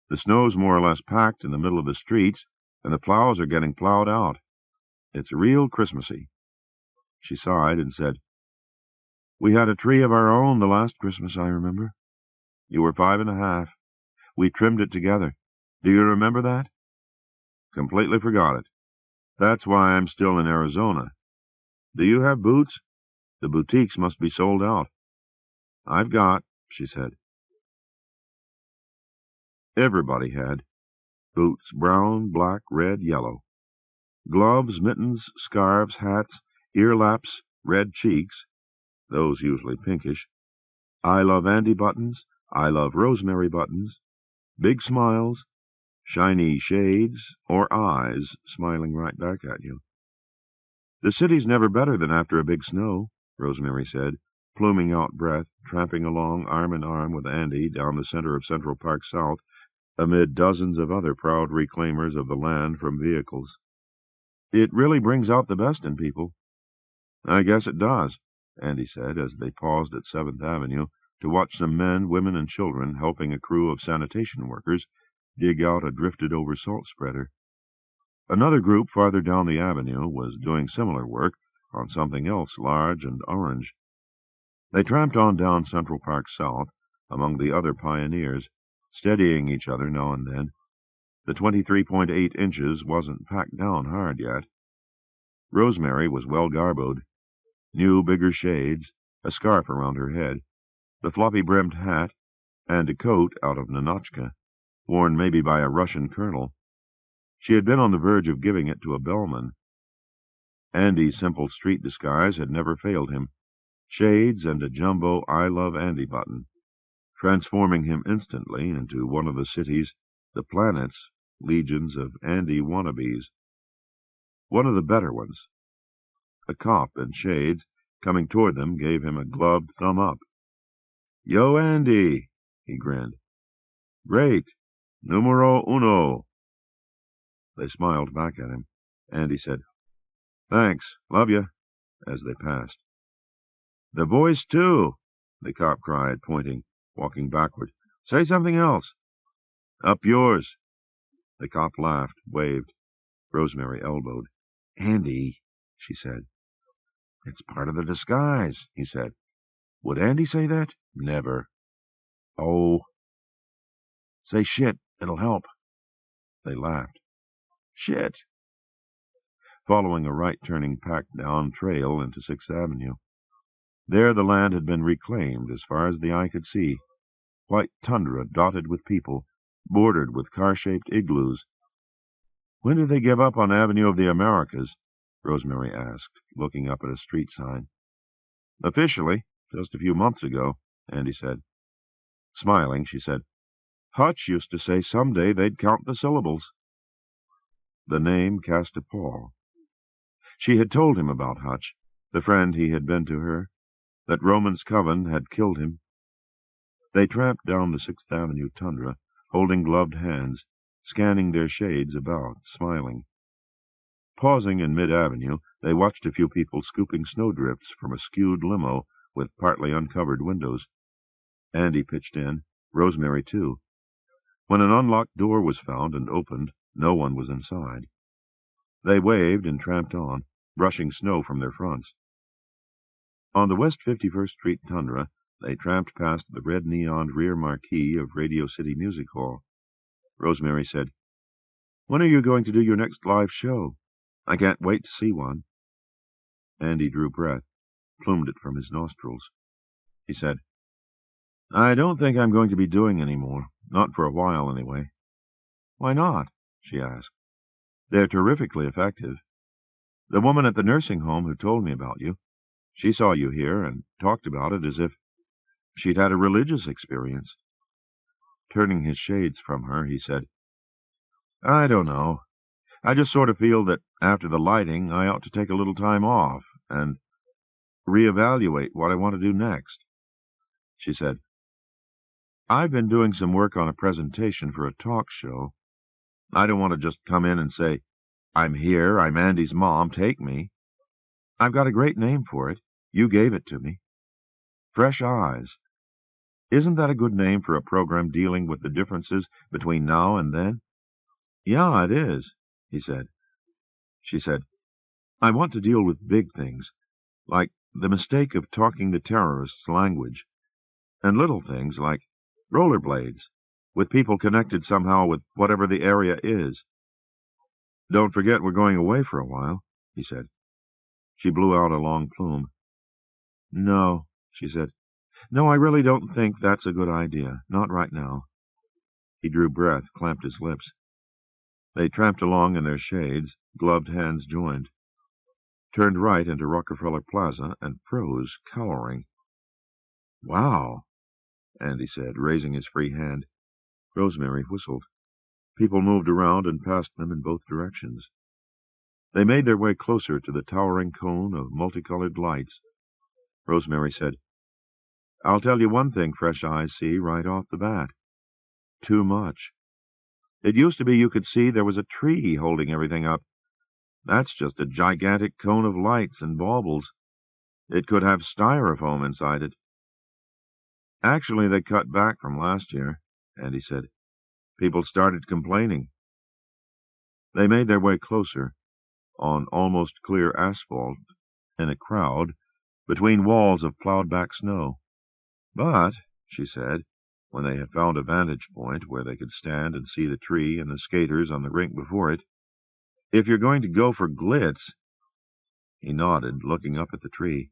The snow's more or less packed in the middle of the streets, and the plows are getting plowed out. It's real Christmassy. She sighed and said, We had a tree of our own the last Christmas, I remember. You were 5 1/2. We trimmed it together. Do you remember that? Completely forgot it. That's why I'm still in Arizona. Do you have boots? The boutiques must be sold out. I've got, she said. Everybody had. Boots, brown, black, red, yellow. Gloves, mittens, scarves, hats, ear-laps, red cheeks, those usually pinkish. I love Andy buttons, I love Rosemary buttons, big smiles, shiny shades, or eyes smiling right back at you. The city's never better than after a big snow, Rosemary said, pluming out breath, tramping along arm in arm with Andy down the center of Central Park South, amid dozens of other proud reclaimers of the land from vehicles. It really brings out the best in people. I guess it does, Andy said, as they paused at 7th Avenue to watch some men, women, and children helping a crew of sanitation workers dig out a drifted-over salt spreader. Another group farther down the avenue was doing similar work on something else large and orange. They tramped on down Central Park South among the other pioneers, steadying each other now and then. The 23.8 inches wasn't packed down hard yet. Rosemary was well garboed. New, bigger shades, a scarf around her head, the floppy-brimmed hat, and a coat out of Nanochka, worn maybe by a Russian colonel. She had been on the verge of giving it to a bellman. Andy's simple street disguise had never failed him. Shades and a jumbo I Love Andy button, transforming him instantly into one of the city's, the planet's, legions of Andy wannabes. One of the better ones. A cop in shades, coming toward them, gave him a gloved thumb up. Yo, Andy, he grinned. Great. Numero uno. They smiled back at him. Andy said, Thanks, love you, as they passed. "The voice, too," the cop cried, pointing, walking backward. "Say something else." "Up yours." The cop laughed, waved. Rosemary elbowed. "Andy," she said. "It's part of the disguise," he said. "Would Andy say that?" "Never." "Oh." "Say shit. It'll help." They laughed. "Shit." Following a right-turning packed-down trail into 6th Avenue. There the land had been reclaimed as far as the eye could see. White tundra dotted with people, bordered with car-shaped igloos. "When did they give up on Avenue of the Americas?" Rosemary asked, looking up at a street sign. "Officially, just a few months ago," Andy said. Smiling, she said, "Hutch used to say someday they'd count the syllables." The name cast a pall. She had told him about Hutch, the friend he had been to her, that Roman's coven had killed him. They tramped down the 6th Avenue tundra, holding gloved hands, scanning their shades about, smiling. Pausing in mid-avenue, they watched a few people scooping snowdrifts from a skewed limo with partly uncovered windows. Andy pitched in, Rosemary too. When an unlocked door was found and opened, no one was inside. They waved and tramped on, brushing snow from their fronts. On the West 51st Street tundra, they tramped past the red neoned rear marquee of Radio City Music Hall. Rosemary said, "When are you going to do your next live show? I can't wait to see one." Andy drew breath, plumed it from his nostrils. He said, "I don't think I'm going to be doing any more. Not for a while, anyway." "Why not?" she asked. "They're terrifically effective. The woman at the nursing home who told me about you, she saw you here and talked about it as if she'd had a religious experience." Turning his shades from her, he said, "I don't know. I just sort of feel that after the lighting I ought to take a little time off and reevaluate what I want to do next." She said, "I've been doing some work on a presentation for a talk show. I don't want to just come in and say, 'I'm here, I'm Andy's mom, take me.' I've got a great name for it. You gave it to me. Fresh Eyes. Isn't that a good name for a program dealing with the differences between now and then?" "Yeah, it is," he said. She said, "I want to deal with big things, like the mistake of talking the terrorists' language, and little things like rollerblades, with people connected somehow with whatever the area is." "Don't forget we're going away for a while," he said. She blew out a long plume. "No," she said. "No, I really don't think that's a good idea. Not right now." He drew breath, clamped his lips. They tramped along in their shades, gloved hands joined. Turned right into Rockefeller Plaza and froze, cowering. "Wow," Andy said, raising his free hand. Rosemary whistled. People moved around and past them in both directions. They made their way closer to the towering cone of multicolored lights. Rosemary said, "I'll tell you one thing Fresh Eyes see right off the bat. Too much. It used to be you could see there was a tree holding everything up. That's just a gigantic cone of lights and baubles. It could have styrofoam inside it." "Actually, they cut back from last year," Andy said. "People started complaining." They made their way closer, on almost clear asphalt, in a crowd, between walls of plowed-back snow. "But," she said, when they had found a vantage point where they could stand and see the tree and the skaters on the rink before it, "if you're going to go for glitz—" He nodded, looking up at the tree.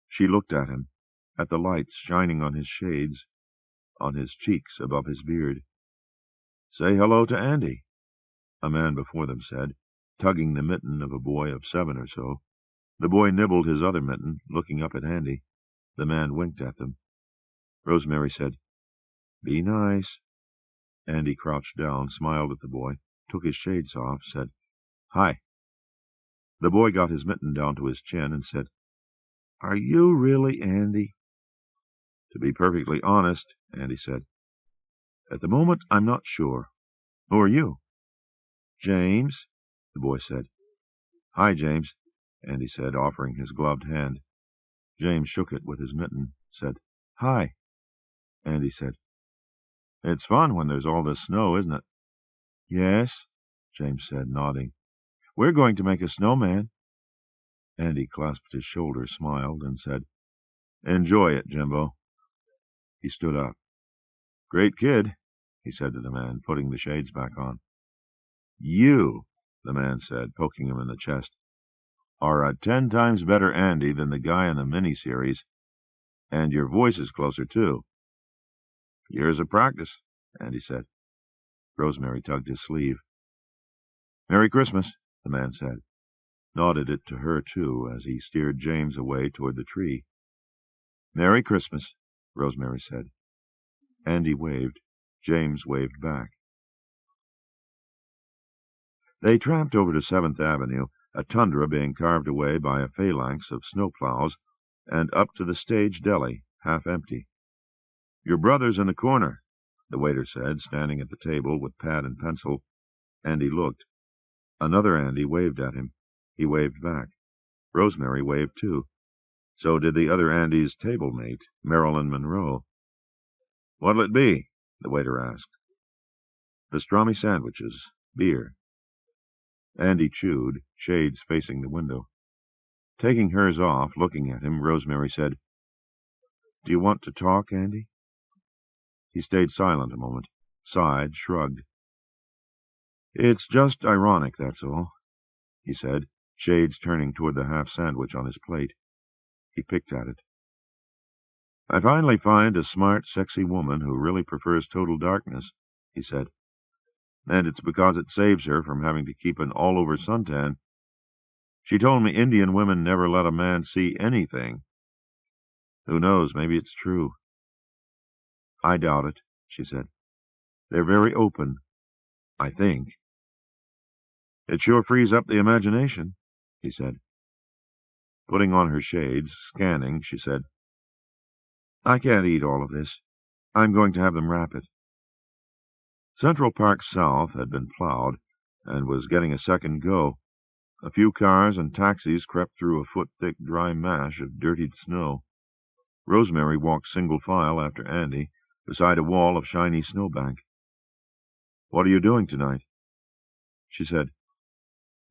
She looked at him, at the lights shining on his shades, on his cheeks above his beard. "Say hello to Andy," a man before them said, tugging the mitten of a boy of 7 or so. The boy nibbled his other mitten, looking up at Andy. The man winked at them. Rosemary said, "Be nice." Andy crouched down, smiled at the boy, took his shades off, said, "Hi." The boy got his mitten down to his chin and said, "Are you really Andy?" "To be perfectly honest," Andy said, "at the moment I'm not sure. Who are you?" "James," the boy said. "Hi, James. Andy said, offering his gloved hand. James shook it with his mitten, said, "Hi." Andy said, "It's fun when there's all this snow, isn't it?" "Yes," James said, nodding. "We're going to make a snowman." Andy clasped his shoulder, smiled, and said, "Enjoy it, Jimbo." He stood up. "Great kid," he said to the man, putting the shades back on. "You," the man said, poking him in the chest, "are a 10 times better Andy than the guy in the mini-series, and your voice is closer, too." "Years of practice," Andy said. Rosemary tugged his sleeve. "Merry Christmas," the man said, nodded it to her, too, as he steered James away toward the tree. "Merry Christmas," Rosemary said. Andy waved. James waved back. They tramped over to 7th Avenue, a tundra being carved away by a phalanx of snowplows, and up to the stage deli, half empty. "Your brother's in the corner," the waiter said, standing at the table with pad and pencil. Andy looked. Another Andy waved at him. He waved back. Rosemary waved too. So did the other Andy's table mate, Marilyn Monroe. "What'll it be?" the waiter asked. "Pastrami sandwiches. Beer." Andy chewed, shades facing the window. Taking hers off, looking at him, Rosemary said, "Do you want to talk, Andy?" He stayed silent a moment, sighed, shrugged. "It's just ironic, that's all," he said, shades turning toward the half-sandwich on his plate. He picked at it. "I finally find a smart, sexy woman who really prefers total darkness," he said. "And it's because it saves her from having to keep an all-over suntan. She told me Indian women never let a man see anything. Who knows, maybe it's true." "I doubt it," she said. "They're very open, I think." "It sure frees up the imagination," he said. Putting on her shades, scanning, she said, "I can't eat all of this. I'm going to have them wrap it." Central Park South had been plowed and was getting a second go. A few cars and taxis crept through a foot-thick dry mash of dirtied snow. Rosemary walked single file after Andy, beside a wall of shiny snowbank. "What are you doing tonight?" She said,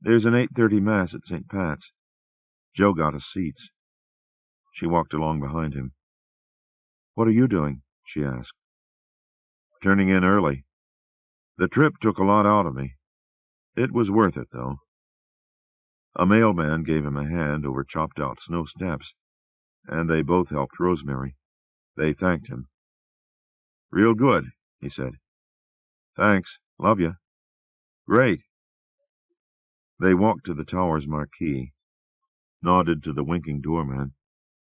"There's an 8:30 Mass at St. Pat's. Joe got us seats." She walked along behind him. "What are you doing?" she asked. "Turning in early. The trip took a lot out of me. It was worth it, though." A mailman gave him a hand over chopped-out snow steps, and they both helped Rosemary. They thanked him. "Real good," he said. "Thanks. Love you." "Great." They walked to the tower's marquee, nodded to the winking doorman,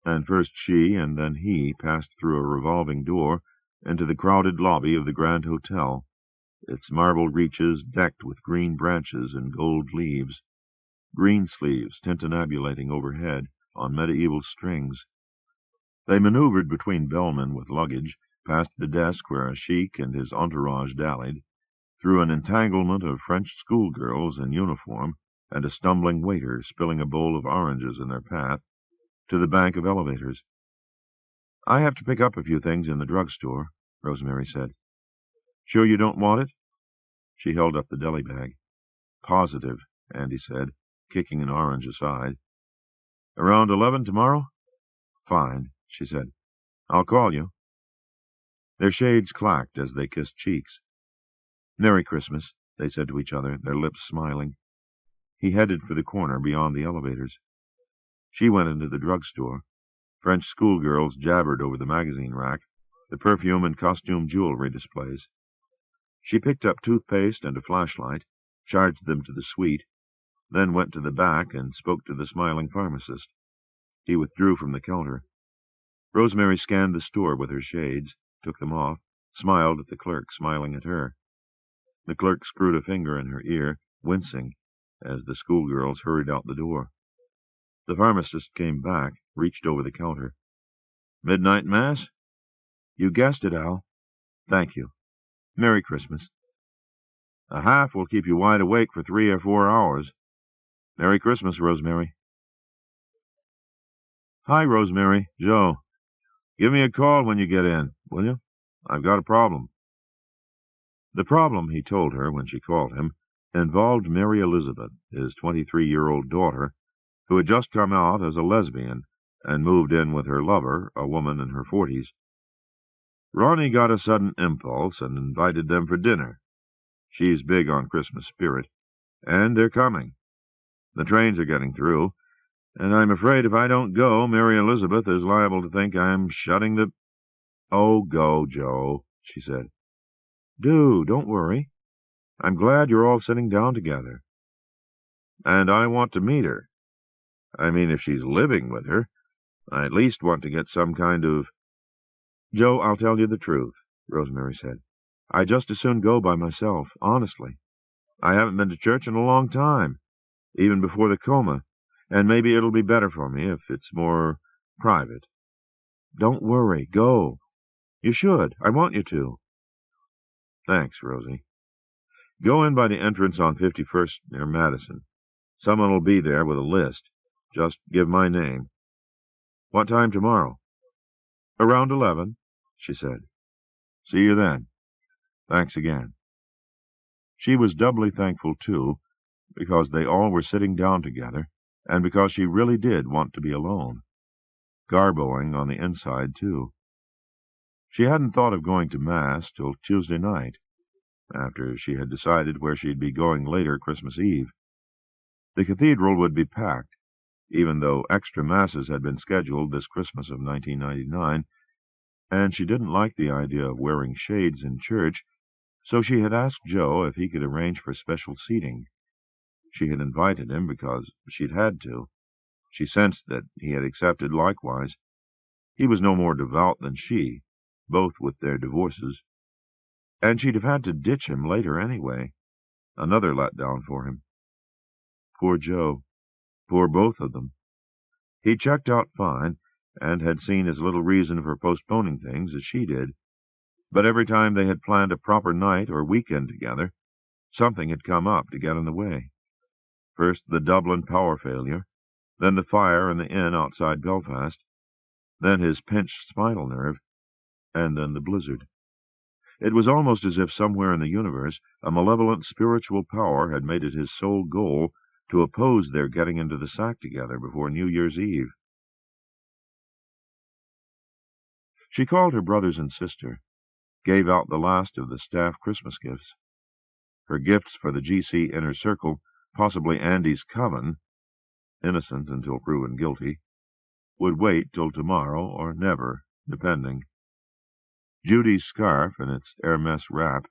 and first she and then he passed through a revolving door into the crowded lobby of the Grand Hotel, its marble reaches decked with green branches and gold leaves, green sleeves tintinnabulating overhead on medieval strings. They maneuvered between bellmen with luggage, past the desk where a sheik and his entourage dallied, through an entanglement of French schoolgirls in uniform and a stumbling waiter spilling a bowl of oranges in their path, to the bank of elevators. "I have to pick up a few things in the drugstore," Rosemary said. "Sure you don't want it?" She held up the deli bag. "Positive," Andy said, kicking an orange aside. "Around 11 tomorrow?" "Fine," she said. "I'll call you." Their shades clacked as they kissed cheeks. "Merry Christmas," they said to each other, their lips smiling. He headed for the corner beyond the elevators. She went into the drugstore. French schoolgirls jabbered over the magazine rack, the perfume and costume jewelry displays. She picked up toothpaste and a flashlight, charged them to the suite, then went to the back and spoke to the smiling pharmacist. He withdrew from the counter. Rosemary scanned the store with her shades, took them off, smiled at the clerk smiling at her. The clerk screwed a finger in her ear, wincing, as the schoolgirls hurried out the door. The pharmacist came back, reached over the counter. "Midnight Mass?" "You guessed it, Al." "Thank you. Merry Christmas." "A half will keep you wide awake for 3 or 4 hours. Merry Christmas, Rosemary." Hi, Rosemary. Joe. Give me a call when you get in, will you? I've got a problem. The problem, he told her when she called him, involved Mary Elizabeth, his 23-year-old daughter, who had just come out as a lesbian and moved in with her lover, a woman in her 40s. Ronnie got a sudden impulse and invited them for dinner. She's big on Christmas spirit, and they're coming. The trains are getting through, and I'm afraid if I don't go, Mary Elizabeth is liable to think I'm shutting the... Oh, go, Joe, she said. Don't worry. I'm glad you're all sitting down together. And I want to meet her. I mean, if she's living with her, I at least want to get some kind of... Joe, I'll tell you the truth, Rosemary said. I'd just as soon go by myself, honestly. I haven't been to church in a long time, even before the coma, and maybe it'll be better for me if it's more private. Don't worry, go. You should. I want you to. Thanks, Rosie. Go in by the entrance on 51st near Madison. Someone will be there with a list. Just give my name. What time tomorrow? Around 11, she said. See you then. Thanks again. She was doubly thankful, too, because they all were sitting down together, and because she really did want to be alone. Garboing on the inside, too. She hadn't thought of going to Mass till Tuesday night, after she had decided where she'd be going later Christmas Eve. The cathedral would be packed, even though extra Masses had been scheduled this Christmas of 1999, and she didn't like the idea of wearing shades in church, so she had asked Joe if he could arrange for special seating. She had invited him because she'd had to. She sensed that he had accepted likewise. He was no more devout than she, both with their divorces, and she'd have had to ditch him later anyway. Another letdown for him. Poor Joe. Poor both of them. He checked out fine, and had seen as little reason for postponing things as she did, but every time they had planned a proper night or weekend together, something had come up to get in the way. First the Dublin power failure, then the fire in the inn outside Belfast, then his pinched spinal nerve, and then the blizzard. It was almost as if somewhere in the universe a malevolent spiritual power had made it his sole goal to oppose their getting into the sack together before New Year's Eve. She called her brothers and sister, gave out the last of the staff Christmas gifts. Her gifts for the GC Inner Circle, possibly Andy's coven, innocent until proven guilty, would wait till tomorrow or never, depending. Judy's scarf and its Hermes wrap,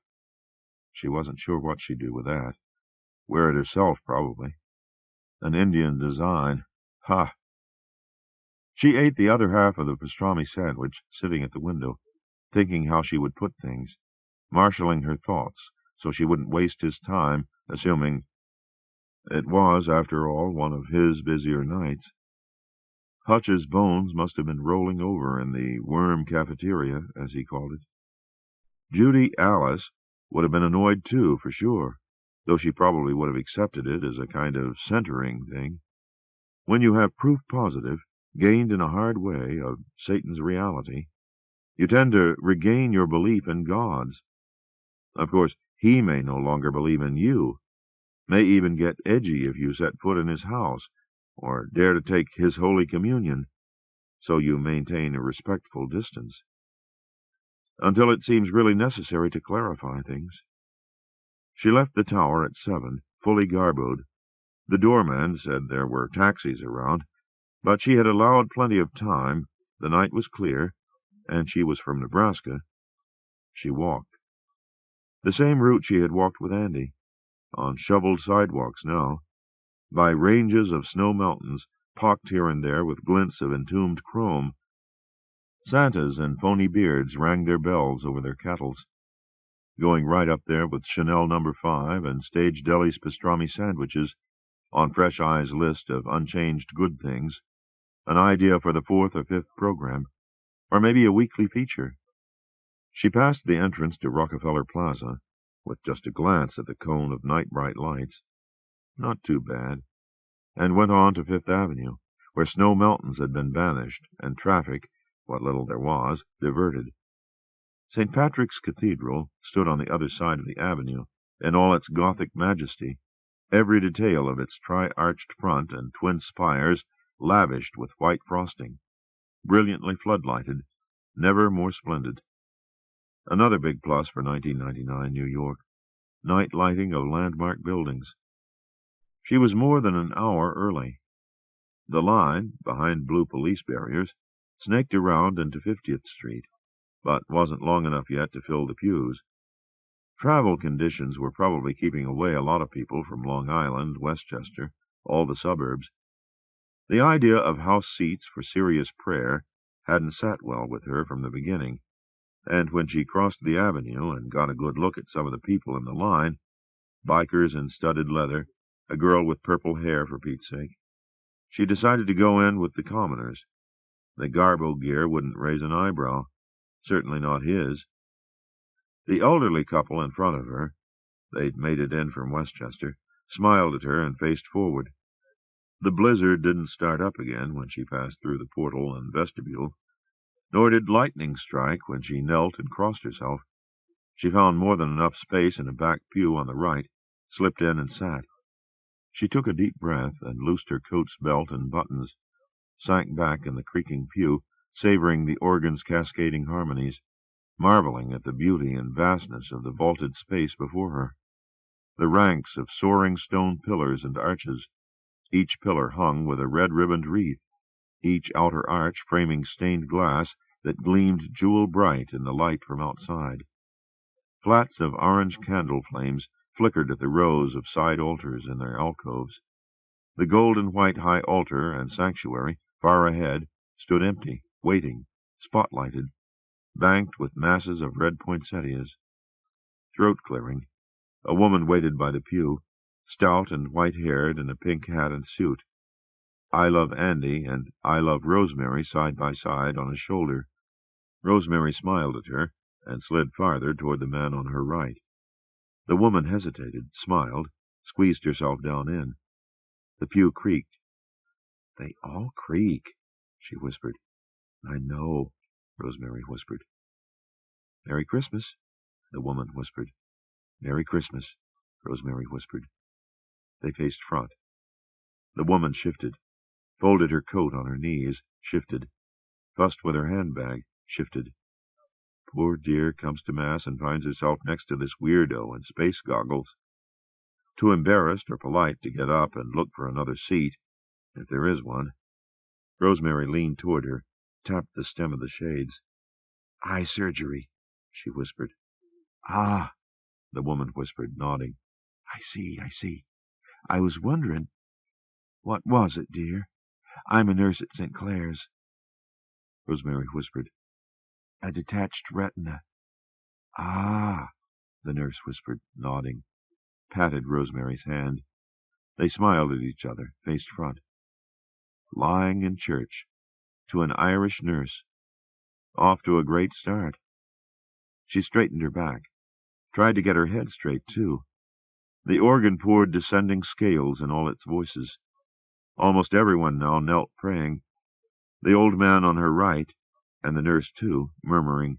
she wasn't sure what she'd do with that. Wear it herself, probably. An Indian design. Ha! She ate the other half of the pastrami sandwich, sitting at the window, thinking how she would put things, marshalling her thoughts so she wouldn't waste his time, assuming it was, after all, one of his busier nights. Hutch's bones must have been rolling over in the worm cafeteria, as he called it. Judy Alice would have been annoyed, too, for sure, though she probably would have accepted it as a kind of centering thing. When you have proof positive, gained in a hard way, of Satan's reality, you tend to regain your belief in God's. Of course, he may no longer believe in you, may even get edgy if you set foot in his house, or dare to take his Holy Communion, so you maintain a respectful distance, until it seems really necessary to clarify things. She left the tower at 7, fully garboed. The doorman said there were taxis around, but she had allowed plenty of time. The night was clear, and she was from Nebraska. She walked. The same route she had walked with Andy, on shoveled sidewalks now, by ranges of snow mountains, pocked here and there with glints of entombed chrome. Santas and phony beards rang their bells over their kettles, going right up there with Chanel No. 5 and Stage Deli's pastrami sandwiches on Fresh Eye's list of unchanged good things, an idea for the 4th or 5th program, or maybe a weekly feature. She passed the entrance to Rockefeller Plaza, with just a glance at the cone of night-bright lights. Not too bad. And went on to Fifth Avenue, where snow mountains had been banished, and traffic, what little there was, diverted. St. Patrick's Cathedral stood on the other side of the avenue, in all its Gothic majesty, every detail of its tri-arched front and twin spires lavished with white frosting, brilliantly floodlighted, never more splendid. Another big plus for 1999 New York, night lighting of landmark buildings. She was more than an hour early. The line, behind blue police barriers, snaked around into 50th Street, but wasn't long enough yet to fill the pews. Travel conditions were probably keeping away a lot of people from Long Island, Westchester, all the suburbs. The idea of house seats for serious prayer hadn't sat well with her from the beginning, and when she crossed the avenue and got a good look at some of the people in the line, bikers in studded leather, a girl with purple hair for Pete's sake, she decided to go in with the commoners. The garbo gear wouldn't raise an eyebrow, certainly not his. The elderly couple in front of her, they'd made it in from Westchester, smiled at her and faced forward. The blizzard didn't start up again when she passed through the portal and vestibule, nor did lightning strike when she knelt and crossed herself. She found more than enough space in a back pew on the right, slipped in and sat. She took a deep breath and loosed her coat's belt and buttons, sank back in the creaking pew, savoring the organ's cascading harmonies, marveling at the beauty and vastness of the vaulted space before her. The ranks of soaring stone pillars and arches, each pillar hung with a red-ribboned wreath, each outer arch framing stained glass that gleamed jewel-bright in the light from outside. Flats of orange candle flames flickered at the rows of side altars in their alcoves. The gold-and-white high altar and sanctuary, far ahead, stood empty, waiting, spotlighted, banked with masses of red poinsettias. Throat-clearing. A woman waited by the pew, stout and white-haired in a pink hat and suit. I Love Andy and I Love Rosemary side by side on a shoulder. Rosemary smiled at her and slid farther toward the man on her right. The woman hesitated, smiled, squeezed herself down in. The pew creaked. "They all creak," she whispered. "I know," Rosemary whispered. "Merry Christmas," the woman whispered. "Merry Christmas," Rosemary whispered. They faced front. The woman shifted, folded her coat on her knees, shifted, fussed with her handbag, shifted. Poor dear comes to Mass and finds herself next to this weirdo in space goggles. Too embarrassed or polite to get up and look for another seat, if there is one. Rosemary leaned toward her, tapped the stem of the shades. "Eye surgery," she whispered. "Ah," the woman whispered, nodding. I see. I was wondering—" "What was it, dear? I'm a nurse at St. Clair's." Rosemary whispered. "A detached retina." "Ah," the nurse whispered, nodding, patted Rosemary's hand. They smiled at each other, faced front. Lying in church, to an Irish nurse. Off to a great start. She straightened her back, tried to get her head straight, too. The organ poured descending scales in all its voices. Almost everyone now knelt praying. The old man on her right, and the nurse too, murmuring,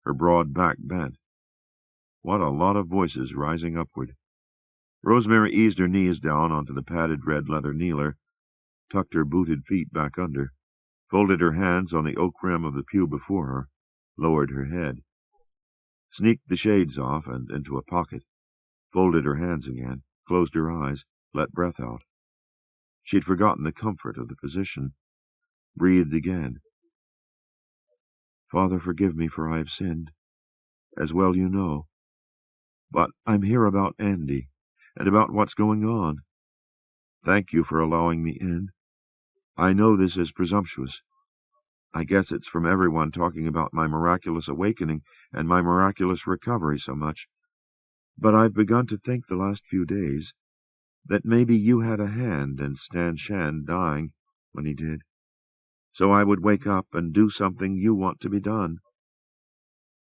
her broad back bent. What a lot of voices rising upward. Rosemary eased her knees down onto the padded red leather kneeler, tucked her booted feet back under, folded her hands on the oak rim of the pew before her, lowered her head, sneaked the shades off and into a pocket, folded her hands again, closed her eyes, let breath out. She'd forgotten the comfort of the position, breathed again. "Father, forgive me, for I have sinned, as well you know. But I'm here about Andy, and about what's going on. Thank you for allowing me in. I know this is presumptuous. I guess it's from everyone talking about my miraculous awakening and my miraculous recovery so much. But I've begun to think the last few days that maybe you had a hand in Stan Shan dying when he did, so I would wake up and do something you want to be done.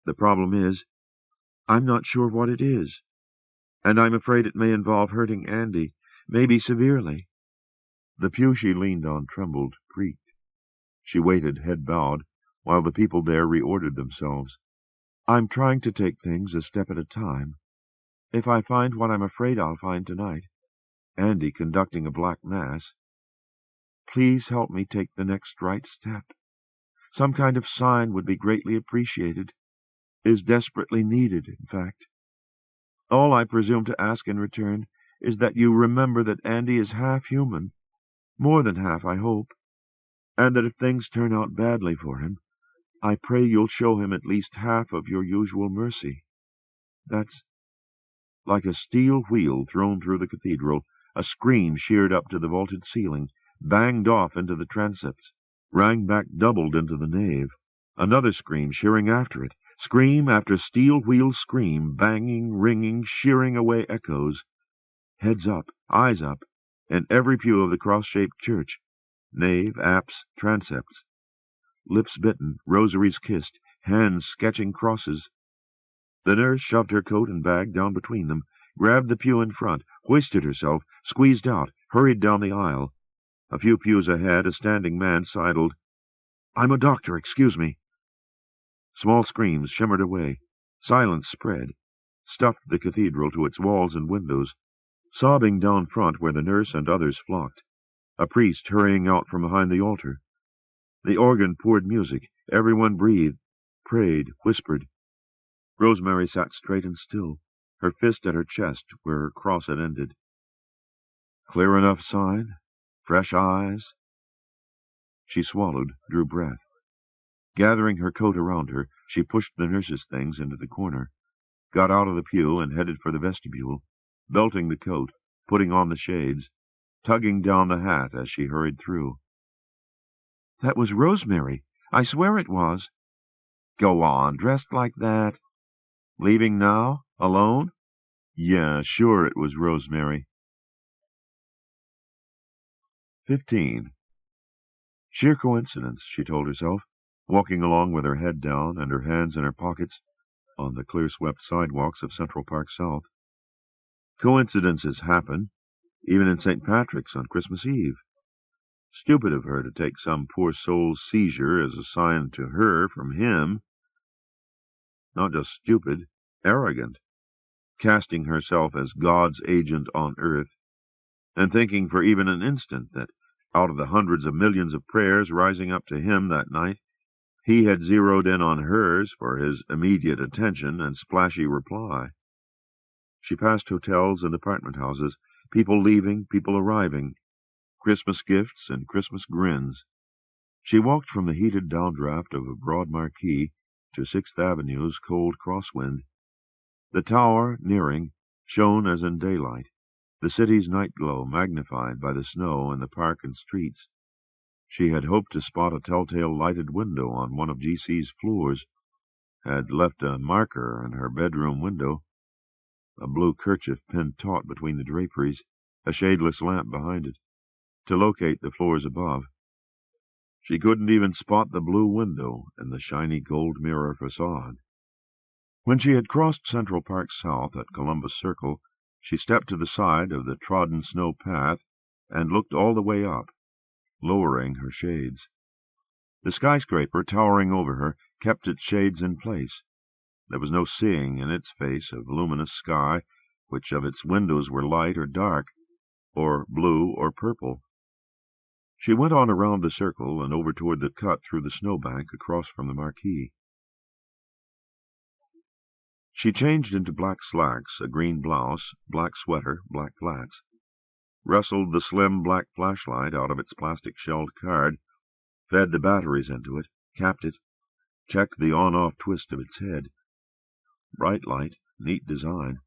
The problem is, I'm not sure what it is, and I'm afraid it may involve hurting Andy, maybe severely. The pew she leaned on trembled, creaked. She waited, head bowed, while the people there reordered themselves. I'm trying to take things a step at a time. If I find what I'm afraid I'll find tonight, Andy conducting a black mass, please help me take the next right step. Some kind of sign would be greatly appreciated, is desperately needed, in fact. All I presume to ask in return is that you remember that Andy is half human, more than half, I hope, and that if things turn out badly for him, I pray you'll show him at least half of your usual mercy. That's like a steel wheel thrown through the cathedral. A scream sheared up to the vaulted ceiling, banged off into the transepts, rang back doubled into the nave. Another scream shearing after it, scream after steel wheel scream, banging, ringing, shearing away echoes. Heads up, eyes up, in every pew of the cross-shaped church, nave, apse, transepts. Lips bitten, rosaries kissed, hands sketching crosses. The nurse shoved her coat and bag down between them, grabbed the pew in front, hoisted herself, squeezed out, hurried down the aisle. A few pews ahead, a standing man sidled. "I'm a doctor, excuse me." Small screams shimmered away. Silence spread, stuffed the cathedral to its walls and windows. Sobbing down front where the nurse and others flocked. A priest hurrying out from behind the altar. The organ poured music. Everyone breathed, prayed, whispered. Rosemary sat straight and still, her fist at her chest where her cross had ended. Clear enough sign? Fresh eyes? She swallowed, drew breath. Gathering her coat around her, she pushed the nurse's things into the corner, got out of the pew and headed for the vestibule, belting the coat, putting on the shades, tugging down the hat as she hurried through. "That was Rosemary. I swear it was." "Go on, dressed like that. Leaving now? Alone?" "Yeah, sure it was Rosemary." 15. Sheer coincidence, she told herself, walking along with her head down and her hands in her pockets on the clear-swept sidewalks of Central Park South. Coincidences happen, even in St. Patrick's on Christmas Eve. Stupid of her to take some poor soul's seizure as a sign to her from him. Not just stupid, arrogant, casting herself as God's agent on earth, and thinking for even an instant that out of the hundreds of millions of prayers rising up to him that night, he had zeroed in on hers for his immediate attention and splashy reply. She passed hotels and apartment houses, people leaving, people arriving, Christmas gifts and Christmas grins. She walked from the heated downdraft of a broad marquee to 6th Avenue's cold crosswind. The tower, nearing, shone as in daylight, the city's night glow magnified by the snow in the park and streets. She had hoped to spot a telltale lighted window on one of G.C.'s floors, had left a marker in her bedroom window, a blue kerchief pinned taut between the draperies, a shadeless lamp behind it, to locate the floors above. She couldn't even spot the blue window in the shiny gold mirror facade. When she had crossed Central Park South at Columbus Circle, she stepped to the side of the trodden snow path and looked all the way up, lowering her shades. The skyscraper towering over her kept its shades in place. There was no seeing in its face of luminous sky which of its windows were light or dark, or blue or purple. She went on around the circle and over toward the cut through the snowbank across from the marquee. She changed into black slacks, a green blouse, black sweater, black flats, wrestled the slim black flashlight out of its plastic-shelled card, fed the batteries into it, capped it, checked the on-off twist of its head. Bright light, neat design.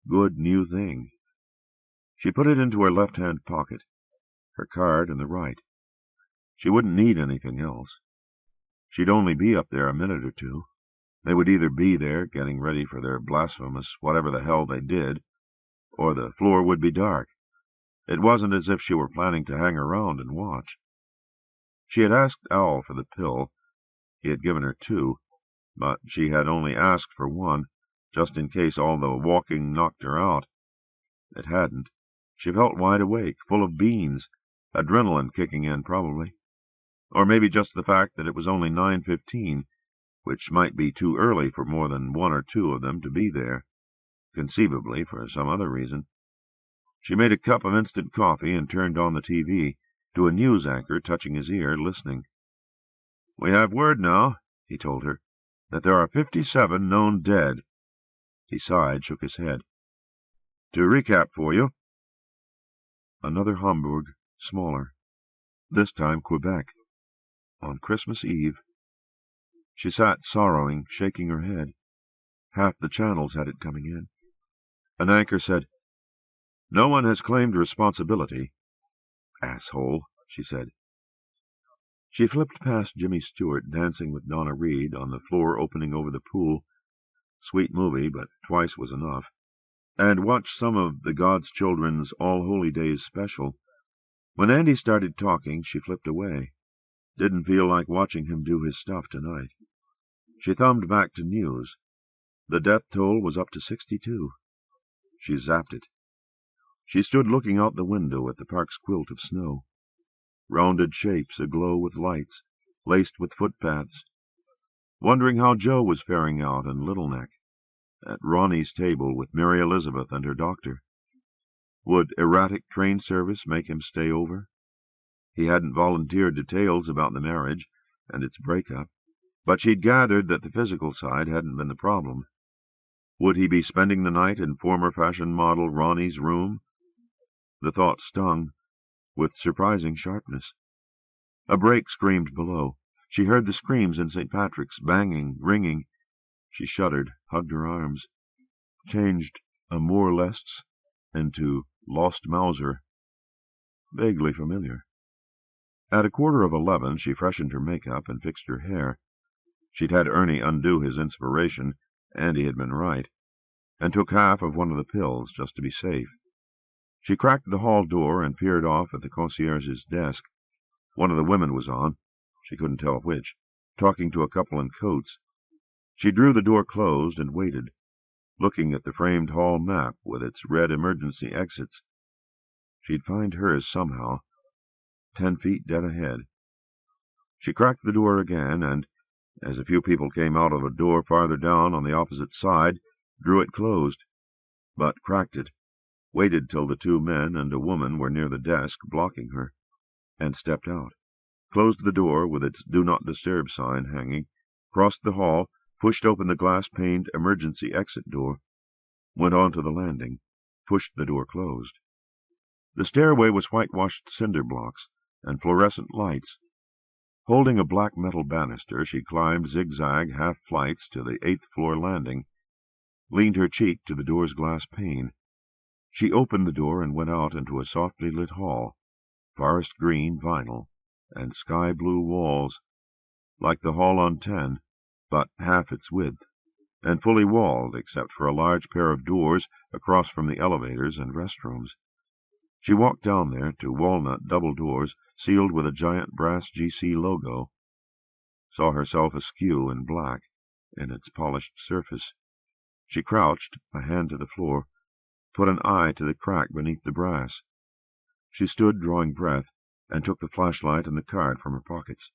Good new thing. She put it into her left-hand pocket, her card in the right. She wouldn't need anything else. She'd only be up there a minute or two. They would either be there, getting ready for their blasphemous whatever the hell they did, or the floor would be dark. It wasn't as if she were planning to hang around and watch. She had asked Al for the pill. He had given her 2, but she had only asked for 1, just in case all the walking knocked her out. It hadn't. She felt wide awake, full of beans, Adrenaline kicking in, probably. Or maybe just the fact that it was only 9:15, which might be too early for more than one or two of them to be there, conceivably for some other reason. She made a cup of instant coffee and turned on the TV, to a news anchor touching his ear, listening. "We have word now," he told her, "that there are 57 known dead." He sighed, shook his head. "To recap for you." Another Hamburg, smaller. This time Quebec. On Christmas Eve. She sat sorrowing, shaking her head. Half the channels had it coming in. An anchor said, "No one has claimed responsibility." "Asshole," she said. She flipped past Jimmy Stewart dancing with Donna Reed on the floor opening over the pool. Sweet movie, but twice was enough. And watched some of the God's Children's All Holy Days special. When Andy started talking, she flipped away. Didn't feel like watching him do his stuff tonight. She thumbed back to news. The death toll was up to 62. She zapped it. She stood looking out the window at the park's quilt of snow. Rounded shapes aglow with lights, laced with footpaths. Wondering how Joe was faring out in Little Neck, at Ronnie's table with Mary Elizabeth and her doctor. Would erratic train service make him stay over? He hadn't volunteered details about the marriage and its breakup, but she'd gathered that the physical side hadn't been the problem. Would he be spending the night in former fashion model Ronnie's room? The thought stung, with surprising sharpness. A brake screamed below. She heard the screams in St. Patrick's, banging, ringing. She shuddered, hugged her arms. Changed Amour Lests into Lost Mauser. Vaguely familiar. At 11:15 she freshened her makeup and fixed her hair. She'd had Ernie undo his inspiration, and he had been right, and took half of one of the pills just to be safe. She cracked the hall door and peered off at the concierge's desk. One of the women was on, she couldn't tell which, talking to a couple in coats. She drew the door closed and waited, looking at the framed hall map with its red emergency exits. She'd find hers somehow, 10 feet dead ahead. She cracked the door again and, as a few people came out of a door farther down on the opposite side, drew it closed, but cracked it, waited till the 2 men and a woman were near the desk blocking her, and stepped out, closed the door with its Do Not Disturb sign hanging, crossed the hall, pushed open the glass-paned emergency exit door, went on to the landing, pushed the door closed. The stairway was whitewashed cinder blocks and fluorescent lights. Holding a black metal banister, she climbed zigzag half flights to the 8th-floor landing, leaned her cheek to the door's glass pane. She opened the door and went out into a softly lit hall, forest green vinyl and sky-blue walls, like the hall on 10, but half its width, and fully walled except for a large pair of doors across from the elevators and restrooms. She walked down there to walnut double doors sealed with a giant brass GC logo, saw herself askew in black in its polished surface. She crouched, a hand to the floor, put an eye to the crack beneath the brass. She stood drawing breath and took the flashlight and the card from her pockets,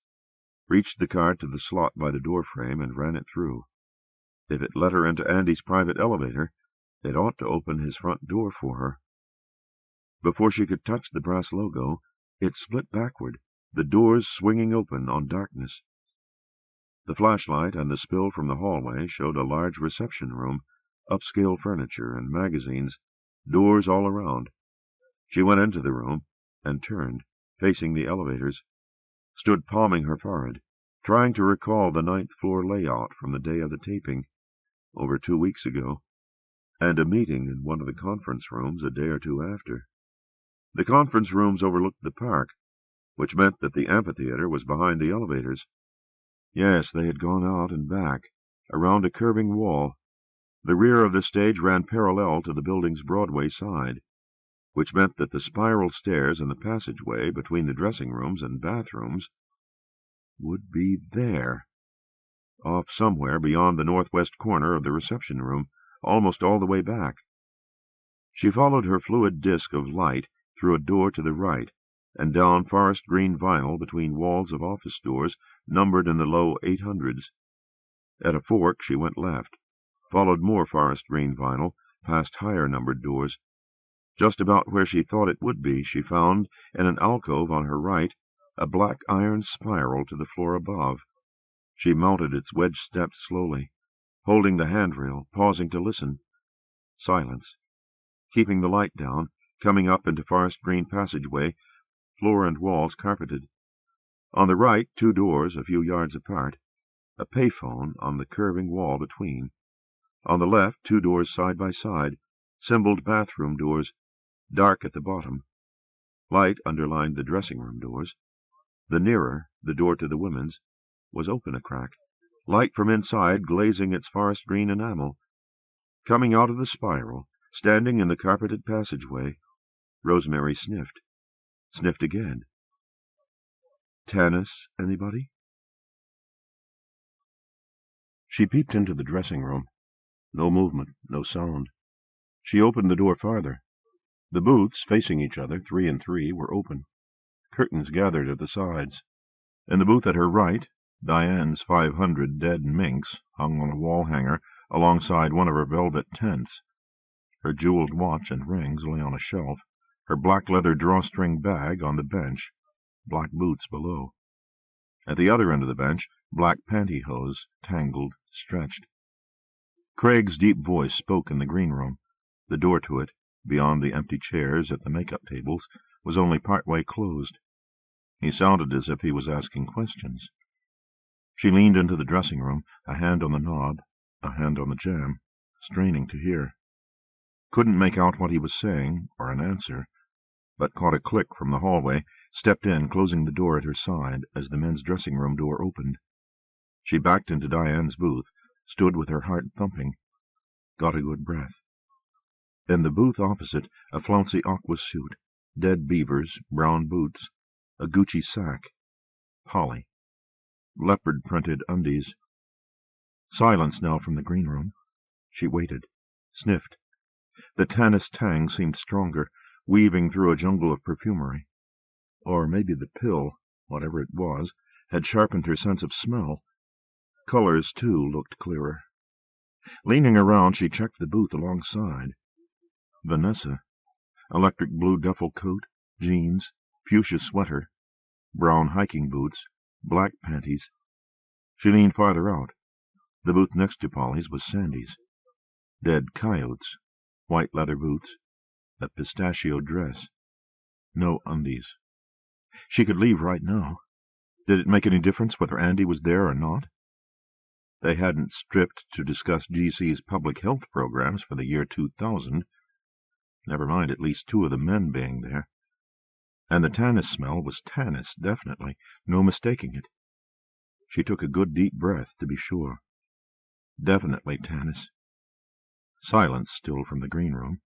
reached the card to the slot by the door frame and ran it through. If it let her into Andy's private elevator, it ought to open his front door for her. Before she could touch the brass logo, it split backward, the doors swinging open on darkness. The flashlight and the spill from the hallway showed a large reception room, upscale furniture and magazines, doors all around. She went into the room and turned, facing the elevators, stood palming her forehead, trying to recall the 9th-floor layout from the day of the taping, over 2 weeks ago, and a meeting in one of the conference rooms a day or two after. The conference rooms overlooked the park, which meant that the amphitheater was behind the elevators. Yes, they had gone out and back, around a curving wall. The rear of the stage ran parallel to the building's Broadway side, which meant that the spiral stairs and the passageway between the dressing rooms and bathrooms would be there, off somewhere beyond the northwest corner of the reception room, almost all the way back. She followed her fluid disk of light through a door to the right and down forest green vinyl between walls of office doors numbered in the low 800s. At a fork she went left, followed more forest green vinyl, past higher-numbered doors. Just about where she thought it would be, she found, in an alcove on her right, a black iron spiral to the floor above. She mounted its wedge steps slowly, holding the handrail, pausing to listen. Silence. Keeping the light down, coming up into forest green passageway, floor and walls carpeted. On the right, 2 doors a few yards apart, a payphone on the curving wall between. On the left, 2 doors side by side, symboled bathroom doors, dark at the bottom. Light underlined the dressing-room doors. The nearer, the door to the women's, was open a crack, light from inside glazing its forest green enamel. Coming out of the spiral, standing in the carpeted passageway, Rosemary sniffed. Sniffed again. Tanis, anybody? She peeped into the dressing-room. No movement, no sound. She opened the door farther. The booths, facing each other, 3 and 3, were open. Curtains gathered at the sides. In the booth at her right, Diane's 500 dead minks hung on a wall hanger alongside one of her velvet tents. Her jeweled watch and rings lay on a shelf, her black leather drawstring bag on the bench, black boots below. At the other end of the bench, black pantyhose, tangled, stretched. Craig's deep voice spoke in the green room. The door to it, beyond the empty chairs at the make-up tables, was only part way closed. He sounded as if he was asking questions. She leaned into the dressing-room, a hand on the knob, a hand on the jamb, straining to hear. Couldn't make out what he was saying, or an answer, but caught a click from the hallway, stepped in, closing the door at her side as the men's dressing-room door opened. She backed into Diane's booth, stood with her heart thumping, got a good breath. In the booth opposite, a flouncy aqua suit, dead beavers, brown boots, a Gucci sack, Polly, leopard-printed undies. Silence now from the green room. She waited, sniffed. The Tanis tang seemed stronger, weaving through a jungle of perfumery. Or maybe the pill, whatever it was, had sharpened her sense of smell. Colors, too, looked clearer. Leaning around, she checked the booth alongside. Vanessa. Electric blue duffel coat, jeans, fuchsia sweater, brown hiking boots, black panties. She leaned farther out. The booth next to Polly's was Sandy's. Dead coyotes, white leather boots, a pistachio dress. No undies. She could leave right now. Did it make any difference whether Andy was there or not? They hadn't stripped to discuss GC's public health programs for the year 2000. Never mind at least 2 of the men being there. And the Tanis smell was Tanis, definitely, no mistaking it. She took a good deep breath to be sure. Definitely Tanis. Silence still from the green room.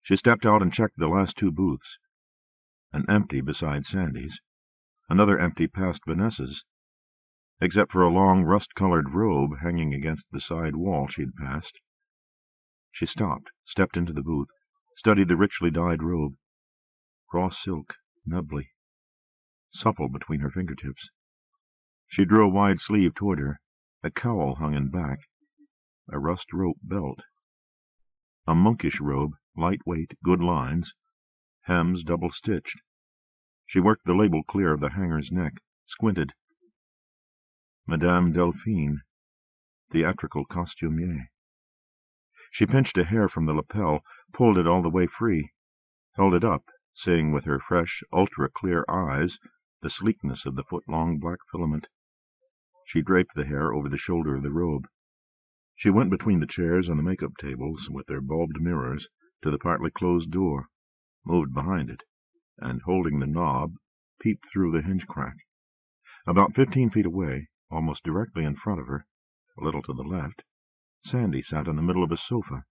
She stepped out and checked the last 2 booths. An empty beside Sandy's. Another empty past Vanessa's, except for a long rust-colored robe hanging against the side wall she'd passed. She stopped, stepped into the booth, studied the richly dyed robe. Raw silk, nubbly, supple between her fingertips. She drew a wide sleeve toward her. A cowl hung in back. A rust-rope belt. A monkish robe, lightweight, good lines. Hems double-stitched. She worked the label clear of the hanger's neck, squinted. Madame Delphine, theatrical costumier. She pinched a hair from the lapel, pulled it all the way free, held it up, seeing with her fresh, ultra-clear eyes the sleekness of the foot-long black filament. She draped the hair over the shoulder of the robe. She went between the chairs and the make-up tables, with their bulbed mirrors, to the partly closed door, moved behind it, and, holding the knob, peeped through the hinge crack. About 15 feet away, almost directly in front of her, a little to the left, Sandy sat in the middle of a sofa,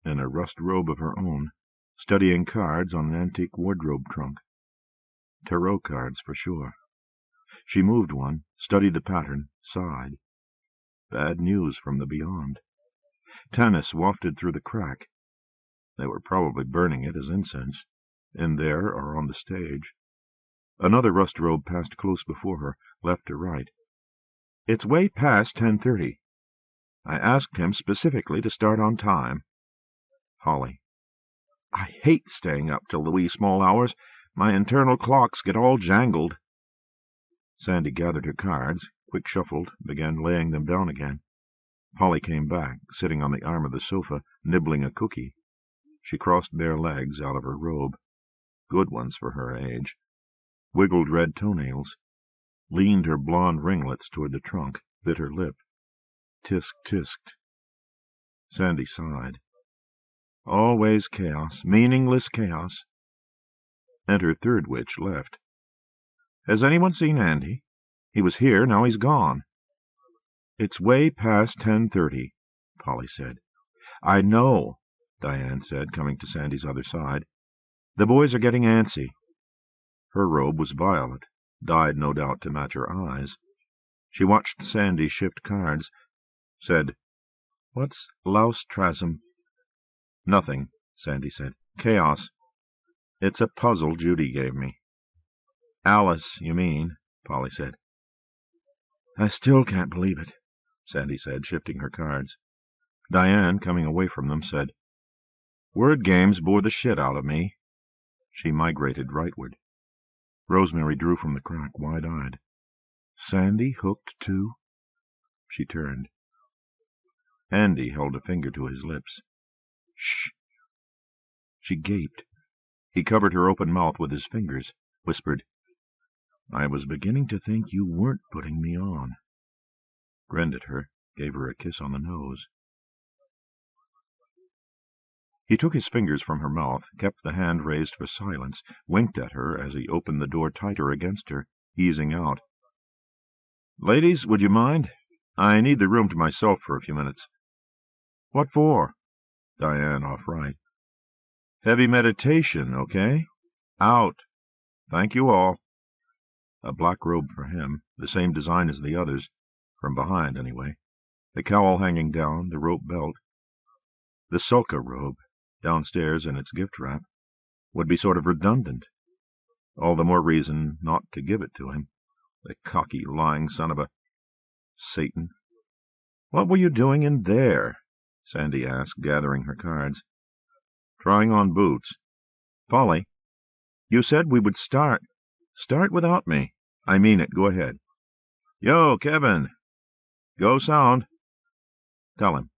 in a rust robe of her own, studying cards on an antique wardrobe trunk. Tarot cards, for sure. She moved one, studied the pattern, sighed. Bad news from the beyond. Tanis wafted through the crack. They were probably burning it as incense, in there or on the stage. Another rust robe passed close before her, left to right. "It's way past 10:30. I asked him specifically to start on time." Holly. "I hate staying up till the wee small hours. My internal clocks get all jangled." Sandy gathered her cards, quick shuffled, began laying them down again. Holly came back, sitting on the arm of the sofa, nibbling a cookie. She crossed bare legs out of her robe, good ones for her age, wiggled red toenails, leaned her blonde ringlets toward the trunk, bit her lip. Tisk-tisked. Sandy sighed. Always chaos, meaningless chaos. And her third witch left. "Has anyone seen Andy? He was here, now he's gone." "It's way past 10:30, Polly said. "I know," Diane said, coming to Sandy's other side. "The boys are getting antsy." Her robe was violet, dyed no doubt to match her eyes. She watched Sandy shift cards, said, "What's Laustrasm?" "Nothing," Sandy said. "Chaos. It's a puzzle Judy gave me." "Alice, you mean," Polly said. "I still can't believe it," Sandy said, shifting her cards. Diane, coming away from them, said, "Word games bore the shit out of me." She migrated rightward. Rosemary drew from the crack, wide-eyed. "Sandy hooked too?" She turned. Andy held a finger to his lips. "Shh." She gaped. He covered her open mouth with his fingers, whispered, "I was beginning to think you weren't putting me on." Grinned at her, gave her a kiss on the nose. He took his fingers from her mouth, kept the hand raised for silence, winked at her as he opened the door tighter against her, easing out. "Ladies, would you mind? I need the room to myself for a few minutes." "What for?" Diane off right. "Heavy meditation, okay? Out. Thank you all." A black robe for him, the same design as the others, from behind anyway, the cowl hanging down, the rope belt. The sulka robe, downstairs in its gift wrap, would be sort of redundant. All the more reason not to give it to him. The cocky, lying son of a Satan. "What were you doing in there?" Sandy asked, gathering her cards. "Trying on boots." "Polly, you said we would start. Start without me. I mean it. Go ahead." "Yo, Kevin. Go sound." "Tell him."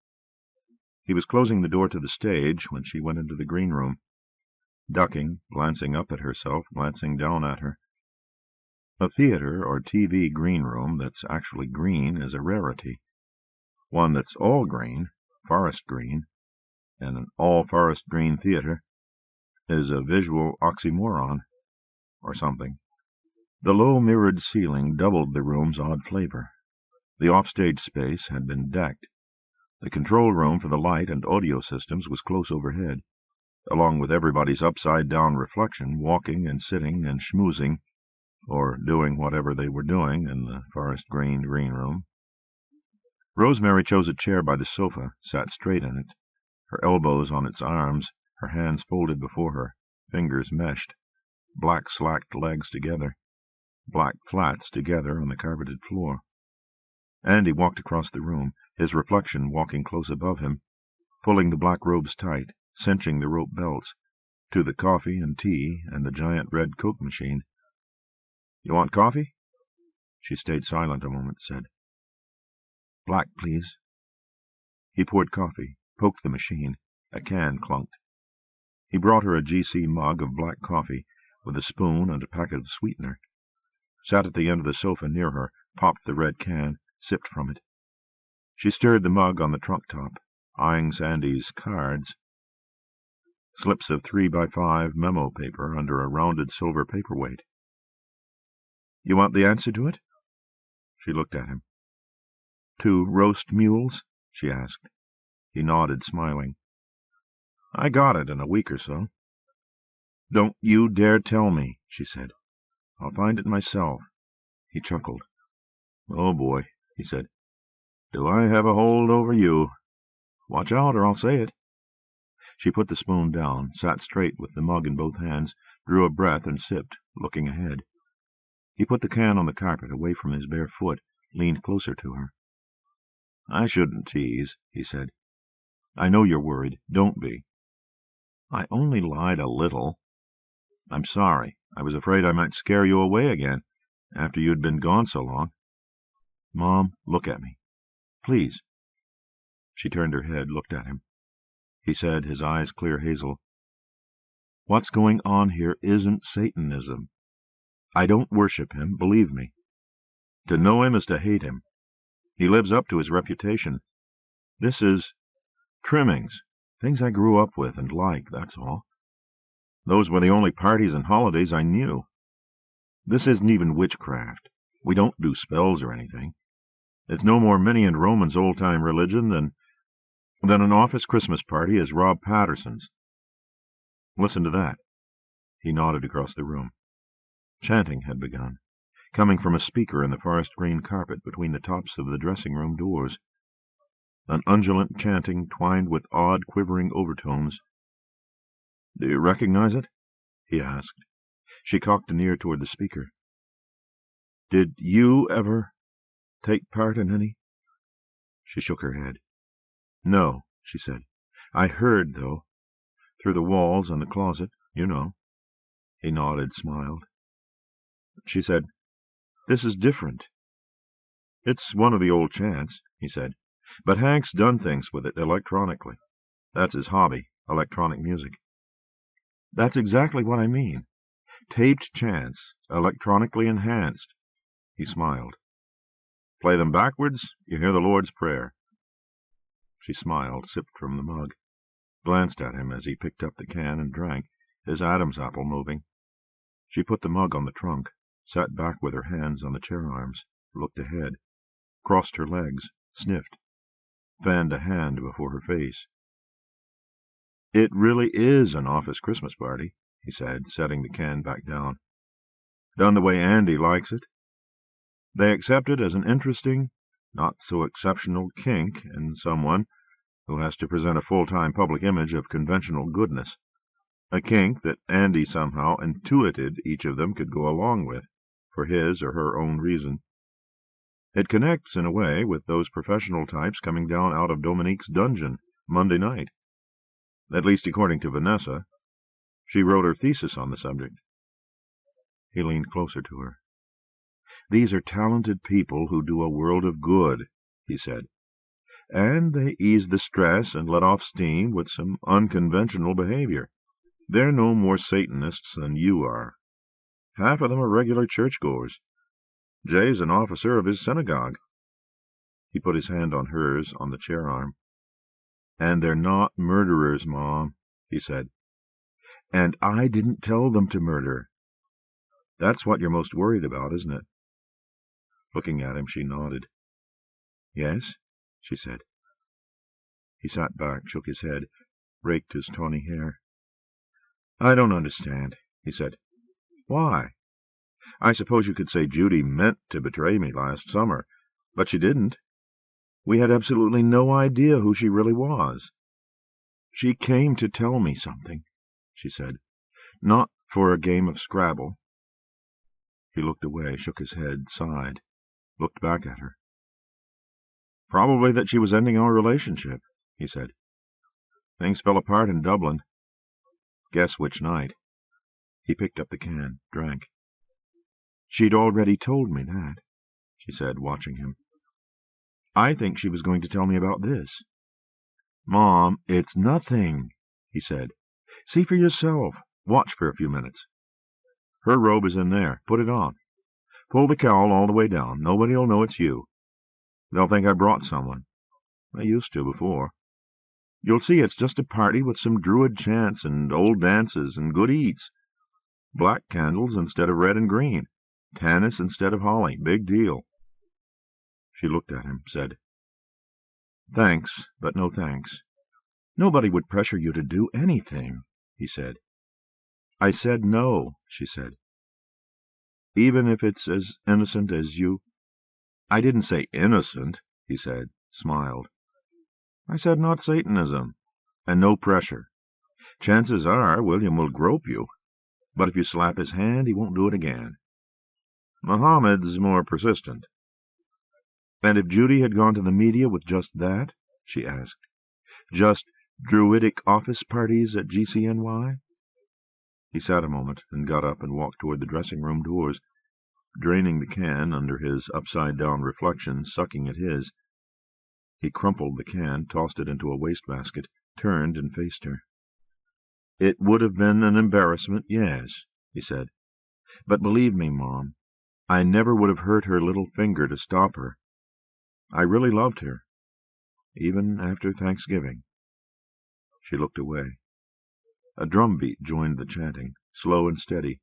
He was closing the door to the stage when she went into the green room, ducking, glancing up at herself, glancing down at her. A theater or TV green room that's actually green is a rarity. One that's all green, forest green, and an all-forest green theater is a visual oxymoron, or something. The low mirrored ceiling doubled the room's odd flavor. The offstage space had been decked. The control room for the light and audio systems was close overhead, along with everybody's upside-down reflection, walking and sitting and schmoozing, or doing whatever they were doing in the forest green room. Rosemary chose a chair by the sofa, sat straight in it, her elbows on its arms, her hands folded before her, fingers meshed, black slacked legs together, black flats together on the carpeted floor. Andy walked across the room, his reflection walking close above him, pulling the black robes tight, cinching the rope belts, to the coffee and tea and the giant red Coke machine. "You want coffee?" She stayed silent a moment, said, "Black, please." He poured coffee, poked the machine. A can clunked. He brought her a GC mug of black coffee, with a spoon and a packet of sweetener, sat at the end of the sofa near her, popped the red can, sipped from it. She stirred the mug on the trunk top, eyeing Sandy's cards. Slips of 3x5 memo paper under a rounded silver paperweight. "You want the answer to it?" She looked at him. "2 roast mules?" she asked. He nodded, smiling. "I got it in a week or so." "Don't you dare tell me," she said. "I'll find it myself." He chuckled. "Oh, boy," he said. "Do I have a hold over you? Watch out, or I'll say it." She put the spoon down, sat straight with the mug in both hands, drew a breath and sipped, looking ahead. He put the can on the carpet away from his bare foot, leaned closer to her. "I shouldn't tease," he said. "I know you're worried. Don't be." "I only lied a little." "I'm sorry. I was afraid I might scare you away again, after you'd been gone so long." "Mom, look at me. Please." She turned her head, looked at him. He said, his eyes clear hazel, "What's going on here isn't Satanism. I don't worship him, believe me. To know him is to hate him. He lives up to his reputation. This is trimmings, things I grew up with and liked, that's all. Those were the only parties and holidays I knew. This isn't even witchcraft. We don't do spells or anything. It's no more Minnie and Roman's old-time religion than an office Christmas party is Rob Patterson's. Listen to that." He nodded across the room. Chanting had begun, coming from a speaker in the forest green carpet between the tops of the dressing-room doors. An undulant chanting twined with odd, quivering overtones. "Do you recognize it?" he asked. She cocked an ear toward the speaker. "Did you ever take part in any?" She shook her head. "No," she said. "I heard, though. Through the walls and the closet, you know." He nodded, smiled. She said, "This is different." "It's one of the old chants," he said. "But Hank's done things with it electronically. That's his hobby, electronic music." "That's exactly what I mean. Taped chants, electronically enhanced." He smiled. "Play them backwards, you hear the Lord's Prayer." She smiled, sipped from the mug, glanced at him as he picked up the can and drank, his Adam's apple moving. She put the mug on the trunk, sat back with her hands on the chair arms, looked ahead, crossed her legs, sniffed, fanned a hand before her face. "It really is an office Christmas party," he said, setting the can back down. "Done the way Andy likes it. They accept it as an interesting, not so exceptional kink in someone who has to present a full-time public image of conventional goodness. A kink that Andy somehow intuited each of them could go along with, for his or her own reason. It connects, in a way, with those professional types coming down out of Dominique's dungeon Monday night. At least according to Vanessa. She wrote her thesis on the subject." He leaned closer to her. "These are talented people who do a world of good," he said. "And they ease the stress and let off steam with some unconventional behavior. They're no more Satanists than you are. Half of them are regular churchgoers. Jay's an officer of his synagogue." He put his hand on hers on the chair arm. "And they're not murderers, Mom," he said. "And I didn't tell them to murder. That's what you're most worried about, isn't it?" Looking at him, she nodded. "Yes," she said. He sat back, shook his head, raked his tawny hair. "I don't understand," he said. "Why? I suppose you could say Judy meant to betray me last summer, but she didn't. We had absolutely no idea who she really was. She came to tell me something," she said. "Not for a game of Scrabble." He looked away, shook his head, sighed, looked back at her. "Probably that she was ending our relationship," he said. "Things fell apart in Dublin. Guess which night." He picked up the can, drank. "She'd already told me that," she said, watching him. "I think she was going to tell me about this." "Mom, it's nothing," he said. "See for yourself. Watch for a few minutes. Her robe is in there. Put it on. Pull the cowl all the way down. Nobody'll know it's you. They'll think I brought someone. They used to before. You'll see it's just a party with some druid chants and old dances and good eats. Black candles instead of red and green. Tanis instead of holly. Big deal." She looked at him, said, "Thanks, but no thanks." "Nobody would pressure you to do anything," he said. "I said no," she said. "Even if it's as innocent as you—" "I didn't say innocent," he said, smiled. "I said not Satanism, and no pressure. Chances are William will grope you, but if you slap his hand he won't do it again." Mohammed's more persistent. And if Judy had gone to the media with just that, she asked, just druidic office parties at GCNY? He sat a moment and got up and walked toward the dressing-room doors, draining the can under his upside-down reflection, sucking at his. He crumpled the can, tossed it into a wastebasket, turned and faced her. "It would have been an embarrassment, yes," he said. "But believe me, Mom, I never would have hurt her little finger to stop her. I really loved her, even after Thanksgiving." She looked away. A drum beat joined the chanting, slow and steady.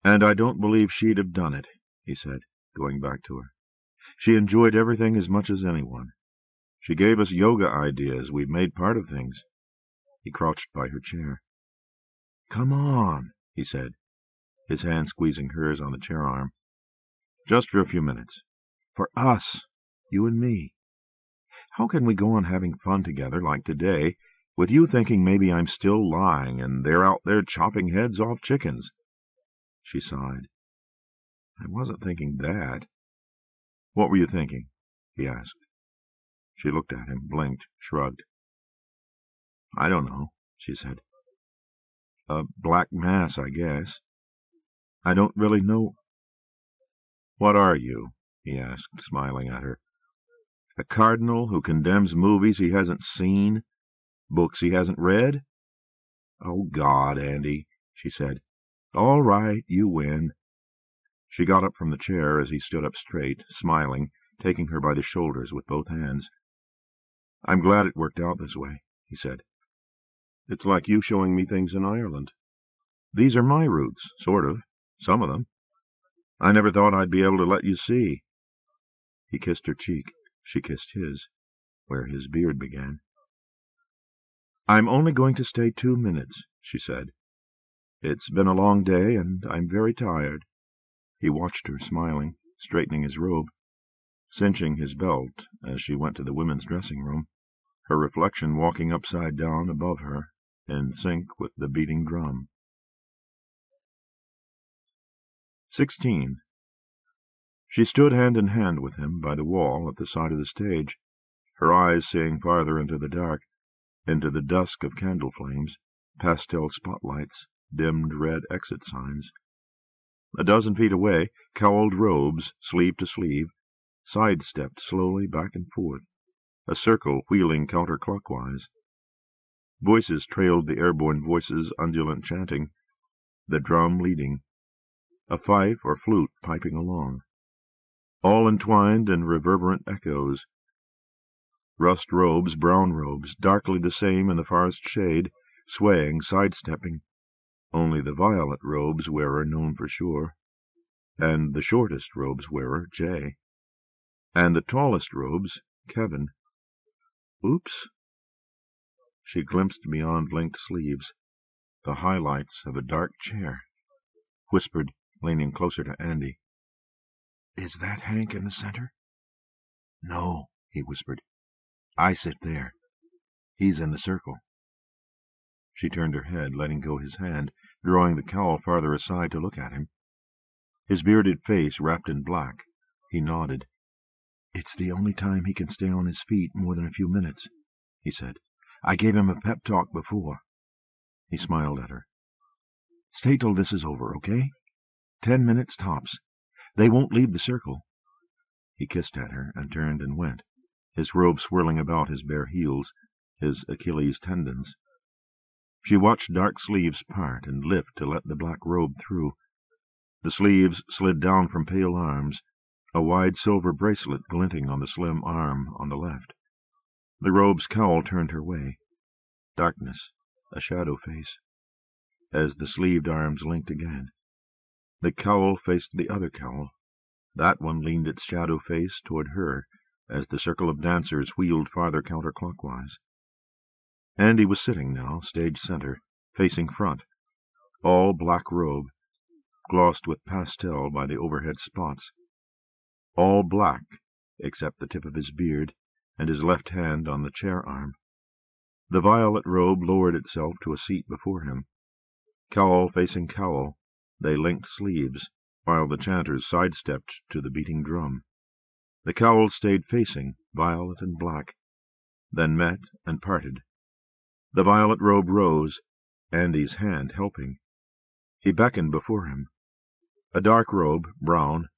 "And I don't believe she'd have done it," he said, going back to her. "She enjoyed everything as much as anyone. She gave us yoga ideas. We've made part of things." He crouched by her chair. "Come on," he said, his hand squeezing hers on the chair arm. "Just for a few minutes. For us, you and me. How can we go on having fun together like today, with you thinking maybe I'm still lying and they're out there chopping heads off chickens?" She sighed. "I wasn't thinking that." "What were you thinking?" he asked. She looked at him, blinked, shrugged. "I don't know," she said. "A black mass, I guess. I don't really know." "What are you?" he asked, smiling at her. "A cardinal who condemns movies he hasn't seen, books he hasn't read?" "Oh, God, Andy," she said. "All right, you win." She got up from the chair as he stood up straight, smiling, taking her by the shoulders with both hands. "I'm glad it worked out this way," he said. "It's like you showing me things in Ireland. These are my roots, sort of, some of them. I never thought I'd be able to let you see." He kissed her cheek. She kissed his, where his beard began. "I'm only going to stay 2 minutes," she said. "It's been a long day, and I'm very tired." He watched her, smiling, straightening his robe, cinching his belt as she went to the women's dressing-room, her reflection walking upside down above her, in sync with the beating drum. 16. She stood hand in hand with him by the wall at the side of the stage, her eyes seeing farther into the dark, into the dusk of candle flames, pastel spotlights, dimmed red exit signs. A dozen feet away, cowled robes, sleeve to sleeve, sidestepped slowly back and forth, a circle wheeling counterclockwise. Voices trailed the airborne voices, undulant chanting, the drum leading, a fife or flute piping along, all entwined in reverberant echoes. Rust robes, brown robes, darkly the same in the farthest shade, swaying, sidestepping, only the violet robes wearer known for sure, and the shortest robes wearer, Jay, and the tallest robes, Kevin. Oops. She glimpsed beyond linked sleeves, the highlights of a dark chair, whispered, leaning closer to Andy. "Is that Hank in the center?" "No," he whispered. "I sit there. He's in the circle." She turned her head, letting go his hand, drawing the cowl farther aside to look at him. His bearded face wrapped in black. He nodded. "It's the only time he can stay on his feet more than a few minutes," he said. "I gave him a pep talk before." He smiled at her. "Stay till this is over, okay? 10 minutes tops. They won't leave the circle." He kissed at her and turned and went, his robe swirling about his bare heels, his Achilles tendons. She watched dark sleeves part and lift to let the black robe through. The sleeves slid down from pale arms, a wide silver bracelet glinting on the slim arm on the left. The robe's cowl turned her way. Darkness, a shadow face. As the sleeved arms linked again, the cowl faced the other cowl. That one leaned its shadow face toward her as the circle of dancers wheeled farther counterclockwise. Andy was sitting now, stage center, facing front, all black robe, glossed with pastel by the overhead spots. All black, except the tip of his beard and his left hand on the chair arm. The violet robe lowered itself to a seat before him. Cowl facing cowl, they linked sleeves, while the chanters sidestepped to the beating drum. The cowls stayed facing, violet and black, then met and parted. The violet robe rose, Andy's hand helping. He beckoned before him. A dark robe, brown,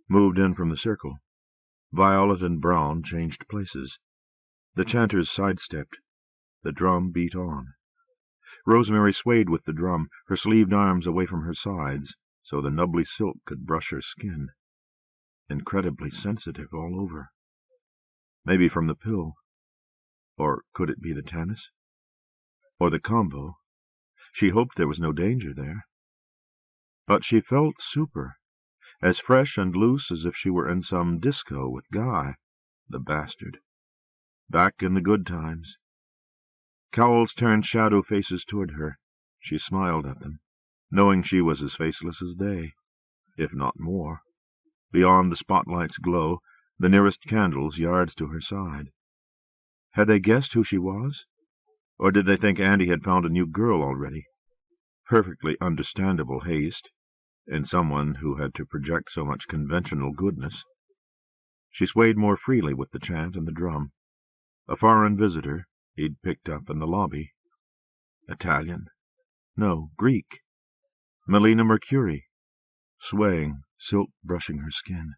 moved in from the circle. Violet and brown changed places. The chanters sidestepped. The drum beat on. Rosemary swayed with the drum, her sleeved arms away from her sides, so the nubbly silk could brush her skin. Incredibly sensitive all over. Maybe from the pill. Or could it be the tennis? Or the combo? She hoped there was no danger there. But she felt super, as fresh and loose as if she were in some disco with Guy, the bastard. Back in the good times. Cowls turned shadow faces toward her. She smiled at them, knowing she was as faceless as they, if not more. Beyond the spotlight's glow, the nearest candles yards to her side. Had they guessed who she was? Or did they think Andy had found a new girl already? Perfectly understandable haste, in someone who had to project so much conventional goodness. She swayed more freely with the chant and the drum. A foreign visitor he'd picked up in the lobby. Italian? No, Greek. Melina Mercuri, swaying, silk brushing her skin.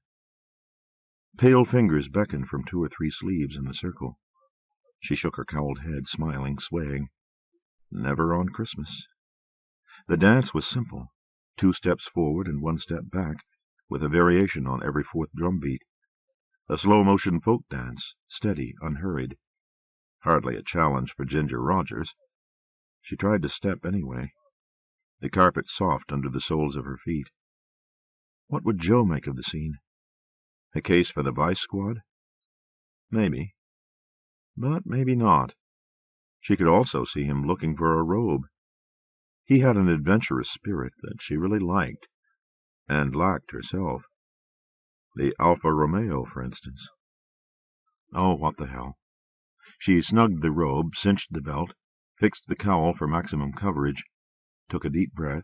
Pale fingers beckoned from 2 or 3 sleeves in the circle. She shook her cowled head, smiling, swaying. Never on Christmas. The dance was simple, 2 steps forward and 1 step back, with a variation on every 4th drum beat. A slow-motion folk dance, steady, unhurried. Hardly a challenge for Ginger Rogers. She tried to step anyway. The carpet soft under the soles of her feet. What would Joe make of the scene? A case for the vice squad? Maybe. But maybe not. She could also see him looking for a robe. He had an adventurous spirit that she really liked, and lacked herself. The Alfa Romeo, for instance. Oh, what the hell. She snugged the robe, cinched the belt, fixed the cowl for maximum coverage, took a deep breath,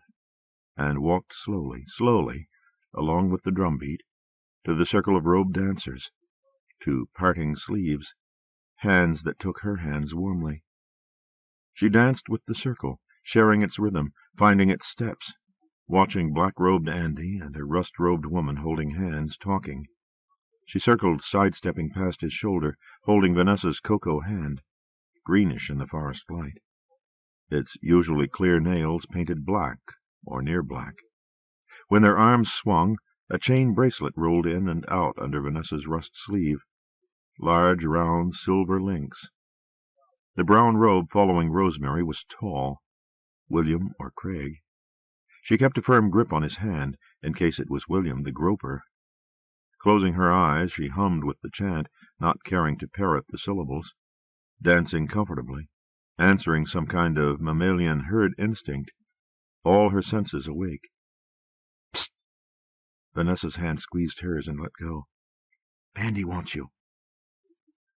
and walked slowly, slowly, along with the drum beat, to the circle of robed dancers, to parting sleeves, hands that took her hands warmly. She danced with the circle, sharing its rhythm, finding its steps, watching black-robed Andy and a rust-robed woman holding hands, talking. She circled, sidestepping past his shoulder, holding Vanessa's cocoa hand, greenish in the forest light, its usually clear nails painted black or near black. When their arms swung, a chain bracelet rolled in and out under Vanessa's rust sleeve, large, round, silver links. The brown robe following Rosemary was tall, William or Craig. She kept a firm grip on his hand, in case it was William the groper. Closing her eyes, she hummed with the chant, not caring to parrot the syllables, dancing comfortably, answering some kind of mammalian herd instinct, all her senses awake. Psst! Vanessa's hand squeezed hers and let go. Andy wants you.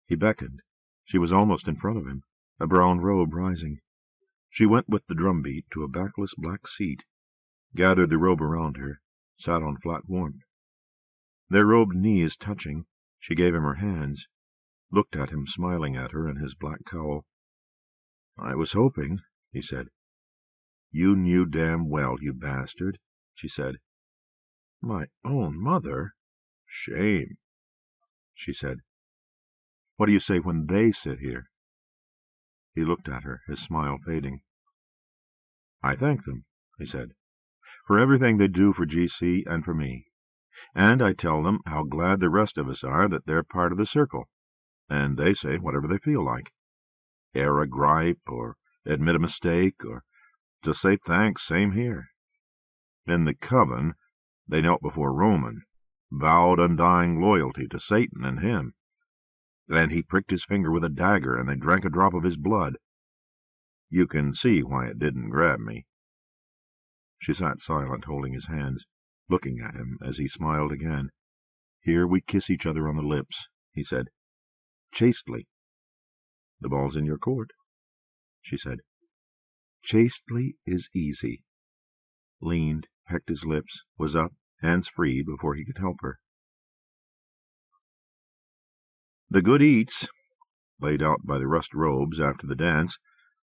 He beckoned. She was almost in front of him, a brown robe rising. She went with the drum beat to a backless black seat, gathered the robe around her, sat on flat warmth. Their robed knees touching, she gave him her hands, looked at him smiling at her in his black cowl. I was hoping, he said. You knew damn well, you bastard, she said. My own mother? Shame, she said. What do you say when they sit here? He looked at her, his smile fading. I thank them, he said, for everything they do for GC and for me. And I tell them how glad the rest of us are that they're part of the circle, and they say whatever they feel like. Air a gripe, or admit a mistake, or just say thanks, same here. In the coven, they knelt before Roman, vowed undying loyalty to Satan and him. And he pricked his finger with a dagger, and they drank a drop of his blood. You can see why it didn't grab me. She sat silent, holding his hands, looking at him as he smiled again. Here we kiss each other on the lips, he said. Chastely. The ball's in your court, she said. Chastely is easy. Leaned, pecked his lips, was up, hands free before he could help her. The good eats, laid out by the rust robes after the dance,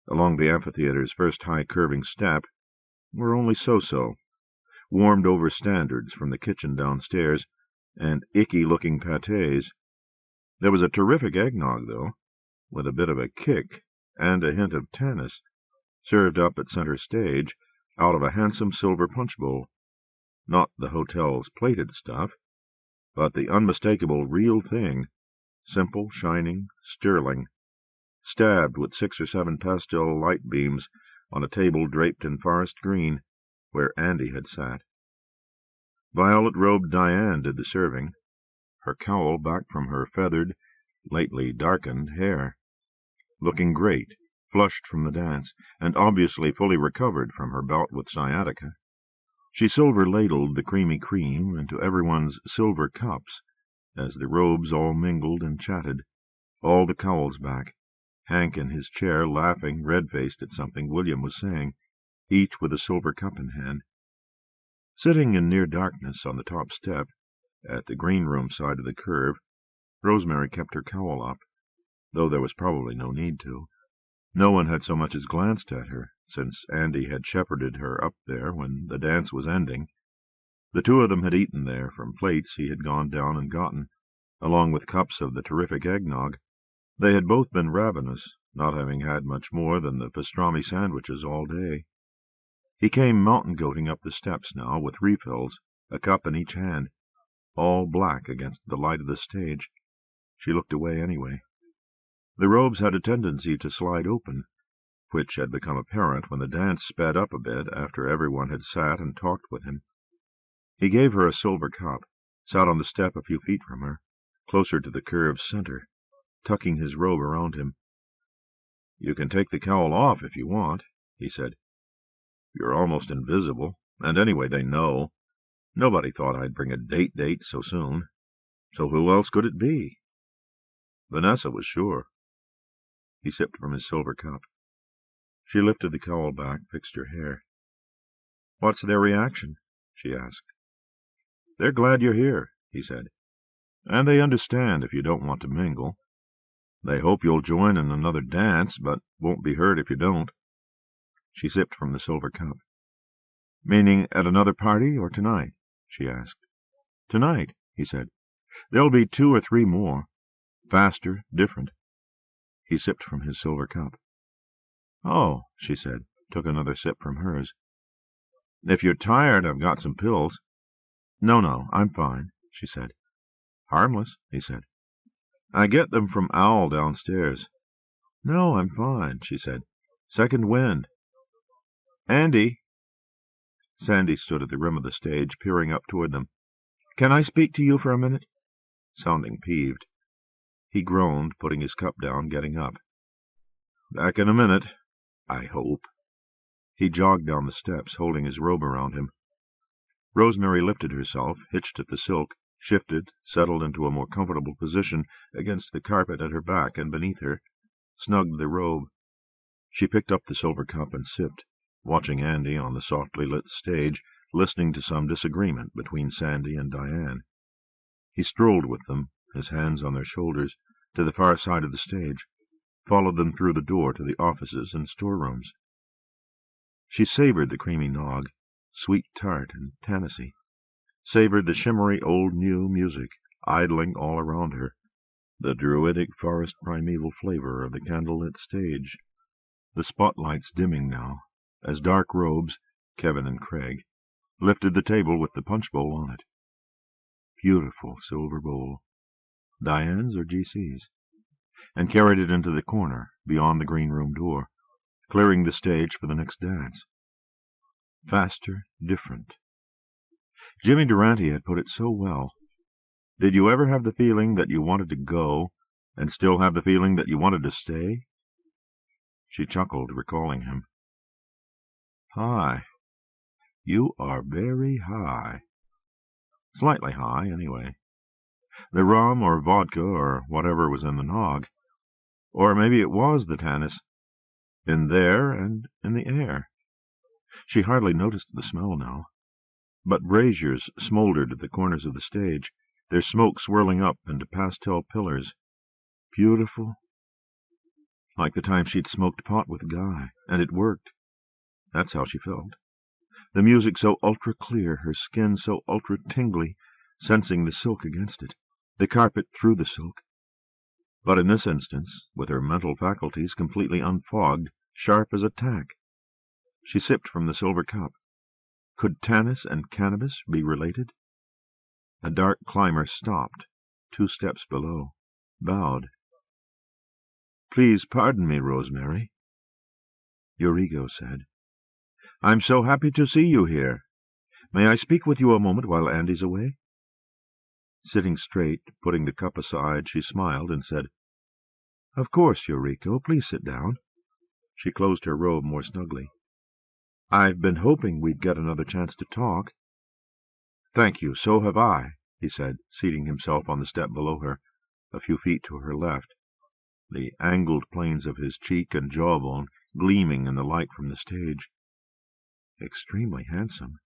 along the amphitheatre's first high curving step, were only so-so, warmed over standards from the kitchen downstairs, and icky-looking pâtés. There was a terrific eggnog, though, with a bit of a kick and a hint of tannis, served up at center stage out of a handsome silver punch bowl. Not the hotel's plated stuff, but the unmistakable real thing, simple, shining, sterling, stabbed with 6 or 7 pastel light beams on a table draped in forest green, where Andy had sat. Violet-robed Diane did the serving, her cowl back from her feathered, lately darkened hair, looking great, flushed from the dance, and obviously fully recovered from her bout with sciatica. She silver-ladled the creamy cream into everyone's silver cups, as the robes all mingled and chatted, all the cowls back, Hank in his chair laughing red-faced at something William was saying, each with a silver cup in hand. Sitting in near darkness on the top step, at the green-room side of the curve, Rosemary kept her cowl up, though there was probably no need to. No one had so much as glanced at her, since Andy had shepherded her up there when the dance was ending. The two of them had eaten there from plates he had gone down and gotten, along with cups of the terrific eggnog. They had both been ravenous, not having had much more than the pastrami sandwiches all day. He came mountain-goating up the steps now, with refills, a cup in each hand, all black against the light of the stage. She looked away anyway. The robes had a tendency to slide open, which had become apparent when the dance sped up a bit after everyone had sat and talked with him. He gave her a silver cup, sat on the step a few feet from her, closer to the curve's center, tucking his robe around him. "You can take the cowl off if you want," he said. "You're almost invisible, and anyway they know. Nobody thought I'd bring a date so soon. So who else could it be?" Vanessa was sure. He sipped from his silver cup. She lifted the cowl back, fixed her hair. "What's their reaction?" she asked. "They're glad you're here," he said. "And they understand if you don't want to mingle. They hope you'll join in another dance, but won't be hurt if you don't." She sipped from the silver cup. "Meaning at another party, or tonight?" she asked. "Tonight," he said. "There'll be 2 or 3 more. Faster, different." He sipped from his silver cup. "Oh," she said, took another sip from hers. "If you're tired, I've got some pills." No, I'm fine," she said. "Harmless," he said. "I get them from Owl downstairs." "No, I'm fine," she said. "Second wind." "Andy." Sandy stood at the rim of the stage, peering up toward them. "Can I speak to you for a minute?" Sounding peeved. He groaned, putting his cup down, getting up. "Back in a minute, I hope." He jogged down the steps, holding his robe around him. Rosemary lifted herself, hitched at the silk, shifted, settled into a more comfortable position against the carpet at her back and beneath her, snugged the robe. She picked up the silver cup and sipped, watching Andy on the softly lit stage, listening to some disagreement between Sandy and Diane. He strolled with them, his hands on their shoulders, to the far side of the stage, followed them through the door to the offices and storerooms. She savored the creamy nog, sweet tart and tannisy, savored the shimmery old-new music idling all around her, the druidic forest primeval flavor of the candlelit stage, the spotlights dimming now, as dark robes, Kevin and Craig, lifted the table with the punch bowl on it. Beautiful silver bowl, Diane's or G.C.'s, and carried it into the corner, beyond the green-room door, clearing the stage for the next dance. Faster, different. Jimmy Durante had put it so well. Did you ever have the feeling that you wanted to go, and still have the feeling that you wanted to stay? She chuckled, recalling him. "High. You are very high." "Slightly high, anyway. The rum or vodka or whatever was in the nog. Or maybe it was the tannis. In there and in the air." She hardly noticed the smell now. but braziers smoldered at the corners of the stage, their smoke swirling up into pastel pillars. Beautiful. Like the time she'd smoked pot with Guy, and it worked. That's how she felt. The music so ultra-clear, her skin so ultra-tingly, sensing the silk against it, the carpet through the silk. But in this instance, with her mental faculties completely unfogged, sharp as a tack, she sipped from the silver cup. Could Tanis and cannabis be related? A dark climber stopped, 2 steps below, bowed. "Please pardon me, Rosemary," Eurico said. "I'm so happy to see you here. May I speak with you a moment while Andy's away?" Sitting straight, putting the cup aside, she smiled and said, "Of course, Eurico. Please sit down." She closed her robe more snugly. "I've been hoping we'd get another chance to talk." "Thank you, so have I," he said, seating himself on the step below her, a few feet to her left, the angled planes of his cheek and jawbone gleaming in the light from the stage. Extremely handsome.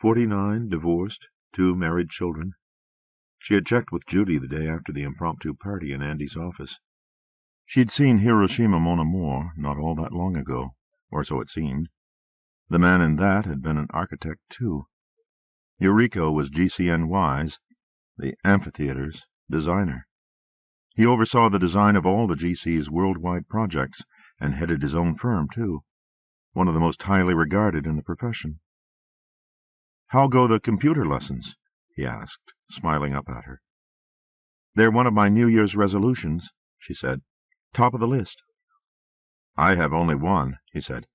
49, divorced, 2 married children. She had checked with Judy the day after the impromptu party in Andy's office. She'd seen Hiroshima Mon Amour not all that long ago, or so it seemed. The man in that had been an architect, too. Eurico was GCNY's, the amphitheater's, designer. He oversaw the design of all the GC's worldwide projects, and headed his own firm, too, one of the most highly regarded in the profession. "How go the computer lessons?" he asked, smiling up at her. "They're one of my New Year's resolutions," she said. "Top of the list." "I have only one," he said,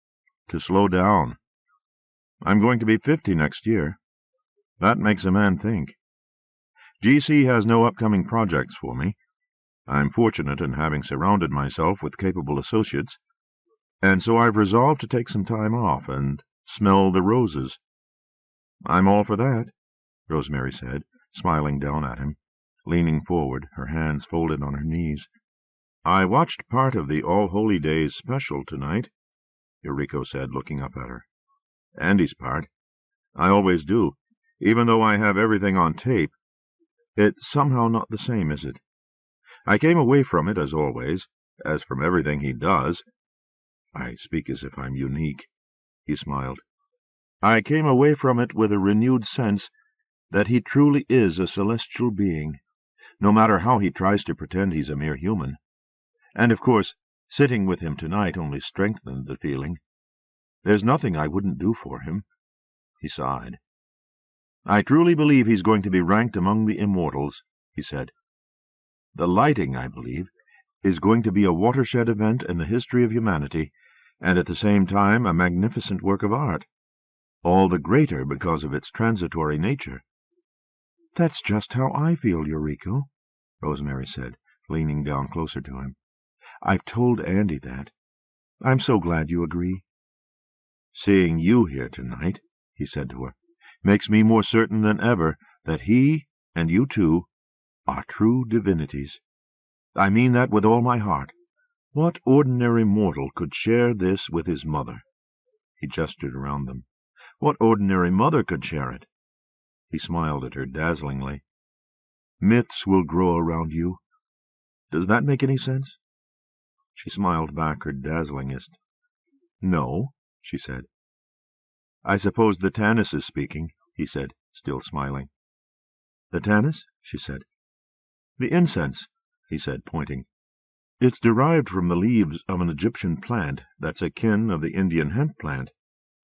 "to slow down. I'm going to be 50 next year. That makes a man think. GC has no upcoming projects for me. I'm fortunate in having surrounded myself with capable associates, and so I've resolved to take some time off and smell the roses." "I'm all for that," Rosemary said, smiling down at him, leaning forward, her hands folded on her knees. "I watched part of the All Holy Days special tonight," Eurico said, looking up at her. "Andy's part. I always do, even though I have everything on tape. It's somehow not the same, is it? I came away from it, as always, as from everything he does. I speak as if I'm unique," he smiled. "I came away from it with a renewed sense that he truly is a celestial being, no matter how he tries to pretend he's a mere human. And, of course, sitting with him tonight only strengthened the feeling. There's nothing I wouldn't do for him." He sighed. "I truly believe he's going to be ranked among the immortals," he said. "The lighting, I believe, is going to be a watershed event in the history of humanity, and at the same time a magnificent work of art, all the greater because of its transitory nature." "That's just how I feel, Eurico," Rosemary said, leaning down closer to him. "I've told Andy that. I'm so glad you agree." "Seeing you here tonight," he said to her, "makes me more certain than ever that he, and you too, are true divinities. I mean that with all my heart. What ordinary mortal could share this with his mother?" He gestured around them. "What ordinary mother could share it?" He smiled at her dazzlingly. "Myths will grow around you. Does that make any sense?" She smiled back her dazzlingest. "No," she said. "I suppose the Tanis is speaking," he said, still smiling. "The Tanis?" she said. "The incense," he said, pointing. "It's derived from the leaves of an Egyptian plant that's a kin of the Indian hemp plant,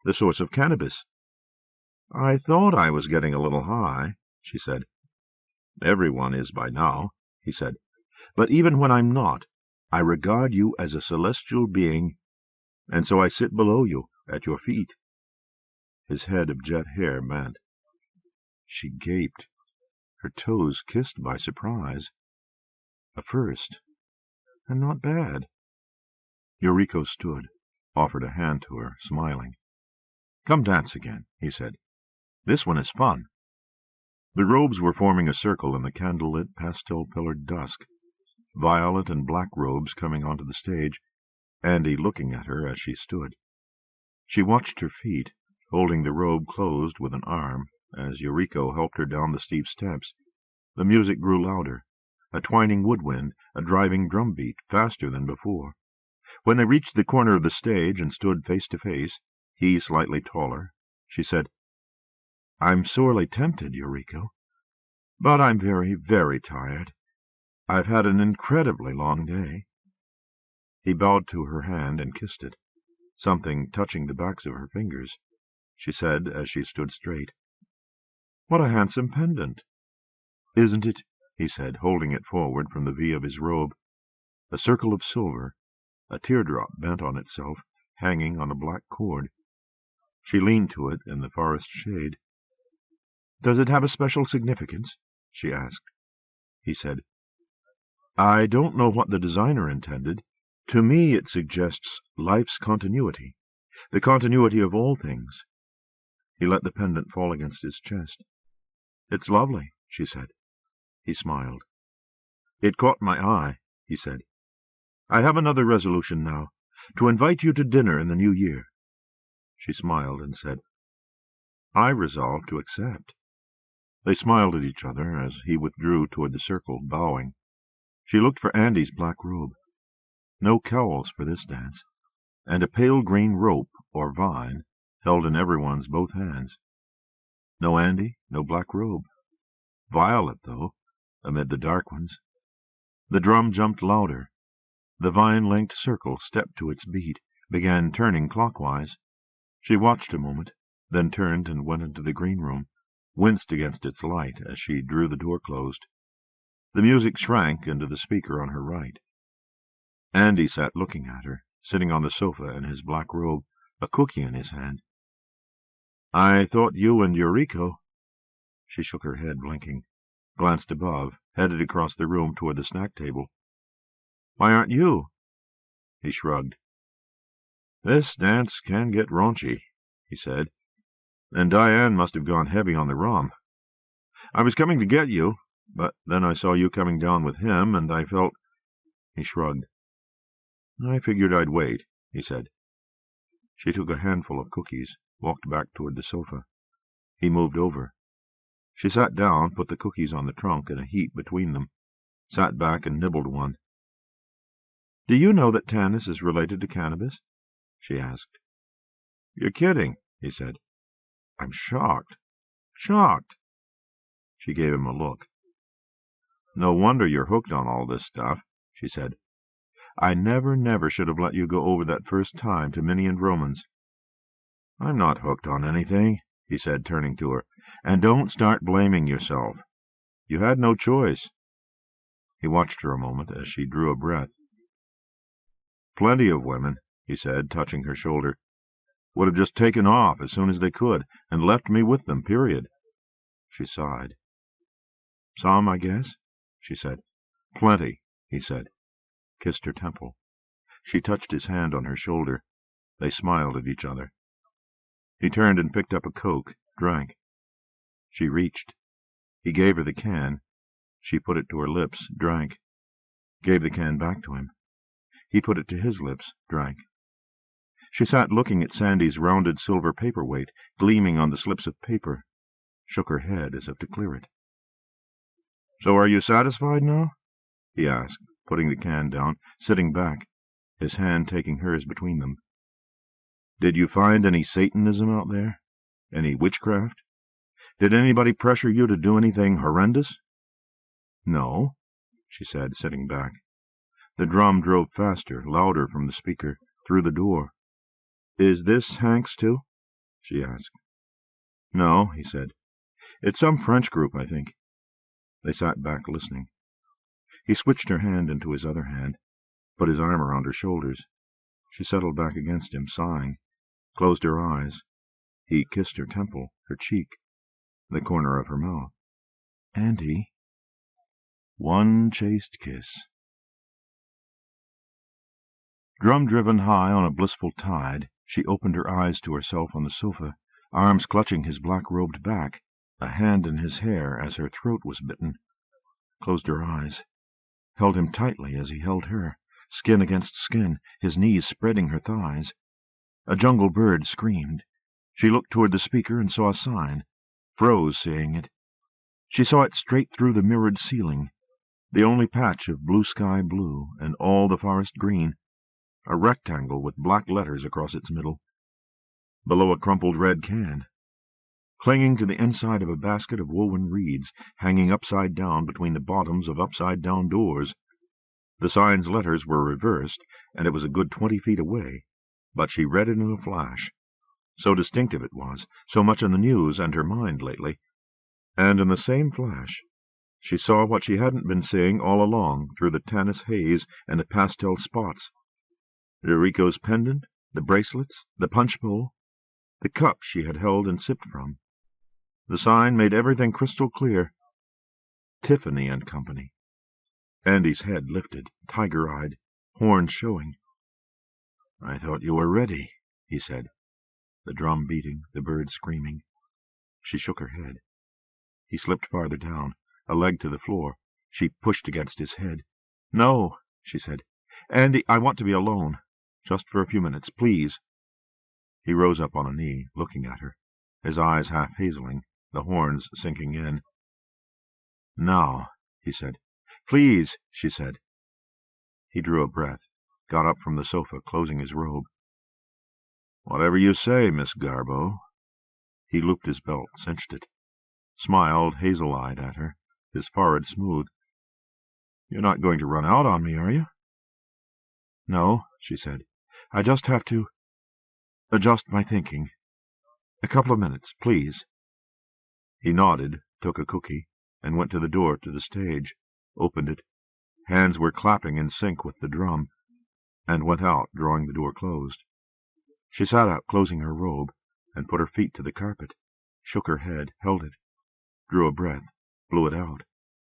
the source of cannabis." "I thought I was getting a little high," she said. "Everyone is by now," he said. "But even when I'm not, I regard you as a celestial being, and so I sit below you, at your feet." His head of jet hair bent. She gaped, her toes kissed by surprise. A first, and not bad. Eurico stood, offered a hand to her, smiling. "Come dance again," he said. "This one is fun." The robes were forming a circle in the candle-lit, pastel-pillared dusk, violet and black robes coming onto the stage, Andy looking at her as she stood. She watched her feet, holding the robe closed with an arm, as Eureka helped her down the steep steps. The music grew louder, a twining woodwind, a driving drum beat, faster than before. When they reached the corner of the stage and stood face to face, he slightly taller, she said, "I'm sorely tempted, Eureka, but I'm very, very tired. I've had an incredibly long day." He bowed to her hand and kissed it, something touching the backs of her fingers. She said, as she stood straight, "What a handsome pendant!" "Isn't it?" he said, holding it forward from the V of his robe. A circle of silver, a teardrop bent on itself, hanging on a black cord. She leaned to it in the forest shade. "Does it have a special significance?" she asked. He said, "I don't know what the designer intended. To me it suggests life's continuity, the continuity of all things." He let the pendant fall against his chest. "It's lovely," she said. He smiled. "It caught my eye," he said. "I have another resolution now, to invite you to dinner in the new year." She smiled and said, "I resolve to accept." They smiled at each other as he withdrew toward the circle, bowing. She looked for Andy's black robe. No cowls for this dance, and a pale green rope or vine held in everyone's both hands. No Andy, no black robe. Violet, though, amid the dark ones. The drum jumped louder. The vine-linked circle stepped to its beat, began turning clockwise. She watched a moment, then turned and went into the green room, winced against its light as she drew the door closed. The music shrank into the speaker on her right. Andy sat looking at her, sitting on the sofa in his black robe, a cookie in his hand. "I thought you and Eureka—" She shook her head, blinking, glanced above, headed across the room toward the snack table. "Why aren't you?" He shrugged. "This dance can get raunchy," he said, "and Diane must have gone heavy on the rum. I was coming to get you, but then I saw you coming down with him, and I felt—" He shrugged. "I figured I'd wait," he said. She took a handful of cookies, walked back toward the sofa. He moved over. She sat down, put the cookies on the trunk in a heap between them, sat back and nibbled one. "Do you know that Tanis is related to cannabis?" she asked. "You're kidding," he said. "I'm shocked. Shocked." She gave him a look. "No wonder you're hooked on all this stuff," she said. "I never should have let you go over that first time to Minnie and Roman's." "I'm not hooked on anything," he said, turning to her. "And don't start blaming yourself. You had no choice." He watched her a moment as she drew a breath. "Plenty of women," he said, touching her shoulder, "would have just taken off as soon as they could, and left me with them, period." She sighed. "Some, I guess," she said. "Plenty," he said. Kissed her temple. She touched his hand on her shoulder. They smiled at each other. He turned and picked up a Coke, drank. She reached. He gave her the can. She put it to her lips, drank. Gave the can back to him. He put it to his lips, drank. She sat looking at Sandy's rounded silver paperweight, gleaming on the slips of paper, shook her head as if to clear it. "So are you satisfied now?" he asked, putting the can down, sitting back, his hand taking hers between them. "Did you find any Satanism out there? Any witchcraft? Did anybody pressure you to do anything horrendous?" "No," she said, sitting back. The drum drove faster, louder from the speaker, through the door. "Is this Hank's, too?" she asked. "No," he said. "It's some French group, I think." They sat back, listening. He switched her hand into his other hand, put his arm around her shoulders. She settled back against him, sighing, closed her eyes. He kissed her temple, her cheek, the corner of her mouth. "Auntie." One chaste kiss. Drum-driven high on a blissful tide, she opened her eyes to herself on the sofa, arms clutching his black-robed back, a hand in his hair as her throat was bitten. Closed her eyes, held him tightly as he held her, skin against skin, his knees spreading her thighs. A jungle bird screamed. She looked toward the speaker and saw a sign, froze seeing it. She saw it straight through the mirrored ceiling, the only patch of blue sky blue and all the forest green, a rectangle with black letters across its middle. Below a crumpled red can, clinging to the inside of a basket of woven reeds, hanging upside down between the bottoms of upside-down doors. The sign's letters were reversed, and it was a good 20 feet away, but she read it in a flash. So distinctive it was, so much in the news and her mind lately. And in the same flash, she saw what she hadn't been seeing all along through the tannis haze and the pastel spots. Rico's pendant, the bracelets, the punch bowl, the cup she had held and sipped from. The sign made everything crystal clear. Tiffany and Company. Andy's head lifted, tiger-eyed, horns showing. "I thought you were ready," he said, the drum beating, the bird screaming. She shook her head. He slipped farther down, a leg to the floor. She pushed against his head. "No," she said. "Andy, I want to be alone. Just for a few minutes, please." He rose up on a knee, looking at her, his eyes half-hazeling, the horns sinking in. "Now," he said. "Please," she said. He drew a breath, got up from the sofa, closing his robe. "Whatever you say, Miss Garbo." He looped his belt, cinched it, smiled hazel-eyed at her, his forehead smooth. "You're not going to run out on me, are you?" "No," she said. "I just have to adjust my thinking. A couple of minutes, please." He nodded, took a cookie, and went to the door to the stage, opened it. Hands were clapping in sync with the drum, and went out, drawing the door closed. She sat up, closing her robe, and put her feet to the carpet, shook her head, held it, drew a breath, blew it out,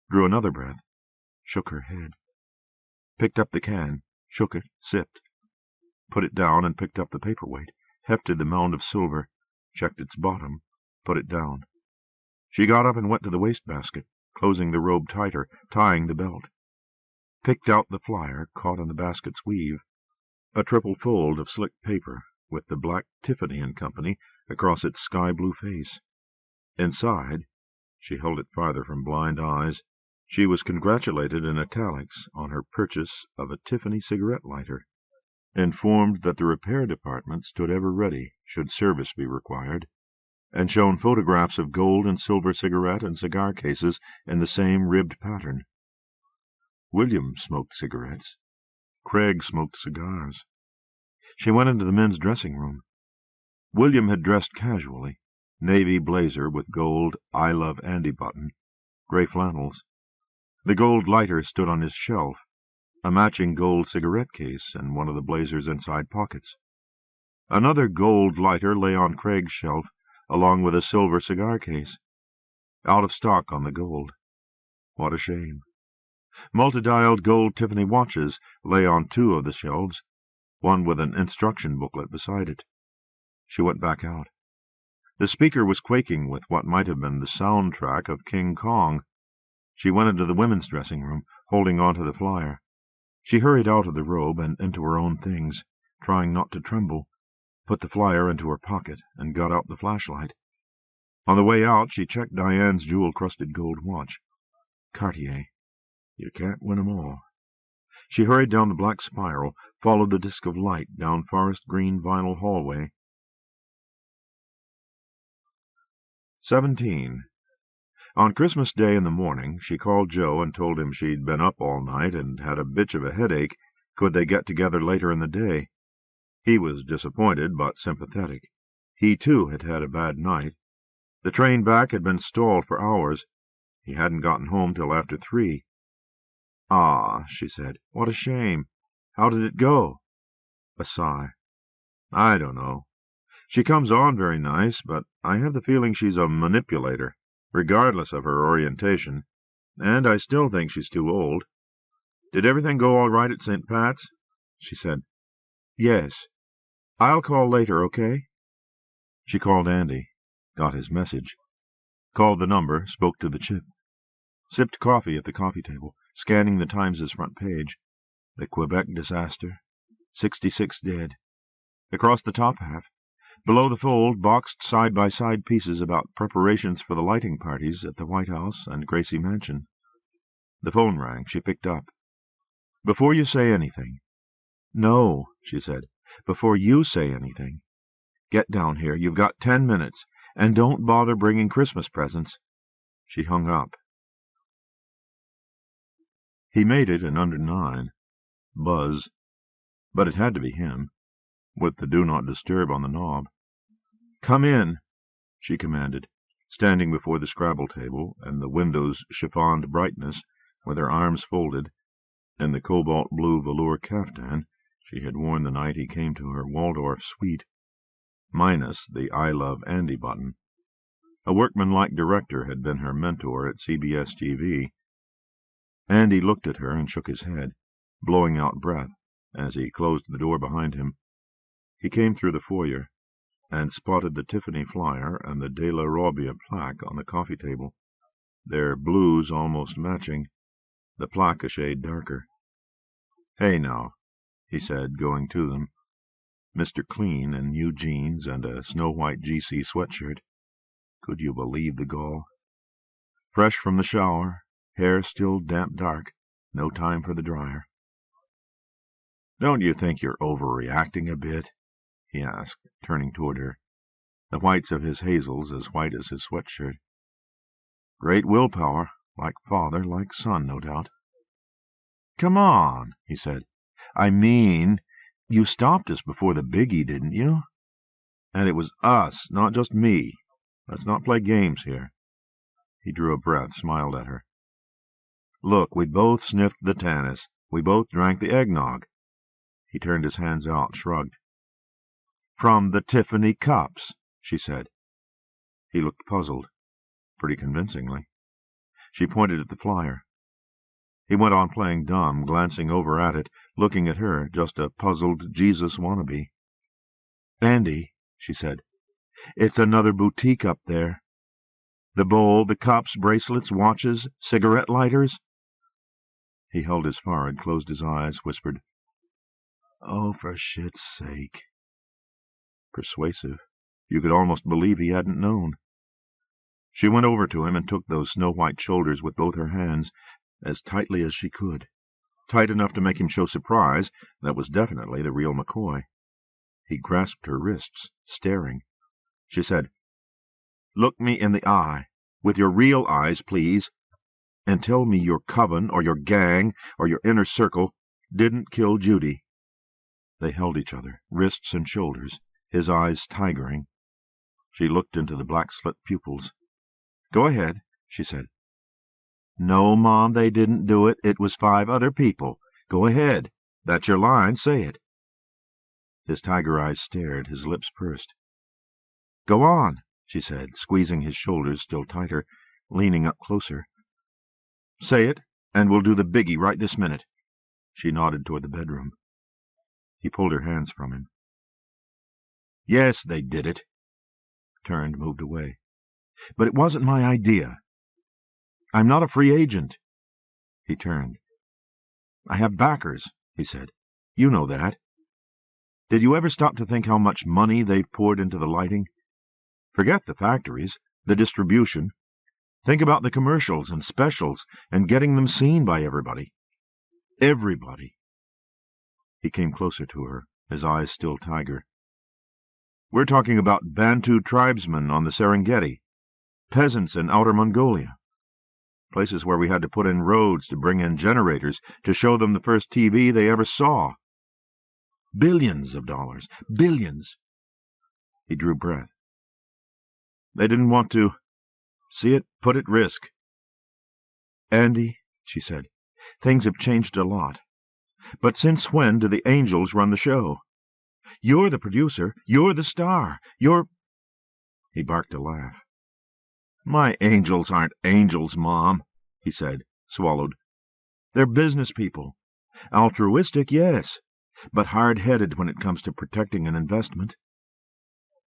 drew another breath, shook her head, picked up the can, shook it, sipped, put it down and picked up the paperweight, hefted the mound of silver, checked its bottom, put it down. She got up and went to the wastebasket, closing the robe tighter, tying the belt. Picked out the flyer caught in the basket's weave, a triple fold of slick paper with the black Tiffany and Company across its sky-blue face. Inside, she held it farther from blind eyes, she was congratulated in italics on her purchase of a Tiffany cigarette lighter, informed that the repair department stood ever ready should service be required, and shown photographs of gold and silver cigarette and cigar cases in the same ribbed pattern. William smoked cigarettes. Craig smoked cigars. She went into the men's dressing room. William had dressed casually, navy blazer with gold "I Love Andy" button, gray flannels. The gold lighter stood on his shelf, a matching gold cigarette case and one of the blazer's inside pockets. Another gold lighter lay on Craig's shelf, along with a silver cigar case. Out of stock on the gold. What a shame. Multi-dialed gold Tiffany watches lay on 2 of the shelves, one with an instruction booklet beside it. She went back out. The speaker was quaking with what might have been the soundtrack of King Kong. She went into the women's dressing room, holding on to the flyer. She hurried out of the robe and into her own things, trying not to tremble, put the flyer into her pocket, and got out the flashlight. On the way out, she checked Diane's jewel-crusted gold watch. Cartier. You can't win 'em all. She hurried down the black spiral, followed the disk of light down forest-green vinyl hallway. 17. On Christmas Day in the morning, she called Joe and told him she'd been up all night and had a bitch of a headache. Could they get together later in the day? He was disappointed, but sympathetic. He, too, had had a bad night. The train back had been stalled for hours. He hadn't gotten home till after 3. "Ah," she said, "what a shame. How did it go?" A sigh. "I don't know. She comes on very nice, but I have the feeling she's a manipulator, regardless of her orientation, and I still think she's too old. Did everything go all right at St. Pat's?" She said, "Yes. I'll call later, okay?" She called Andy, got his message, called the number, spoke to the chip, sipped coffee at the coffee table, scanning the Times's front page. The Quebec disaster, 66 dead. Across the top half, Below the fold, boxed side-by-side pieces about preparations for the lighting parties at the White House and Gracie Mansion. The phone rang. She picked up. "Before you say anything." "No," she said. "Before you say anything. Get down here. You've got 10 minutes. And don't bother bringing Christmas presents." She hung up. He made it in under 9. Buzz. But it had to be him, with the Do Not Disturb on the knob. "Come in," she commanded, standing before the Scrabble table and the window's chiffoned brightness, with her arms folded, in the cobalt-blue velour caftan she had worn the night he came to her Waldorf suite, minus the I Love Andy button. A workmanlike director had been her mentor at CBS TV. Andy looked at her and shook his head, blowing out breath, as he closed the door behind him. He came through the foyer and spotted the Tiffany flyer and the De La Robbia plaque on the coffee table, their blues almost matching, the plaque a shade darker. "Hey, now," he said, going to them. Mr. Clean in new jeans and a snow-white GC sweatshirt. Could you believe the gall? Fresh from the shower, hair still damp dark, no time for the dryer. "Don't you think you're overreacting a bit?" he asked, turning toward her, the whites of his hazels as white as his sweatshirt. "Great willpower, like father, like son, no doubt." "Come on," he said. "I mean, you stopped us before the biggie, didn't you? And it was us, not just me. Let's not play games here." He drew a breath, smiled at her. "Look, we both sniffed the Tanis. We both drank the eggnog." He turned his hands out, shrugged. "From the Tiffany cups," she said. He looked puzzled, pretty convincingly. She pointed at the flyer. He went on playing dumb, glancing over at it, looking at her, just a puzzled Jesus wannabe. "Andy," she said, "it's another boutique up there. The bowl, the cups, bracelets, watches, cigarette lighters." He held his forehead, closed his eyes, whispered, "Oh, for shit's sake." Persuasive. You could almost believe he hadn't known. She went over to him and took those snow-white shoulders with both her hands, as tightly as she could, tight enough to make him show surprise. That was definitely the real McCoy. He grasped her wrists, staring. She said, "Look me in the eye, with your real eyes, please, and tell me your coven or your gang or your inner circle didn't kill Judy." They held each other, wrists and shoulders, his eyes tigering. She looked into the black-slit pupils. "Go ahead," she said. "No, Mom, they didn't do it. It was 5 other people. Go ahead. That's your line. Say it." His tiger eyes stared, his lips pursed. "Go on," she said, squeezing his shoulders still tighter, leaning up closer. "Say it, and we'll do the biggie right this minute." She nodded toward the bedroom. He pulled her hands from him. "Yes, they did it." Turned, moved away. "But it wasn't my idea. I'm not a free agent." He turned. "I have backers," he said. "You know that. Did you ever stop to think how much money they've poured into the lighting? Forget the factories, the distribution. Think about the commercials and specials and getting them seen by everybody. Everybody." He came closer to her, his eyes still tiger. "We're talking about Bantu tribesmen on the Serengeti, peasants in outer Mongolia, places where we had to put in roads to bring in generators to show them the first TV they ever saw. Billions of dollars. Billions." He drew breath. "They didn't want to see it put at risk." "Andy," she said, "things have changed a lot. But since when do the angels run the show? You're the producer. You're the star. You're—" He barked a laugh. "My angels aren't angels, Mom," he said, swallowed. "They're business people. Altruistic, yes, but hard-headed when it comes to protecting an investment.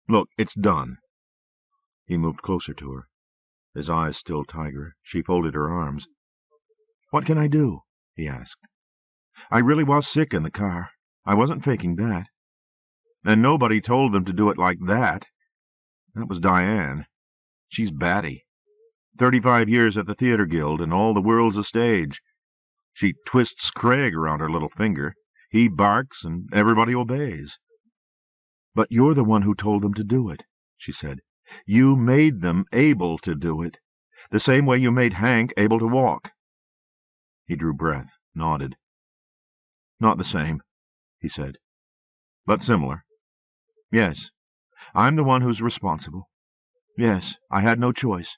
Look, it's done." He moved closer to her, his eyes still tiger. She folded her arms. "What can I do?" he asked. "I really was sick in the car. I wasn't faking that. And nobody told them to do it like that. That was Diane. She's batty. 35 years at the Theatre Guild, and all the world's a stage. She twists Craig around her little finger. He barks, and everybody obeys. But you're the one who told them to do it, she said. You made them able to do it, the same way you made Hank able to walk. He drew breath, nodded. Not the same, he said. But similar. Yes, I'm the one who's responsible. Yes, I had no choice.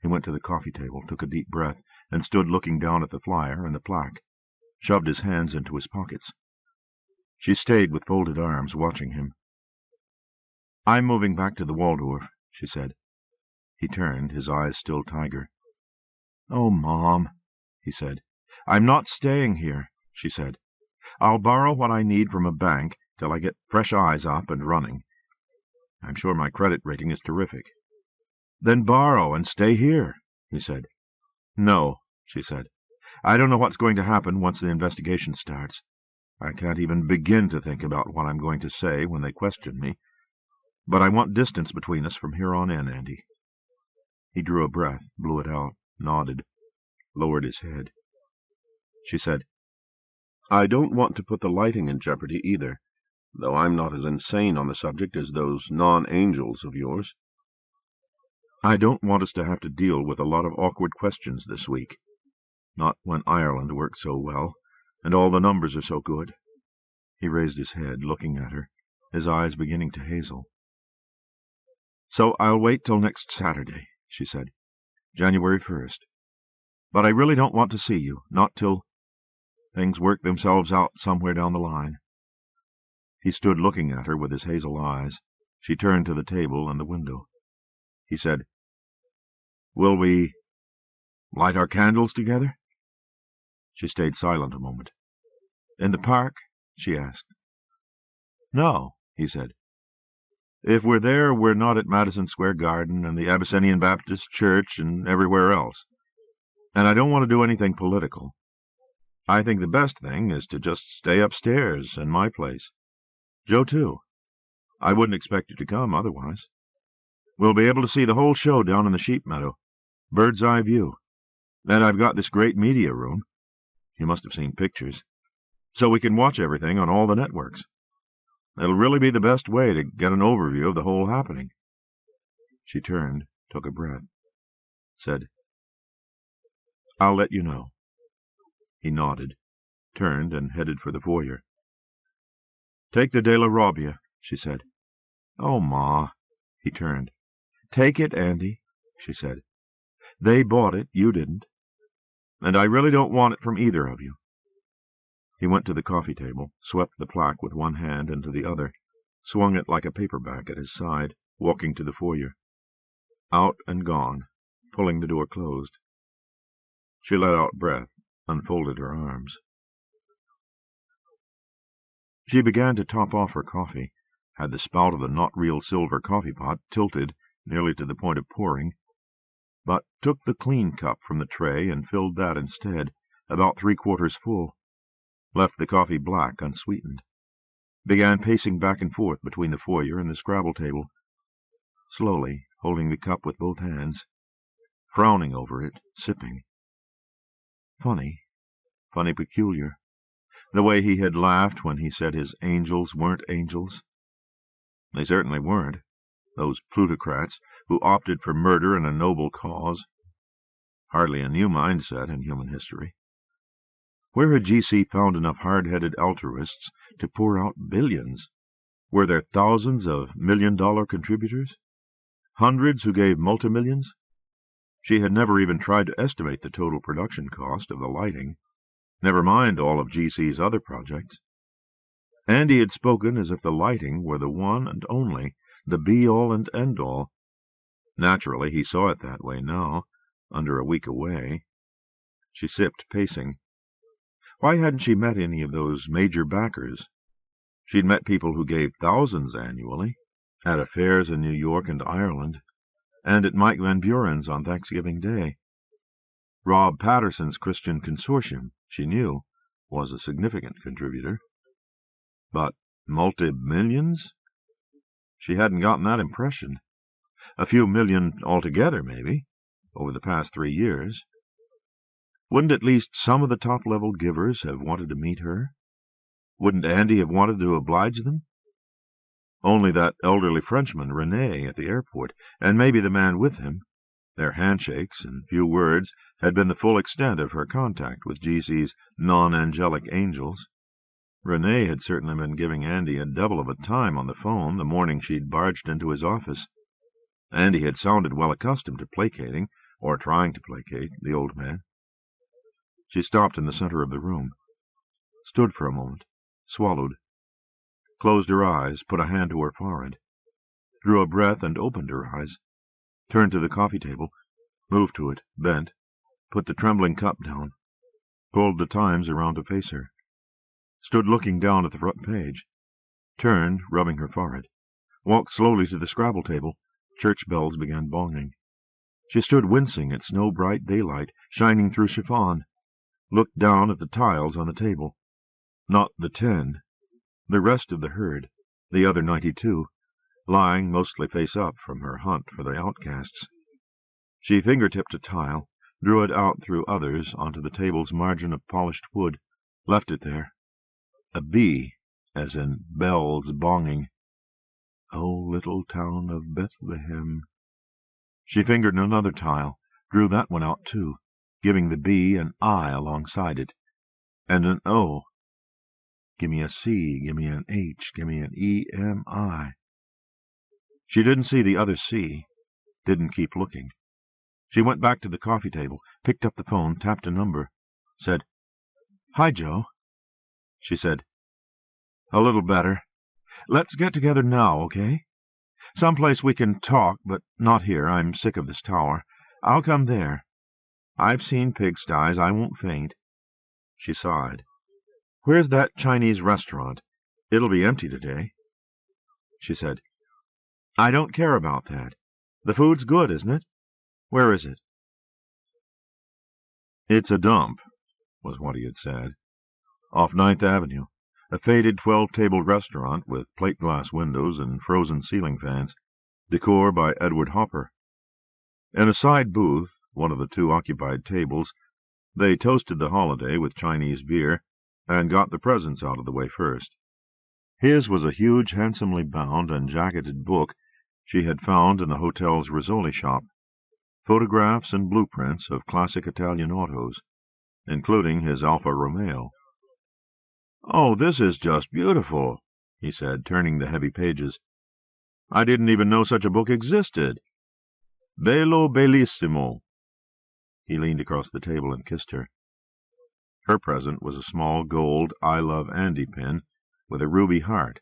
He went to the coffee table, took a deep breath, and stood looking down at the flyer and the plaque, shoved his hands into his pockets. She stayed with folded arms, watching him. I'm moving back to the Waldorf, she said. He turned, his eyes still tiger. Oh, Mom, he said. I'm not staying here, she said. I'll borrow what I need from a bank till I get fresh eyes up and running. I'm sure my credit rating is terrific. Then borrow and stay here, he said. No, she said. I don't know what's going to happen once the investigation starts. I can't even begin to think about what I'm going to say when they question me. But I want distance between us from here on in, Andy. He drew a breath, blew it out, nodded, lowered his head. She said, I don't want to put the lighting in jeopardy either, though I'm not as insane on the subject as those non-angels of yours. I don't want us to have to deal with a lot of awkward questions this week. Not when Ireland worked so well, and all the numbers are so good. He raised his head, looking at her, his eyes beginning to hazel. So I'll wait till next Saturday, she said, January 1st. But I really don't want to see you, not till things work themselves out somewhere down the line. He stood looking at her with his hazel eyes. She turned to the table and the window. He said, Will we light our candles together? She stayed silent a moment. In the park? She asked. No, he said. If we're there, we're not at Madison Square Garden and the Abyssinian Baptist Church and everywhere else. And I don't want to do anything political. I think the best thing is to just stay upstairs in my place. Joe, too. I wouldn't expect you to come otherwise. We'll be able to see the whole show down in the sheep meadow. Bird's eye view. And I've got this great media room. You must have seen pictures. So we can watch everything on all the networks. It'll really be the best way to get an overview of the whole happening. She turned, took a breath, said, I'll let you know. He nodded, turned, and headed for the foyer. Take the De La Robbia, she said. Oh, Ma. He turned. Take it, Andy, she said. They bought it, you didn't. And I really don't want it from either of you. He went to the coffee table, swept the plaque with one hand into the other, swung it like a paperback at his side, walking to the foyer. Out and gone, pulling the door closed. She let out breath, unfolded her arms. She began to top off her coffee, had the spout of the not-real silver coffee-pot tilted nearly to the point of pouring, but took the clean cup from the tray and filled that instead, about 3/4 full, left the coffee black, unsweetened, began pacing back and forth between the foyer and the Scrabble table, slowly holding the cup with both hands, frowning over it, sipping. Funny peculiar, the way he had laughed when he said his angels weren't angels. They certainly weren't, those plutocrats who opted for murder in a noble cause. Hardly a new mindset in human history. Where had G.C. found enough hard-headed altruists to pour out billions? Were there thousands of million-dollar contributors? Hundreds who gave multimillions? She had never even tried to estimate the total production cost of the lighting, never mind all of G.C.'s other projects. Andy had spoken as if the lighting were the one and only, the be-all and end-all. Naturally, he saw it that way now, under a week away. She sipped, pacing. Why hadn't she met any of those major backers? She'd met people who gave thousands annually, at affairs in New York and Ireland, and at Mike Van Buren's on Thanksgiving Day. Rob Patterson's Christian Consortium, she knew, was a significant contributor. But Multi-millions? She hadn't gotten that impression. A few million altogether, maybe, over the past 3 years. Wouldn't at least some of the top-level givers have wanted to meet her? Wouldn't Andy have wanted to oblige them? Only that elderly Frenchman, René, at the airport, and maybe the man with him. Their handshakes and few words had been the full extent of her contact with GC's non-angelic angels. René had certainly been giving Andy a double of a time on the phone the morning she'd barged into his office. Andy had sounded well accustomed to placating, or trying to placate, the old man. She stopped in the center of the room, stood for a moment, swallowed, closed her eyes, put a hand to her forehead, drew a breath and opened her eyes, turned to the coffee table, moved to it, bent, put the trembling cup down, pulled the Times around to face her, stood looking down at the front page, turned, rubbing her forehead, walked slowly to the Scrabble table. Church bells began bonging. She stood wincing at snow-bright daylight shining through chiffon, looked down at the tiles on the table. Not the 10, the rest of the herd, the other 92, lying mostly face up from her hunt for the outcasts. She fingertipped a tile, drew it out through others onto the table's margin of polished wood, left it there. A B, as in bells bonging. Oh, little town of Bethlehem. She fingered another tile, drew that one out too, giving the B an I alongside it, and an O. Give me a C, give me an H, give me an E-M-I. She didn't see the other C, didn't keep looking. She went back to the coffee table, picked up the phone, tapped a number, said, "Hi, Joe." She said, "A little better. Let's get together now, okay? Someplace we can talk, but not here. I'm sick of this tower. I'll come there. I've seen pigsties. I won't faint." She sighed. "Where's that Chinese restaurant? It'll be empty today." She said, "I don't care about that. The food's good, isn't it? Where is it?" "It's a dump," was what he had said. "Off 9th Avenue. A faded 12-table restaurant with plate-glass windows and frozen ceiling fans. Decor by Edward Hopper." In a side booth, one of the 2 occupied tables, they toasted the holiday with Chinese beer and got the presents out of the way first. His was a huge, handsomely bound and jacketed book she had found in the hotel's Rizzoli shop, photographs and blueprints of classic Italian autos, including his Alfa Romeo. "Oh, this is just beautiful," he said, turning the heavy pages. "I didn't even know such a book existed. Bello bellissimo." He leaned across the table and kissed her. Her present was a small gold I Love Andy pin with a ruby heart,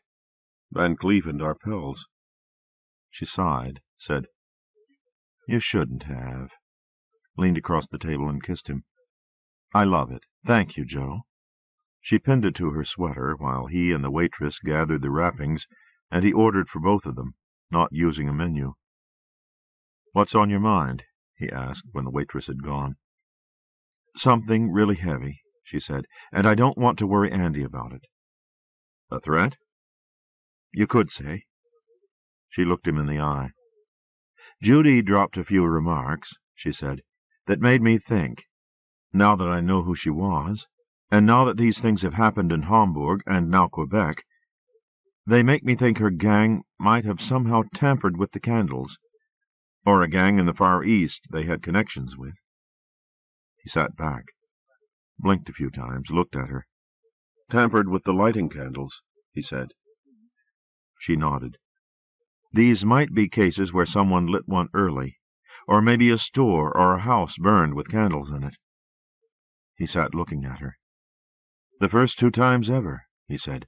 Van Cleef and Arpels. She sighed, said, "You shouldn't have," leaned across the table and kissed him. "I love it. Thank you, Joe." She pinned it to her sweater while he and the waitress gathered the wrappings, and he ordered for both of them, not using a menu. "What's on your mind?" he asked when the waitress had gone. "Something really heavy," she said, "and I don't want to worry Andy about it." "A threat?" "You could say." She looked him in the eye. "Judy dropped a few remarks," she said, "that made me think, now that I know who she was, and now that these things have happened in Hamburg and now Quebec, they make me think her gang might have somehow tampered with the candles, or a gang in the Far East they had connections with." He sat back, blinked a few times, looked at her. "Tampered with the lighting candles," he said. She nodded. "These might be cases where someone lit one early, or maybe a store or a house burned with candles in it." He sat looking at her. "The first 2 times ever," he said.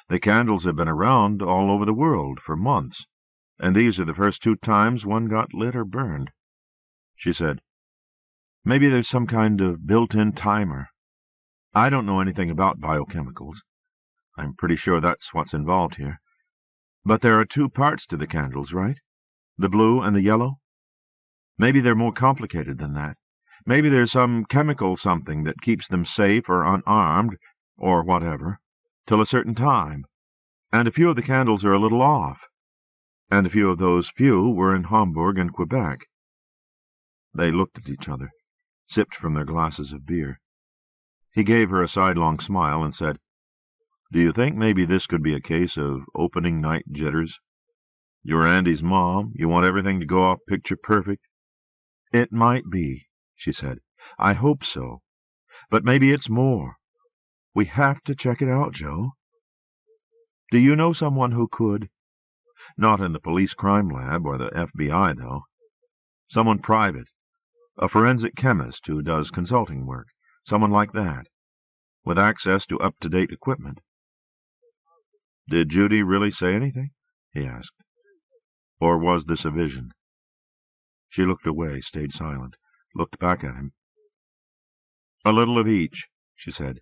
"The candles have been around all over the world for months, and these are the first 2 times one got lit or burned." She said, "Maybe there's some kind of built-in timer. I don't know anything about biochemicals. I'm pretty sure that's what's involved here. But there are 2 parts to the candles, right? The blue and the yellow? Maybe they're more complicated than that. Maybe there's some chemical something that keeps them safe or unarmed, or whatever, till a certain time, And a few of the candles are a little off. And a few of those few were in Hamburg and Quebec. They looked at each other, sipped from their glasses of beer. He gave her a sidelong smile and said, "Do you think maybe this could be a case of opening night jitters? You're Andy's mom. You want everything to go off picture perfect." "It might be," she said. "I hope so. But maybe it's more. We have to check it out, Joe." "Do you know someone who could?" "Not in the police crime lab or the FBI, though. Someone private. A forensic chemist who does consulting work. Someone like that, with access to up-to-date equipment." "Did Judy really say anything?" he asked. "Or was this a vision?" She looked away, stayed silent, looked back at him. "A little of each," she said.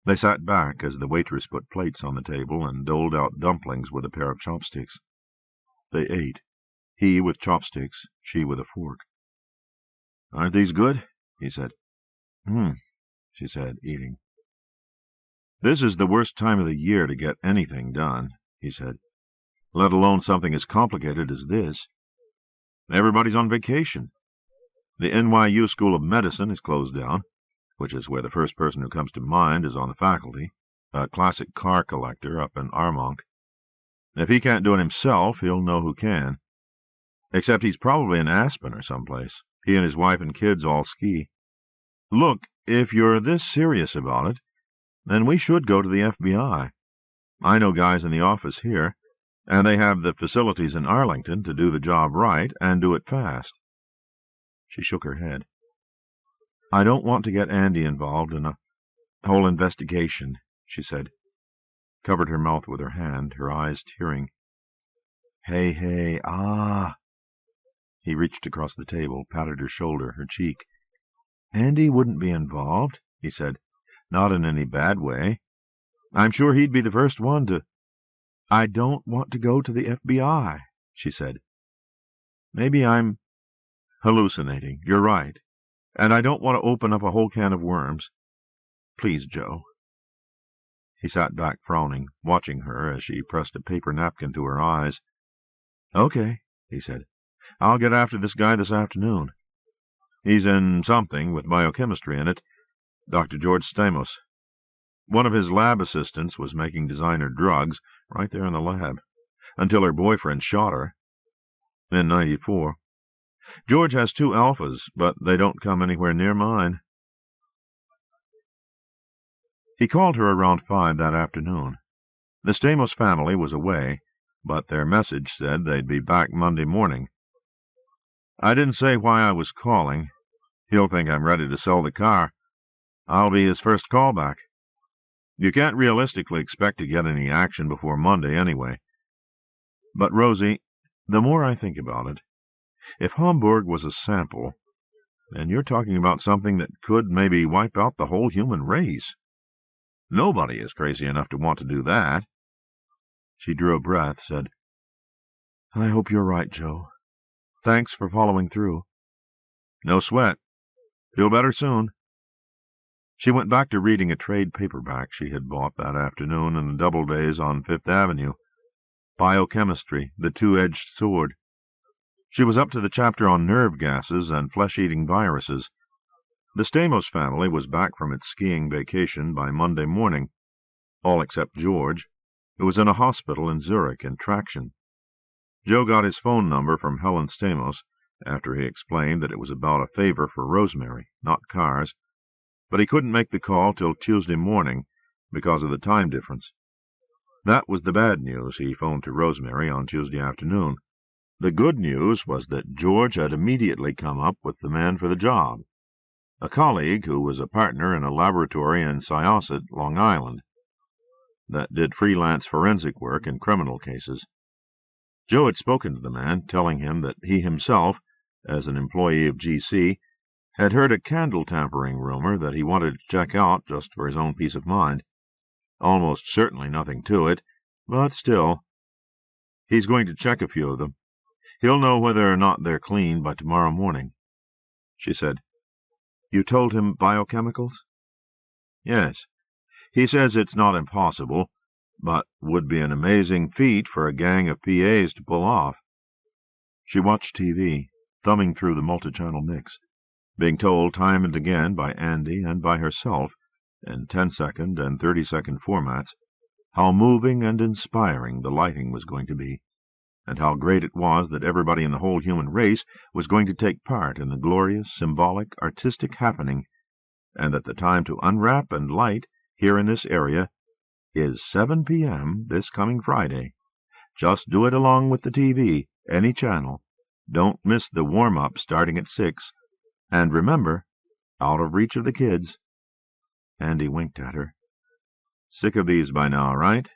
They sat back as the waitress put plates on the table and doled out dumplings with a pair of chopsticks. They ate, he with chopsticks, she with a fork. "Aren't these good?" he said. She said, eating. "This is the worst time of the year to get anything done," he said, "let alone something as complicated as this. Everybody's on vacation. The NYU School of Medicine is closed down, which is where the first person who comes to mind is on the faculty, a classic car collector up in Armonk. If he can't do it himself, he'll know who can. Except he's probably in Aspen or someplace. He and his wife and kids all ski. Look, if you're this serious about it, then we should go to the FBI. I know guys in the office here, and they have the facilities in Arlington to do the job right and do it fast." She shook her head. "I don't want to get Andy involved in a whole investigation," she said, covered her mouth with her hand, her eyes tearing. "Hey, ah!" He reached across the table, patted her shoulder, her cheek. "Andy wouldn't be involved," he said. "Not in any bad way. I'm sure he'd be the first one to—" "I don't want to go to the FBI," she said. "Maybe I'm hallucinating. You're right. And I don't want to open up a whole can of worms. Please, Joe." He sat back frowning, watching her as she pressed a paper napkin to her eyes. "Okay," he said. "I'll get after this guy this afternoon. He's in something with biochemistry in it, Dr. George Stamos. One of his lab assistants was making designer drugs right there in the lab, until her boyfriend shot her in '94. George has 2 alphas, but they don't come anywhere near mine." He called her around 5 that afternoon. The Stamos family was away, but their message said they'd be back Monday morning. "I didn't say why I was calling. He'll think I'm ready to sell the car. I'll be his first callback. You can't realistically expect to get any action before Monday anyway. But, Rosie, the more I think about it, if Hamburg was a sample, then you're talking about something that could maybe wipe out the whole human race. Nobody is crazy enough to want to do that." She drew a breath, said, "I hope you're right, Joe. Thanks for following through." "No sweat. Feel better soon." She went back to reading a trade paperback she had bought that afternoon in the Doubledays on Fifth Avenue. Biochemistry, the Two-Edged Sword. She was up to the chapter on nerve gases and flesh-eating viruses. The Stamos family was back from its skiing vacation by Monday morning, all except George, who was in a hospital in Zurich in traction. Joe got his phone number from Helen Stamos after he explained that it was about a favor for Rosemary, not cars, but he couldn't make the call till Tuesday morning because of the time difference. That was the bad news. He phoned to Rosemary on Tuesday afternoon. The good news was that George had immediately come up with the man for the job, a colleague who was a partner in a laboratory in Syosset, Long Island, that did freelance forensic work in criminal cases. Joe had spoken to the man, telling him that he himself, as an employee of GC, had heard a candle-tampering rumor that he wanted to check out just for his own peace of mind. Almost certainly nothing to it, but still. He's going to check a few of them. He'll know whether or not they're clean by tomorrow morning. She said, "You told him biochemicals?" "Yes. He says it's not impossible, but would be an amazing feat for a gang of PAs to pull off. She watched TV, thumbing through the multi-channel mix, being told time and again by Andy and by herself, in 10-second and 30-second formats, how moving and inspiring the lighting was going to be, and how great it was that everybody in the whole human race was going to take part in the glorious, symbolic, artistic happening, and that the time to unwrap and light here in this area is 7 p.m. this coming Friday. Just do it along with the TV, any channel. Don't miss the warm-up starting at 6. And remember, out of reach of the kids. Andy winked at her. Sick of these by now, right?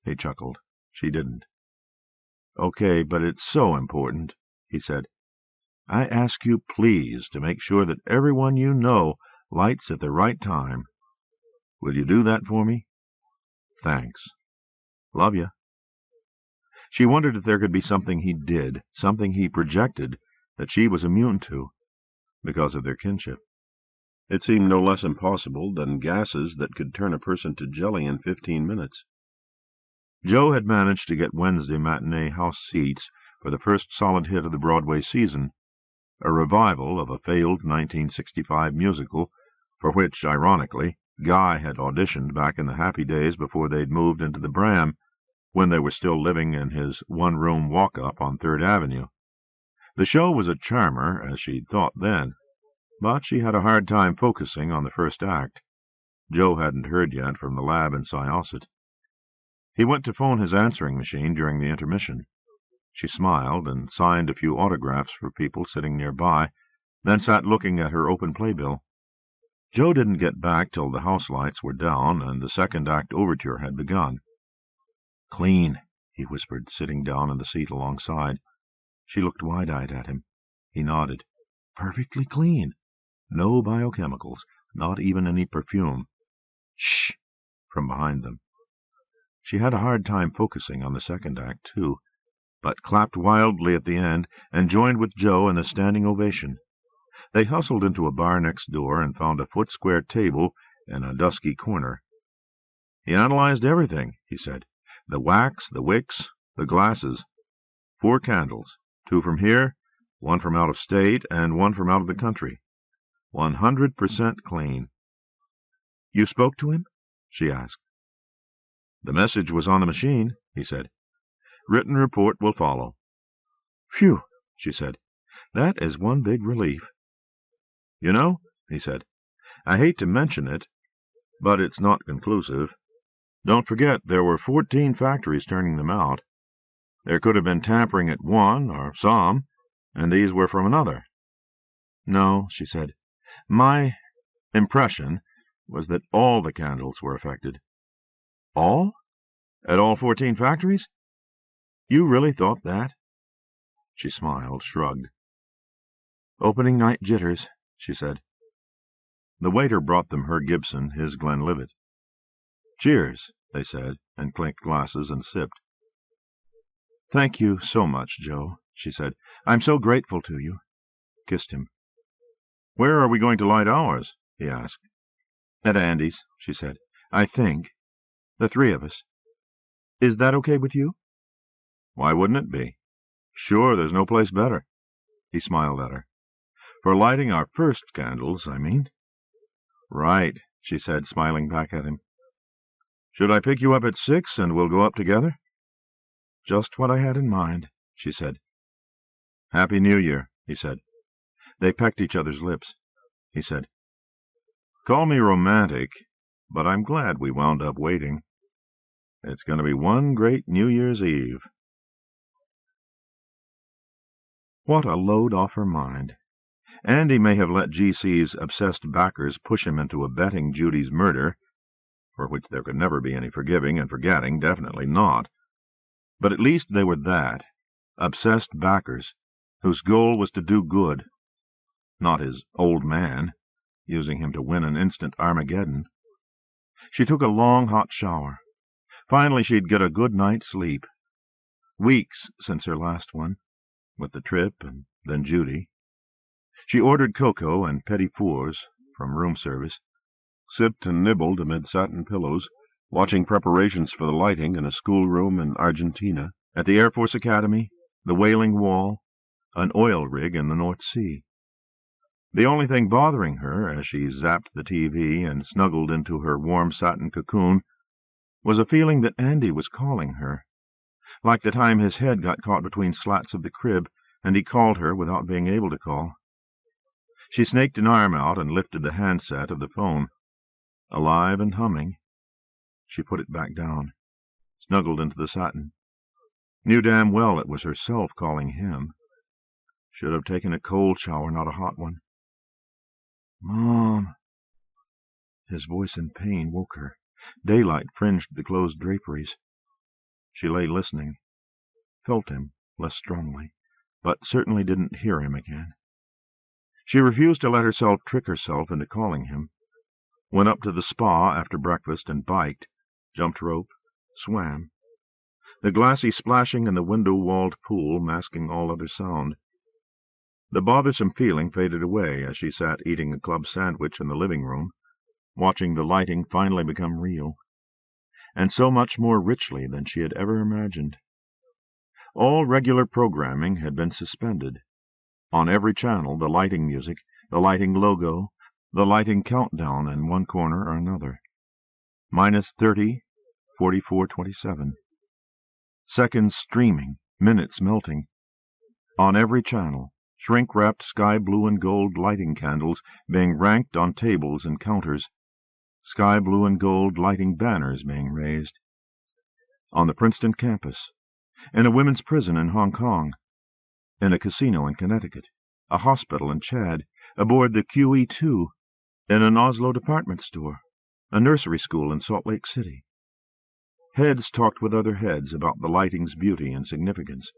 He chuckled. She didn't. Okay, but it's so important, he said. I ask you please to make sure that everyone you know lights at the right time. Will you do that for me? Thanks. Love you. She wondered if there could be something he did, something he projected, that she was immune to, because of their kinship. It seemed no less impossible than gases that could turn a person to jelly in 15 minutes. Joe had managed to get Wednesday matinee house seats for the first solid hit of the Broadway season, a revival of a failed 1965 musical, for which, ironically, Guy had auditioned back in the happy days before they'd moved into the Bram, when they were still living in his one-room walk-up on 3rd Avenue. The show was a charmer, as she'd thought then, but she had a hard time focusing on the first act. Joe hadn't heard yet from the lab in Syosset. He went to phone his answering machine during the intermission. She smiled and signed a few autographs for people sitting nearby, then sat looking at her open playbill. Joe didn't get back till the house lights were down and the second act overture had begun. Clean, he whispered, sitting down in the seat alongside. She looked wide-eyed at him. He nodded. Perfectly clean. No biochemicals, not even any perfume. Shh! From behind them. She had a hard time focusing on the second act, too, but clapped wildly at the end and joined with Joe in the standing ovation. They hustled into a bar next door and found a foot-square table in a dusky corner. He analyzed everything, he said. The wax, the wicks, the glasses. 4 candles, 2 from here, 1 from out of state, and 1 from out of the country. 100% clean. You spoke to him? She asked. The message was on the machine, he said. Written report will follow. Phew, she said. That is one big relief. You know, he said, I hate to mention it, but it's not conclusive. Don't forget there were 14 factories turning them out. There could have been tampering at one, or some, and these were from another. No, she said. My impression was that all the candles were affected. All? At all 14 factories? You really thought that? She smiled, shrugged. Opening night jitters, she said. The waiter brought them her Gibson, his Glenlivet. Cheers, they said, and clinked glasses and sipped. Thank you so much, Joe, she said. I'm so grateful to you. Kissed him. Where are we going to light ours? He asked. At Andy's, she said. I think. The 3 of us. Is that okay with you? Why wouldn't it be? Sure, there's no place better. He smiled at her. For lighting our first candles, I mean. Right, she said, smiling back at him. Should I pick you up at 6 and we'll go up together? Just what I had in mind, she said. Happy New Year, he said. They pecked each other's lips. He said, Call me romantic, but I'm glad we wound up waiting. It's going to be one great New Year's Eve. What a load off her mind. Andy may have let GC's obsessed backers push him into abetting Judy's murder, for which there could never be any forgiving and forgetting, definitely not. But at least they were that, obsessed backers, whose goal was to do good, not his old man, using him to win an instant Armageddon. She took a long hot shower. Finally she'd get a good night's sleep. Weeks since her last one, with the trip and then Judy. She ordered cocoa and petit fours from room service, sipped and nibbled amid satin pillows, watching preparations for the lighting in a schoolroom in Argentina, at the Air Force Academy, the Wailing Wall, an oil rig in the North Sea. The only thing bothering her, as she zapped the TV and snuggled into her warm satin cocoon, was a feeling that Andy was calling her, like the time his head got caught between slats of the crib, and he called her without being able to call. She snaked an arm out and lifted the handset of the phone. Alive and humming. She put it back down, snuggled into the satin. Knew damn well it was herself calling him. Should have taken a cold shower, not a hot one. Mom. His voice in pain woke her. Daylight fringed the closed draperies. She lay listening, felt him less strongly, but certainly didn't hear him again. She refused to let herself trick herself into calling him. Went up to the spa after breakfast and biked, jumped rope, swam. The glassy splashing in the window-walled pool masking all other sound. The bothersome feeling faded away as she sat eating a club sandwich in the living room, watching the lighting finally become real, and so much more richly than she had ever imagined. All regular programming had been suspended. On every channel, the lighting music, the lighting logo, the lighting countdown in one corner or another. -30, 44:27. Seconds streaming, minutes melting. On every channel, shrink-wrapped sky blue and gold lighting candles being ranked on tables and counters, sky blue and gold lighting banners being raised. On the Princeton campus, in a women's prison in Hong Kong, in a casino in Connecticut, a hospital in Chad, aboard the QE2, in an Oslo department store, a nursery school in Salt Lake City. Heads talked with other heads about the lighting's beauty and significance,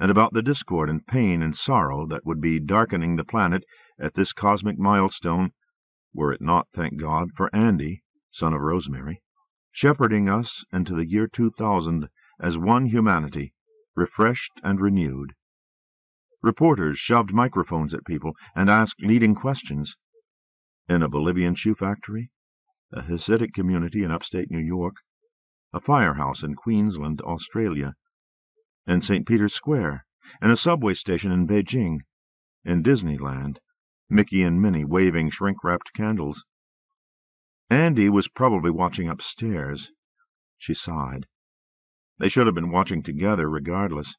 and about the discord and pain and sorrow that would be darkening the planet at this cosmic milestone, were it not, thank God, for Andy, son of Rosemary, shepherding us into the year 2000 as one humanity, refreshed and renewed. Reporters shoved microphones at people and asked leading questions. In a Bolivian shoe factory, a Hasidic community in upstate New York, a firehouse in Queensland, Australia, in St. Peter's Square, in a subway station in Beijing, in Disneyland, Mickey and Minnie waving shrink-wrapped candles. Andy was probably watching upstairs. She sighed. They should have been watching together regardless.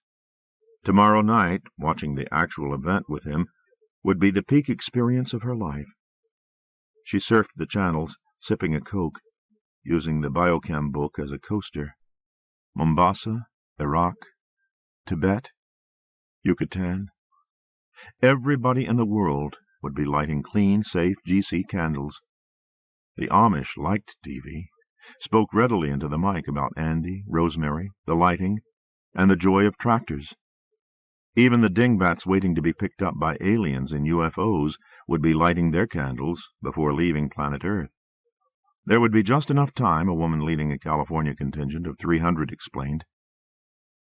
Tomorrow night, watching the actual event with him, would be the peak experience of her life. She surfed the channels, sipping a Coke, using the biochem book as a coaster. Mombasa, Iraq, Tibet, Yucatan. Everybody in the world would be lighting clean, safe GC candles. The Amish liked TV, spoke readily into the mic about Andy, Rosemary, the lighting, and the joy of tractors. Even the dingbats waiting to be picked up by aliens in UFOs would be lighting their candles before leaving planet Earth. There would be just enough time, a woman leading a California contingent of 300 explained.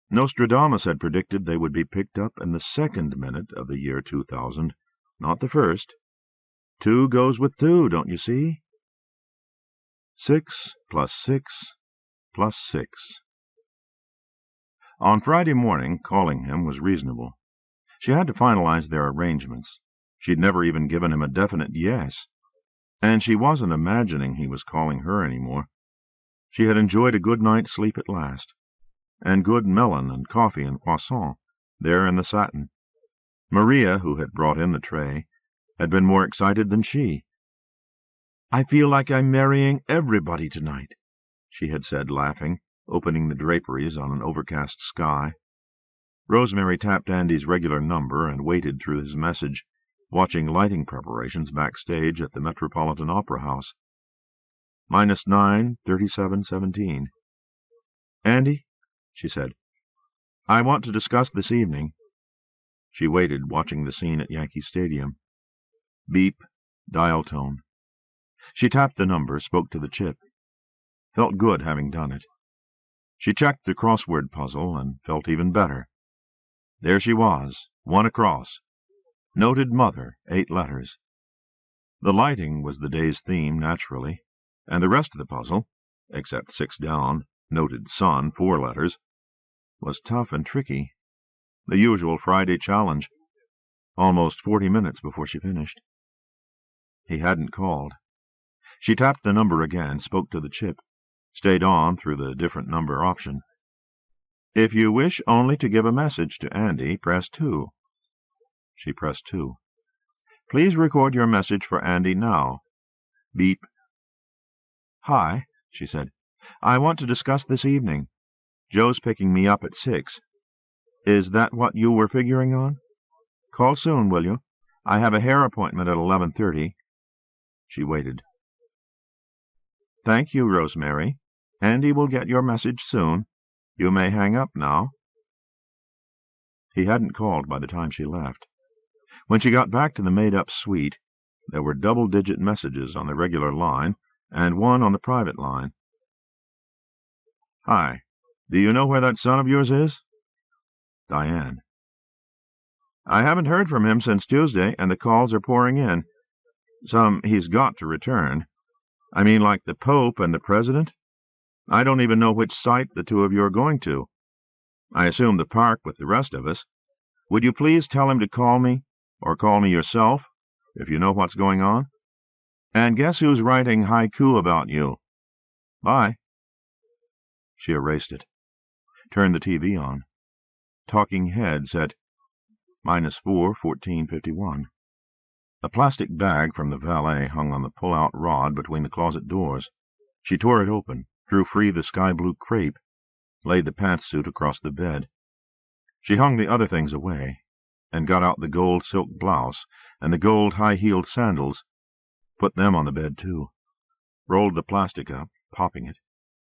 Nostradamus had predicted they would be picked up in the second minute of the year 2000, not the first. 2 goes with 2, don't you see? 6 + 6 + 6. On Friday morning, calling him was reasonable. She had to finalize their arrangements. She'd never even given him a definite yes. And she wasn't imagining he was calling her any more. She had enjoyed a good night's sleep at last, and good melon and coffee and croissant there in the satin. Maria, who had brought in the tray, had been more excited than she. "I feel like I'm marrying everybody tonight," she had said, laughing, opening the draperies on an overcast sky. Rosemary tapped Andy's regular number and waited through his message, watching lighting preparations backstage at the Metropolitan Opera House. -9, 37:17. "Andy," she said, "I want to discuss this evening." She waited, watching the scene at Yankee Stadium. Beep, dial tone. She tapped the number, spoke to the chip. Felt good having done it. She checked the crossword puzzle and felt even better. There she was, 1 across. Noted mother, 8 letters. The lighting was the day's theme, naturally, and the rest of the puzzle, except 6 down, noted son, 4 letters, was tough and tricky. The usual Friday challenge. Almost 40 minutes before she finished. He hadn't called. She tapped the number again, spoke to the chip, stayed on through the different number option. If you wish only to give a message to Andy, press 2. She pressed 2. Please record your message for Andy now. Beep. Hi, she said. I want to discuss this evening. Joe's picking me up at 6. Is that what you were figuring on? Call soon, will you? I have a hair appointment at 11:30. She waited. Thank you, Rosemary. Andy will get your message soon. You may hang up now. He hadn't called by the time she left. When she got back to the made-up suite, there were double-digit messages on the regular line and one on the private line. Hi. Do you know where that son of yours is? Diane. I haven't heard from him since Tuesday, and the calls are pouring in. Some he's got to return. I mean like the Pope and the President. I don't even know which site the two of you are going to. I assume the park with the rest of us. Would you please tell him to call me, or call me yourself, if you know what's going on? And guess who's writing haiku about you? Bye. She erased it. Turned the TV on. Talking Heads at -4, 14:51. A plastic bag from the valet hung on the pull-out rod between the closet doors. She tore it open, drew free the sky-blue crepe, laid the pantsuit across the bed. She hung the other things away, and got out the gold silk blouse and the gold high-heeled sandals, put them on the bed too, rolled the plastic up, popping it,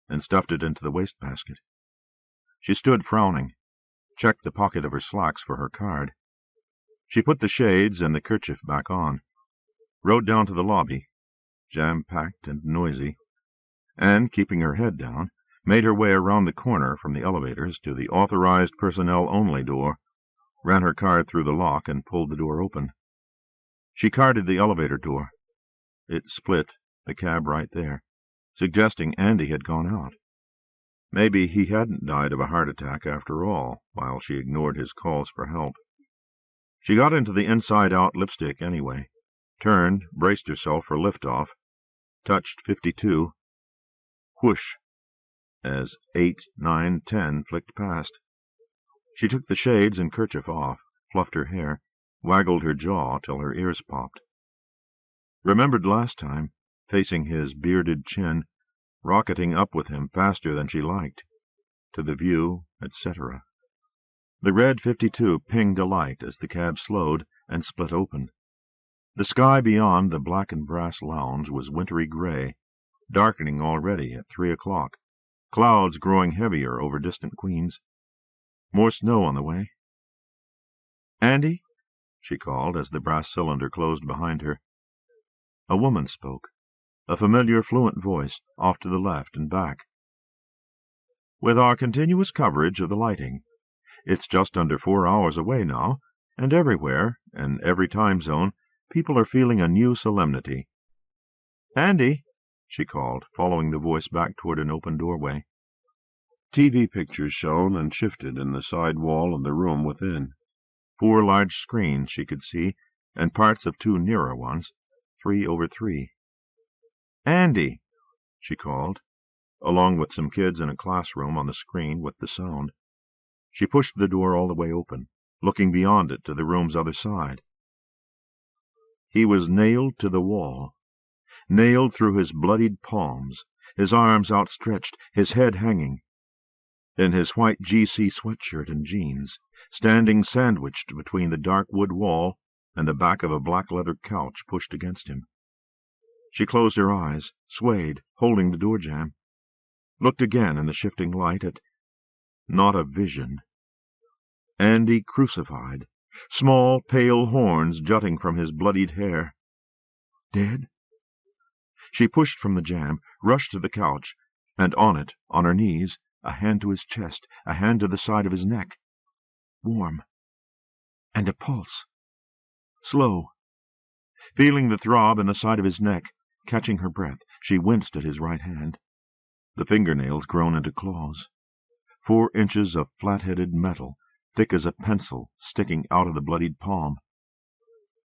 and stuffed it into the wastebasket. She stood frowning, checked the pocket of her slacks for her card. She put the shades and the kerchief back on, rode down to the lobby, jam-packed and noisy, and, keeping her head down, made her way around the corner from the elevators to the authorized personnel-only door, ran her card through the lock, and pulled the door open. She carded the elevator door. It split, the cab right there, suggesting Andy had gone out. Maybe he hadn't died of a heart attack after all, while she ignored his calls for help. She got into the inside-out lipstick anyway, turned, braced herself for liftoff, touched 52. Whoosh, as 8, 9, 10 flicked past. She took the shades and kerchief off, fluffed her hair, waggled her jaw till her ears popped. Remembered last time, facing his bearded chin, rocketing up with him faster than she liked, to the view, etc. The red 52 pinged a light as the cab slowed and split open. The sky beyond the black and brass lounge was wintry gray, darkening already at 3 o'clock, clouds growing heavier over distant Queens. More snow on the way. Andy? She called as the brass cylinder closed behind her. A woman spoke, a familiar fluent voice, off to the left and back. With our continuous coverage of the lighting, it's just under 4 hours away now, and everywhere, and every time zone, people are feeling a new solemnity. Andy, she called, following the voice back toward an open doorway. TV pictures shone and shifted in the side wall of the room within. 4 large screens she could see, and parts of 2 nearer ones, 3/3. Andy, she called, along with some kids in a classroom on the screen with the sound. She pushed the door all the way open, looking beyond it to the room's other side. He was nailed to the wall, nailed through his bloodied palms, his arms outstretched, his head hanging, in his white GC sweatshirt and jeans, standing sandwiched between the dark wood wall and the back of a black leather couch pushed against him. She closed her eyes, swayed, holding the door jamb, looked again in the shifting light at not a vision. Andy crucified, small pale horns jutting from his bloodied hair. Dead? She pushed from the jamb, rushed to the couch, and on it, on her knees, a hand to his chest, a hand to the side of his neck. Warm. And a pulse. Slow. Feeling the throb in the side of his neck, catching her breath, she winced at his right hand. the fingernails grown into claws. 4 inches of flat-headed metal, thick as a pencil, sticking out of the bloodied palm.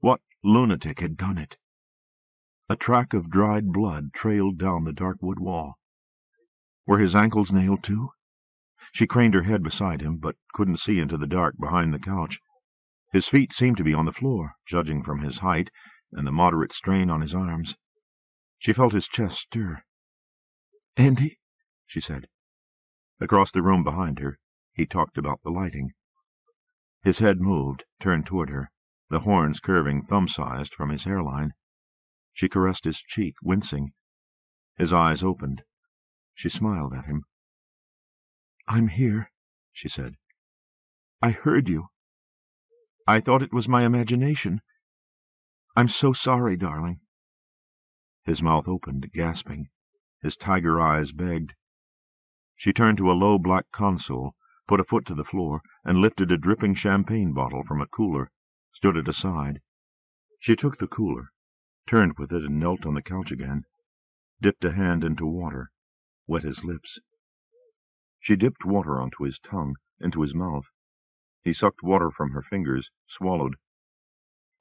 What lunatic had done it? A track of dried blood trailed down the dark wood wall. Were his ankles nailed too? She craned her head beside him, but couldn't see into the dark behind the couch. His feet seemed to be on the floor, judging from his height and the moderate strain on his arms. She felt his chest stir. "Andy," she said. Across the room behind her, he talked about the lighting. His head moved, turned toward her, the horns curving thumb-sized from his hairline. She caressed his cheek, wincing. His eyes opened. She smiled at him. "I'm here," she said. "I heard you. I thought it was my imagination. I'm so sorry, darling." His mouth opened, gasping. His tiger eyes begged. She turned to a low black console, put a foot to the floor, and lifted a dripping champagne bottle from a cooler, stood it aside. She took the cooler, turned with it and knelt on the couch again, dipped a hand into water, wet his lips. She dipped water onto his tongue, into his mouth. He sucked water from her fingers, swallowed.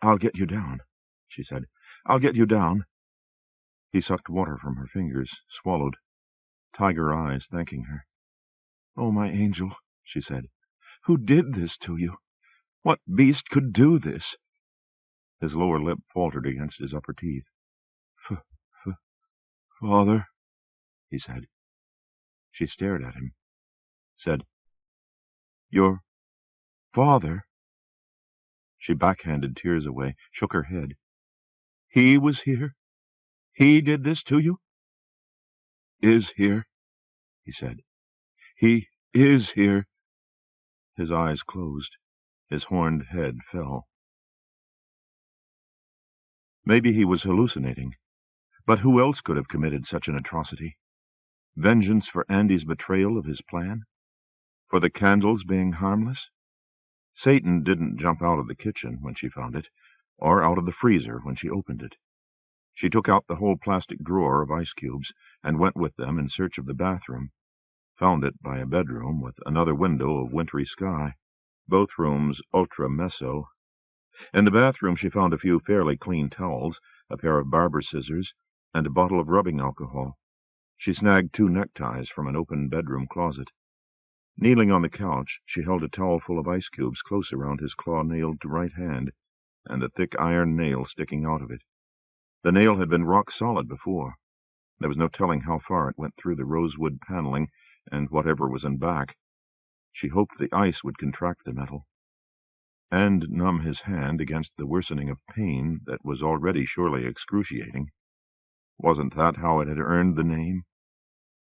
"I'll get you down," she said. "I'll get you down." He sucked water from her fingers, swallowed, tiger eyes thanking her. "Oh, my angel," she said. "Who did this to you? What beast could do this?" His lower lip faltered against his upper teeth. "Father," he said. She stared at him, said, "Your father?" She backhanded tears away, shook her head. "He was here? He did this to you?" "Is here," he said. "He is here." His eyes closed. His horned head fell. Maybe he was hallucinating. But who else could have committed such an atrocity? Vengeance for Andy's betrayal of his plan? For the candles being harmless? Satan didn't jump out of the kitchen when she found it, or out of the freezer when she opened it. She took out the whole plastic drawer of ice cubes and went with them in search of the bathroom. Found it by a bedroom with another window of wintry sky. Both rooms ultra-meso. In the bathroom she found a few fairly clean towels, a pair of barber scissors, and a bottle of rubbing alcohol. She snagged 2 neckties from an open bedroom closet. Kneeling on the couch, she held a towel full of ice cubes close around his claw-nailed right hand, and a thick iron nail sticking out of it. The nail had been rock-solid before. There was no telling how far it went through the rosewood paneling and whatever was in back. She hoped the ice would contract the metal, and numb his hand against the worsening of pain that was already surely excruciating. Wasn't that how it had earned the name?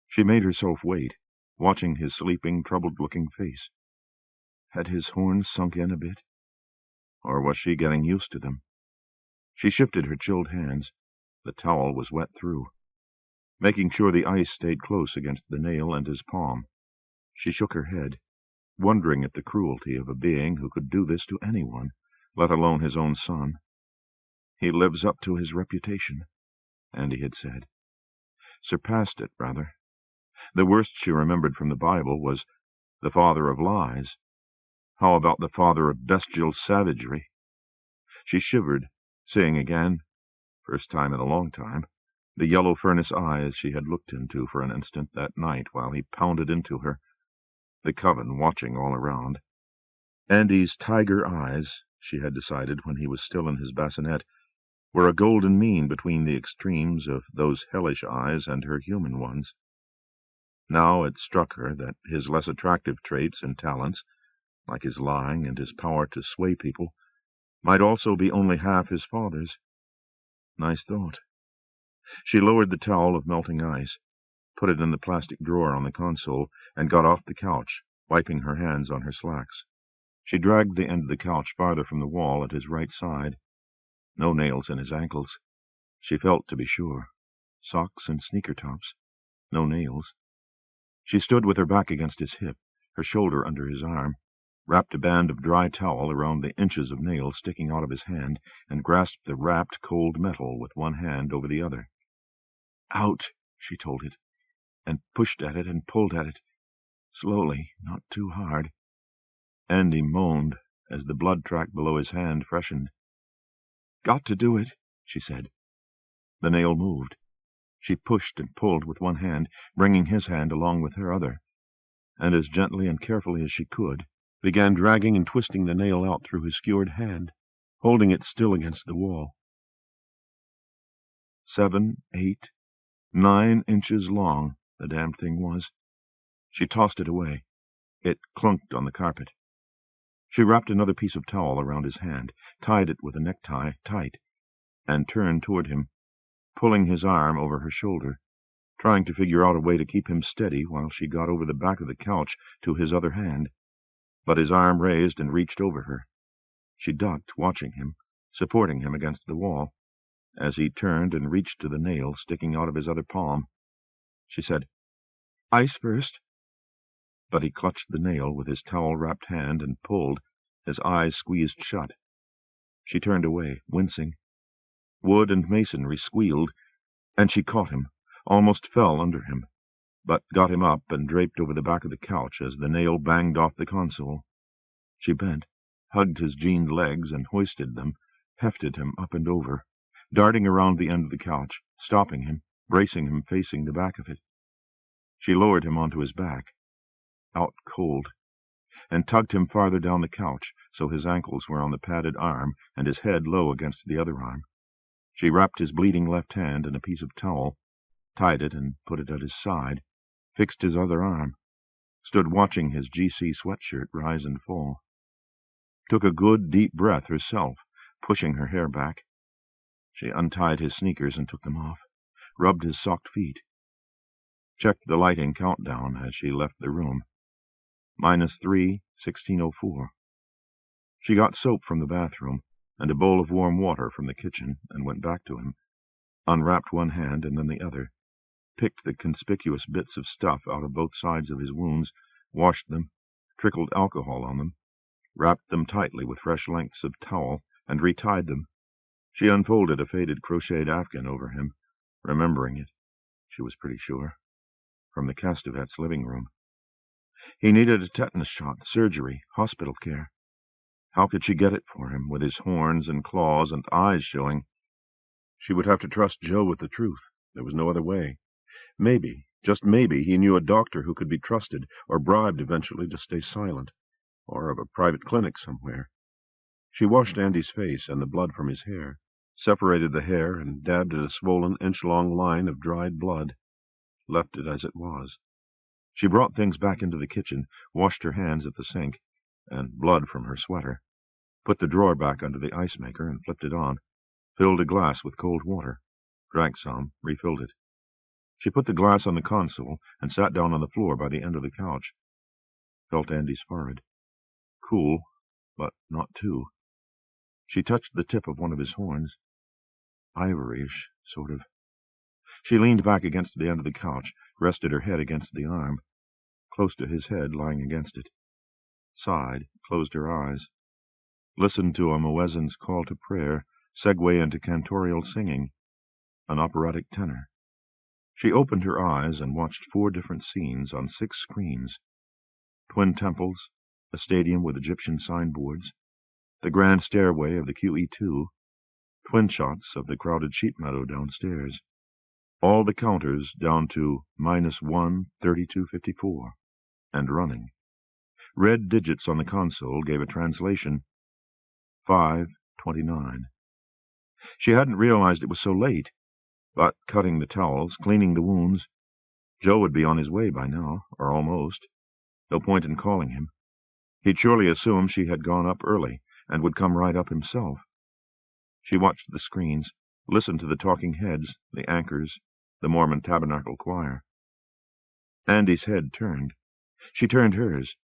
She made herself wait, watching his sleeping, troubled-looking face. Had his horns sunk in a bit? Or was she getting used to them? She shifted her chilled hands. The towel was wet through. Making sure the ice stayed close against the nail and his palm, she shook her head, wondering at the cruelty of a being who could do this to anyone, let alone his own son. "He lives up to his reputation," Andy had said. Surpassed it, rather. The worst she remembered from the Bible was the father of lies. How about the father of bestial savagery? She shivered, seeing again, first time in a long time, the yellow furnace eyes she had looked into for an instant that night while he pounded into her, the coven watching all around. Andy's tiger eyes, she had decided when he was still in his bassinet, were a golden mean between the extremes of those hellish eyes and her human ones. Now it struck her that his less attractive traits and talents, like his lying and his power to sway people, might also be only half his father's. Nice thought. She lowered the towel of melting ice, put it in the plastic drawer on the console, and got off the couch, wiping her hands on her slacks. She dragged the end of the couch farther from the wall at his right side. No nails in his ankles. She felt to be sure. Socks and sneaker tops. No nails. She stood with her back against his hip, her shoulder under his arm, wrapped a band of dry towel around the inches of nails sticking out of his hand, and grasped the wrapped cold metal with one hand over the other. "Out," she told it. and pushed at it and pulled at it. Slowly, not too hard. Andy moaned as the blood track below his hand freshened. "Got to do it," she said. The nail moved. She pushed and pulled with one hand, bringing his hand along with her other, and as gently and carefully as she could, began dragging and twisting the nail out through his skewered hand, holding it still against the wall. 7, 8, 9 inches long, the damned thing was. She tossed it away. It clunked on the carpet. She wrapped another piece of towel around his hand, tied it with a necktie tight, and turned toward him, pulling his arm over her shoulder, trying to figure out a way to keep him steady while she got over the back of the couch to his other hand. But his arm raised and reached over her. She ducked, watching him, supporting him against the wall, as he turned and reached to the nail sticking out of his other palm. She said, "Ice first." But he clutched the nail with his towel-wrapped hand and pulled, his eyes squeezed shut. She turned away, wincing. Wood and masonry squealed, and she caught him, almost fell under him, but got him up and draped over the back of the couch as the nail banged off the console. She bent, hugged his jeaned legs and hoisted them, hefted him up and over, darting around the end of the couch, stopping him, bracing him facing the back of it. She lowered him onto his back, out cold, and tugged him farther down the couch so his ankles were on the padded arm and his head low against the other arm. She wrapped his bleeding left hand in a piece of towel, tied it and put it at his side, fixed his other arm, stood watching his GC sweatshirt rise and fall. Took a good, deep breath herself, pushing her hair back. She untied his sneakers and took them off, rubbed his socked feet. Checked the lighting countdown as she left the room. -3, 16:04. She got soap from the bathroom and a bowl of warm water from the kitchen and went back to him, unwrapped one hand and then the other, picked the conspicuous bits of stuff out of both sides of his wounds, washed them, trickled alcohol on them, wrapped them tightly with fresh lengths of towel, and retied them. She unfolded a faded crocheted afghan over him, remembering it, she was pretty sure, from the Castevet's living room. He needed a tetanus shot, surgery, hospital care. How could she get it for him, with his horns and claws and eyes showing? She would have to trust Joe with the truth. There was no other way. Maybe, just maybe, he knew a doctor who could be trusted, or bribed eventually to stay silent, or of a private clinic somewhere. She washed Andy's face and the blood from his hair, separated the hair and dabbed at a swollen inch-long line of dried blood, left it as it was. She brought things back into the kitchen, washed her hands at the sink, and blood from her sweater, put the drawer back under the ice maker and flipped it on, filled a glass with cold water, drank some, refilled it. She put the glass on the console and sat down on the floor by the end of the couch. Felt Andy's forehead. Cool, but not too. She touched the tip of one of his horns. Ivoryish, sort of. She leaned back against the end of the couch, rested her head against the arm, close to his head lying against it. Sighed, closed her eyes. Listened to a muezzin's call to prayer, segue into cantorial singing, an operatic tenor. She opened her eyes and watched 4 different scenes on 6 screens. Twin temples, a stadium with Egyptian signboards, the grand stairway of the QE2, twin shots of the crowded sheep meadow downstairs. All the counters down to -1, 32:54, and running. Red digits on the console gave a translation, 5:29. She hadn't realized it was so late, but cutting the towels, cleaning the wounds, Joe would be on his way by now, or almost. No point in calling him. He'd surely assume she had gone up early, and would come right up himself. She watched the screens, listened to the talking heads, the anchors, the Mormon Tabernacle Choir. Andy's head turned. She turned hers.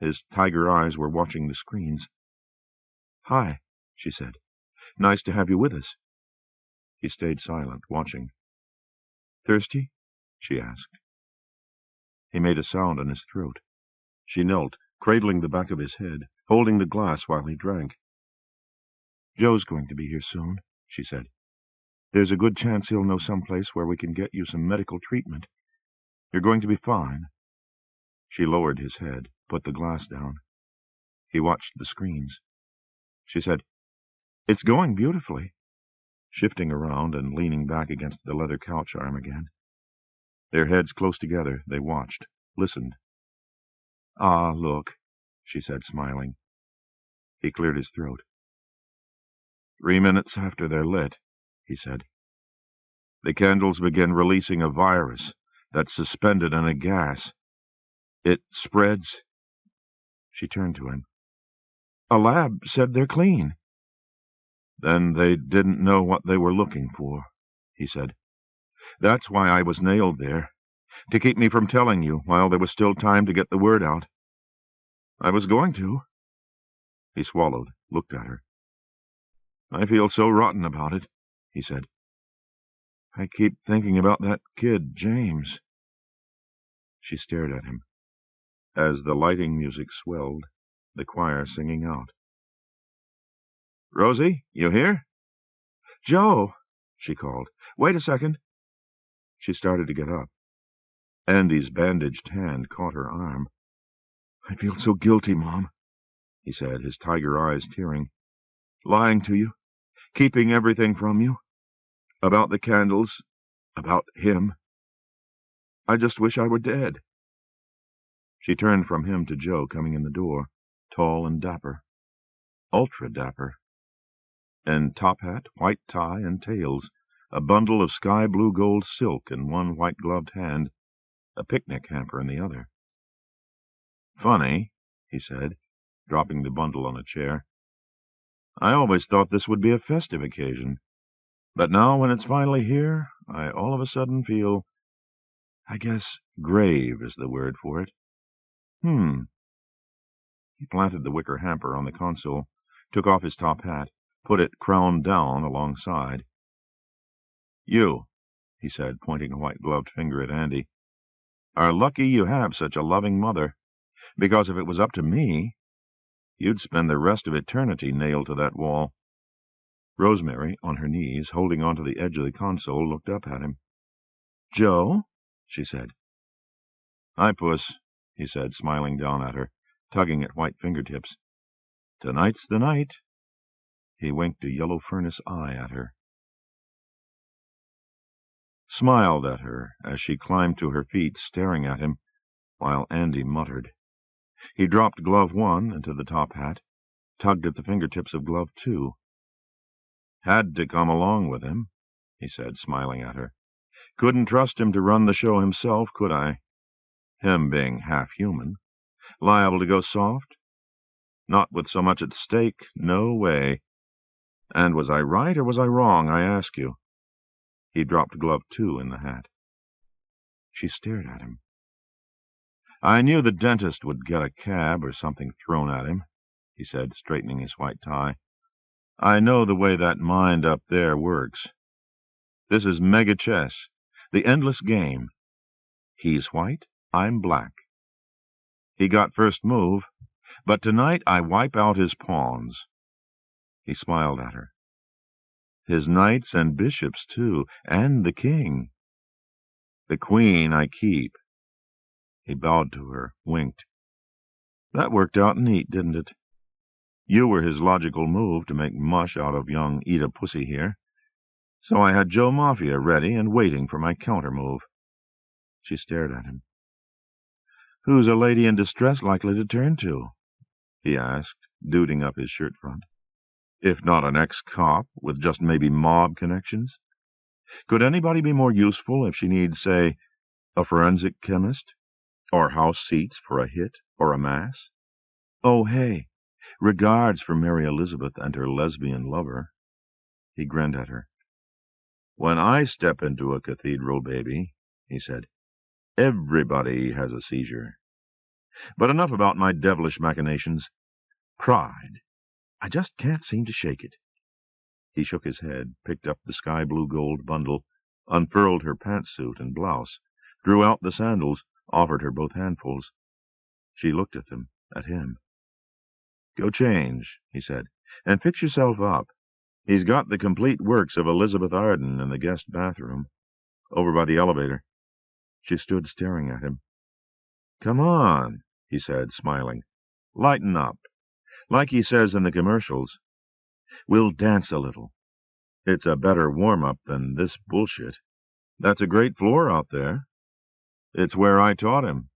His tiger eyes were watching the screens. "Hi," she said. "Nice to have you with us." He stayed silent, watching. "Thirsty?" she asked. He made a sound in his throat. She knelt, cradling the back of his head, holding the glass while he drank. "Joe's going to be here soon," she said. "There's a good chance he'll know some place where we can get you some medical treatment. You're going to be fine. She lowered his head, put the glass down. He watched the screens. She said, "It's going beautifully," shifting around and leaning back against the leather couch arm again. Their heads close together, they watched, listened. "Ah, look," she said, smiling. He cleared his throat. 3 minutes after they're lit," he said. "The candles begin releasing a virus that's suspended in a gas. It spreads." She turned to him. "A lab said they're clean." "Then they didn't know what they were looking for," he said. "That's why I was nailed there, to keep me from telling you while there was still time to get the word out. I was going to." He swallowed, looked at her. "I feel so rotten about it," he said. "I keep thinking about that kid, James." She stared at him. As the lighting music swelled, the choir singing out. "Rosie, you here?" "Joe," she called. "Wait a second." She started to get up. Andy's bandaged hand caught her arm. "I feel so guilty, Mom," he said, his tiger eyes tearing. "Lying to you, keeping everything from you. About the candles, about him. I just wish I were dead." She turned from him to Joe coming in the door, tall and dapper. Ultra dapper. In top hat, white tie, and tails, a bundle of sky-blue gold silk in one white-gloved hand, a picnic hamper in the other. "Funny," he said, dropping the bundle on a chair. "I always thought this would be a festive occasion. But now, when it's finally here, I all of a sudden feel, I guess grave is the word for it." He planted the wicker hamper on the console, took off his top hat, put it crown down alongside. "You," he said, pointing a white-gloved finger at Andy, "are lucky you have such a loving mother, because if it was up to me, you'd spend the rest of eternity nailed to that wall." Rosemary, on her knees, holding onto the edge of the console, looked up at him. "Joe?" she said. "Hi, Puss," he said, smiling down at her, tugging at white fingertips. "Tonight's the night." He winked a yellow furnace eye at her. Smiled at her as she climbed to her feet, staring at him, while Andy muttered. He dropped glove 1 into the top hat, tugged at the fingertips of glove 2. "Had to come along with him," he said, smiling at her. "Couldn't trust him to run the show himself, could I? Him being half-human. Liable to go soft? Not with so much at stake, no way. And was I right or was I wrong, I ask you?" He dropped glove 2 in the hat. She stared at him. "I knew the dentist would get a cab or something thrown at him," he said, straightening his white tie. "I know the way that mind up there works. This is mega chess, the endless game. He's white, I'm black. He got first move, but tonight I wipe out his pawns." He smiled at her. "His knights and bishops, too, and the king. The queen I keep." He bowed to her, winked. "That worked out neat, didn't it? You were his logical move to make mush out of young Eat a Pussy here. So I had Joe Mafia ready and waiting for my counter-move." She stared at him. "Who's a lady in distress likely to turn to?" he asked, duding up his shirt front. "If not an ex-cop with just maybe mob connections? Could anybody be more useful if she needs, say, a forensic chemist? Or house seats for a hit or a mass? Oh, hey, regards for Mary Elizabeth and her lesbian lover." He grinned at her. "When I step into a cathedral, baby," he said, "everybody has a seizure. But enough about my devilish machinations. Pride. I just can't seem to shake it." He shook his head, picked up the sky-blue gold bundle, unfurled her pantsuit and blouse, drew out the sandals, offered her both handfuls. She looked at them, at him. "Go change," he said, "and fix yourself up. He's got the complete works of Elizabeth Arden in the guest bathroom, over by the elevator." She stood staring at him. "Come on," he said, smiling. "Lighten up. Like he says in the commercials. We'll dance a little. It's a better warm-up than this bullshit. That's a great floor out there. It's where I taught him.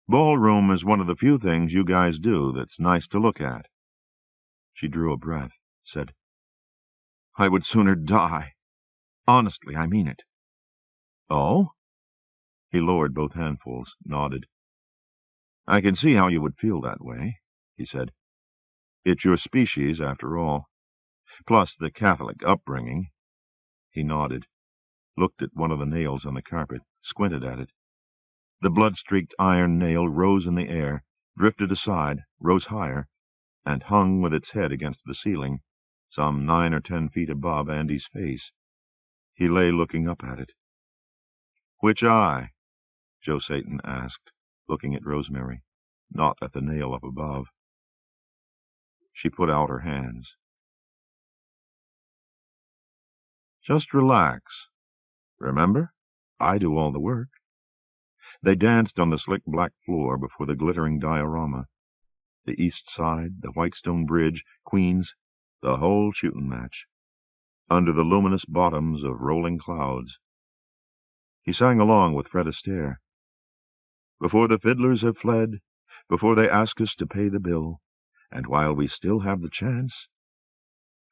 Ballroom is one of the few things you guys do that's nice to look at." She drew a breath, said, "I would sooner die. Honestly, I mean it." "Oh?" He lowered both handfuls, nodded. "I can see how you would feel that way," he said. "It's your species, after all. Plus the Catholic upbringing." He nodded, looked at one of the nails on the carpet, squinted at it. The blood-streaked iron nail rose in the air, drifted aside, rose higher, and hung with its head against the ceiling, some 9 or 10 feet above Andy's face. He lay looking up at it. "Which eye?" Joe Satan asked, looking at Rosemary, not at the nail up above. She put out her hands. "Just relax. Remember, I do all the work." They danced on the slick black floor before the glittering diorama. The East Side, the Whitestone Bridge, Queens, the whole shooting match, under the luminous bottoms of rolling clouds. He sang along with Fred Astaire. "Before the fiddlers have fled, before they ask us to pay the bill, and while we still have the chance,"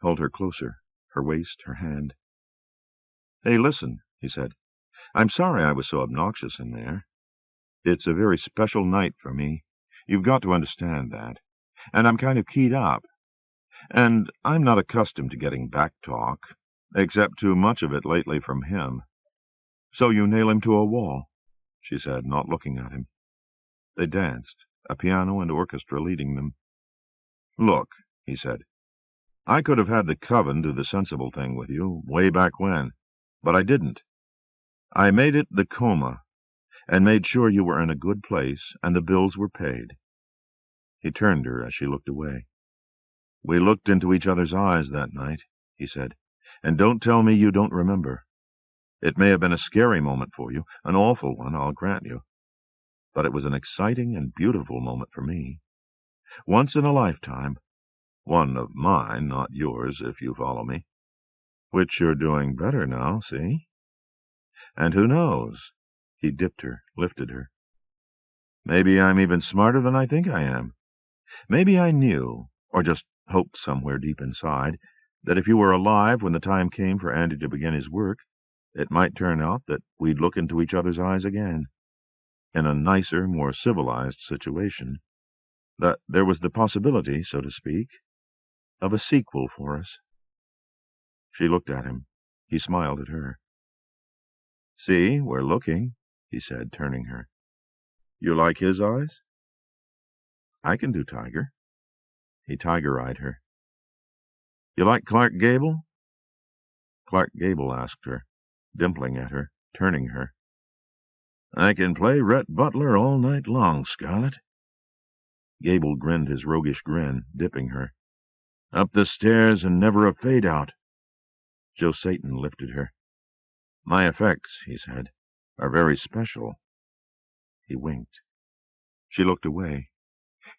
held her closer, her waist, her hand. "Hey, listen," he said. "I'm sorry I was so obnoxious in there. It's a very special night for me. You've got to understand that. And I'm kind of keyed up. And I'm not accustomed to getting back talk, except too much of it lately from him." "So you nail him to a wall," she said, not looking at him. They danced, a piano and orchestra leading them. "Look," he said, "I could have had the coven do the sensible thing with you, way back when, but I didn't. I made it the coma, and made sure you were in a good place and the bills were paid." He turned her as she looked away. "We looked into each other's eyes that night," he said, "and don't tell me you don't remember. It may have been a scary moment for you, an awful one, I'll grant you. But it was an exciting and beautiful moment for me. Once in a lifetime. One of mine, not yours, if you follow me. Which you're doing better now, see? And who knows?" He dipped her, lifted her. "Maybe I'm even smarter than I think I am. Maybe I knew, or just hoped somewhere deep inside, that if you were alive when the time came for Andy to begin his work, it might turn out that we'd look into each other's eyes again, in a nicer, more civilized situation, that there was the possibility, so to speak, of a sequel for us." She looked at him. He smiled at her. "See, we're looking," he said, turning her. "You like his eyes?" "I can do tiger." He tiger-eyed her. "You like Clark Gable?" Clark Gable asked her, dimpling at her, turning her. "I can play Rhett Butler all night long, Scarlett." Gable grinned his roguish grin, dipping her. "Up the stairs and never a fade-out." Joe Satan lifted her. "My effects," he said, "are very special." He winked. She looked away.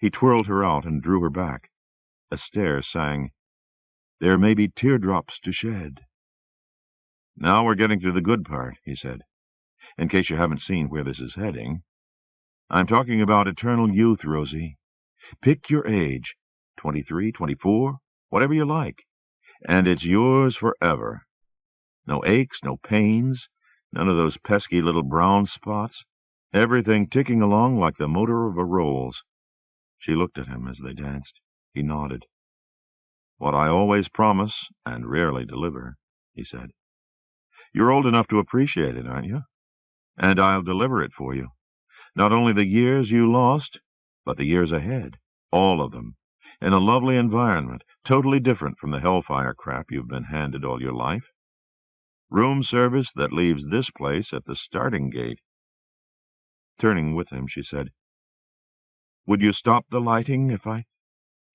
He twirled her out and drew her back. Astaire sang, "There may be teardrops to shed." "Now we're getting to the good part," he said, "in case you haven't seen where this is heading. I'm talking about eternal youth, Rosie. Pick your age, 23, 24, whatever you like, and it's yours forever. No aches, no pains, none of those pesky little brown spots, everything ticking along like the motor of a Rolls." She looked at him as they danced. He nodded. "What I always promise and rarely deliver," he said. "You're old enough to appreciate it, aren't you? And I'll deliver it for you. Not only the years you lost, but the years ahead, all of them, in a lovely environment, totally different from the hellfire crap you've been handed all your life. Room service that leaves this place at the starting gate." Turning with him, she said, "Would you stop the lighting if I—"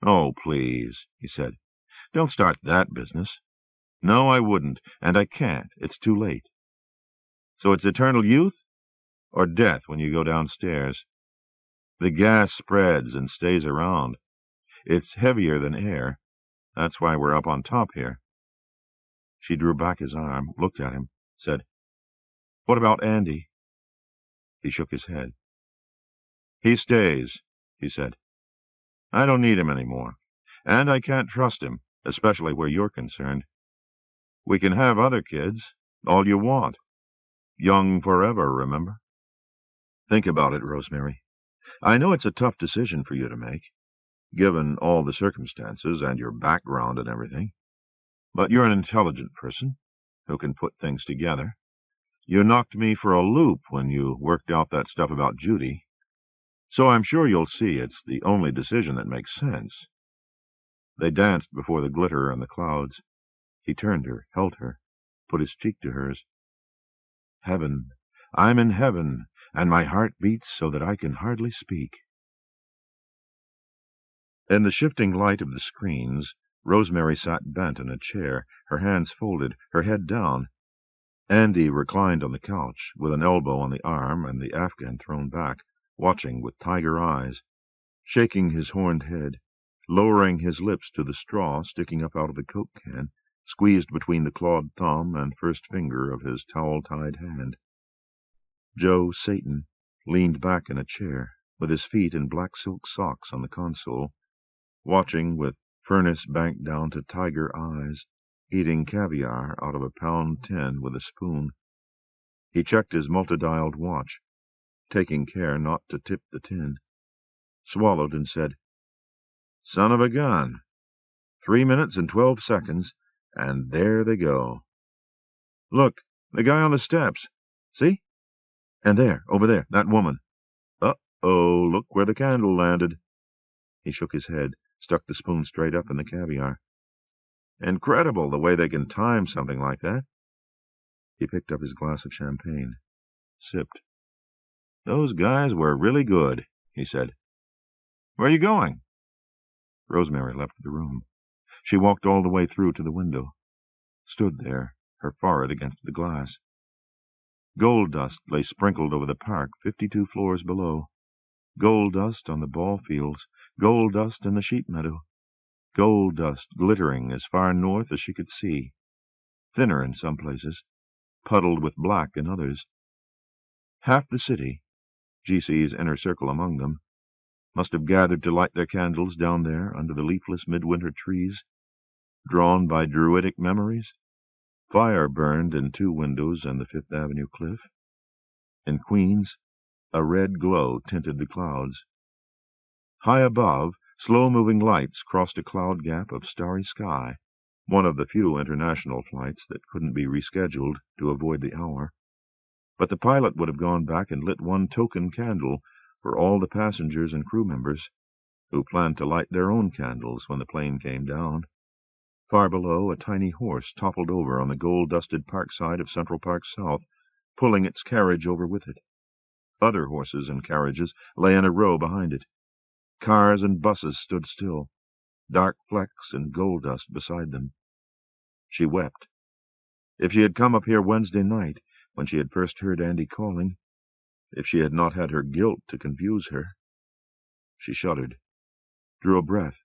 "Oh, please," he said, "don't start that business." "No, I wouldn't, and I can't. It's too late." "So it's eternal youth?" or death when you go downstairs. The gas spreads and stays around. It's heavier than air. That's why we're up on top here. She drew back his arm, looked at him, said, "What about Andy?" He shook his head. "He stays," he said. "I don't need him any more, and I can't trust him, especially where you're concerned. We can have other kids, all you want. Young forever, remember?" "Think about it, Rosemary. I know it's a tough decision for you to make, given all the circumstances and your background and everything. But you're an intelligent person who can put things together. You knocked me for a loop when you worked out that stuff about Judy. So I'm sure you'll see it's the only decision that makes sense." They danced before the glitter and the clouds. He turned her, held her, put his cheek to hers. "Heaven. I'm in heaven, and my heart beats so that I can hardly speak." In the shifting light of the screens, Rosemary sat bent in a chair, her hands folded, her head down. Andy reclined on the couch, with an elbow on the arm and the afghan thrown back, watching with tiger eyes, shaking his horned head, lowering his lips to the straw sticking up out of the Coke can, squeezed between the clawed thumb and first finger of his towel-tied hand. Joe Satan leaned back in a chair, with his feet in black silk socks on the console, watching with furnace banked down to tiger eyes, eating caviar out of a pound tin with a spoon. He checked his multi-dialed watch, taking care not to tip the tin, swallowed and said, "Son of a gun. 3 minutes and 12 seconds, and there they go. Look, the guy on the steps. See? And there, over there, that woman. Uh-oh, look where the candle landed." He shook his head, stuck the spoon straight up in the caviar. "Incredible the way they can time something like that." He picked up his glass of champagne, sipped. "Those guys were really good," he said. "Where are you going?" Rosemary left the room. She walked all the way through to the window, stood there, her forehead against the glass. Gold dust lay sprinkled over the park 52 floors below. Gold dust on the ball fields, gold dust in the sheep meadow, gold dust glittering as far north as she could see, thinner in some places, puddled with black in others. Half the city, G.C.'s inner circle among them, must have gathered to light their candles down there under the leafless midwinter trees, drawn by druidic memories. Fire burned in 2 windows on the Fifth Avenue cliff. In Queens, a red glow tinted the clouds. High above, slow-moving lights crossed a cloud gap of starry sky, one of the few international flights that couldn't be rescheduled to avoid the hour. But the pilot would have gone back and lit one token candle for all the passengers and crew members, who planned to light their own candles when the plane came down. Far below, a tiny horse toppled over on the gold-dusted parkside of Central Park South, pulling its carriage over with it. Other horses and carriages lay in a row behind it. Cars and buses stood still, dark flecks and gold dust beside them. She wept. If she had come up here Wednesday night, when she had first heard Andy calling, if she had not had her guilt to confuse her. She shuddered, drew a breath,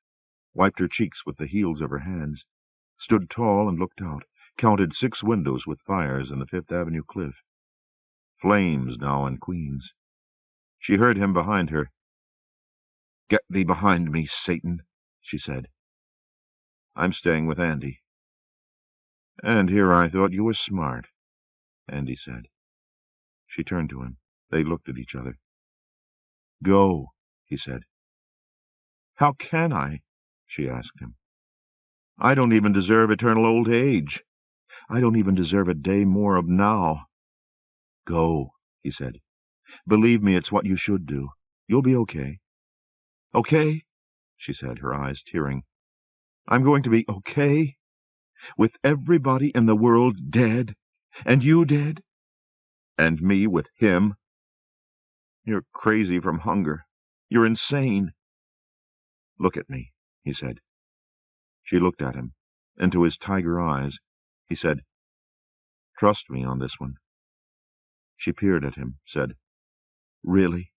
wiped her cheeks with the heels of her hands, stood tall and looked out, counted 6 windows with fires in the Fifth Avenue cliff. Flames now in Queens. She heard him behind her. "Get thee behind me, Satan," she said. "I'm staying with Andy." "And here I thought you were smart," Andy said. She turned to him. They looked at each other. "Go," he said. "How can I?" she asked him. "I don't even deserve eternal old age. I don't even deserve a day more of now." "Go," he said. "Believe me, it's what you should do. You'll be okay." "Okay," she said, her eyes tearing. "I'm going to be okay? With everybody in the world dead, and you dead, and me with him? You're crazy from hunger. You're insane." "Look at me," he said. She looked at him, into his tiger eyes. He said, "Trust me on this one." She peered at him, said, Really?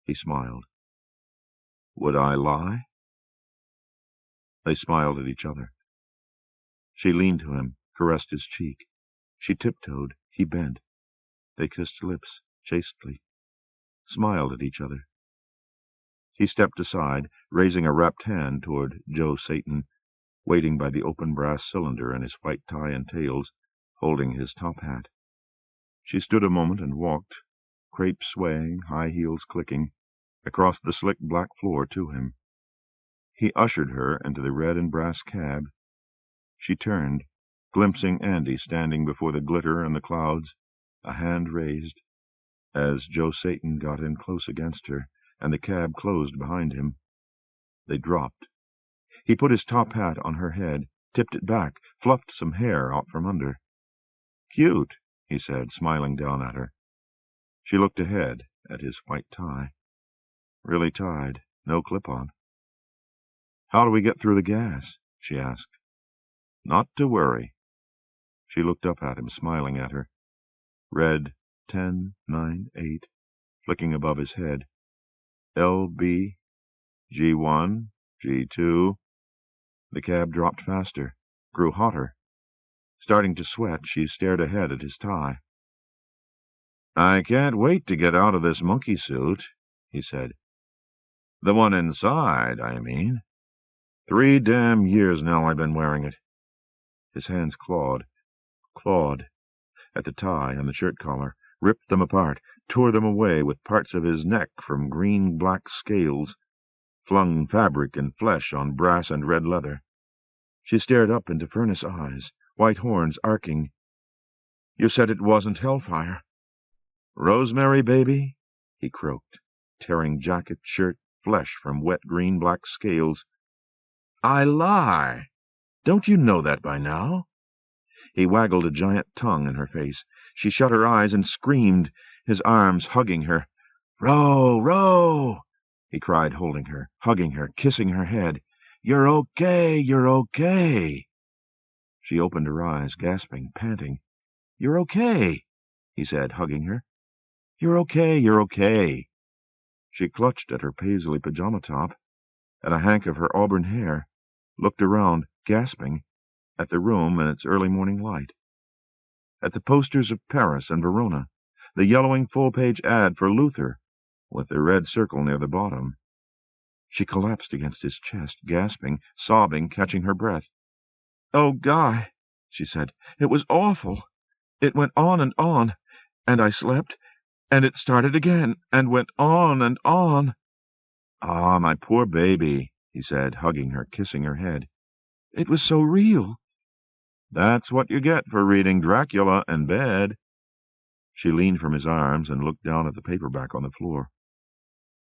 He smiled. Would I lie? They smiled at each other. She leaned to him, caressed his cheek. She tiptoed. He bent. They kissed lips, chastely, smiled at each other. He stepped aside, raising a wrapped hand toward Joe Satan, waiting by the open brass cylinder in his white tie and tails, holding his top hat. She stood a moment and walked, crepe swaying, high heels clicking, across the slick black floor to him. He ushered her into the red and brass cab. She turned, glimpsing Andy standing before the glitter and the clouds, a hand raised, as Joe Satan got in close against her, and the cab closed behind him. They dropped. He put his top hat on her head, tipped it back, fluffed some hair out from under. "Cute," he said, smiling down at her. She looked ahead at his white tie. Really tied, no clip-on. "How do we get through the gas?" she asked. "Not to worry." She looked up at him, smiling at her. Read 10, 9, 8, flicking above his head. LB, G1, G2. The cab dropped faster, grew hotter. Starting to sweat, she stared ahead at his tie. "I can't wait to get out of this monkey suit," he said. "The one inside, I mean. 3 damn years now I've been wearing it." His hands clawed at the tie and the shirt collar, ripped them apart, tore them away with parts of his neck from green-black scales, flung fabric and flesh on brass and red leather. She stared up into furnace eyes, white horns arcing. "You said it wasn't hellfire." "Rosemary, baby," he croaked, tearing jacket, shirt, flesh from wet green-black scales. "I lie. Don't you know that by now?" He waggled a giant tongue in her face. She shut her eyes and screamed, his arms hugging her. "Ro, Ro!" he cried, holding her, hugging her, kissing her head. "You're okay, you're okay." She opened her eyes, gasping, panting. "You're okay," he said, hugging her. "You're okay, you're okay." She clutched at her paisley pajama top, at a hank of her auburn hair, looked around, gasping, at the room and its early morning light, at the posters of Paris and Verona, the yellowing full-page ad for Luther, with the red circle near the bottom. She collapsed against his chest, gasping, sobbing, catching her breath. "Oh, Guy," she said, "it was awful. It went on, and I slept, and it started again, and went on and on." "Ah, my poor baby," he said, hugging her, kissing her head. "It was so real." "That's what you get for reading Dracula in bed." She leaned from his arms and looked down at the paperback on the floor.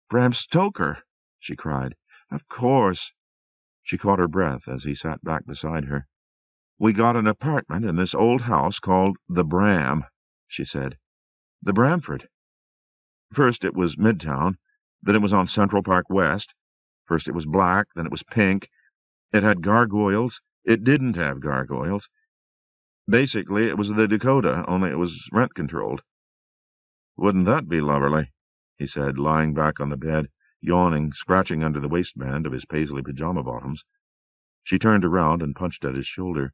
"Bram Stoker!" she cried. "Of course." She caught her breath as he sat back beside her. "We got an apartment in this old house called the Bram," she said. "The Bramford. First it was Midtown, then it was on Central Park West. First it was black, then it was pink. It had gargoyles. It didn't have gargoyles. Basically, it was the Dakota, only it was rent-controlled." "Wouldn't that be lovely?" he said, lying back on the bed, yawning, scratching under the waistband of his paisley pajama bottoms. She turned around and punched at his shoulder.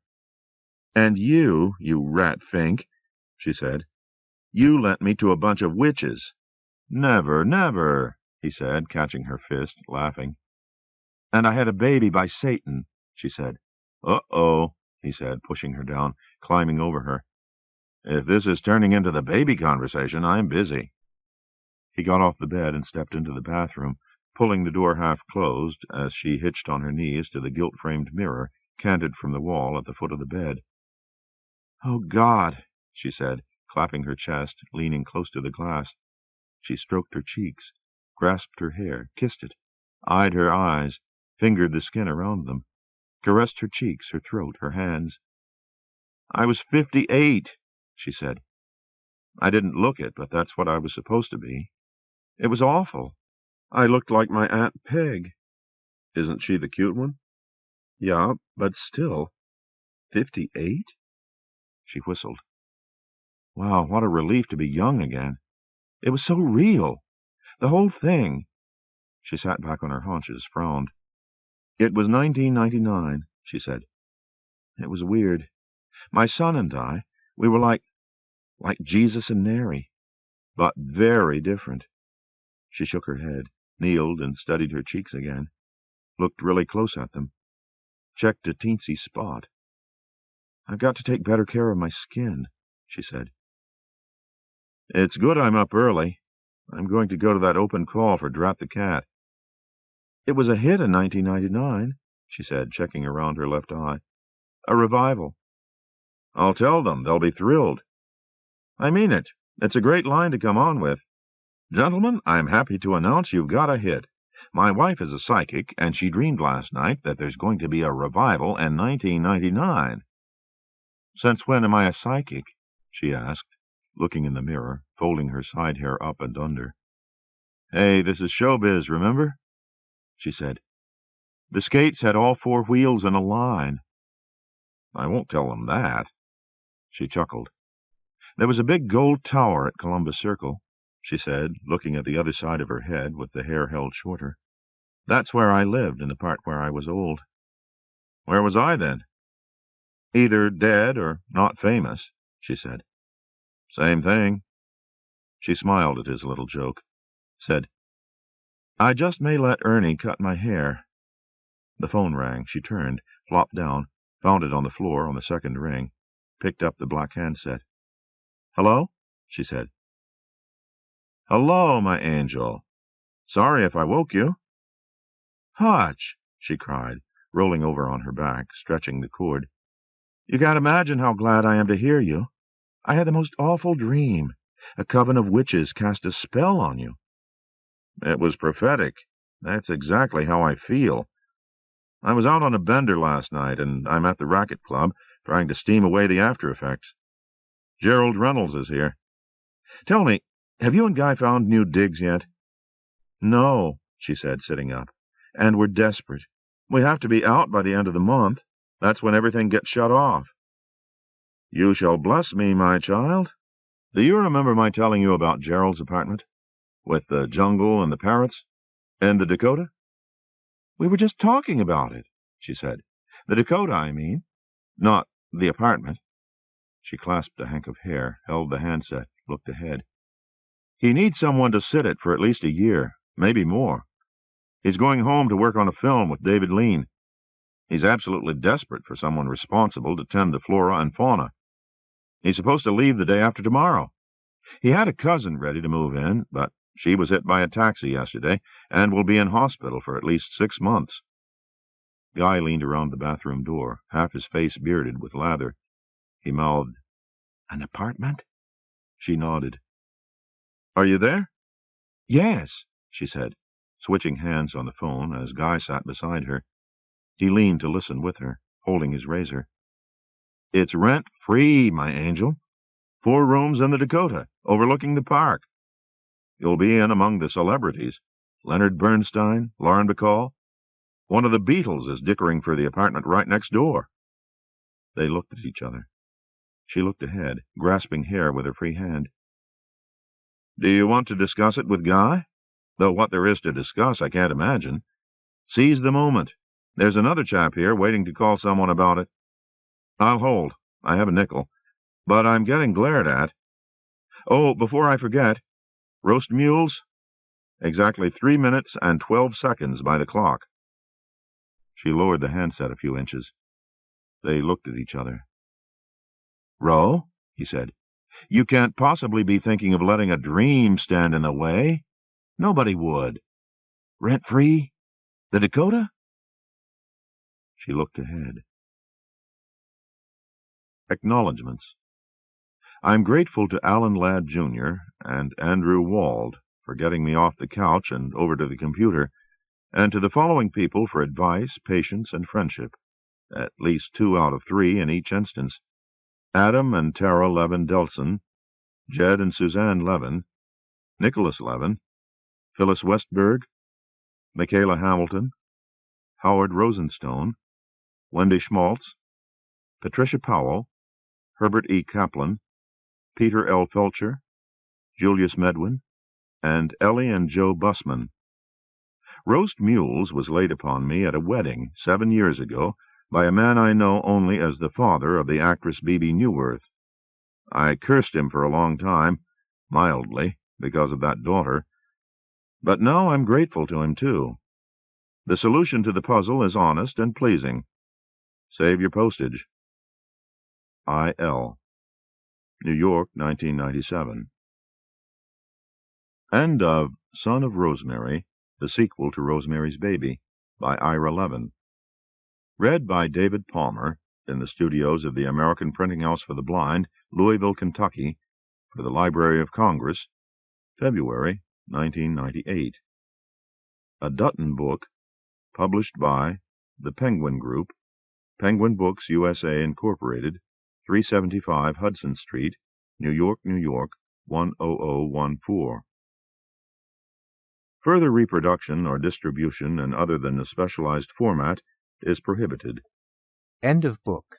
"And you rat fink," she said, "you lent me to a bunch of witches." "Never, never," he said, catching her fist, laughing. "And I had a baby by Satan," she said. "Uh-oh," he said, pushing her down, climbing over her. "If this is turning into the baby conversation, I'm busy." He got off the bed and stepped into the bathroom, pulling the door half closed as she hitched on her knees to the gilt-framed mirror, canted from the wall at the foot of the bed. "Oh, God," she said, clapping her chest, leaning close to the glass. She stroked her cheeks, grasped her hair, kissed it, eyed her eyes, fingered the skin around them, caressed her cheeks, her throat, her hands. "I was 58, she said. "I didn't look it, but that's what I was supposed to be. It was awful. I looked like my Aunt Peg." "Isn't she the cute one?" "Yeah, but still. 58? She whistled. "Wow, what a relief to be young again. It was so real. The whole thing. She sat back on her haunches, frowned. It was 1999, she said. It was weird. My son and I, we were like Jesus and Mary, but very different. She shook her head, kneeled and studied her cheeks again, looked really close at them, checked a teensy spot. I've got to take better care of my skin, she said. It's good I'm up early. I'm going to go to that open call for Drat the Cat. It was a hit in 1999, she said, checking around her left eye. A revival. I'll tell them. They'll be thrilled. I mean it. It's a great line to come on with. Gentlemen, I'm happy to announce you've got a hit. My wife is a psychic, and she dreamed last night that there's going to be a revival in 1999. Since when am I a psychic? She asked, looking in the mirror, folding her side hair up and under. Hey, this is showbiz, remember? She said. The skates had all 4 wheels in a line. I won't tell them that. She chuckled. There was a big gold tower at Columbus Circle, she said, looking at the other side of her head with the hair held shorter. That's where I lived, in the part where I was old. Where was I then? Either dead or not famous, she said. Same thing. She smiled at his little joke, said, I just may let Ernie cut my hair. The phone rang. She turned, flopped down, found it on the floor on the second ring, picked up the black handset. Hello? She said. Hello, my angel. Sorry if I woke you. Hutch, she cried, rolling over on her back, stretching the cord. You can't imagine how glad I am to hear you. I had the most awful dream. A coven of witches cast a spell on you. It was prophetic. That's exactly how I feel. I was out on a bender last night, and I'm at the racket club, trying to steam away the after-effects. Gerald Reynolds is here. Tell me, have you and Guy found new digs yet? No, she said, sitting up. And we're desperate. We have to be out by the end of the month. That's when everything gets shut off. You shall bless me, my child. Do you remember my telling you about Gerald's apartment? With the jungle and the parrots? In the Dakota? We were just talking about it, she said. The Dakota, I mean. Not the apartment. She clasped a hank of hair, held the handset, looked ahead. He needs someone to sit it for at least a year, maybe more. He's going home to work on a film with David Lean. He's absolutely desperate for someone responsible to tend the flora and fauna. He's supposed to leave the day after tomorrow. He had a cousin ready to move in, but she was hit by a taxi yesterday and will be in hospital for at least 6 months. Guy leaned around the bathroom door, half his face bearded with lather. He mouthed, An apartment? She nodded. Are you there? Yes, she said, switching hands on the phone as Guy sat beside her. He leaned to listen with her, holding his razor. It's rent-free, my angel. 4 rooms in the Dakota, overlooking the park. You'll be in among the celebrities. Leonard Bernstein, Lauren Bacall. One of the Beatles is dickering for the apartment right next door. They looked at each other. She looked ahead, grasping hair with her free hand. Do you want to discuss it with Guy? Though what there is to discuss I can't imagine. Seize the moment. There's another chap here waiting to call someone about it. I'll hold. I have a nickel. But I'm getting glared at. Oh, before I forget, roast mules? Exactly 3 minutes and 12 seconds by the clock. She lowered the handset a few inches. They looked at each other. Ro, he said, you can't possibly be thinking of letting a dream stand in the way. Nobody would. Rent-free? The Dakota? She looked ahead. Acknowledgments. I'm grateful to Alan Ladd, Jr. and Andrew Wald for getting me off the couch and over to the computer, and to the following people for advice, patience, and friendship, at least 2 out of 3 in each instance. Adam and Tara Levin Delson, Jed and Suzanne Levin, Nicholas Levin, Phyllis Westberg, Michaela Hamilton, Howard Rosenstone, Wendy Schmaltz, Patricia Powell, Herbert E. Kaplan, Peter L. Felcher, Julius Medwin, and Ellie and Joe Bussman. Roast mules was laid upon me at a wedding 7 years ago by a man I know only as the father of the actress Bebe Neuwirth. I cursed him for a long time, mildly, because of that daughter, but now I'm grateful to him, too. The solution to the puzzle is honest and pleasing. Save your postage. I.L. New York, 1997. End of Son of Rosemary, the sequel to Rosemary's Baby, by Ira Levin. Read by David Palmer in the studios of the American Printing House for the Blind, Louisville, Kentucky, for the Library of Congress, February 1998. A Dutton book, published by the Penguin Group, Penguin Books, USA, Incorporated, 375 Hudson Street, New York, New York, 10014. Further reproduction or distribution in other than a specialized format is prohibited. End of book.